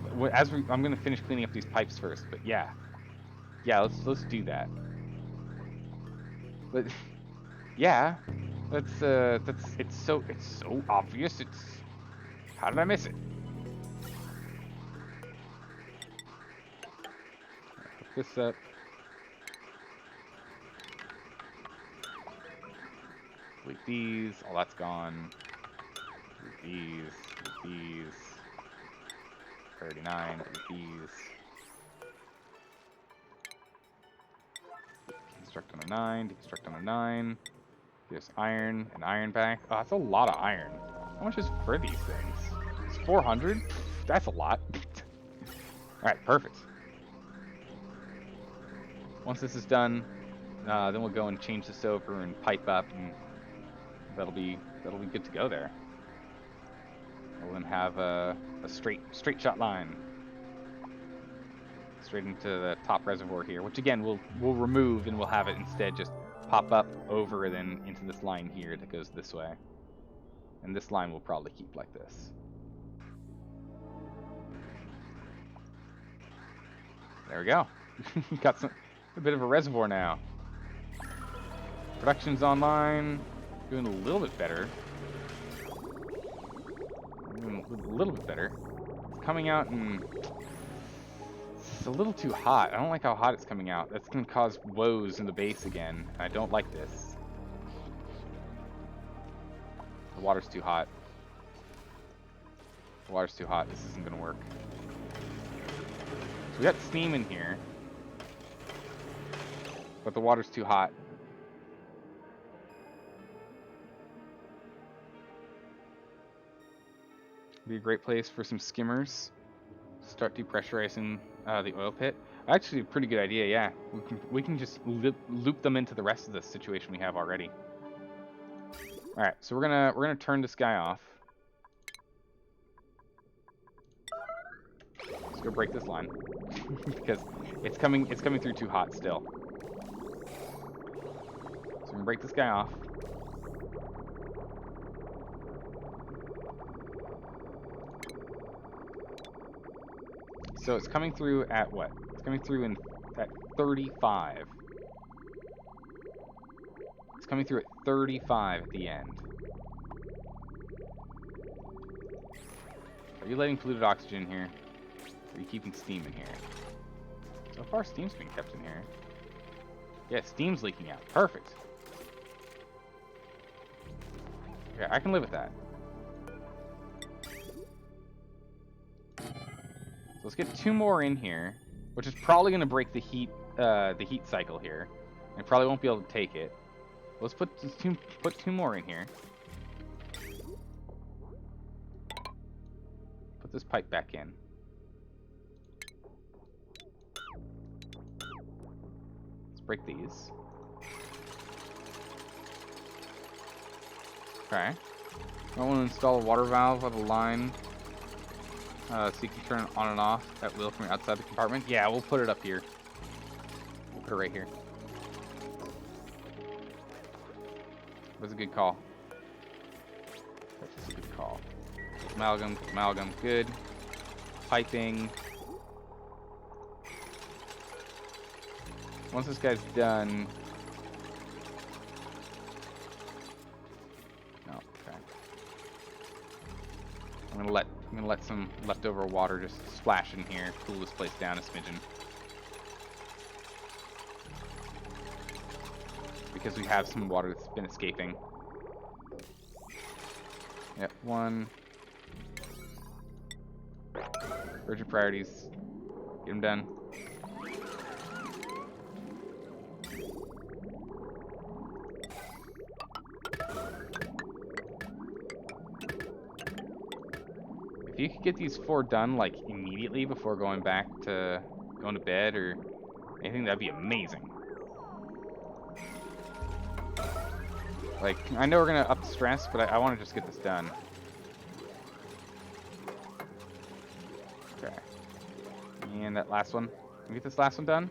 I'm gonna finish cleaning up these pipes first. But yeah, let's do that. But yeah, it's so obvious. How did I miss it? Hook this up. Delete these. All that's gone. Delete these. 39. Delete these. Deconstruct on a 9. Deconstruct on a 9. Give us iron and iron back. Oh, that's a lot of iron. How much is for these things? It's 400? That's a lot. Alright, perfect. Once this is done, then we'll go and change this over and pipe up, and that'll be good to go there. We'll then have a straight shot line straight into the top reservoir here, which again we'll remove, and we'll have it instead just pop up over and then into this line here that goes this way. And this line will probably keep like this. There we go. Got a bit of a reservoir now. Production's online. Doing a little bit better. It's coming out and it's a little too hot. I don't like how hot it's coming out. That's going to cause woes in the base again. I don't like this. The water's too hot. This isn't going to work. So we got steam in here, but the water's too hot. Be a great place for some skimmers. Start depressurizing the oil pit. Actually, a pretty good idea. Yeah, we can just loop them into the rest of the situation we have already. All right, so we're gonna turn this guy off. Let's go break this line because it's coming through too hot still. So we're gonna break this guy off. So it's coming through at what? It's coming through at 35. It's coming through at 35 at the end. Are you letting polluted oxygen in here? Or are you keeping steam in here? So far, steam's being kept in here. Yeah, steam's leaking out. Perfect. Okay, I can live with that. So let's get 2 more in here, which is probably going to break the heat cycle here, and probably won't be able to take it. Let's put 2 more in here. Put this pipe back in. Let's break these. Okay. I want to install a water valve on the line. So you can turn it on and off at will from outside the compartment. Yeah, we'll put it up here. We'll put her right here. What's a good call? That's a good call. Amalgam, good. Piping. Once this guy's done. Oh, okay. I'm gonna let some leftover water just splash in here, cool this place down a smidgen. Because we have some water that's been escaping. Yep, one. Urgent priorities. Get them done. If you could get these 4 done, like, immediately before going back to going to bed or anything, that'd be amazing. Like, I know we're gonna up the stress, but I want to just get this done. Okay. And that last one. Can we get this last one done?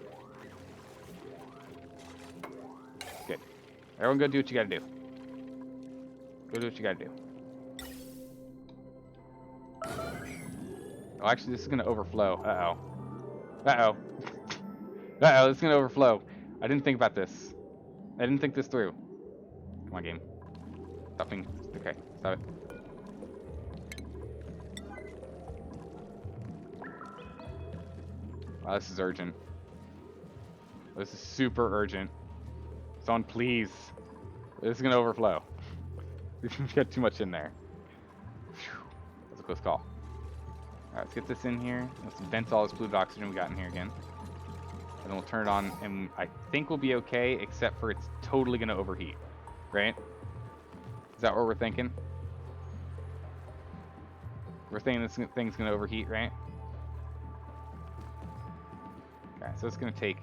Good. Everyone go do what you gotta do. Go do what you gotta do. Oh, actually, this is gonna overflow. Uh-oh. Uh-oh. Uh-oh, this is gonna overflow. I didn't think about this. I didn't think this through. Come on, game. Stuffing. Okay, stop it. Wow, this is urgent. This is super urgent. Someone, please. This is gonna overflow. We've got too much in there. Whew. That's a close call. Alright, let's get this in here. Let's vent all this polluted oxygen we got in here again. And then we'll turn it on, and I think we'll be okay, except for it's totally gonna overheat. Right? Is that what we're thinking? We're thinking this thing's gonna overheat, right? Okay, so it's gonna take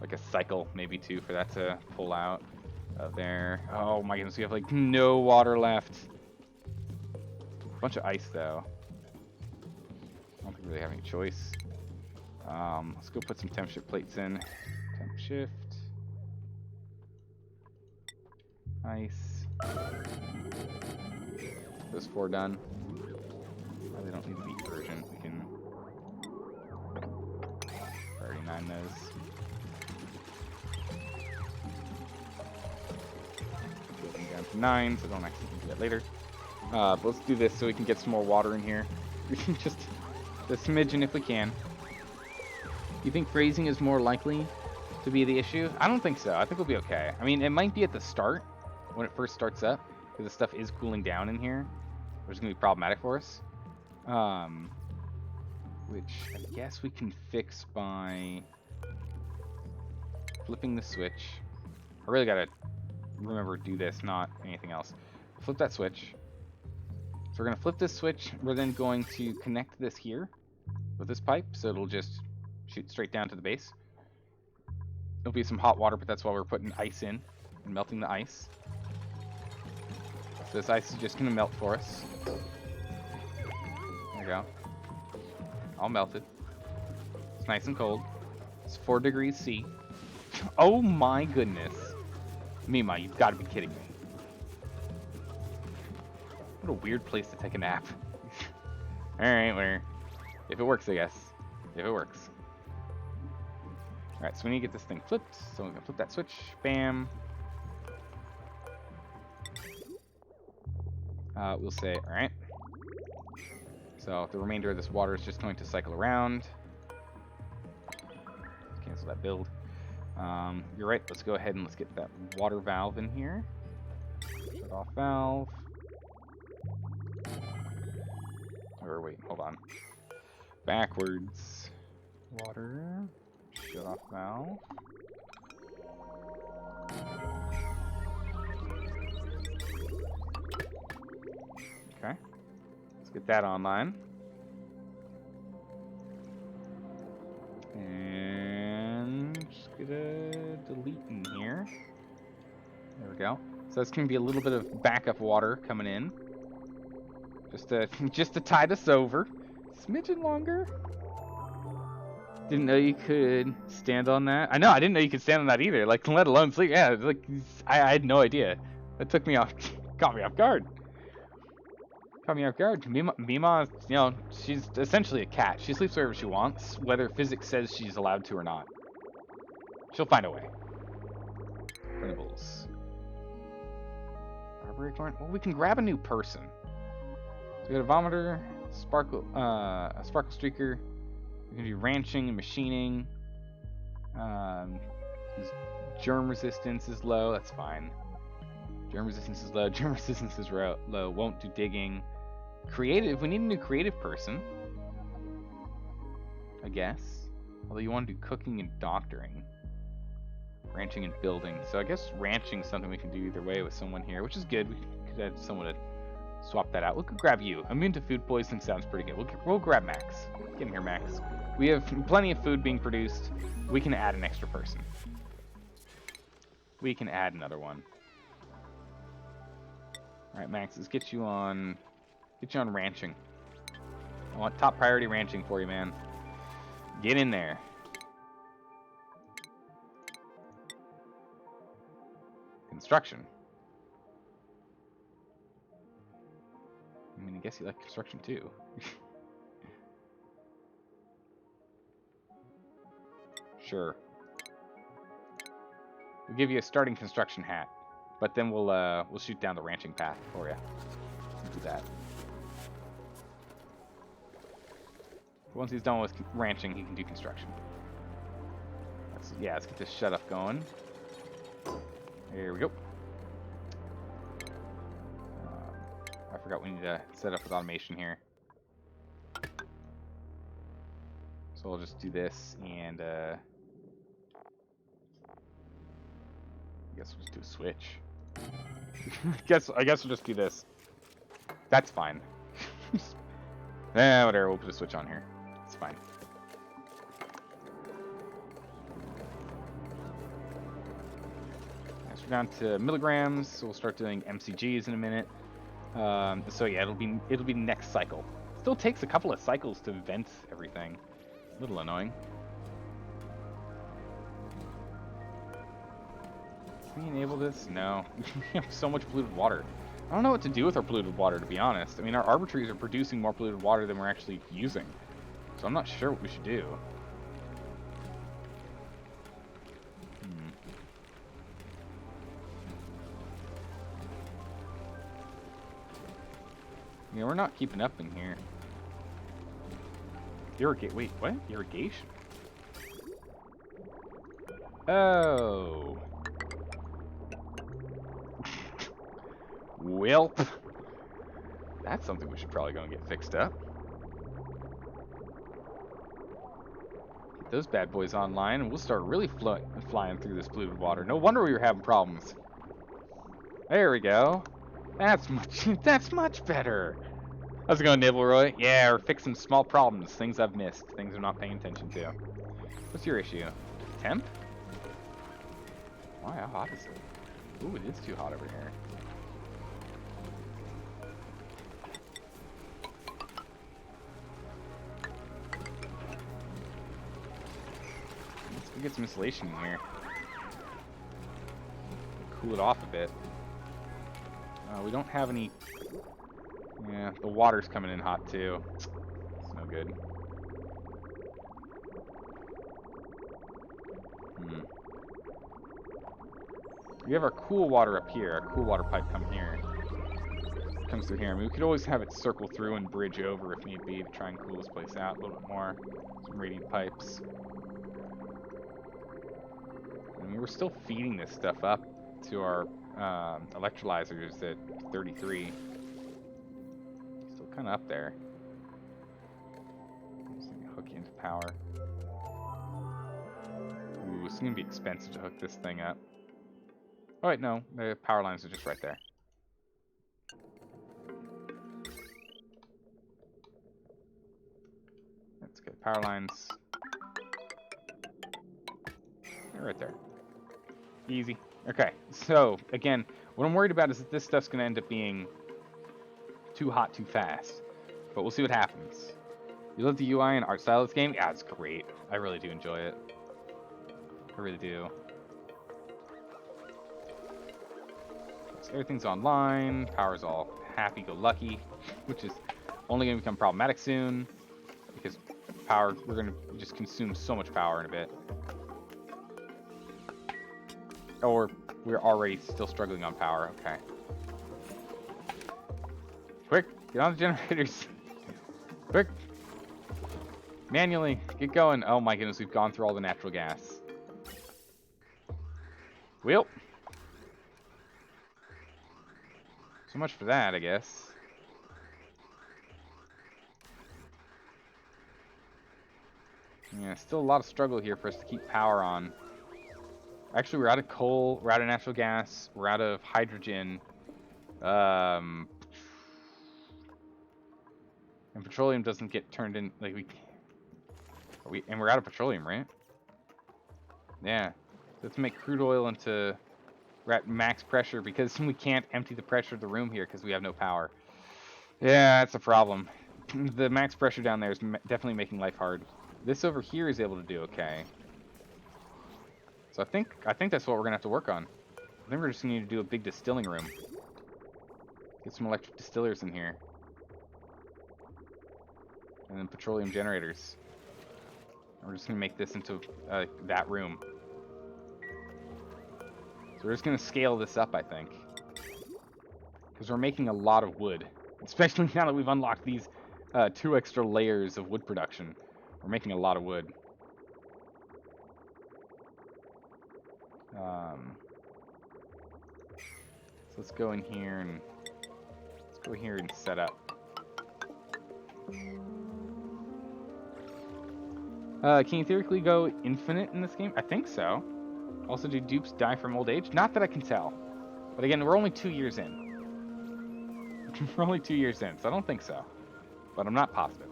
like a cycle, maybe 2, for that to pull out of there. Oh my goodness, we have like no water left. A bunch of ice though. I don't think we really have any choice. Let's go put some temp shift plates in. Temp shift. Ice. Those 4 done. They don't need to be urgent. We can 39 those. Going down to 9, so don't actually do that later. But let's do this so we can get some more water in here. Just a smidgen if we can. You think freezing is more likely to be the issue? I don't think so. I think we'll be okay. I mean, it might be at the start, when it first starts up, because the stuff is cooling down in here, which is going to be problematic for us. Which I guess we can fix by flipping the switch. I really got to remember to do this, not anything else. Flip that switch. So we're going to flip this switch. We're then going to connect this here with this pipe, so it'll just shoot straight down to the base. There'll be some hot water, but that's why we're putting ice in and melting the ice. So this ice is just going to melt for us. There we go. All melted. It's nice and cold. It's 4 degrees C. Oh my goodness. Mima, you've got to be kidding me. What a weird place to take a nap. Alright, whatever. If it works, I guess. If it works. Alright, so we need to get this thing flipped. So we're going to flip that switch. Bam. We'll say, alright. So the remainder of this water is just going to cycle around. Let's cancel that build. You're right, let's go ahead and let's get that water valve in here. Shut off valve. Or wait, hold on. Backwards. Water. Shut off valve. Okay. Let's get that online. And just get a delete in here. There we go. So that's going to be a little bit of backup water coming in. Just to tide us over. Smidgen longer. Didn't know you could stand on that. I know, I didn't know you could stand on that either. Like, let alone sleep. Yeah, like I had no idea. That took me off, caught me off guard. Caught me off guard. Mima, you know, she's essentially a cat. She sleeps wherever she wants, whether physics says she's allowed to or not. She'll find a way. Printables. Well, we can grab a new person. So we got a vomiter, a sparkle streaker. We can do ranching and machining. Germ resistance is low. That's fine. Germ resistance is low. Germ resistance is low. Won't do digging. Creative. We need a new creative person, I guess. Although you want to do cooking and doctoring. Ranching and building. So I guess ranching is something we can do either way with someone here, which is good. We could have someone to swap that out. We could grab you. Immune to food poisoning sounds pretty good. We'll grab Max. Get in here, Max. We have plenty of food being produced. We can add an extra person. We can add another one. Alright, Max, let's get you on ranching. I want top priority ranching for you, man. Get in there. Construction. I mean, I guess you like construction too. Sure. We'll give you a starting construction hat, but then we'll shoot down the ranching path for you. Do that. Once he's done with ranching, he can do construction. Let's get this shut up going. Here we go. I forgot we need to set up with automation here. So we'll just do this, and I guess we'll just do a switch. I guess we'll just do this. That's fine. Whatever, we'll put a switch on here. It's fine. Next we're down to milligrams, so we'll start doing MCGs in a minute. So yeah, it'll be next cycle. Still takes a couple of cycles to vent everything. A little annoying. Can we enable this? No. We have so much polluted water. I don't know what to do with our polluted water, to be honest. I mean, our arbitraries are producing more polluted water than we're actually using. So I'm not sure what we should do. Yeah, we're not keeping up in here. Wait, what? Irrigation? Oh. Welp. That's something we should probably go and get fixed up. Get those bad boys online, and we'll start really flying through this polluted water. No wonder we were having problems. There we go. That's much better. How's it going, Nibbleroy? Yeah, we're fixing small problems, things I've missed, things I'm not paying attention to. What's your issue? Temp? Why, how hot is it? Ooh, it is too hot over here. Let's go get some insulation in here. Cool it off a bit. We don't have any... Yeah, the water's coming in hot too. It's no good. We have our cool water up here. Our cool water pipe comes through here. I mean, we could always have it circle through and bridge over if need be to try and cool this place out a little bit more. Some radiant pipes. I mean, we're still feeding this stuff up to our electrolyzers at 33. Still kind of up there. Just gonna hook you into power. Ooh, it's gonna be expensive to hook this thing up. Oh wait, no, the power lines are just right there. That's good. Power lines. They're right there. Easy. Okay, so again, what I'm worried about is that this stuff's gonna end up being too hot too fast. But we'll see what happens. You love the UI and art style of this game? Yeah, it's great. I really do enjoy it. I really do. So everything's online. Power's all happy-go-lucky, which is only going to become problematic soon because power, we're going to just consume so much power in a bit. Or we're already still struggling on power. Okay. Quick, get on the generators. Quick. Manually, get going. Oh my goodness, we've gone through all the natural gas. Well. So much for that, I guess. Yeah, still a lot of struggle here for us to keep power on. Actually, we're out of coal, we're out of natural gas, we're out of hydrogen. And petroleum doesn't get turned in, like and we're out of petroleum, right? Yeah. Let's make crude oil into, we're at max pressure because we can't empty the pressure of the room here because we have no power. Yeah, that's a problem. The max pressure down there is definitely making life hard. This over here is able to do okay. So I think that's what we're gonna have to work on. I think we're just gonna need to do a big distilling room. Get some electric distillers in here. And then petroleum generators. And we're just gonna make this into that room. So we're just gonna scale this up, I think. Because we're making a lot of wood. Especially now that we've unlocked these 2 extra layers of wood production. We're making a lot of wood. So let's go in here and set up. Can you theoretically go infinite in this game? I think so. Also, do dupes die from old age? Not that I can tell. But again, we're only 2 years in. We're only 2 years in, so I don't think so. But I'm not positive.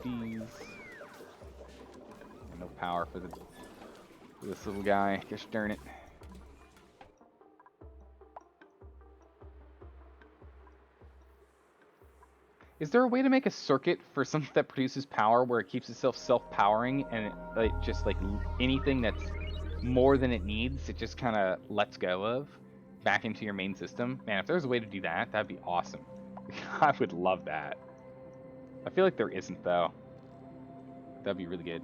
These. No power for this little guy. Gosh darn it. Is there a way to make a circuit for something that produces power where it keeps itself self-powering and it, just like anything that's more than it needs, it just kind of lets go of back into your main system? Man, if there's a way to do that, that'd be awesome. I would love that. I feel like there isn't, though. That'd be really good.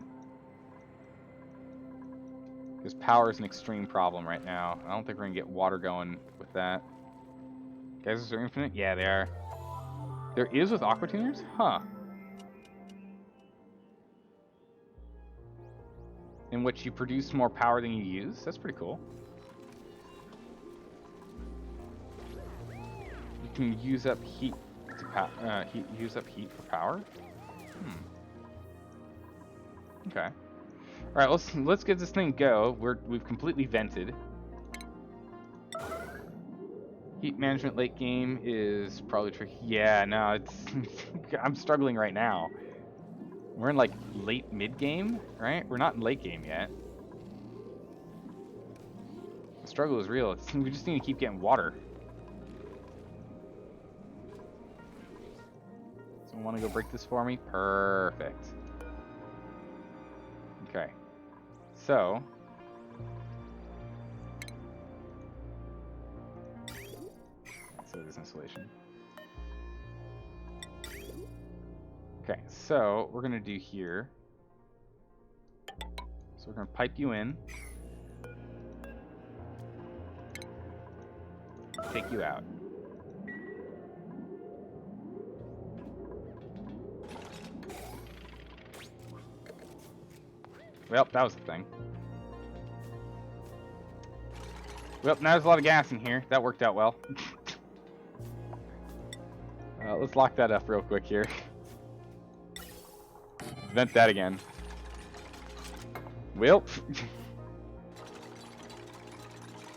Because power is an extreme problem right now. I don't think we're going to get water going with that. Geysers are infinite? Yeah, they are. There is with aqua tuners? Huh. In which you produce more power than you use? That's pretty cool. You can use up heat to use up heat for power? Okay. All right, let's get this thing go. We've completely vented. Heat management late game is probably tricky. Yeah, no, it's I'm struggling right now. We're in like late mid game, right? We're not in late game yet. The struggle is real. We just need to keep getting water. Someone want to go break this for me? Perfect. Okay. So, this installation. Okay, so we're gonna do here. So we're gonna pipe you in, take you out. Well, that was the thing. Well, now there's a lot of gas in here. That worked out well. Let's lock that up real quick here. Vent that again. Well,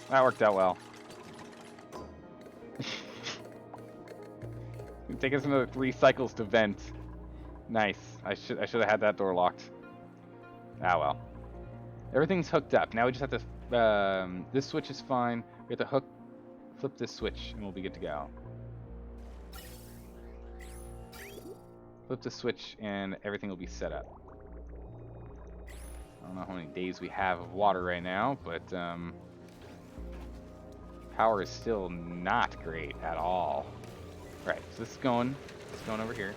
that worked out well. It'll take us another 3 cycles to vent. Nice. I should have had that door locked. Ah well. Everything's hooked up. Now we just have to. This switch is fine. We have to flip this switch, and we'll be good to go. Flip the switch and everything will be set up. I don't know how many days we have of water right now, but power is still not great at all. Right, so this is going over here.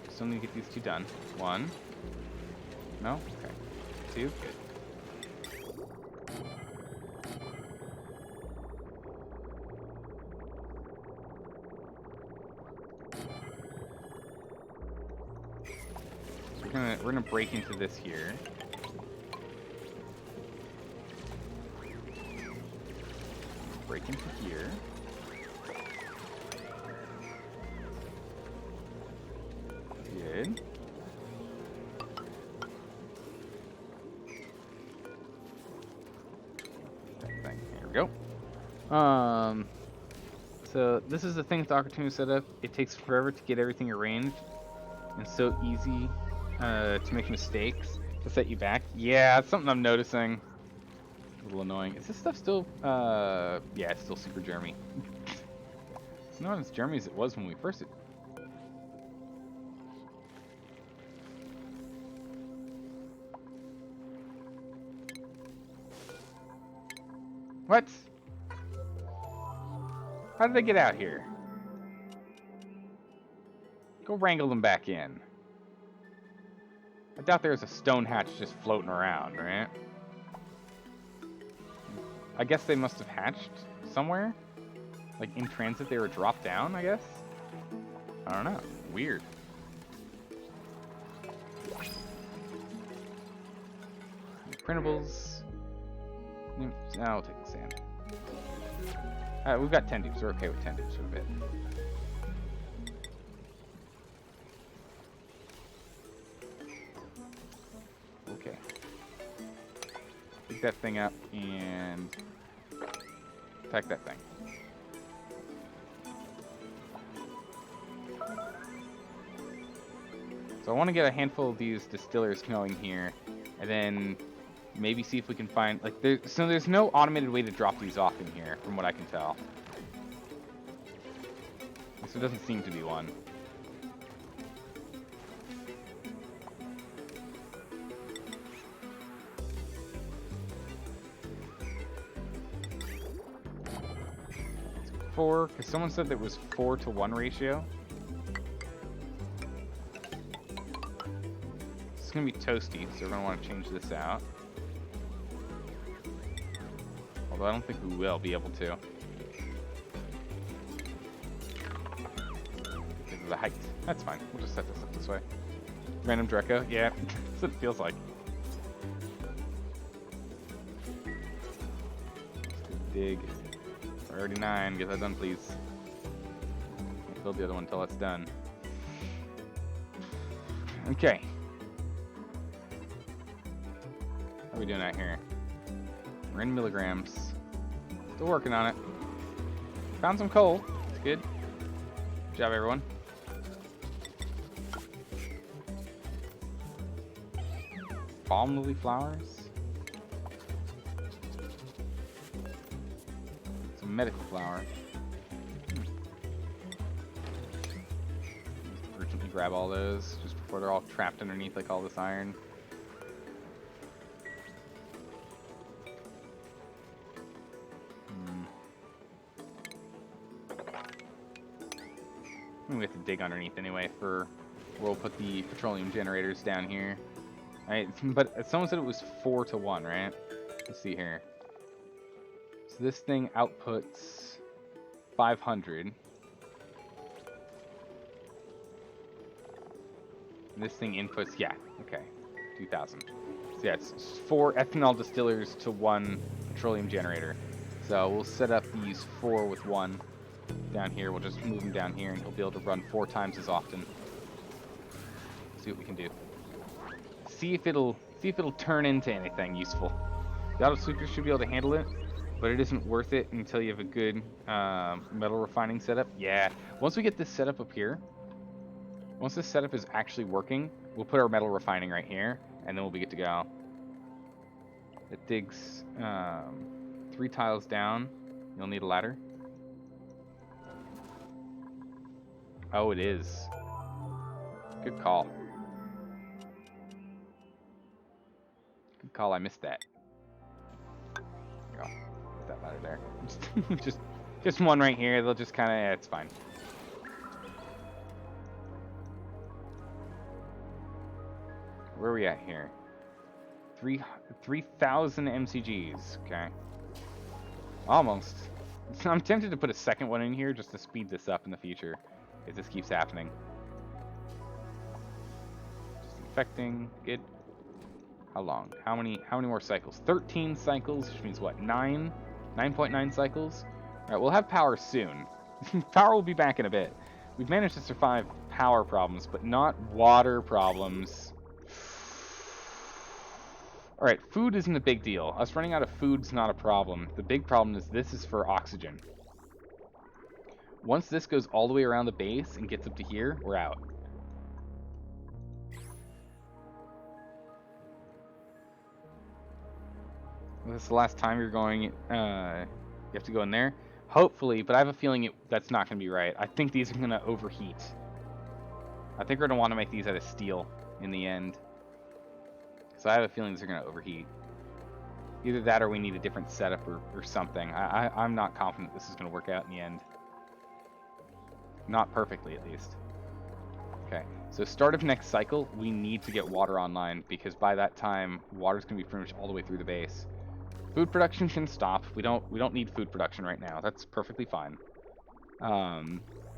Still need to get these two done. One. No? Okay. Two. Good. So we're gonna break into this here. Break into here. Good. There we go. So this is the thing with the opportunity setup. It takes forever to get everything arranged, and so easy to make mistakes to set you back. Yeah, it's something I'm noticing. A little annoying. Is this stuff still? Yeah, it's still super germy. It's not as germy as it was when we first. What? How did they get out here? Go wrangle them back in. I doubt there's a stone hatch just floating around, right? I guess they must have hatched somewhere. Like in transit, they were dropped down, I guess? I don't know. Weird. Printables. Now I'll take the sand. We've got 10 dupes. We're okay with 10 dupes for a bit. Okay. Pick that thing up and attack that thing. So I want to get a handful of these distillers going here, and then maybe see if we can find, like, there's no automated way to drop these off in here, from what I can tell. So it doesn't seem to be one. It's 4, because someone said that it was 4-to-1 ratio. It's going to be toasty, so we're going to want to change this out. Although I don't think we will be able to. Because of the height. That's fine. We'll just set this up this way. Random Draco? Yeah, that's what it feels like. Dig. Priority 9. Get that done, please. Can't build the other one until that's done. Okay. How are we doing out here? We're in milligrams. Still working on it. Found some coal. It's good. Good job, everyone. Balm lily flowers. Some medical flower. Urgently grab all those just before they're all trapped underneath like all this iron. We have to dig underneath anyway for where we'll put the petroleum generators down here. Alright, but someone said it was 4-to-1, right? Let's see here. So this thing outputs 500. And this thing inputs, yeah, okay, 2,000. So yeah, it's 4 ethanol distillers to 1 petroleum generator. So we'll set up these 4 with 1. Down here, we'll just move him down here, and he'll be able to run 4 times as often. See what we can do. See if it'll turn into anything useful. The auto sweeper should be able to handle it, but it isn't worth it until you have a good metal refining setup. Yeah, once we get this setup up here, once this setup is actually working, we'll put our metal refining right here, and then we'll be good to go. It digs 3 tiles down. You'll need a ladder. Oh, it is. Good call. Good call. I missed that. There you go. Put that ladder there. just one right here. They'll just kind of. Yeah, it's fine. Where are we at here? 3,000 MCGs. Okay. Almost. I'm tempted to put a second one in here just to speed this up in the future, if this keeps happening. Just infecting. Good. How long? How many more cycles? 13 cycles, which means what? 9.9 cycles? Alright, we'll have power soon. Power will be back in a bit. We've managed to survive power problems, but not water problems. Alright, food isn't a big deal. Us running out of food's not a problem. The big problem is this is for oxygen. Once this goes all the way around the base and gets up to here, we're out. This is the last time you're going, you have to go in there. Hopefully, but I have a feeling that's not going to be right. I think these are going to overheat. I think we're going to want to make these out of steel in the end. So I have a feeling these are going to overheat. Either that or we need a different setup or something. I'm not confident this is going to work out in the end. Not perfectly, at least. Okay, so start of next cycle, we need to get water online, because by that time, water's going to be pretty much all the way through the base. Food production can stop. We don't need food production right now. That's perfectly fine.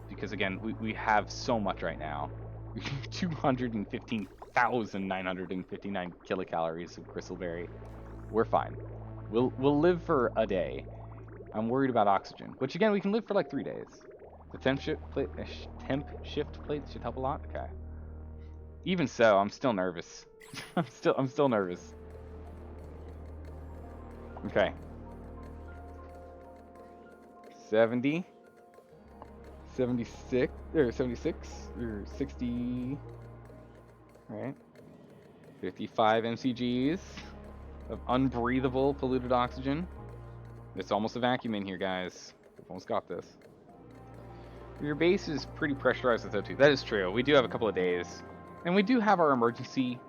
Because again, we have so much right now. 215,959 kilocalories of crystleberry. We're fine. We'll live for a day. I'm worried about oxygen, which again we can live for like 3 days. The temp shift plate should help a lot. Okay. Even so, I'm still nervous. I'm still nervous. Okay. 70, 76, or 76, or 60, right? 55 MCGs of unbreathable polluted oxygen. It's almost a vacuum in here, guys. We've almost got this. Your base is pretty pressurized with O2. That is true. We do have a couple of days. And we do have our emergency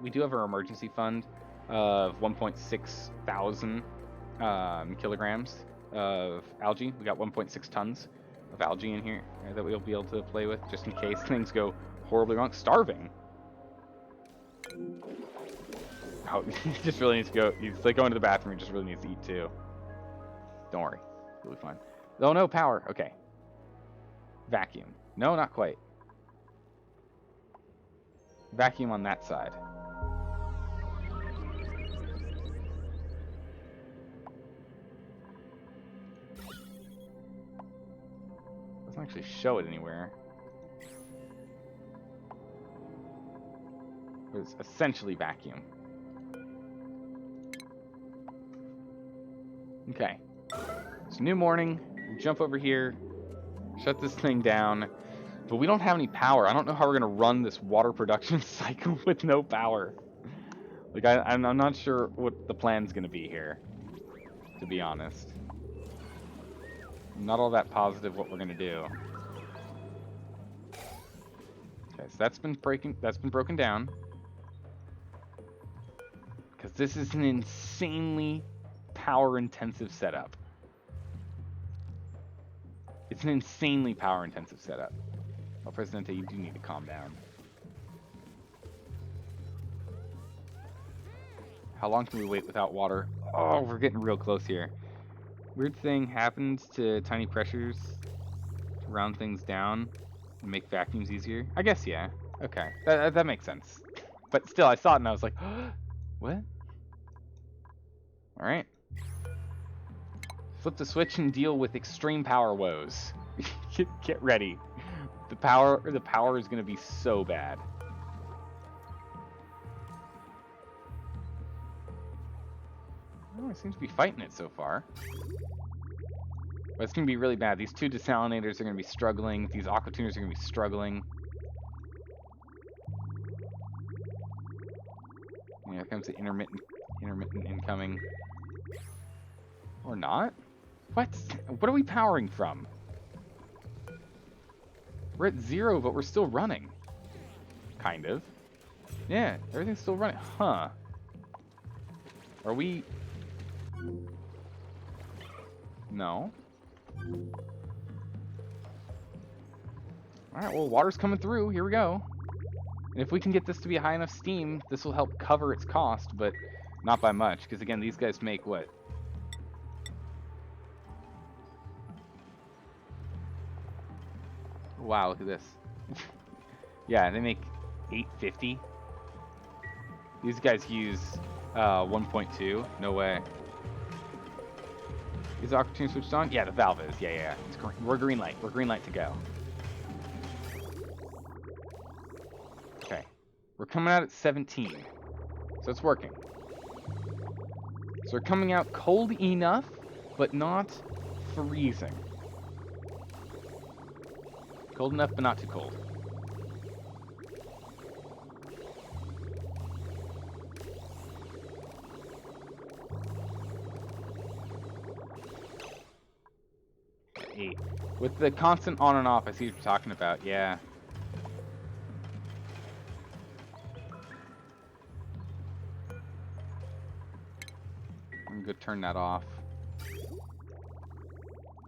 fund of 1.6 thousand kilograms of algae. We got 1.6 tons of algae in here that we'll be able to play with just in case things go horribly wrong. Starving. Oh, he just really needs to go. He's like going to the bathroom. He just really needs to eat too. Don't worry. Really fine. Oh no, power. Okay. Vacuum. No, not quite. Vacuum on that side. Doesn't actually show it anywhere. It's essentially vacuum. Okay. It's new morning. We'll jump over here. Shut this thing down. But we don't have any power. I don't know how we're going to run this water production cycle with no power. Like, I'm not sure what the plan's going to be here, to be honest. I'm not all that positive what we're going to do. Okay, so that's been broken down. Because this is an insanely power-intensive setup. It's an insanely power-intensive setup. Oh, Presidente, you do need to calm down. How long can we wait without water? Oh, we're getting real close here. Weird thing happens to tiny pressures to round things down and make vacuums easier. I guess, yeah. Okay, that makes sense. But still, I saw it and I was like, what? All right. Flip the switch and deal with extreme power woes. Get ready. The power is going to be so bad. Oh, it seems to be fighting it so far. But it's going to be really bad. These two desalinators are going to be struggling. These aquatuners are going to be struggling. Yeah, here comes the intermittent incoming. Or not? What? What are we powering from? We're at 0, but we're still running. Kind of. Yeah, everything's still running. Huh. Are we... No. Alright, well, water's coming through. Here we go. And if we can get this to be a high enough steam, this will help cover its cost, but not by much. Because, again, these guys make what? Wow, look at this. Yeah, they make 850. These guys use 1.2. No way. Is the opportunity switched on? Yeah, the valve is. Yeah. It's green. We're green light. We're green light to go. Okay. We're coming out at 17. So it's working. So we're coming out cold enough, but not freezing. Cold enough, but not too cold. With the constant on and off, I see what you're talking about, yeah. I'm gonna turn that off.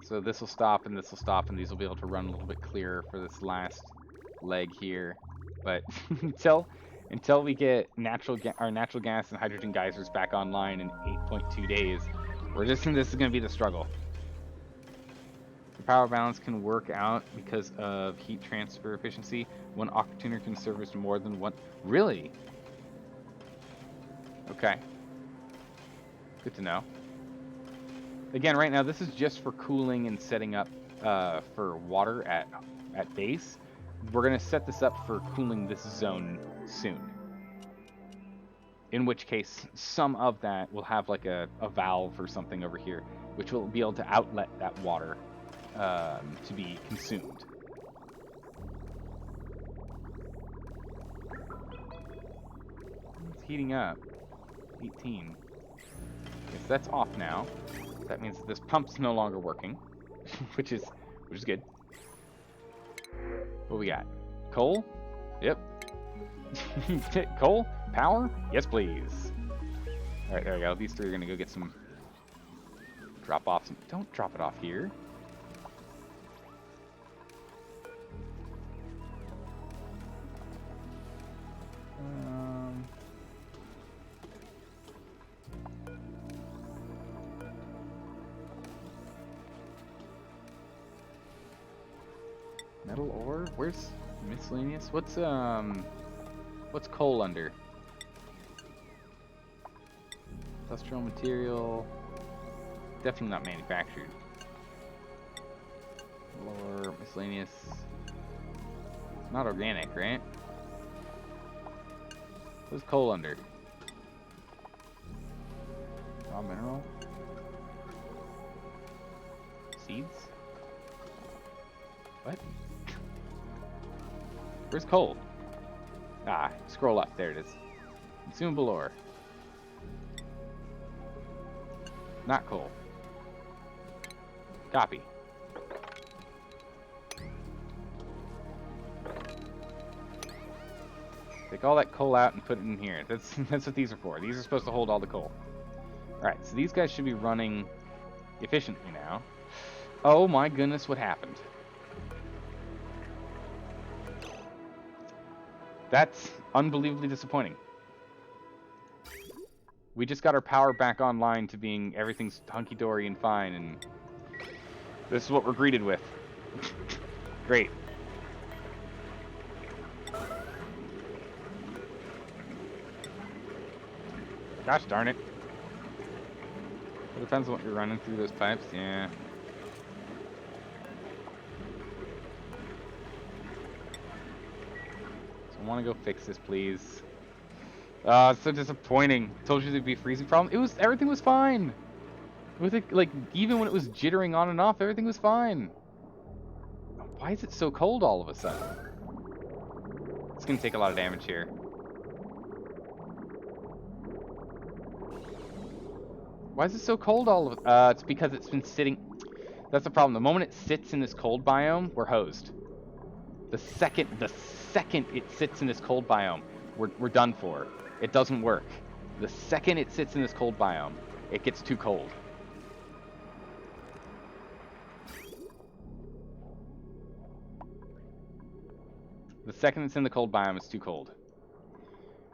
So this will stop and this will stop, and these will be able to run a little bit clearer for this last leg here. But until we get our natural gas and hydrogen geysers back online in 8.2 days, this is gonna be the struggle. The power balance can work out because of heat transfer efficiency. One octatuner can service more than one. Really? Okay. Good to know. Again, right now this is just for cooling and setting up for water at base. We're gonna set this up for cooling this zone soon. In which case, some of that will have like a valve or something over here, which will be able to outlet that water to be consumed. It's heating up. 18. Yes, that's off now. That means that this pump's no longer working, which is good. What we got? Coal? Yep. Coal? Power? Yes, please. All right, there we go. These three are gonna go get some. Drop off some. Don't drop it off here. Metal ore? Where's miscellaneous? What's coal under? Industrial material. Definitely not manufactured. Ore, miscellaneous. Not organic, right? What's coal under? Raw mineral? Seeds? What? Where's coal? Ah, scroll up. There it is. Consumable ore. Not coal. Copy. Take all that coal out and put it in here. That's what these are for. These are supposed to hold all the coal. Alright, so these guys should be running efficiently now. Oh my goodness, what happened? That's unbelievably disappointing. We just got our power back online to being everything's hunky-dory and fine, and this is what we're greeted with. Great. Gosh darn it. It depends on what you're running through those pipes, yeah. So I want to go fix this, please. It's so disappointing. Told you there'd be a freezing problem. Everything was fine. With it, like, even when it was jittering on and off, everything was fine. Why is it so cold all of a sudden? It's gonna take a lot of damage here. Why is it so cold all of it's because it's been sitting. That's the problem. The moment it sits in this cold biome, we're hosed. The second it sits in this cold biome, we're done for. It doesn't work. The second it sits in this cold biome, it gets too cold. The second it's in the cold biome, it's too cold.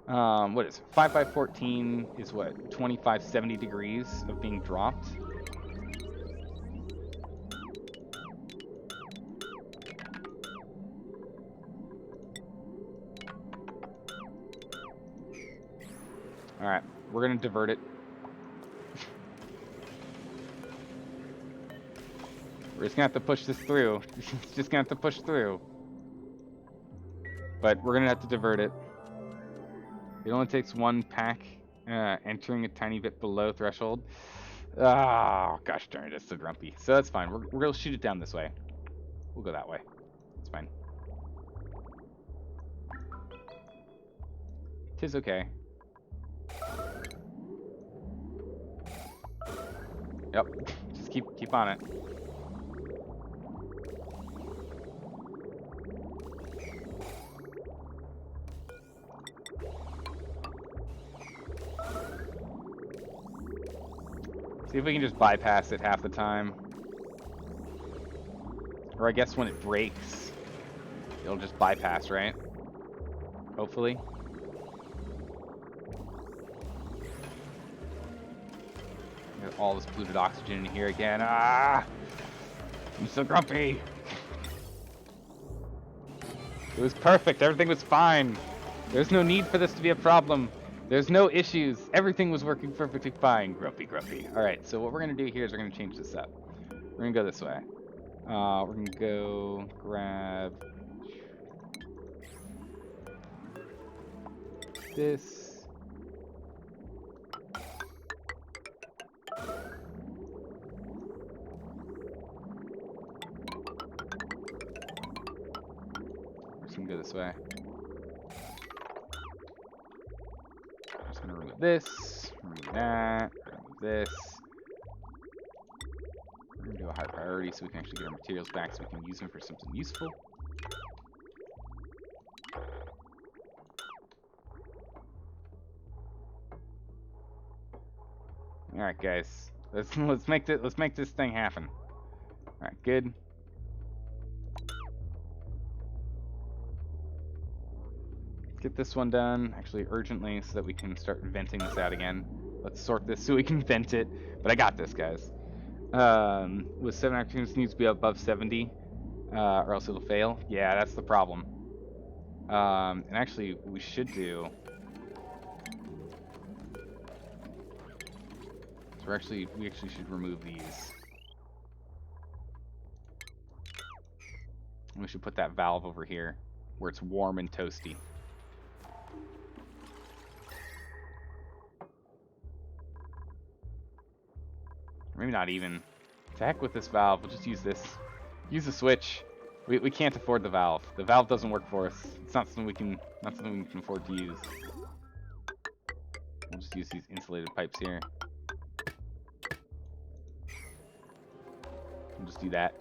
What is it? 5 by 14 is what? 2570 degrees of being dropped. Alright, we're gonna divert it. We're just gonna have to push this through. It's just gonna have to push through. But we're gonna have to divert it. It only takes one pack entering a tiny bit below threshold. Oh, gosh darn it, it's so grumpy. So that's fine. We're gonna shoot it down this way. We'll go that way. It's fine. Tis okay. Yep. Just keep on it. See if we can just bypass it half the time. Or I guess when it breaks, it'll just bypass, right? Hopefully. Get all this polluted oxygen in here again. Ah! I'm so grumpy. It was perfect. Everything was fine. There's no need for this to be a problem. There's no issues. Everything was working perfectly fine. Grumpy, grumpy. Alright, so what we're going to do here is we're going to change this up. We're going to go this way. We're going to go grab this. We're just going to go this way. I'm gonna remove this, remove that, remove this. We're gonna do a high priority so we can actually get our materials back so we can use them for something useful. Alright guys. Let's make this thing happen. Alright, good. Get this one done, actually urgently, so that we can start venting this out again. Let's sort this so we can vent it. But I got this, guys. With 7 actions, needs to be above 70, or else it'll fail. Yeah, that's the problem. And actually, what we should do... So we actually should remove these. And we should put that valve over here, where it's warm and toasty. Maybe not even. To heck with this valve, we'll just use this. Use the switch. We can't afford the valve. The valve doesn't work for us. It's not something we can afford to use. We'll just use these insulated pipes here. We'll just do that.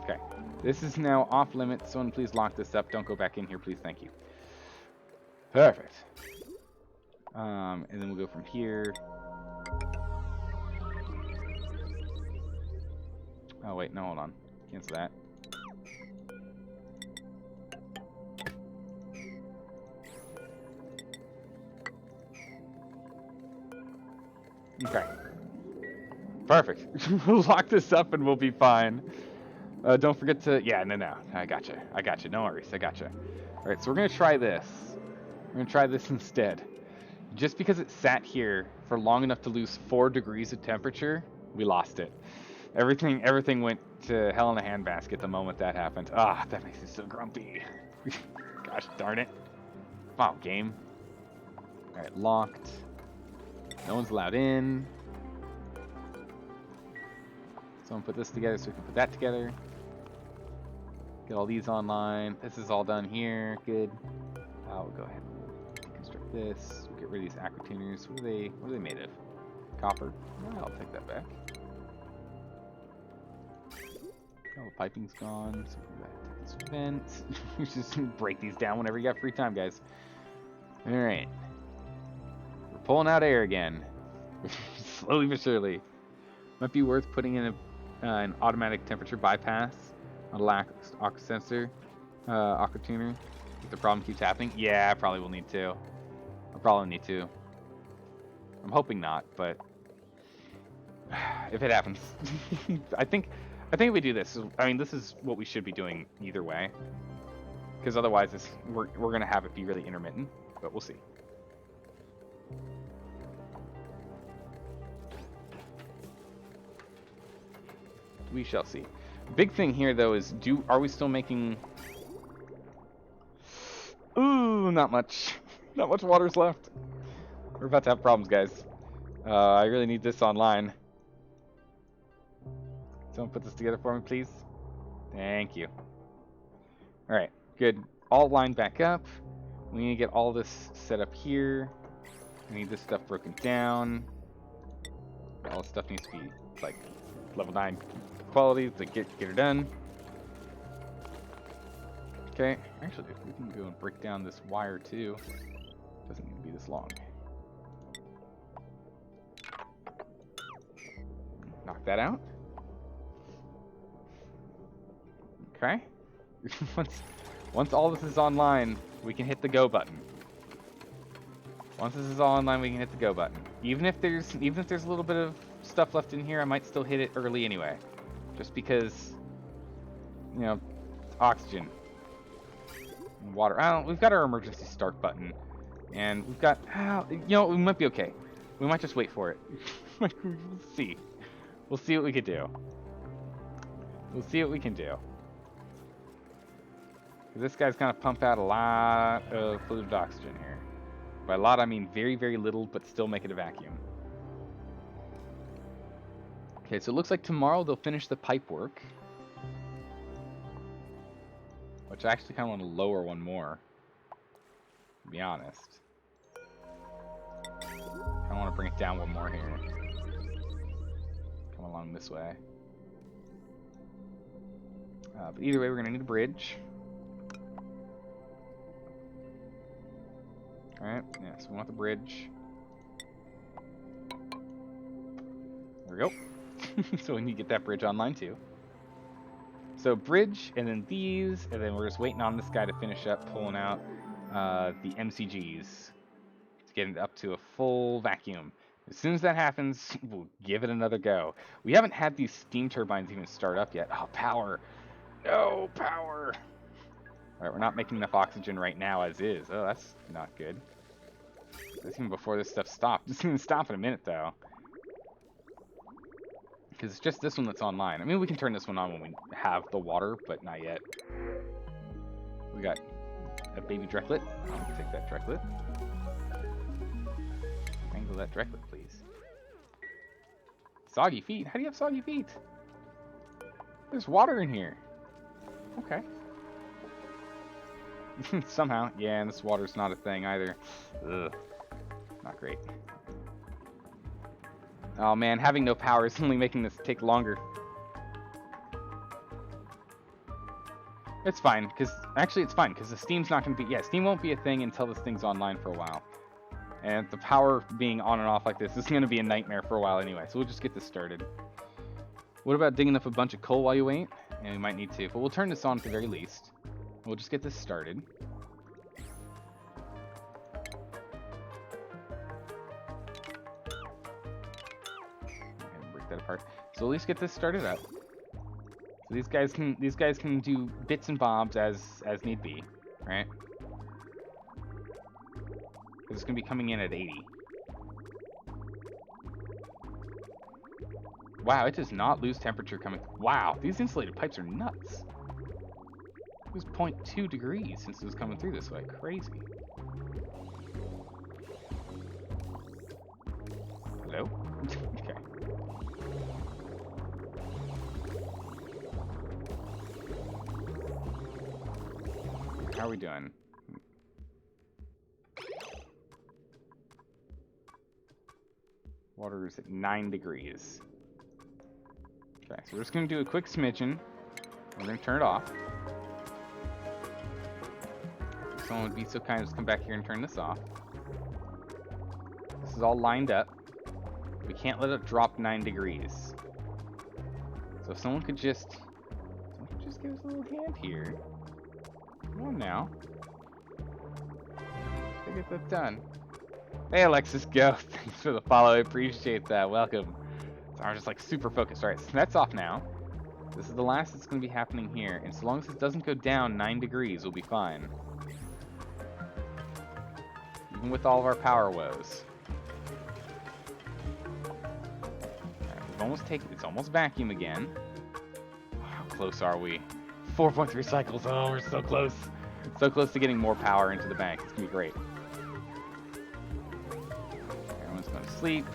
Okay. This is now off limits. Someone please lock this up. Don't go back in here, please. Thank you. Perfect. And then we'll go from here. Oh, wait, no, hold on. Cancel that. Okay. Perfect. We'll lock this up and we'll be fine. Don't forget to... Yeah, no. I gotcha. No worries. I gotcha. Alright, so we're going to try this. We're going to try this instead. Just because it sat here for long enough to lose 4 degrees of temperature, we lost it. Everything went to hell in a handbasket the moment that happened. Ah, that makes me so grumpy. Gosh darn it. Wow, game. Alright, locked. No one's allowed in. Someone put this together so we can put that together. Get all these online. This is all done here. Good. We'll go ahead and construct this. We'll get rid of these aqua tuners. What are they made of? Copper. I'll take that back. All the piping's gone, so we gotta take this vent. You just break these down whenever you got free time, guys. Alright. We're pulling out air again. Slowly but surely. Might be worth putting in an automatic temperature bypass on a lack aqua sensor, aqua tuner, if the problem keeps happening. Yeah, I probably will need to. I'll probably need to. I'm hoping not, but if it happens, I think if we do this, I mean, this is what we should be doing either way, because otherwise we're gonna have it be really intermittent. But we'll see. We shall see. Big thing here, though, is are we still making... Ooh, not much. Not much water's left. We're about to have problems, guys. I really need this online. Someone put this together for me, please. Thank you. Alright, good. All lined back up. We need to get all this set up here. We need this stuff broken down. All this stuff needs to be, like, level 9 quality to get her done. Okay, actually, we can go and break down this wire too. Doesn't need to be this long. Knock that out. Okay. Once all this is online, we can hit the go button. Once this is all online, we can hit the go button. Even if there's a little bit of stuff left in here, I might still hit it early anyway. Just because, you know, oxygen, and water. We've got our emergency start button, and we've got, you know, we might be okay. We might just wait for it. We'll see. We'll see what we can do. We'll see what we can do. This guy's gonna pump out a lot of polluted oxygen here. By a lot, I mean very, very little, but still make it a vacuum. Okay, so it looks like tomorrow they'll finish the pipe work. Which I actually kind of want to lower one more, to be honest. I want to bring it down one more here. Come along this way. But either way, we're going to need a bridge. Alright, yeah, so we want the bridge. There we go. So we need to get that bridge online too. So bridge, and then these, and then we're just waiting on this guy to finish up pulling out the MCGs to get it up to a full vacuum. As soon as that happens, we'll give it another go. We haven't had these steam turbines even start up yet. Oh, power. No, power. Alright, we're not making enough oxygen right now as is. Oh, that's not good. That's even before this stuff stopped. It's going to stop in a minute, though. Because it's just this one that's online. I mean, we can turn this one on when we have the water, but not yet. We got a baby Drecklet. I'll take that Drecklet. Wrangle that Drecklet, please. Soggy feet? How do you have soggy feet? There's water in here. Okay. Somehow. Yeah, and this water's not a thing either. Ugh. Not great. Oh man, having no power is only making this take longer. It's fine, because... Actually, it's fine, because the steam's not going to be... Yeah, steam won't be a thing until this thing's online for a while. And the power being on and off like this is going to be a nightmare for a while anyway, so we'll just get this started. What about digging up a bunch of coal while you wait? And we might need to, but we'll turn this on at the very least. We'll just get this started. Break that apart. So at least get this started up. So these guys can do bits and bobs as need be, right? Because it's gonna be coming in at 80. Wow, it does not lose temperature coming. Wow, these insulated pipes are nuts. It was 0.2 degrees since it was coming through this way. Crazy. Hello? Okay. How are we doing? Water is at 9 degrees. Okay, so we're just going to do a quick smidgen. We're going to turn it off. If someone would be so kind as to come back here and turn this off. This is all lined up. We can't let it drop 9 degrees. So if someone could just give us a little hand here. Come on now. Let's get that done. Hey Alexis, go. Thanks for the follow. I appreciate that. Welcome. So I'm just like super focused. Alright, so that's off now. This is the last that's going to be happening here. And so long as it doesn't go down 9 degrees, we'll be fine. Even with all of our power woes. Alright, we've almost taken, it's almost vacuum again. How close are we? 4.3 cycles. Oh, we're so close. So close to getting more power into the bank. It's going to be great. Everyone's going to sleep.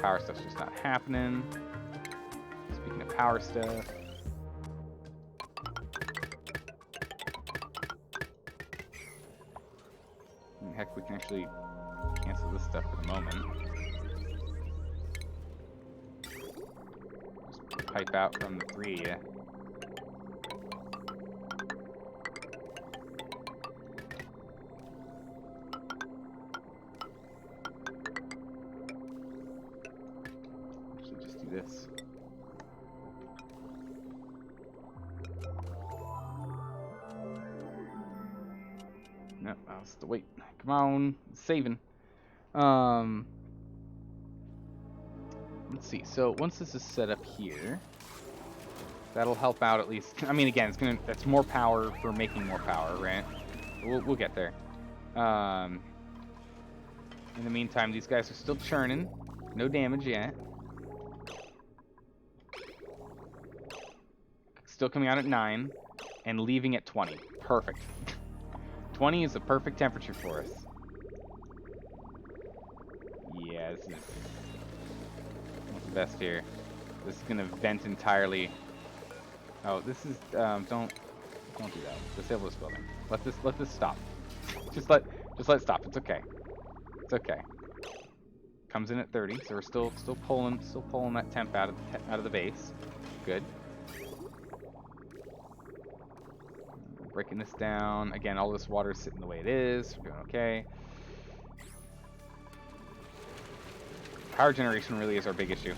Power stuff's just not happening. Speaking of power stuff. Heck, we can actually cancel this stuff for the moment. Just pipe out from the 3 of you. Actually, just do this. No, that was the wait. Come on, it's saving. Let's see. So once this is set up here, that'll help out at least. I mean, again, that's more power for making more power, right? We'll get there. In the meantime, these guys are still churning. No damage yet. Still coming out at 9 and leaving at 20. Perfect. 20 is a perfect temperature for us. Yeah, this is what's the best here. This is gonna vent entirely. Oh, this is don't do that. Disable this building. Let this stop. Just let it stop. It's okay. It's okay. Comes in at 30, so we're still pulling that temp out of the base. Good. Breaking this down. Again, all this water is sitting the way it is. We're doing okay. Power generation really is our big issue.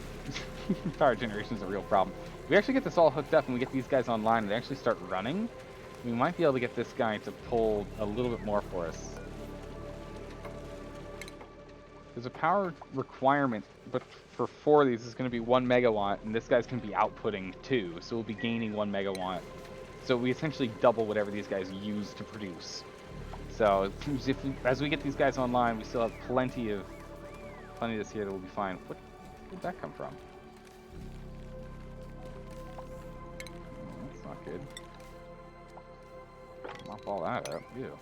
Power generation is a real problem. If we actually get this all hooked up and we get these guys online and they actually start running, we might be able to get this guy to pull a little bit more for us. There's a power requirement, but for 4 of these is going to be 1 megawatt, and this guy's going to be outputting 2, so we'll be gaining 1 megawatt. So we essentially double whatever these guys use to produce. So as we get these guys online, we still have plenty of this here that will be fine. Where did that come from? That's not good. Mop all that up. Ew.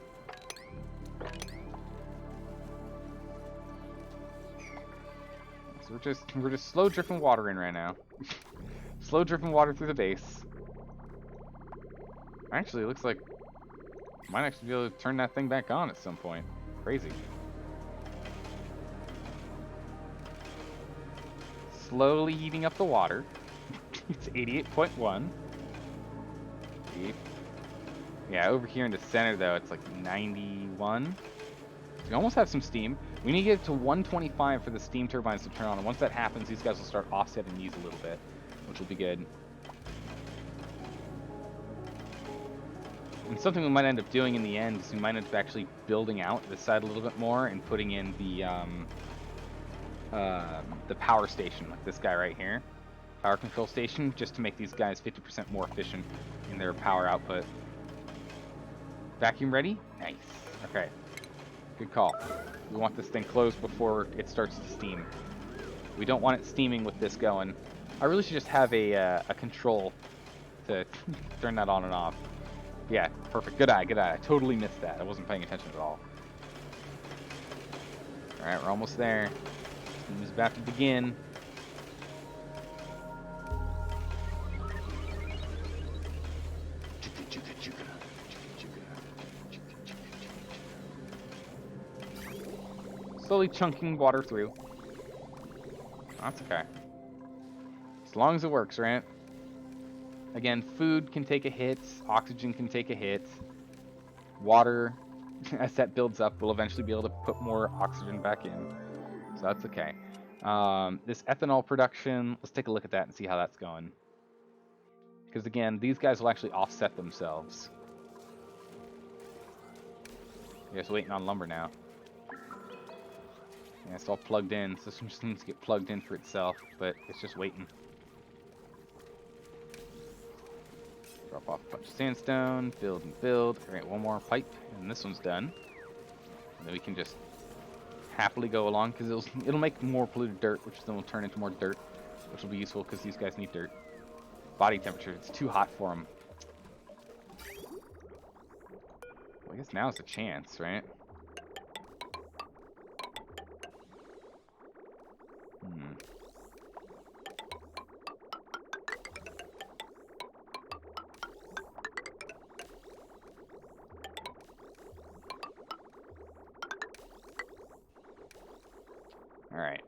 So we're just slow dripping water in right now. Slow dripping water through the base. Actually, it looks like I might actually be able to turn that thing back on at some point. Crazy. Slowly heating up the water. It's 88.1. Yeah, over here in the center, though, it's like 91. So we almost have some steam. We need to get it to 125 for the steam turbines to turn on. And once that happens, these guys will start offsetting these a little bit, which will be good. And something we might end up doing in the end is we might end up actually building out this side a little bit more and putting in the power station, like this guy right here. Power control station, just to make these guys 50% more efficient in their power output. Vacuum ready? Nice. Okay. Good call. We want this thing closed before it starts to steam. We don't want it steaming with this going. I really should just have a control to turn that on and off. Yeah, perfect. Good eye, good eye. I totally missed that. I wasn't paying attention at all. Alright, we're almost there. Steam is about to begin. Slowly chunking water through. That's okay. As long as it works, right? Again, food can take a hit, oxygen can take a hit, water, as that builds up, we'll eventually be able to put more oxygen back in. So that's okay. This ethanol production, let's take a look at that and see how that's going. Because again, these guys will actually offset themselves. I guess waiting on lumber now. Yeah, it's all plugged in, so this one just needs to get plugged in for itself, but it's just waiting. Drop off a bunch of sandstone, build and build. Alright, one more pipe, and this one's done. And then we can just happily go along, because it'll make more polluted dirt, which then will turn into more dirt, which will be useful because these guys need dirt. Body temperature, it's too hot for them. Well, I guess now's the chance, right? Alright.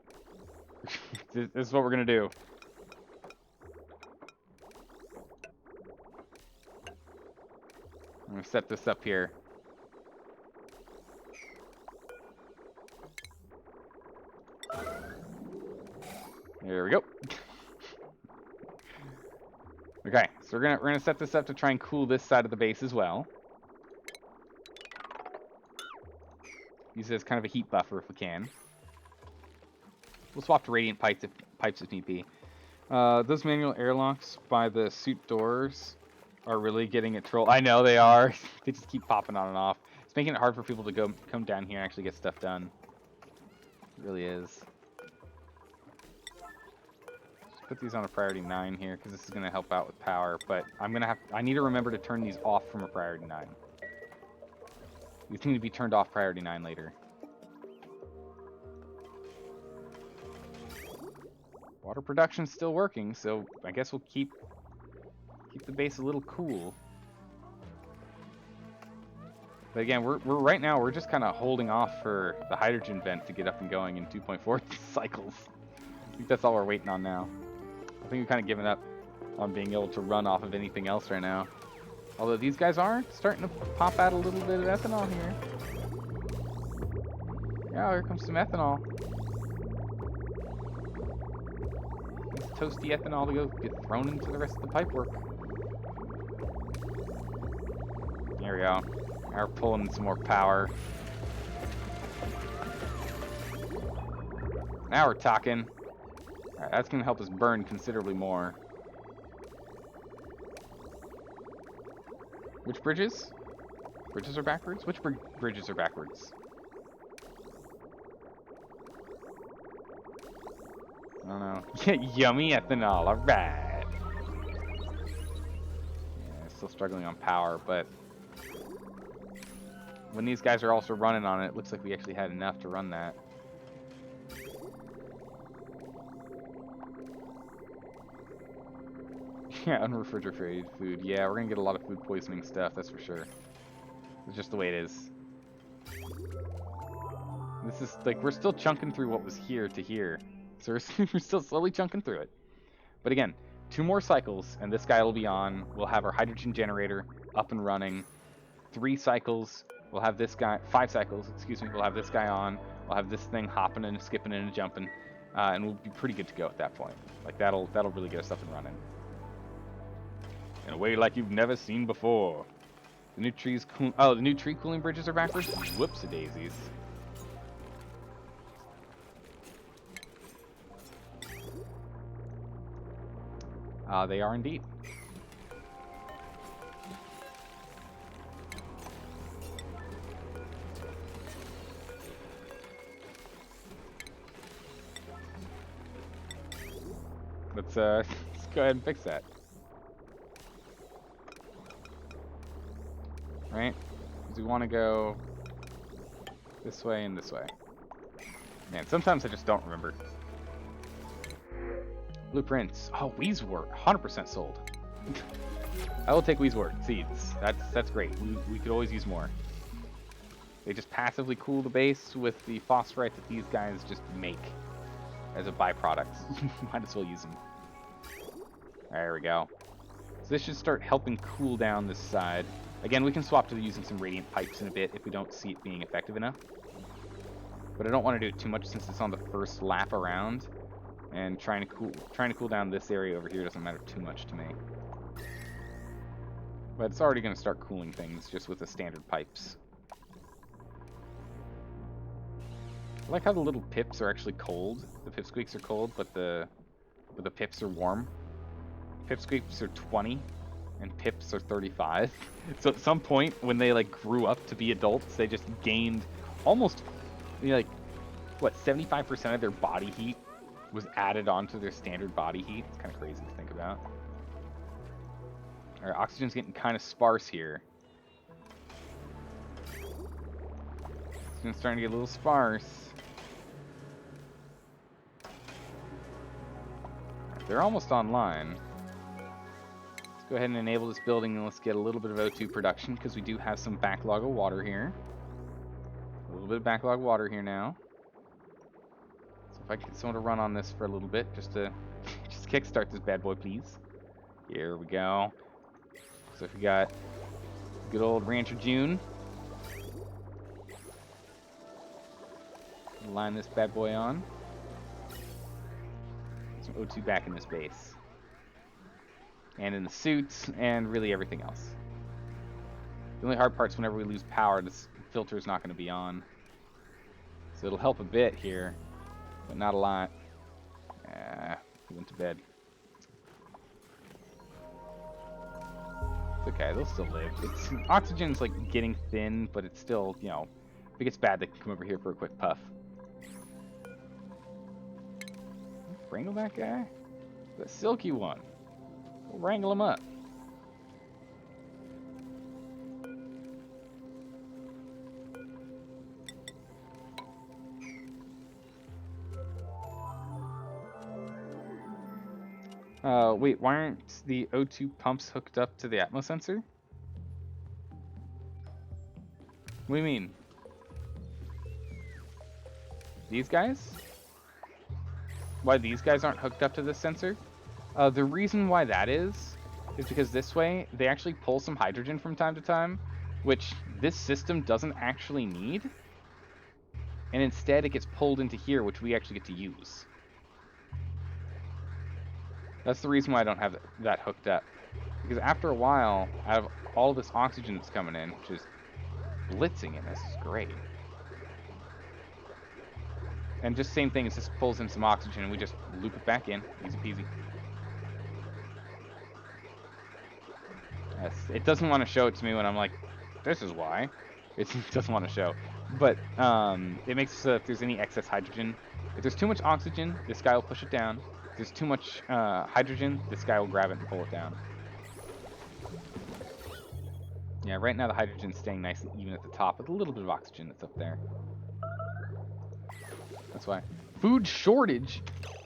This is what we're gonna do. I'm gonna set this up here. There we go. Okay, so we're gonna set this up to try and cool this side of the base as well. Use it as kind of a heat buffer if we can. We'll swap to radiant pipes if need be. Those manual airlocks by the suit doors are really getting a troll. I know they are. They just keep popping on and off. It's making it hard for people to come down here and actually get stuff done. It really is. Just put these on a priority 9 here because this is going to help out with power. But I need to remember to turn these off from a priority 9. These need to be turned off priority 9 later. Water production's still working, so I guess we'll keep the base a little cool. But again, we're right now we're just kind of holding off for the hydrogen vent to get up and going in 2.4 cycles. I think that's all we're waiting on now. I think we've kind of given up on being able to run off of anything else right now. Although these guys are starting to pop out a little bit of ethanol here. Yeah, here comes some ethanol. Toasty ethanol to go get thrown into the rest of the pipework. There we go. Now we're pulling some more power. Now we're talking. Alright, that's going to help us burn considerably more. Which bridges? Bridges are backwards? Which bridges are backwards? I don't know. Yummy ethanol, alright. Yeah, still struggling on power, but when these guys are also running on it, it looks like we actually had enough to run that. Yeah, unrefrigerated food. Yeah, we're gonna get a lot of food poisoning stuff, that's for sure. It's just the way it is. This is, like, we're still chunking through what was here to here. So we're still slowly chunking through it. But again, 2 more cycles, and this guy will be on. We'll have our hydrogen generator up and running. 3 cycles, we'll have this guy, 5 cycles, excuse me, we'll have this guy on. We'll have this thing hopping and skipping and jumping. And we'll be pretty good to go at that point. Like, that'll really get us up and running. In a way like you've never seen before. The new trees the new tree cooling bridges are backwards? Whoops-a-daisies. They are indeed. Let's go ahead and fix that. Right? Because we want to go this way and this way. Man, sometimes I just don't remember. Blueprints. Oh, Weezewort. 100% sold. I will take Weezewort seeds. That's great. We could always use more. They just passively cool the base with the phosphorite that these guys just make as a byproduct. Might as well use them. There we go. this should start helping cool down this side. Again, we can swap to using some radiant pipes in a bit if we don't see it being effective enough. But I don't want to do it too much since it's on the first lap around. And trying to cool down this area over here doesn't matter too much to me. But it's already going to start cooling things just with the standard pipes. I like how the little pips are actually cold. The pipsqueaks are cold, but the pips are warm. Pipsqueaks are 20, and pips are 35. So at some point, when they like grew up to be adults, they just gained almost, like, what, 75% of their body heat was added onto their standard body heat. It's kind of crazy to think about. Alright, oxygen's getting kind of sparse here. Oxygen's starting to get a little sparse. They're almost online. Let's go ahead and enable this building and let's get a little bit of O2 production because we do have some backlog of water here. A little bit of backlog of water here now. So if I can get someone to run on this for a little bit, just kickstart this bad boy, please. Here we go. So if we got good old Rancher June. Line this bad boy on. Some O2 back in this base. And in the suits, and really everything else. The only hard part's whenever we lose power, this filter is not going to be on. So it'll help a bit here, but not a lot. He went to bed. It's okay, they'll still live. Oxygen's like getting thin, but it's still, you know, if it gets bad, they can come over here for a quick puff. Wrangle that guy? The silky one. We'll wrangle him up. Wait, why aren't the O2 pumps hooked up to the Atmos sensor? What do you mean? These guys? Why these guys aren't hooked up to this sensor? The reason why that is because this way, they actually pull some hydrogen from time to time, which this system doesn't actually need. And instead, it gets pulled into here, which we actually get to use. That's the reason why I don't have that hooked up. Because after a while, out of all this oxygen that's coming in, which is blitzing in, this is great. And just same thing, it just pulls in some oxygen and we just loop it back in. Easy peasy. Yes, it doesn't want to show it to me when I'm like, this is why. It doesn't want to show. But it makes so if there's any excess hydrogen, if there's too much oxygen, this guy will push it down. If there's too much hydrogen, this guy will grab it and pull it down. Yeah, right now the hydrogen's staying nice and even at the top with a little bit of oxygen that's up there. That's why. Food shortage?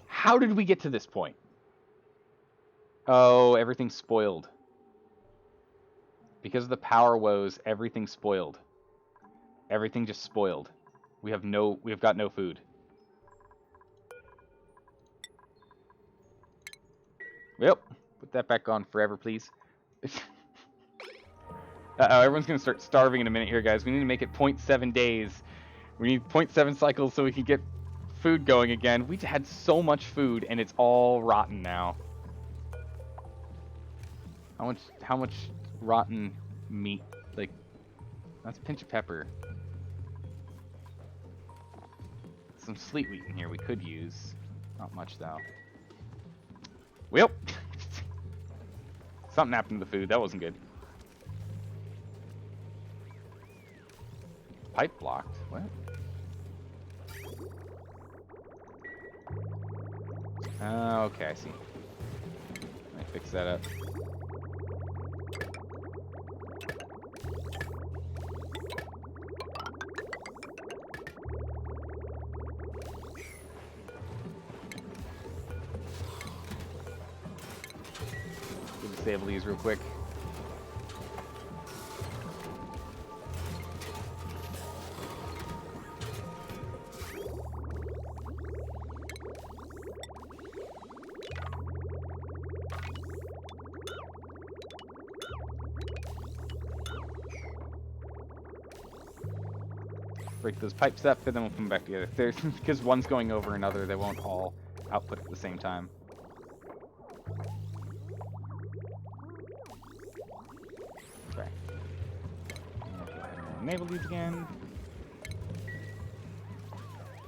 How did we get to this point? Oh, everything's spoiled. Because of the power woes, everything's spoiled. Everything just spoiled. We have got no food. Yep. Put that back on forever, please. Uh-oh, everyone's going to start starving in a minute here, guys. We need to make it 0.7 days. We need 0.7 cycles so we can get food going again. We had so much food, and it's all rotten now. How much rotten meat? Like, that's a pinch of pepper. Some sleet wheat in here we could use. Not much, though. Well, something happened to the food. That wasn't good. Pipe blocked? What? Okay, I see. Let me fix that up. Disable these real quick. break those pipes up, and then we'll come back together. There's because one's going over another, they won't all output at the same time. Okay. Go ahead and enable these again.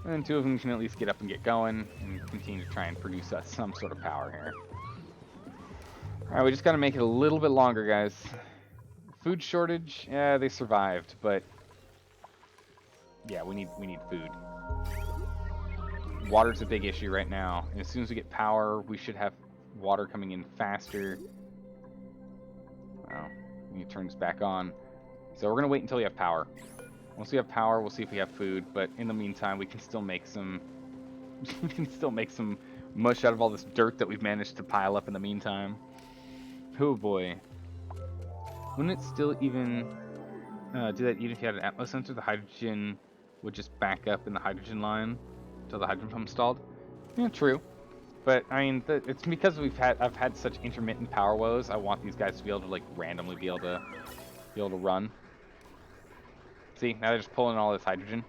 And then two of them can at least get up and get going, and continue to try and produce us some sort of power here. Alright, we just gotta make it a little bit longer, guys. Food shortage, yeah, they survived, but yeah, we need food. Water's a big issue right now, and as soon as we get power, we should have water coming in faster. Oh, we need to turn this back on. So we're gonna wait until we have power. Once we have power, we'll see if we have food, but in the meantime, we can still make some we can still make some mush out of all this dirt that we've managed to pile up in the meantime. Oh boy. Wouldn't it still even do that even if you had an Atmos sensor? The hydrogen would just back up in the hydrogen line until the hydrogen pump stalled. Yeah, true. But I mean, it's because I've had such intermittent power woes. I want these guys to be able to like randomly be able to run. See, now they're just pulling all this hydrogen.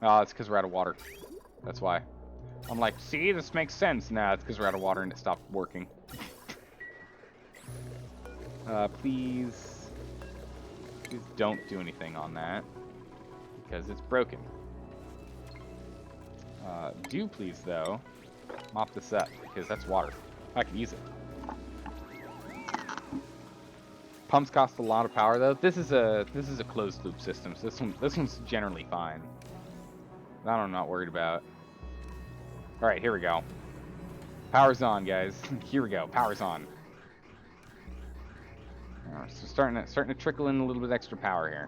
Oh, it's because we're out of water. That's why. I'm like, see, this makes sense. Nah, it's because we're out of water and it stopped working. Please don't do anything on that, because it's broken. Do please, though, mop this up, because that's water. I can use it. Pumps cost a lot of power, though. This is a closed loop system, so this one's generally fine. That I'm not worried about. All right, here we go. Power's on, guys. Here we go. Power's on. All right, so starting to trickle in a little bit extra power here.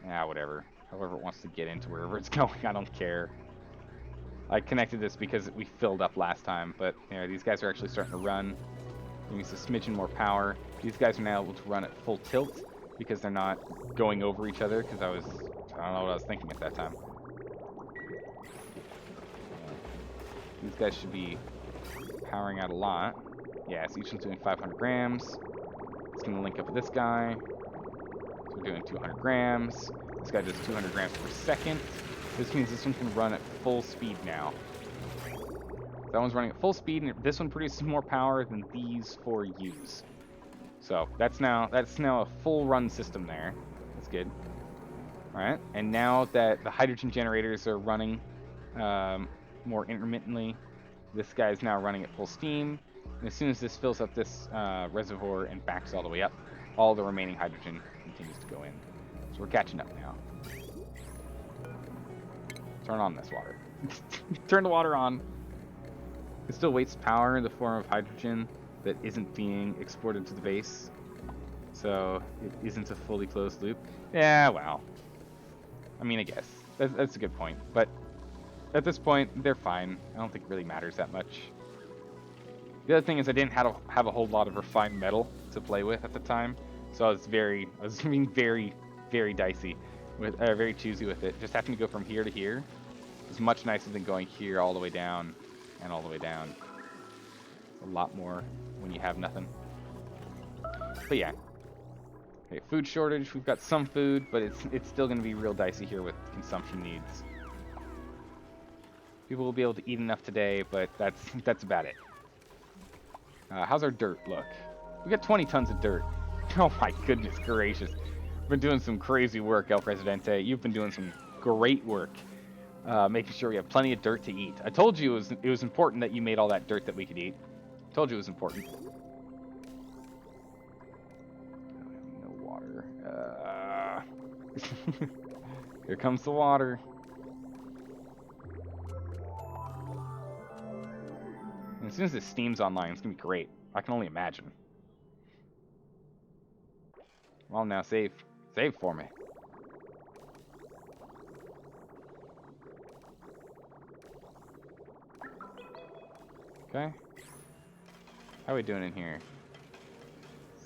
Yeah, whatever. However it wants to get into wherever it's going, I don't care. I connected this because we filled up last time, but you know, these guys are actually starting to run. Giving us a smidgen more power. These guys are now able to run at full tilt because they're not going over each other. Because I don't know what I was thinking at that time. These guys should be powering out a lot. Yeah, so each one's doing 500 grams. It's going to link up with this guy. So we're doing 200 grams. This guy does 200 grams per second. This means this one can run at full speed now. That one's running at full speed, and this one produces more power than these four use. So that's now a full run system there. That's good. All right, and now that the hydrogen generators are running more intermittently, this guy is now running at full steam. And as soon as this fills up this reservoir and backs all the way up, all the remaining hydrogen continues to go in. So we're catching up now. Turn on this water. Turn the water on. It still wastes power in the form of hydrogen that isn't being exported to the base. So it isn't a fully closed loop. Yeah, well. I mean, I guess. That's a good point. But at this point, they're fine. I don't think it really matters that much. The other thing is I didn't have a whole lot of refined metal to play with at the time. So I was being very, very dicey. Very choosy with it. Just having to go from here to here is much nicer than going here all the way down and all the way down. It's a lot more when you have nothing. But yeah. Okay, food shortage. We've got some food, but it's still going to be real dicey here with consumption needs. People will be able to eat enough today, but that's about it. How's our dirt look? We got 20 tons of dirt. Oh my goodness gracious. Been doing some crazy work, El Presidente. You've been doing some great work, making sure we have plenty of dirt to eat. I told you it was important that you made all that dirt that we could eat. Told you it was important. No water. Here comes the water. And as soon as this steam's online, it's gonna be great. I can only imagine. Well, now save for me. Okay. How are we doing in here?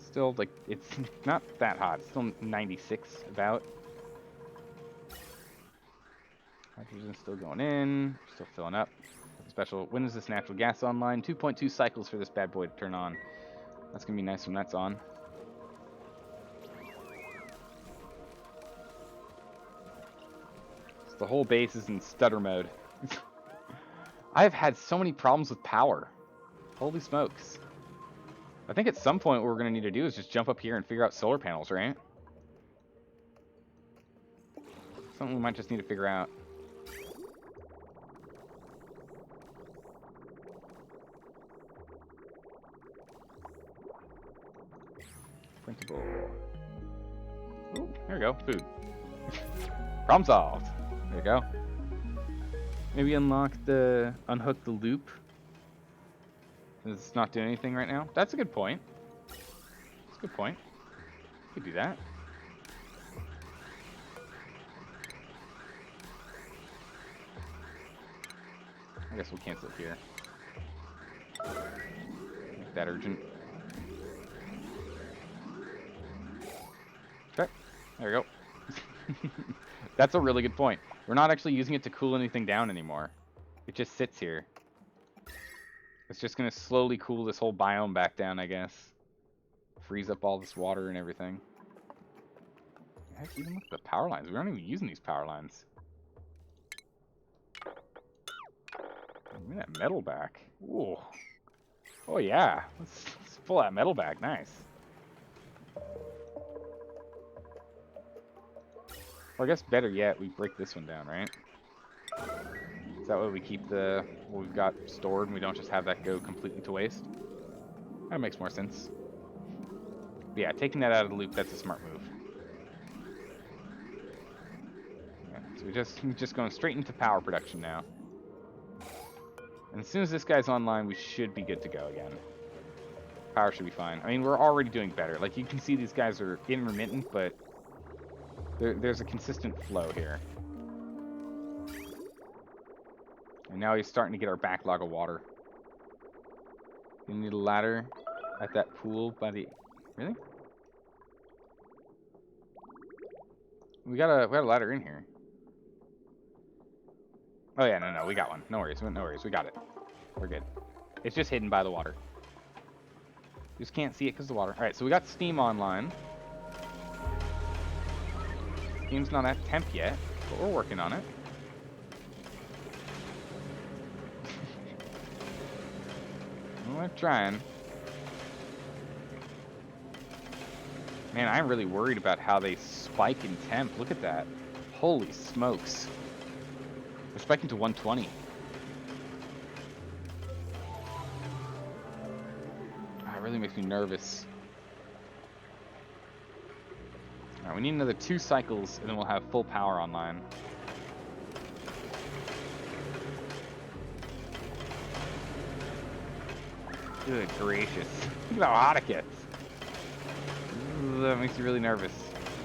Still, like, it's not that hot. It's still 96 about. Hydrogen's still going in. Still filling up. Special. When is this natural gas online? 2.2 cycles for this bad boy to turn on. That's gonna be nice when that's on. So the whole base is in stutter mode. I've had so many problems with power. Holy smokes. I think at some point what we're gonna need to do is just jump up here and figure out solar panels, right? Something we might just need to figure out. Printable. Ooh, there we go. Food. Problem solved. There you go. Maybe unhook the loop. It's not doing anything right now. That's a good point. That's a good point. Could do that. I guess we'll cancel it here. Make that urgent. Okay, there we go. That's a really good point. We're not actually using it to cool anything down anymore. It just sits here. It's just gonna slowly cool this whole biome back down, I guess. Freeze up all this water and everything. Heck, even look at the power lines. We aren't even using these power lines. Give me that metal back. Ooh. Oh yeah. Let's pull that metal back. Nice. Or I guess better yet, we break this one down, right? Is that way we keep what we've got stored and we don't just have that go completely to waste? That makes more sense. But yeah, taking that out of the loop, that's a smart move. Yeah, so we're just going straight into power production now. And as soon as this guy's online, we should be good to go again. Power should be fine. I mean, we're already doing better. Like, you can see these guys are intermittent, but there's a consistent flow here. And now he's starting to get our backlog of water. We need a ladder at that pool by the... Really? We got a ladder in here. Oh yeah, no, we got one. No worries, we got it. We're good. It's just hidden by the water. Just can't see it because of the water. Alright, so we got steam online. Steam's not at temp yet, but we're working on it. We're trying. Man, I'm really worried about how they spike in temp. Look at that. Holy smokes. They're spiking to 120. That really makes me nervous. Alright, we need another 2 cycles and then we'll have full power online. Good gracious. Look at how hot it gets. That makes me really nervous.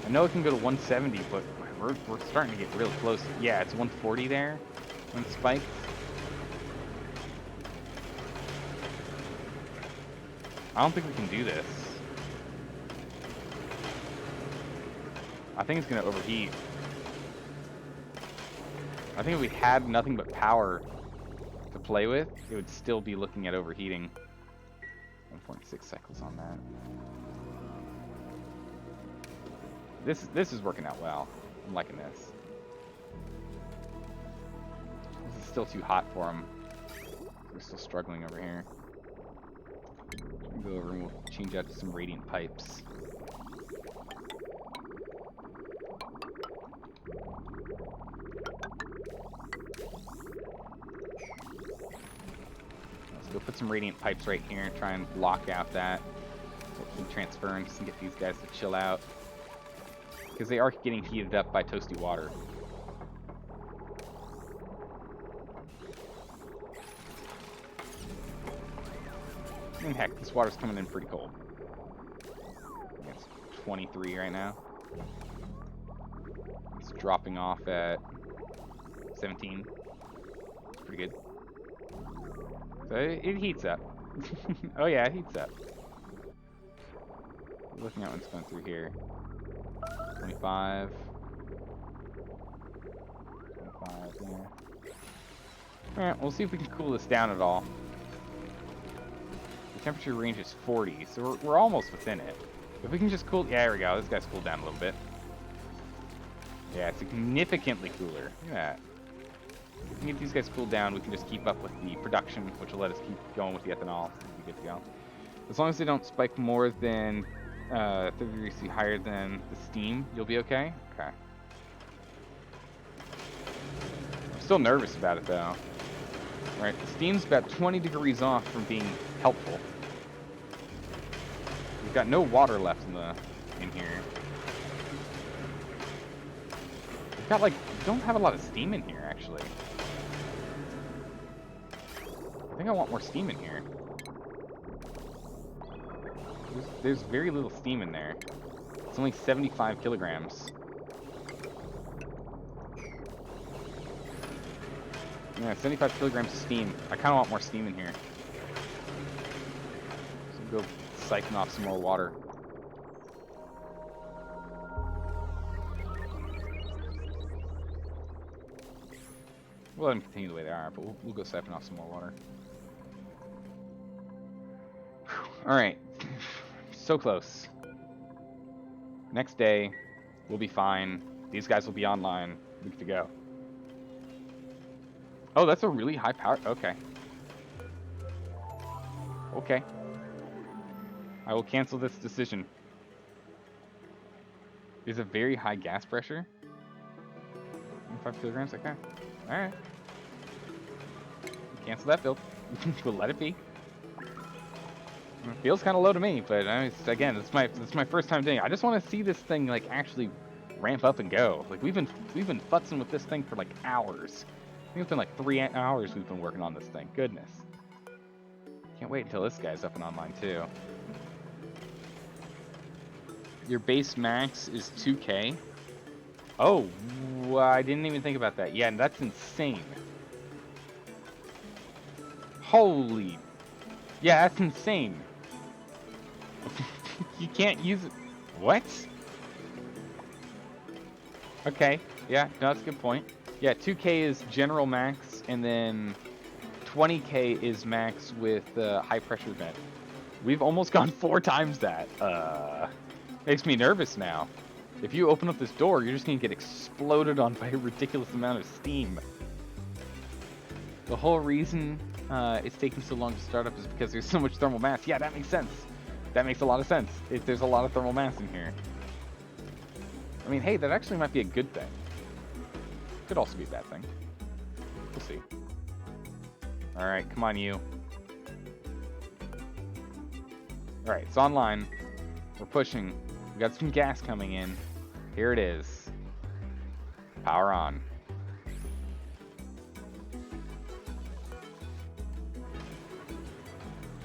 I know it can go to 170, but we're starting to get real close. Yeah, it's 140 there when it spiked. I don't think we can do this. I think it's going to overheat. I think if we had nothing but power to play with, it would still be looking at overheating. 1.6 cycles on that. This is working out well. I'm liking this. This is still too hot for him. We're still struggling over here. We'll go over and we'll change out to some radiant pipes. Let's go put some radiant pipes right here and try and block out that. Hopefully transference and get these guys to chill out. Because they are getting heated up by toasty water. And heck, this water's coming in pretty cold. It's 23 right now. It's dropping off at 17. Pretty good. So it heats up. Oh yeah, it heats up. Looking at what's going through here. 25. 25, yeah. Alright, we'll see if we can cool this down at all. Temperature range is 40, so we're almost within it. If we can just cool... Yeah, there we go. This guy's cooled down a little bit. Yeah, significantly cooler. Look at that. If we can get these guys cooled down, we can just keep up with the production, which will let us keep going with the ethanol. We'll be good to go. As long as they don't spike more than 30 degrees C higher than the steam, you'll be okay? Okay. I'm still nervous about it, though. Right, the steam's about 20 degrees off from being helpful. We've got no water left in here. We've got, like, we don't have a lot of steam in here, actually. I think I want more steam in here. There's very little steam in there. It's only 75 kilograms. Yeah, 75 kilograms of steam. I kind of want more steam in here. So go siphon off some more water. We'll let them continue the way they are, but we'll go siphon off some more water. Alright. So close. Next day, we'll be fine. These guys will be online. We get to go. Oh, that's a really high power. Okay. Okay. I will cancel this decision. There's a very high gas pressure. 5 kilograms. Okay. Alright. Cancel that build. We'll let it be. It feels kind of low to me, but again, it's my first time doing it. I just want to see this thing like actually ramp up and go. Like we've been futzing with this thing for like hours. I think it's been like 3 hours we've been working on this thing. Goodness. Can't wait until this guy's up and online too. Your base max is 2K. Oh, I didn't even think about that. Yeah, that's insane. Holy. Yeah, that's insane. You can't use it. What? Okay. Yeah, no, that's a good point. Yeah, 2K is general max, and then 20K is max with high pressure vent. We've almost gone 4 times that. Makes me nervous now. If you open up this door, you're just gonna get exploded on by a ridiculous amount of steam. The whole reason it's taking so long to start up is because there's so much thermal mass. Yeah, that makes sense. That makes a lot of sense. There's a lot of thermal mass in here. I mean, hey, that actually might be a good thing. Could also be a bad thing. We'll see. Alright, come on, you. Alright, it's online. We're pushing. We got some gas coming in. Here it is. Power on.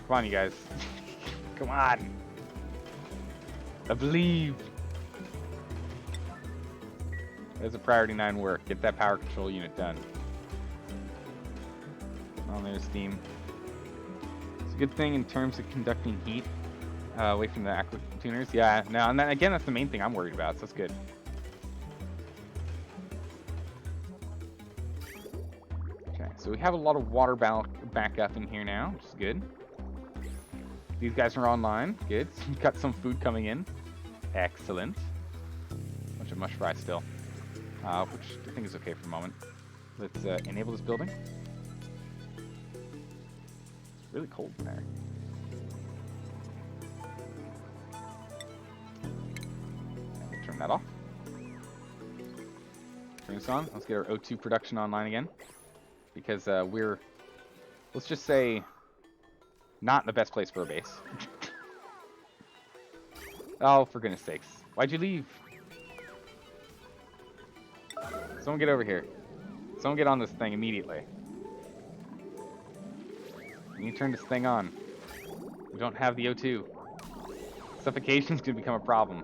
Come on, you guys. Come on. I believe. There's a priority 9 work. Get that power control unit done. Oh, there's steam. It's a good thing in terms of conducting heat away from the aqua tuners. Yeah, no, and then, again, that's the main thing I'm worried about, so that's good. Okay, so we have a lot of water back up in here now, which is good. These guys are online. Good. We've got some food coming in. Excellent. Bunch of mush fries still. Which I think is okay for the moment. Let's enable this building. It's really cold in there. And we'll turn that off. Turn this on. Let's get our O2 production online again. Because we're, let's just say, not in the best place for a base. Oh, for goodness sakes. Why'd you leave? Someone get over here. Someone get on this thing immediately. We need to turn this thing on. We don't have the O2. Suffocation's gonna become a problem.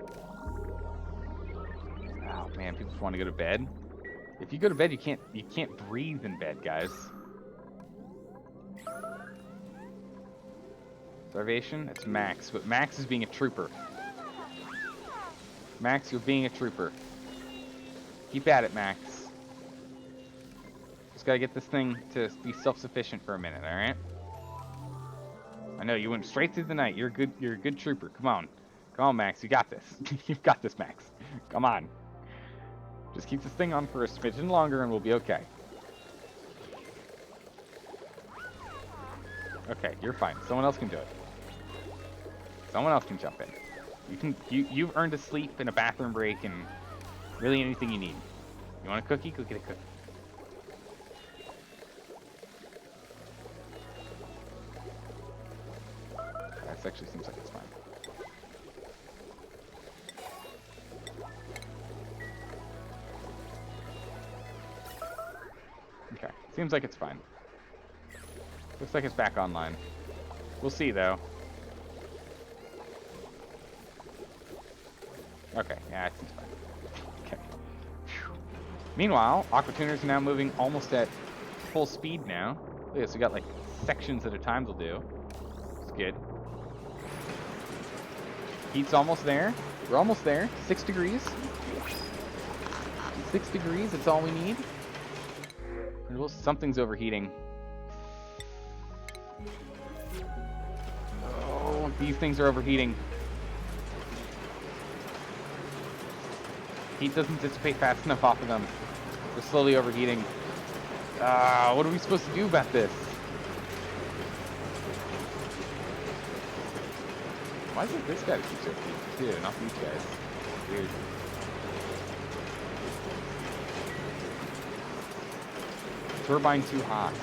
Oh man, people just want to go to bed. If you go to bed, you can't breathe in bed, guys. Starvation, it's Max, but Max is being a trooper. Max, you're being a trooper. Keep at it, Max. Just gotta get this thing to be self-sufficient for a minute, alright? I know, you went straight through the night. You're a good trooper. Come on. Come on, Max. You got this. You've got this, Max. Come on. Just keep this thing on for a smidgen longer and we'll be okay. Okay, you're fine. Someone else can do it. Someone else can jump in. You've earned a sleep and a bathroom break and really anything you need. You want a cookie? Go get a cookie. That actually seems like it's fine. Okay, seems like it's fine. Looks like it's back online. We'll see, though. Okay, yeah, it seems fine. Okay. Whew. Meanwhile, Aqua Tuners are now moving almost at full speed now. Look at this, we got like sections at a time will do. It's good. Heat's almost there. We're almost there. 6 degrees. 6 degrees, that's all we need. Well, something's overheating. Oh, these things are overheating. Heat doesn't dissipate fast enough off of them. They're slowly overheating. What are we supposed to do about this? Why is it this guy that keeps overheating too, not these guys? Weird. Turbine too hot.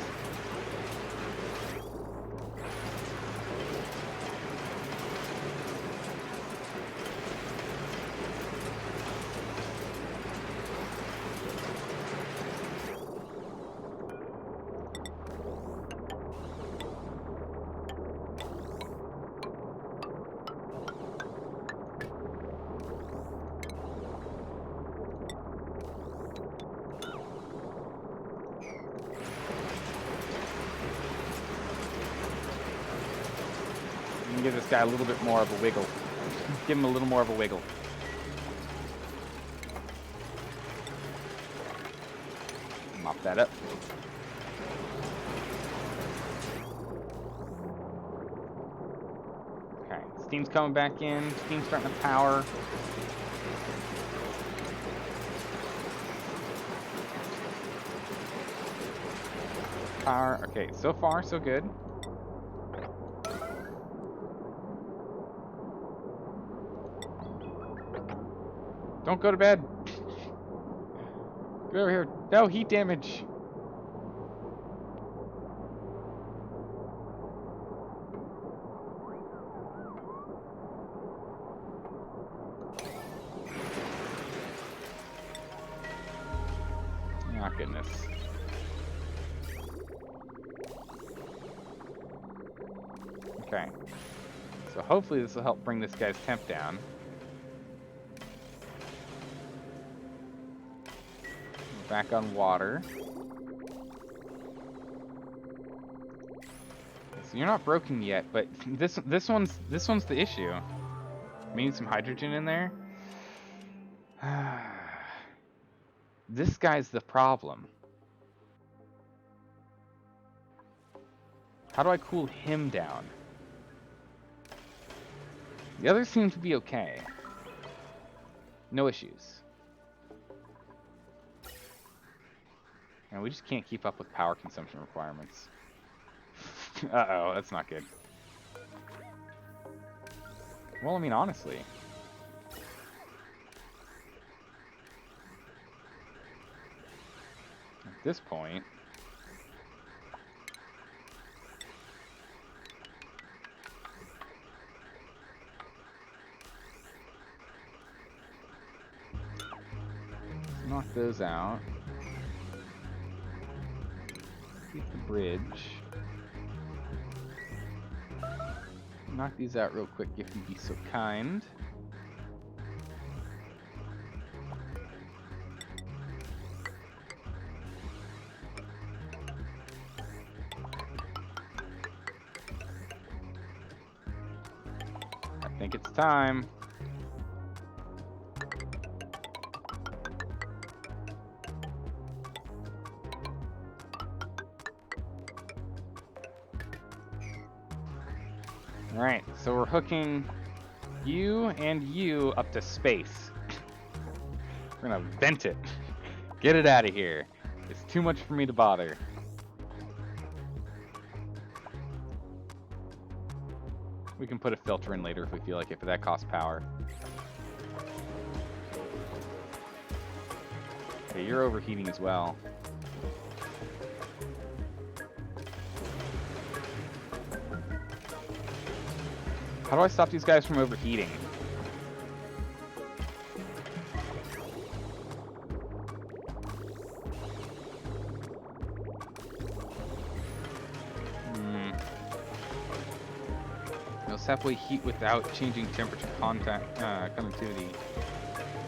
Give this guy a little bit more of a wiggle. Give him a little more of a wiggle. Mop that up. Okay, steam's coming back in. Steam's starting to power. Power. Okay, so far so good. Don't go to bed. Get over here. No heat damage. Oh, goodness. Okay. So hopefully this will help bring this guy's temp down. Back on water. So you're not broken yet, but this one's the issue. We need some hydrogen in there. This guy's the problem. How do I cool him down? The others seem to be okay. No issues. And we just can't keep up with power consumption requirements. Uh-oh, that's not good. Well, I mean, honestly. At this point... knock those out. Keep the bridge. Knock these out real quick if you'd be so kind. I think it's time. Alright, so we're hooking you and you up to space. We're gonna vent it. Get it out of here. It's too much for me to bother. We can put a filter in later if we feel like it, but that costs power. Okay, you're overheating as well. How do I stop these guys from overheating? Halfway heat without changing temperature conductivity.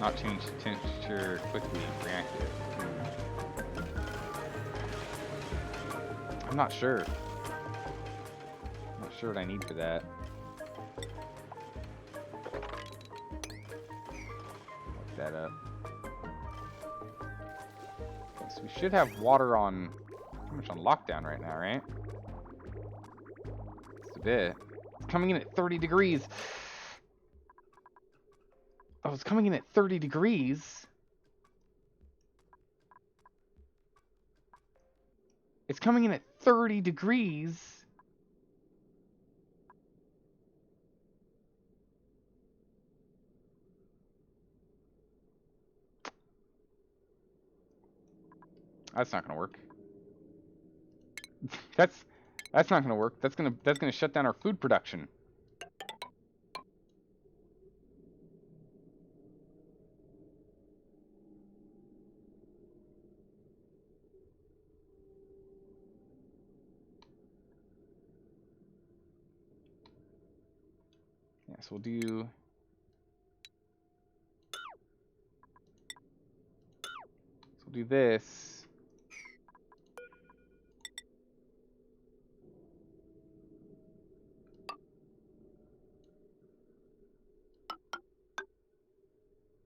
Not change temperature quickly reactive. I'm not sure. I'm not sure what I need for that. Look that up. Okay, so we should have water on pretty much on lockdown right now, right? Just a bit. Coming in at 30 degrees. Oh, it's coming in at 30 degrees. It's coming in at 30 degrees. That's not gonna work. That's not gonna work. That's gonna shut down our food production. Yeah, so we'll do this.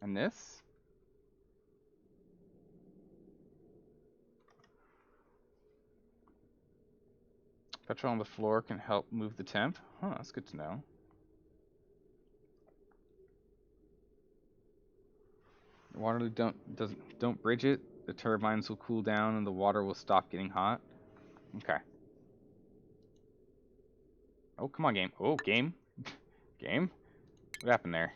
And this. Petrol on the floor can help move the temp. Huh, that's good to know. The water don't bridge it. The turbines will cool down and the water will stop getting hot. Okay. Oh, come on, game. Oh, game. Game? What happened there?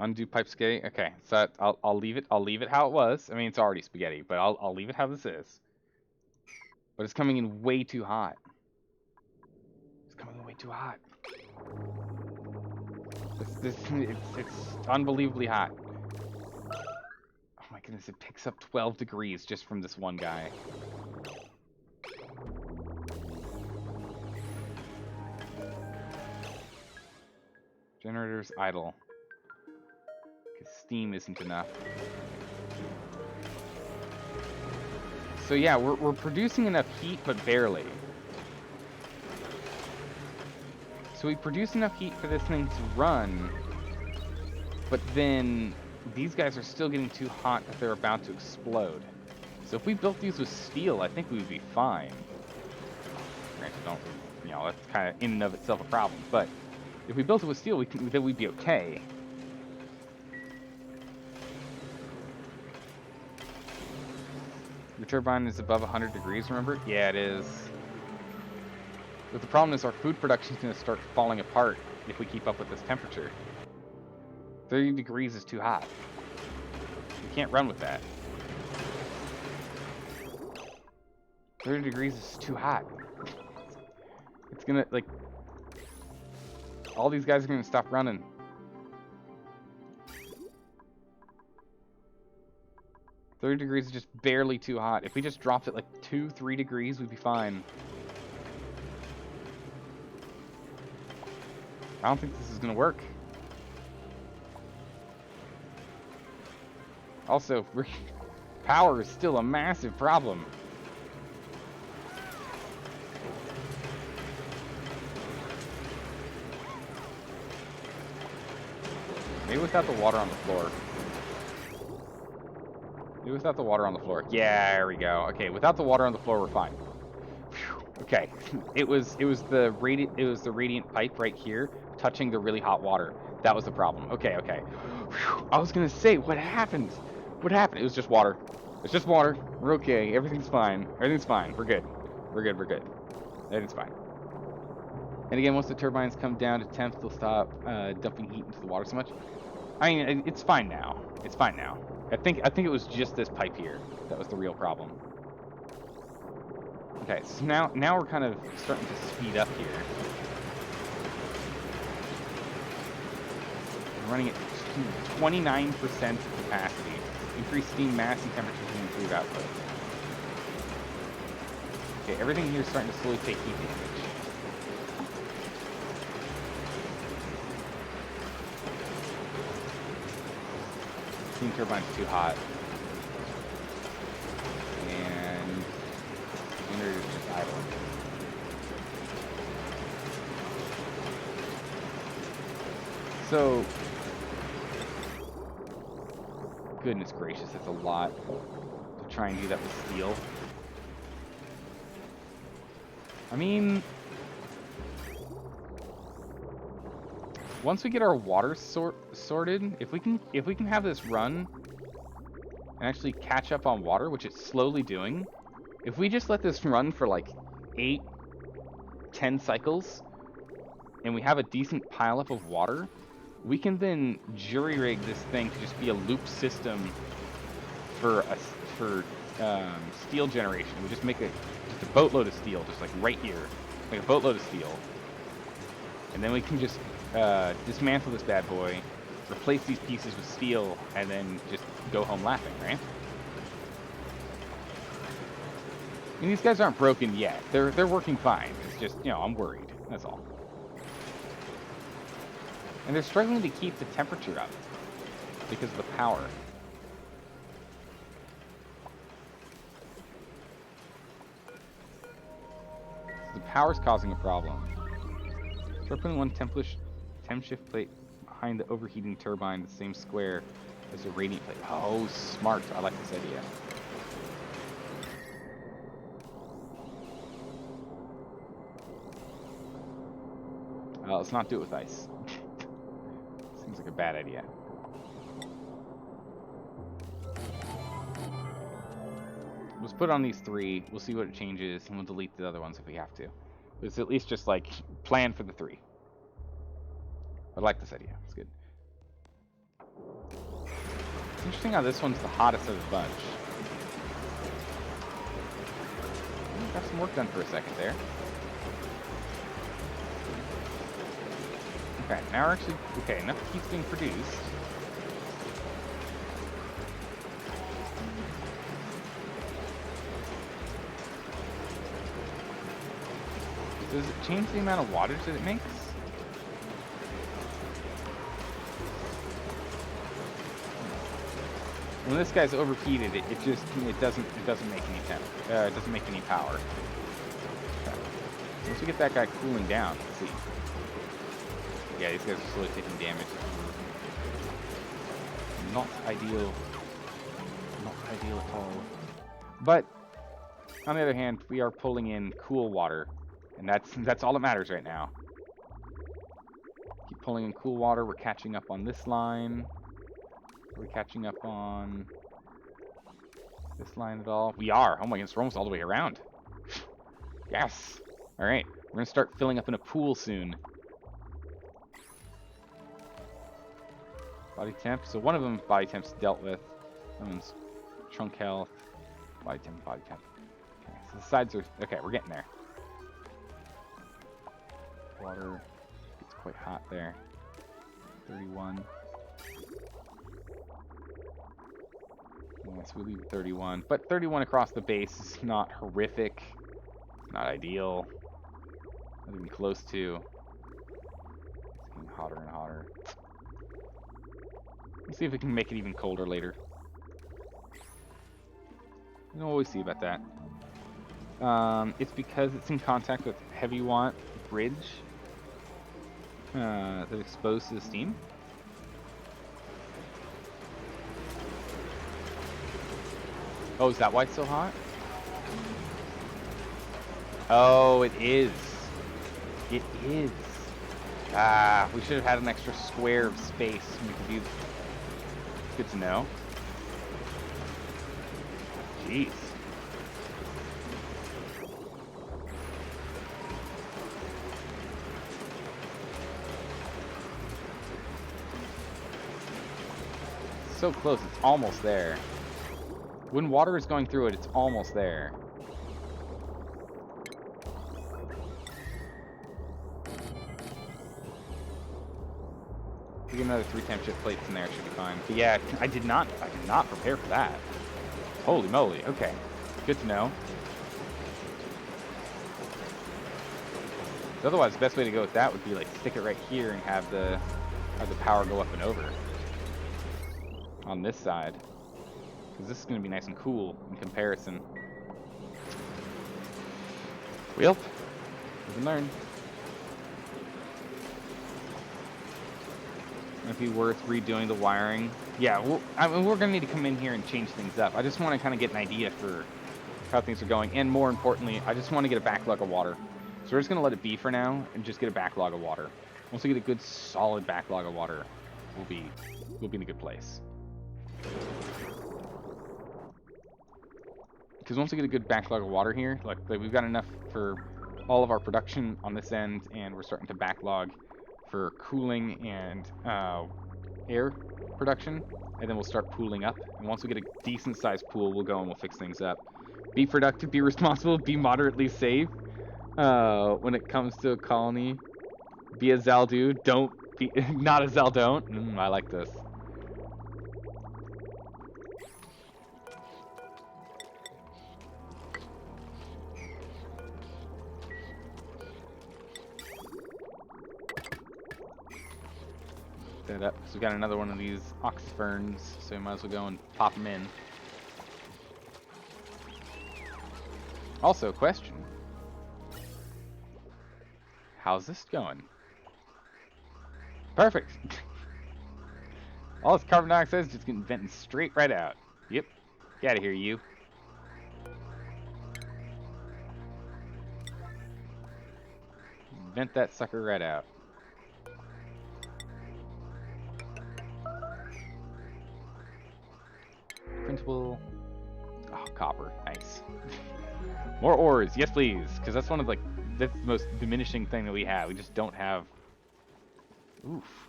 Undo pipe spaghetti. Okay, so I'll leave it. I'll leave it how it was. I mean, it's already spaghetti, but I'll leave it how this is. But it's coming in way too hot. It's coming in way too hot. It's unbelievably hot. Oh my goodness! It picks up 12 degrees just from this one guy. Generators idle. Because steam isn't enough. So yeah, we're producing enough heat, but barely. So we produce enough heat for this thing to run, but then these guys are still getting too hot that they're about to explode. So if we built these with steel, I think we would be fine. Granted, that's kind of in and of itself a problem, but if we built it with steel, then we'd be okay. The turbine is above 100 degrees, remember? Yeah, it is. But the problem is our food production is going to start falling apart if we keep up with this temperature. 30 degrees is too hot. We can't run with that. 30 degrees is too hot. It's gonna, like... all these guys are gonna stop running. $30 degrees is just barely too hot. If we just dropped it like 2-3 degrees, we'd be fine. I don't think this is gonna work. Also, power is still a massive problem. Maybe without the water on the floor. Maybe without the water on the floor. Yeah, there we go. Okay, without the water on the floor, we're fine. Phew. Okay, it was the radiant pipe right here touching the really hot water. That was the problem. Okay, okay. Whew. I was gonna say, what happened? What happened? It was just water. It's just water. We're okay. Everything's fine. Everything's fine. We're good. We're good. We're good. Everything's fine. And again, once the turbines come down to temps, they'll stop dumping heat into the water so much. I mean, it's fine now. It's fine now. I think it was just this pipe here that was the real problem. Okay, so now we're kind of starting to speed up here. We're running at 29% capacity. Increase steam mass and temperature to improve output. Okay, everything here is starting to slowly take heat damage. Steam turbine's too hot. And the generator's just idle. So, goodness gracious, that's a lot to try and do that with steel. I mean, once we get our water sorted, if we can have this run and actually catch up on water, which it's slowly doing, if we just let this run for like 8-10 cycles, and we have a decent pileup of water, we can then jury-rig this thing to just be a loop system for steel generation. We just make just a boatload of steel, just like right here, like a boatload of steel, and then we can just dismantle this bad boy, replace these pieces with steel, and then just go home laughing, right? And these guys aren't broken yet. They're working fine. It's just, you know, I'm worried. That's all. And they're struggling to keep the temperature up because of the power. So the power's causing a problem. Start putting one temp shift plate behind the overheating turbine, the same square as the radiant plate. Oh, smart. I like this idea. Let's not do it with ice. Seems like a bad idea. Let's put on these 3. We'll see what it changes, and we'll delete the other ones if we have to. It's at least just like plan for the 3. I like this idea. It's good. It's interesting how this one's the hottest of the bunch. Got some work done for a second there. Okay, now we're actually... Okay, enough heat's being produced. Does it change the amount of wattage that it makes? When this guy's overheated, it doesn't make any temp. It doesn't make any power. Okay. Once we get that guy cooling down, let's see. Yeah, these guys are slowly taking damage. Not ideal. Not ideal at all. But on the other hand, we are pulling in cool water, and that's all that matters right now. Keep pulling in cool water. We're catching up on this line. Are we catching up on this line at all? We are. Oh my goodness, we're almost all the way around. Yes. All right, we're gonna start filling up in a pool soon. Body temp. So one of them, body temp's dealt with. One of them's trunk health. Body temp, body temp. Okay, so the sides are... Okay, we're getting there. Water gets quite hot there. 31. Yes, we leave 31. But 31 across the base is not horrific. Not ideal. Not even close to. It's getting hotter and hotter. Let's see if we can make it even colder later. We'll always see about that. It's because it's in contact with heavy watt bridge that's exposed to the steam. Oh, is that why it's so hot? Oh, it is. It is. Ah, we should have had an extra square of space and we could do... Good to know. Jeez. So close, it's almost there. When water is going through it, it's almost there. We get another 3-time chip plates in there, it should be fine. But yeah, I did not prepare for that. Holy moly, okay. Good to know. Otherwise, the best way to go with that would be like stick it right here and have the power go up and over. On this side. Because this is going to be nice and cool in comparison. Well, live and learn. It'd be worth redoing the wiring. Yeah, I mean, we're going to need to come in here and change things up. I just want to kind of get an idea for how things are going. And more importantly, I just want to get a backlog of water. So we're just going to let it be for now and just get a backlog of water. Once we get a good solid backlog of water, we'll be in a good place. Because once we get a good backlog of water here, like we've got enough for all of our production on this end, and we're starting to backlog for cooling and air production, and then we'll start pooling up. And once we get a decent sized pool, we'll go and we'll fix things up. Be productive, be responsible, be moderately safe. When it comes to a colony, be a Zaldu, don't be not a Zaldon't. I like this. That up, because we got another one of these oxferns, so we might as well go and pop them in. Also, question. How's this going? Perfect! All this carbon dioxide is just getting vented straight right out. Yep. Get out of here, you. Vent that sucker right out. Printable. Oh, copper. Nice. More ores. Yes, please. Because that's one of, like, that's the most diminishing thing that we have. We just don't have... Oof.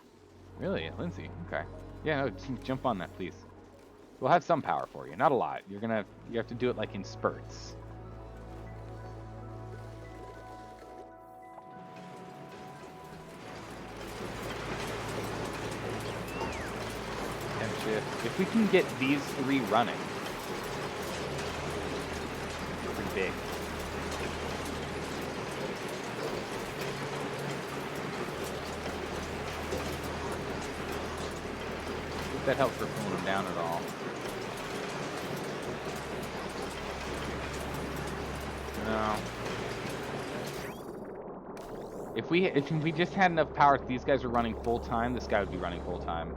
Really? Lindsay? Okay. Yeah, no, jump on that, please. We'll have some power for you. Not a lot. You have to do it, like, in spurts. If we can get these 3 running, pretty big. If that helps for pulling them down at all. No. If we just had enough power, if these guys are running full time, this guy would be running full time.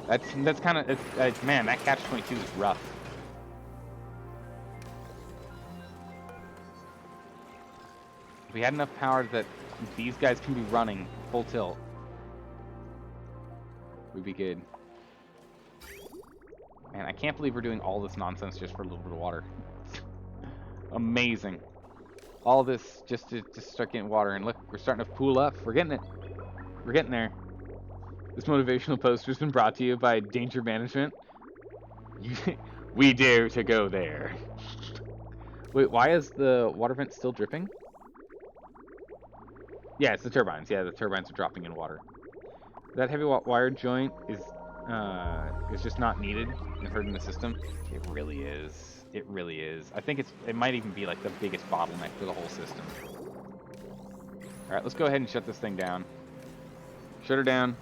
That's kind of man, that catch-22 is rough. If we had enough power that these guys can be running full tilt, we'd be good. Man, I can't believe we're doing all this nonsense just for a little bit of water. Amazing. All this just to start getting water, and look, we're starting to pool up. We're getting it. We're getting there. This motivational poster has been brought to you by Danger Management. We dare to go there. Wait, why is the water vent still dripping? Yeah, it's the turbines. Yeah, the turbines are dropping in water. That heavy wire joint is just not needed and hurting the system. It really is. It really is. I think it might even be like the biggest bottleneck for the whole system. All right, let's go ahead and shut this thing down. Shut her down.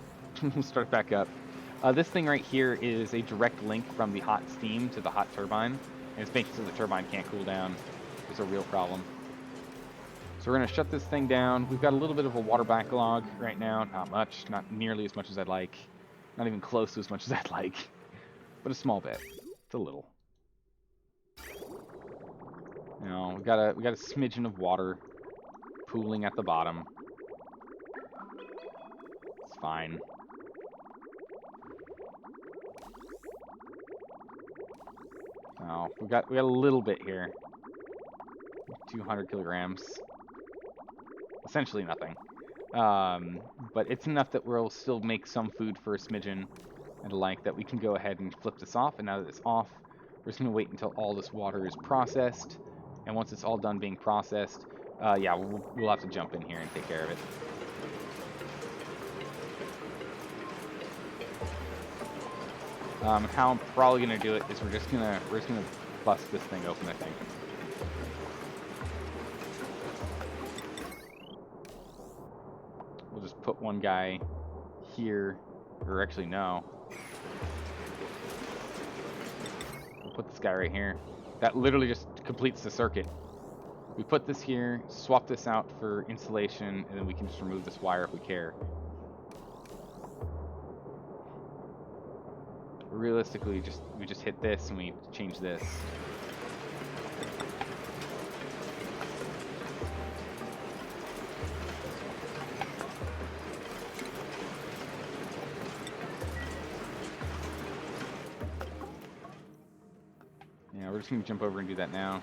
We'll start back up. This thing right here is a direct link from the hot steam to the hot turbine, and it's making so the turbine can't cool down. It's a real problem. So we're going to shut this thing down. We've got a little bit of a water backlog right now. Not much. Not nearly as much as I'd like. Not even close to as much as I'd like. But a small bit. It's a little. No, we got a smidgen of water pooling at the bottom. It's fine. Oh, we got a little bit here. 200 kilograms. Essentially nothing. But it's enough that we'll still make some food for a smidgen and like that we can go ahead and flip this off. And now that it's off, we're just going to wait until all this water is processed. And once it's all done being processed, yeah, we'll have to jump in here and take care of it. How I'm probably going to do it is we're just gonna bust this thing open, I think. We'll just put one guy here, or actually no. We'll put this guy right here. That literally just completes the circuit. We put this here, swap this out for insulation, and then we can just remove this wire if we care. Realistically, we just hit this and we change this. Yeah, we're just gonna jump over and do that now.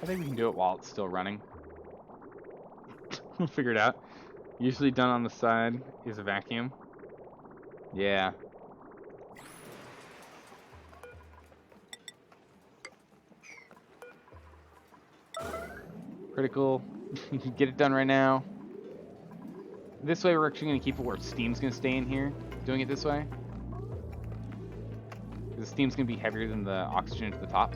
I think we can do it while it's still running. We'll figure it out. Usually done on the side is a vacuum. Yeah. Critical. You can get it done right now. This way we're actually going to keep it where steam's going to stay in here, doing it this way. The steam's going to be heavier than the oxygen at the top.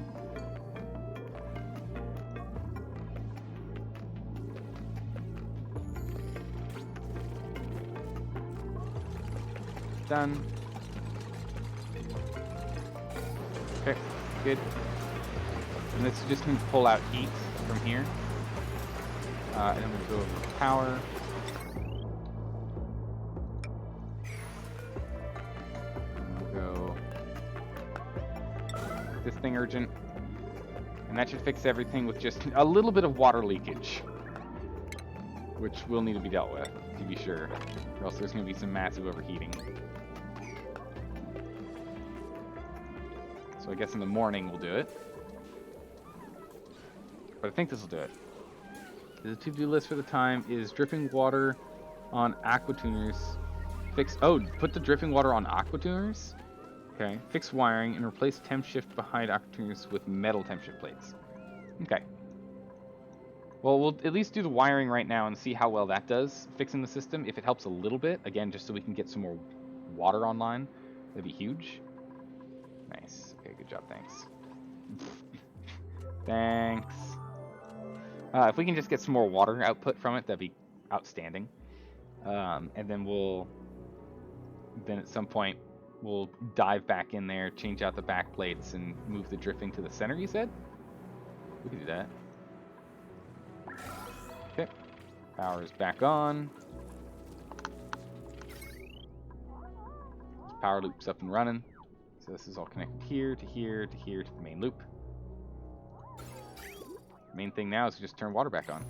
Done. Okay, good. And this is just going to pull out heat from here. And then we'll go over to power. We'll go this thing urgent. And that should fix everything with just a little bit of water leakage, which will need to be dealt with, to be sure. Or else there's going to be some massive overheating. So I guess in the morning we'll do it. But I think this will do it. The to-do list for the time is dripping water on aqua tuners. Put the dripping water on aqua tuners? Okay. Fix wiring and replace temp shift behind aqua tuners with metal temp shift plates. Okay. Well, we'll at least do the wiring right now and see how well that does fixing the system. If it helps a little bit, again, just so we can get some more water online, that'd be huge. Nice. Okay, good job, thanks. Thanks. If we can just get some more water output from it, that'd be outstanding. And then at some point, we'll dive back in there, change out the back plates, and move the drifting to the center, you said? We can do that. Okay. Power is back on. Power loop's up and running. So this is all connected here to here to here to the main loop. The main thing now is to just turn water back on.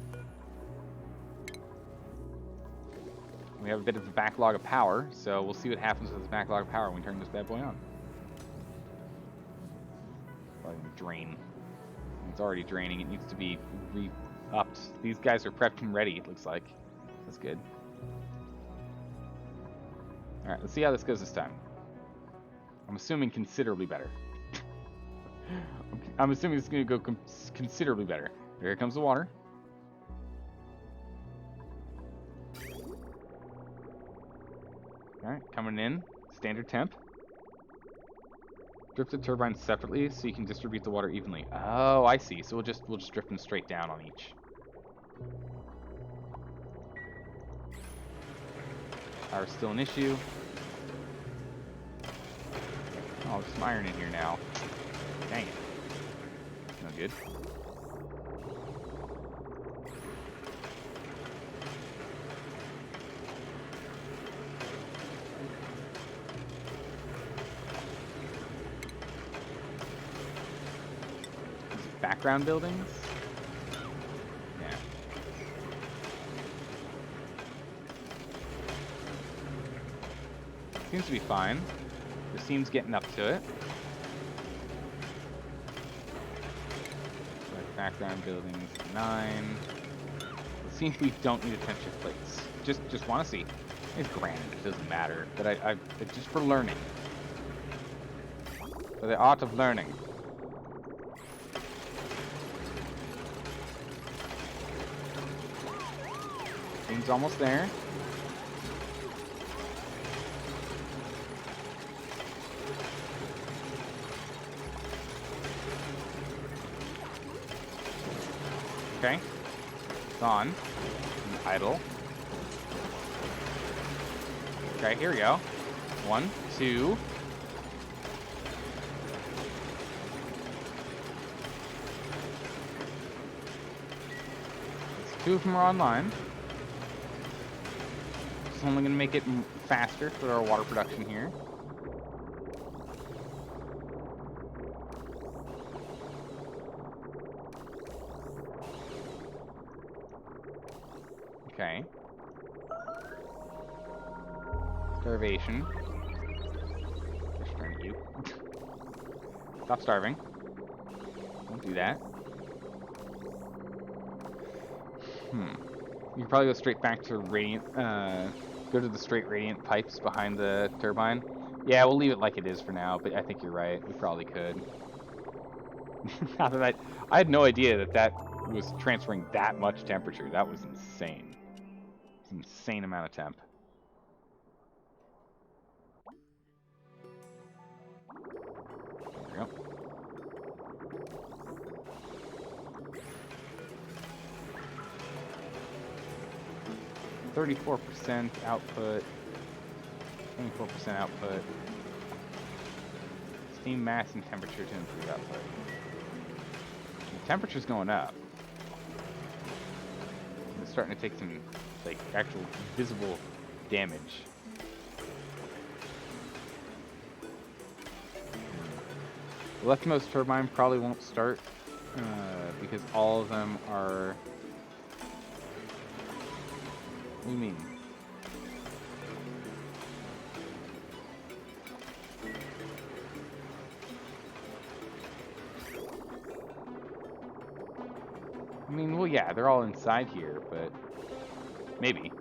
We have a bit of a backlog of power, so we'll see what happens with this backlog of power when we turn this bad boy on. Probably gonna drain. It's already draining. It needs to be re-upped. These guys are prepped and ready, it looks like. That's good. Alright, let's see how this goes this time. I'm assuming considerably better. I'm assuming it's going to go considerably better. Here comes the water. Alright, coming in. Standard temp. Drift the turbines separately so you can distribute the water evenly. Oh, I see. So we'll just drift them straight down on each. Power's still an issue. Oh, there's some iron in here now. Dang it. No good. background buildings. Yeah. Seems to be fine. The steam's getting up to it. Background buildings 9. It seems we don't need attention plates. Just want to see. It's granted, it doesn't matter, but it's just for learning. For the art of learning. Thing's almost there. Okay. It's on. And idle. Okay, here we go. 1, 2. Two of them are online. It's only going to make it faster for our water production here. Okay. Starvation. Just trying to you. Stop starving. Don't do that. You can probably go straight back to radiant. Go to the straight radiant pipes behind the turbine. Yeah, we'll leave it like it is for now. But I think you're right. We probably could. Now that I had no idea that that was transferring that much temperature. That was insane. It's an insane amount of temp. There we go. 34% output, 24% output, steam mass and temperature to improve output. The temperature's going up. It's starting to take some, like, actual visible damage. The leftmost turbine probably won't start because all of them are... What do you mean? I mean, well, yeah, they're all inside here, but maybe.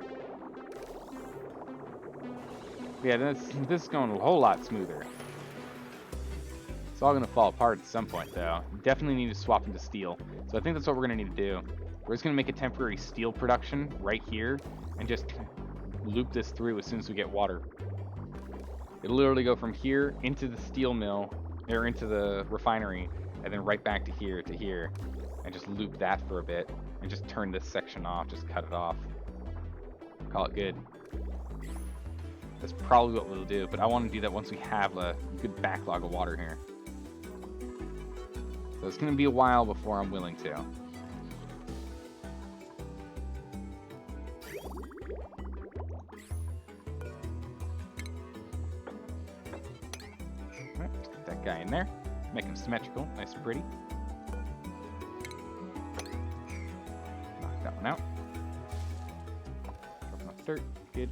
Yeah, this is going a whole lot smoother. It's all going to fall apart at some point, though. We definitely need to swap into steel. So I think that's what we're going to need to do. We're just going to make a temporary steel production right here and just loop this through as soon as we get water. It'll literally go from here into the steel mill, or into the refinery, and then right back to here, and just loop that for a bit, and just turn this section off, just cut it off. Call it good. That's probably what we'll do, but I want to do that once we have a good backlog of water here. So it's going to be a while before I'm willing to. Alright, let's get that guy in there. Make him symmetrical, nice and pretty. Knock that one out. Dropping off dirt, good.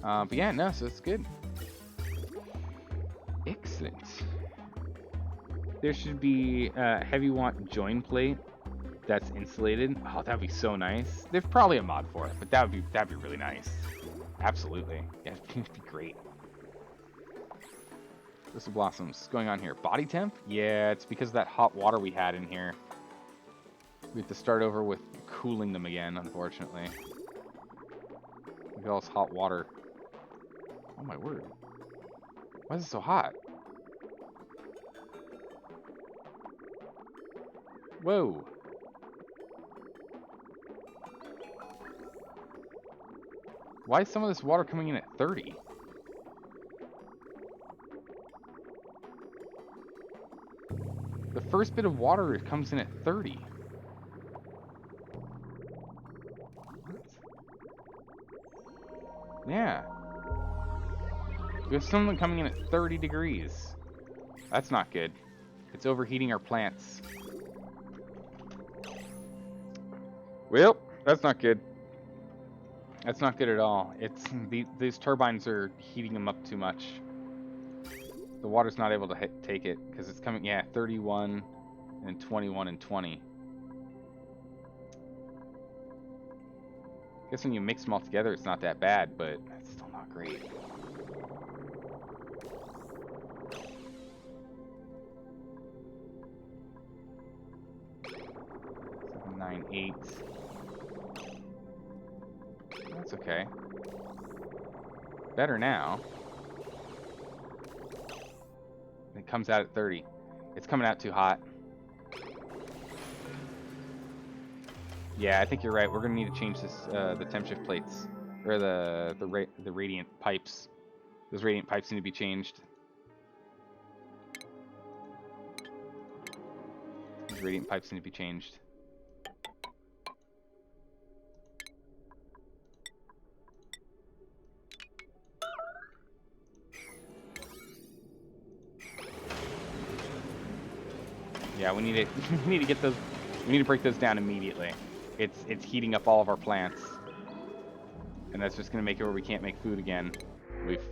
But yeah, no, so it's good. Excellent. There should be a heavy watt join plate that's insulated. Oh, that'd be so nice. There's probably a mod for it, but that'd be really nice. Absolutely. Yeah, it'd be great. Crystal blossoms. What's going on here? Body temp? Yeah, it's because of that hot water we had in here. We have to start over with cooling them again, unfortunately. Look at all this hot water. Oh my word. Why is it so hot? Whoa. Why is some of this water coming in at 30? The first bit of water comes in at 30. Yeah. There's something coming in at 30 degrees. That's not good. It's overheating our plants. Well, that's not good. That's not good at all. It's these turbines are heating them up too much. The water's not able to take it because it's coming. Yeah, 31 and 21 and 20. I guess when you mix them all together, it's not that bad, but it's still not great. 7, 9, 8. That's okay. Better now. It comes out at 30. It's coming out too hot. Yeah, I think you're right. We're gonna need to change this, the temp shift plates, or the radiant pipes. Those radiant pipes need to be changed. These radiant pipes need to be changed. Yeah, we need to we need to get those. We need to break those down immediately. It's heating up all of our plants, and that's just gonna make it where we can't make food again.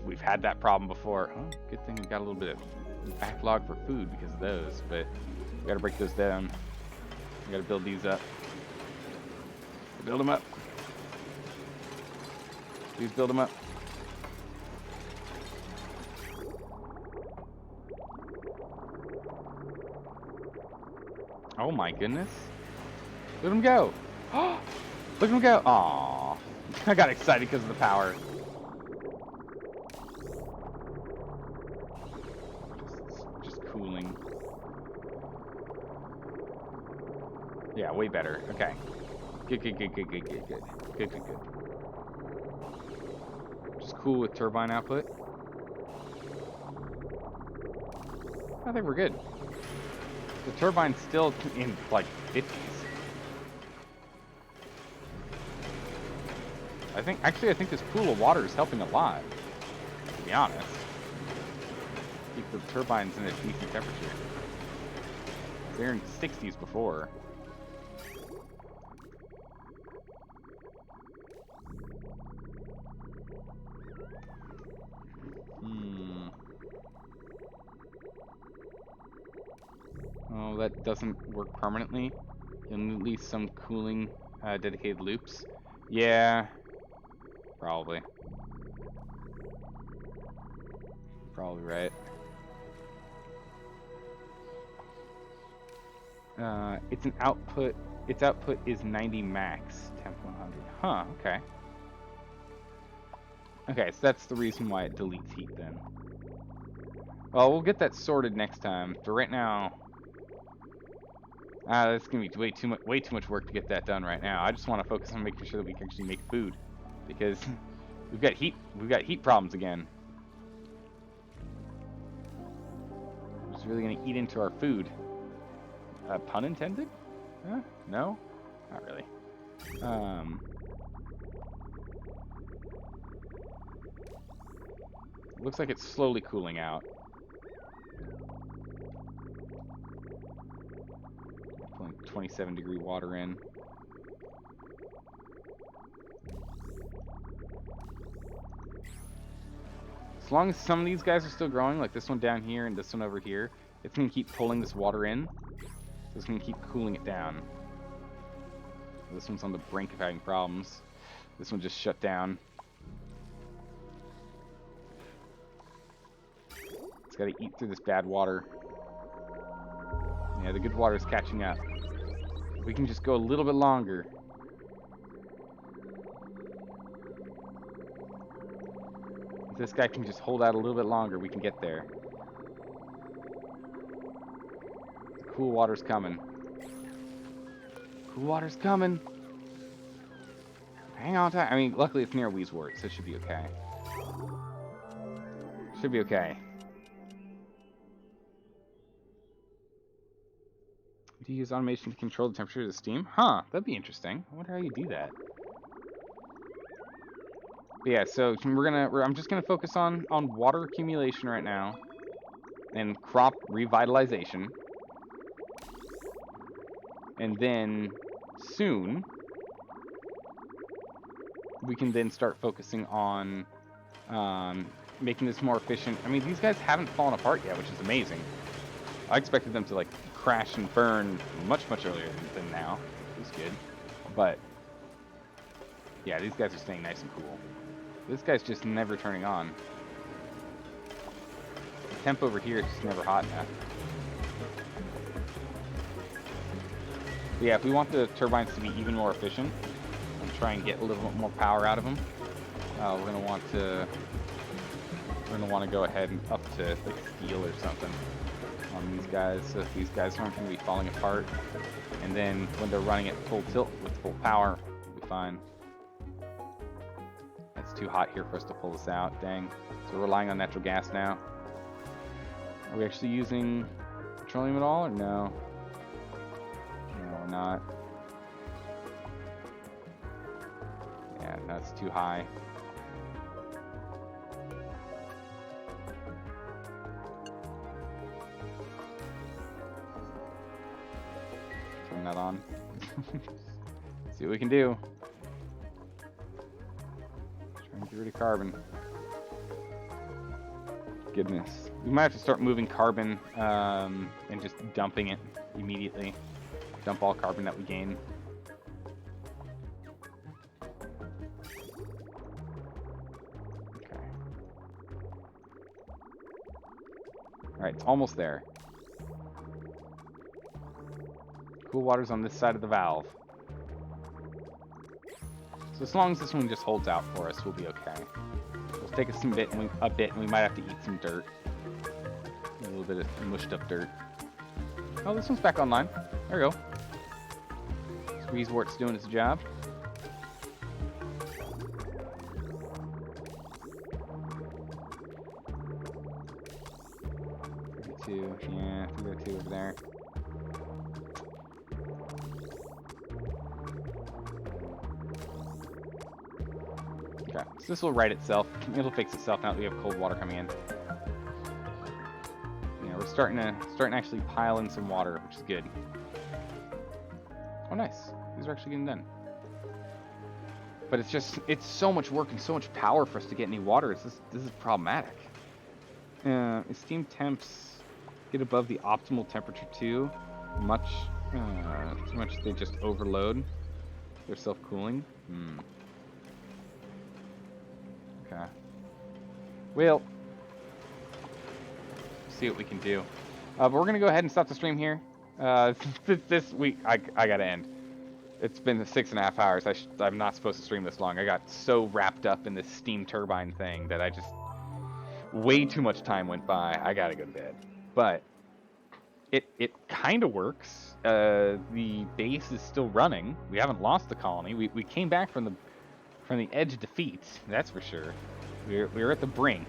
We've had that problem before. Oh, good thing we got a little bit of backlog for food because of those, but we gotta break those down. We gotta build these up. Build them up. Please build them up. Oh my goodness. Look at him go. Look at him go. Aww. I got excited because of the power. Just cooling. Yeah, way better. Okay. Good. Good. Just cool with turbine output. I think we're good. The turbine's still in like 50s. I think this pool of water is helping a lot, to be honest. Keep the turbines in a decent temperature. They're in 60s before. Oh, that doesn't work permanently. You'll need at least some cooling dedicated loops. Yeah, probably. Probably right. It's an output. Its output is 90 max, temp 100. Huh. Okay. Okay, so that's the reason why it deletes heat then. Well, we'll get that sorted next time. But right now, that's gonna be way too much work to get that done right now. I just want to focus on making sure that we can actually make food, because we've got heat problems again. It's really gonna eat into our food. Pun intended? No, not really. Looks like it's slowly cooling out. Pulling 27-degree water in. As long as some of these guys are still growing, like this one down here and this one over here, it's going to keep pulling this water in. So it's going to keep cooling it down. This one's on the brink of having problems. This one just shut down. It's got to eat through this bad water. Yeah, the good water is catching up. If we can just go a little bit longer. If this guy can just hold out a little bit longer, we can get there. The cool water's coming. Cool water's coming. Hang on tight. I mean, luckily it's near Weeswort, so it should be okay. Should be okay. Do you use automation to control the temperature of the steam? Huh, that'd be interesting. I wonder how you do that. But yeah, so I'm just gonna focus on water accumulation right now and crop revitalization. And then soon we can then start focusing on making this more efficient. I mean, these guys haven't fallen apart yet, which is amazing. I expected them to like crash and burn much earlier than now. It's good, but yeah, these guys are staying nice and cool. This guy's just never turning on. The temp over here is just never hot enough. But yeah, if we want the turbines to be even more efficient and try and get a little bit more power out of them, we're gonna want to go ahead and up to like steel or something on these guys, so if these guys aren't going to be falling apart. And then when they're running at full tilt with full power, we'll be fine. It's too hot here for us to pull this out, dang. So we're relying on natural gas now. Are we actually using petroleum at all, or no? No, we're not. Yeah, that's too high. Turn that on. See what we can do. Trying to get rid of carbon. Goodness. We might have to start moving carbon and just dumping it immediately. Dump all carbon that we gain. Okay. Alright, it's almost there. Cool water's on this side of the valve. So as long as this one just holds out for us, we'll be okay. It'll take us a bit, and we might have to eat some dirt. A little bit of mushed up dirt. Oh, this one's back online. There we go. Squeezewort's doing its job. Two, yeah, I think there are two over there. Okay, so this will right itself. It'll fix itself now that we have cold water coming in. Yeah, we're starting to actually pile in some water, which is good. Oh, nice. These are actually getting done. But it's so much work and so much power for us to get any water. This is problematic. Steam temps get above the optimal temperature too much. Too much they just overload. They're self-cooling. Okay. Well, see what we can do. But we're gonna go ahead and stop the stream here. This week I gotta end. It's been 6.5 hours. I'm not supposed to stream this long. I got so wrapped up in this steam turbine thing that way too much time went by. I gotta go to bed. But it kind of works. The base is still running. We haven't lost the colony. We came back from the edge of defeat. That's for sure. We were at the brink.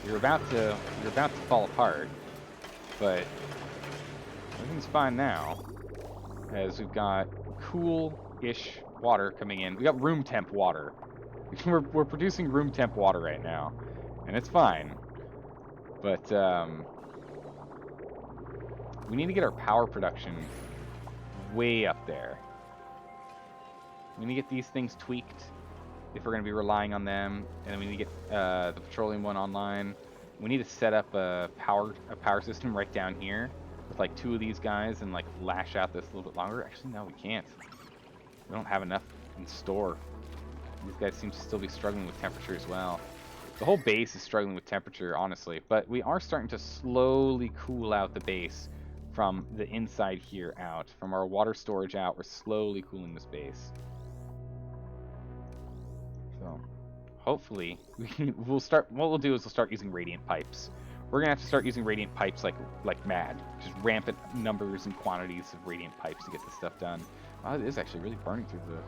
We were about to fall apart. But everything's fine now, as we've got cool-ish water coming in. We got room temp water. We're producing room temp water right now, and it's fine. But we need to get our power production way up there. We need to get these things tweaked if we're going to be relying on them, and then we need to get the petroleum one online. We need to set up a power system right down here with like 2 of these guys and like lash out this a little bit longer. Actually, no, we can't. We don't have enough in store. These guys seem to still be struggling with temperature as well. The whole base is struggling with temperature, honestly, but we are starting to slowly cool out the base from the inside here out. From our water storage out, we're slowly cooling this base. So hopefully we'll start. What we'll do is we'll start using radiant pipes. We're gonna have to start using radiant pipes like mad. Just rampant numbers and quantities of radiant pipes to get this stuff done. Oh, it is actually really burning through the.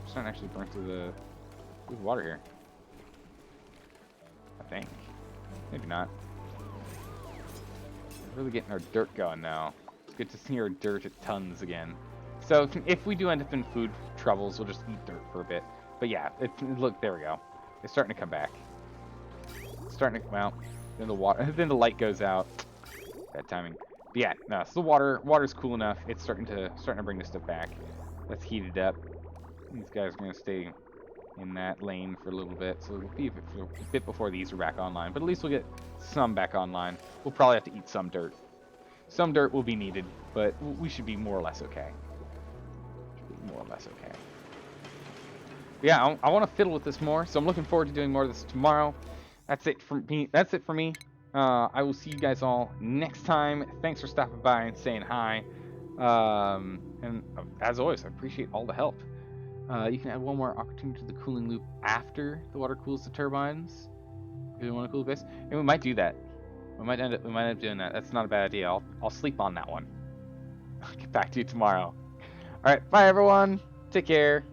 It's starting to actually burn through the water here. I think. Maybe not. We're really getting our dirt going now. It's good to see our dirt at tons again. So if we do end up in food troubles, we'll just eat dirt for a bit. But yeah, look, there we go. It's starting to come back. It's starting to, well, then the water, then the light goes out. Bad timing. But yeah, no, so the water's cool enough. It's starting to bring this stuff back. Let's heat it up. These guys are gonna stay, in that lane for a little bit, so we'll be a bit before these are back online. But at least we'll get some back online. We'll probably have to eat some dirt. Some dirt will be needed, but we should be more or less okay. More or less okay. Yeah, I want to fiddle with this more, so I'm looking forward to doing more of this tomorrow. That's it for me. That's it for me. I will see you guys all next time. Thanks for stopping by and saying hi. And as always, I appreciate all the help. You can add one more opportunity to the cooling loop after the water cools the turbines. If you want to cool the base, and we might do that. We might end up doing that. That's not a bad idea. I'll sleep on that one. I'll get back to you tomorrow. All right, bye everyone. Take care.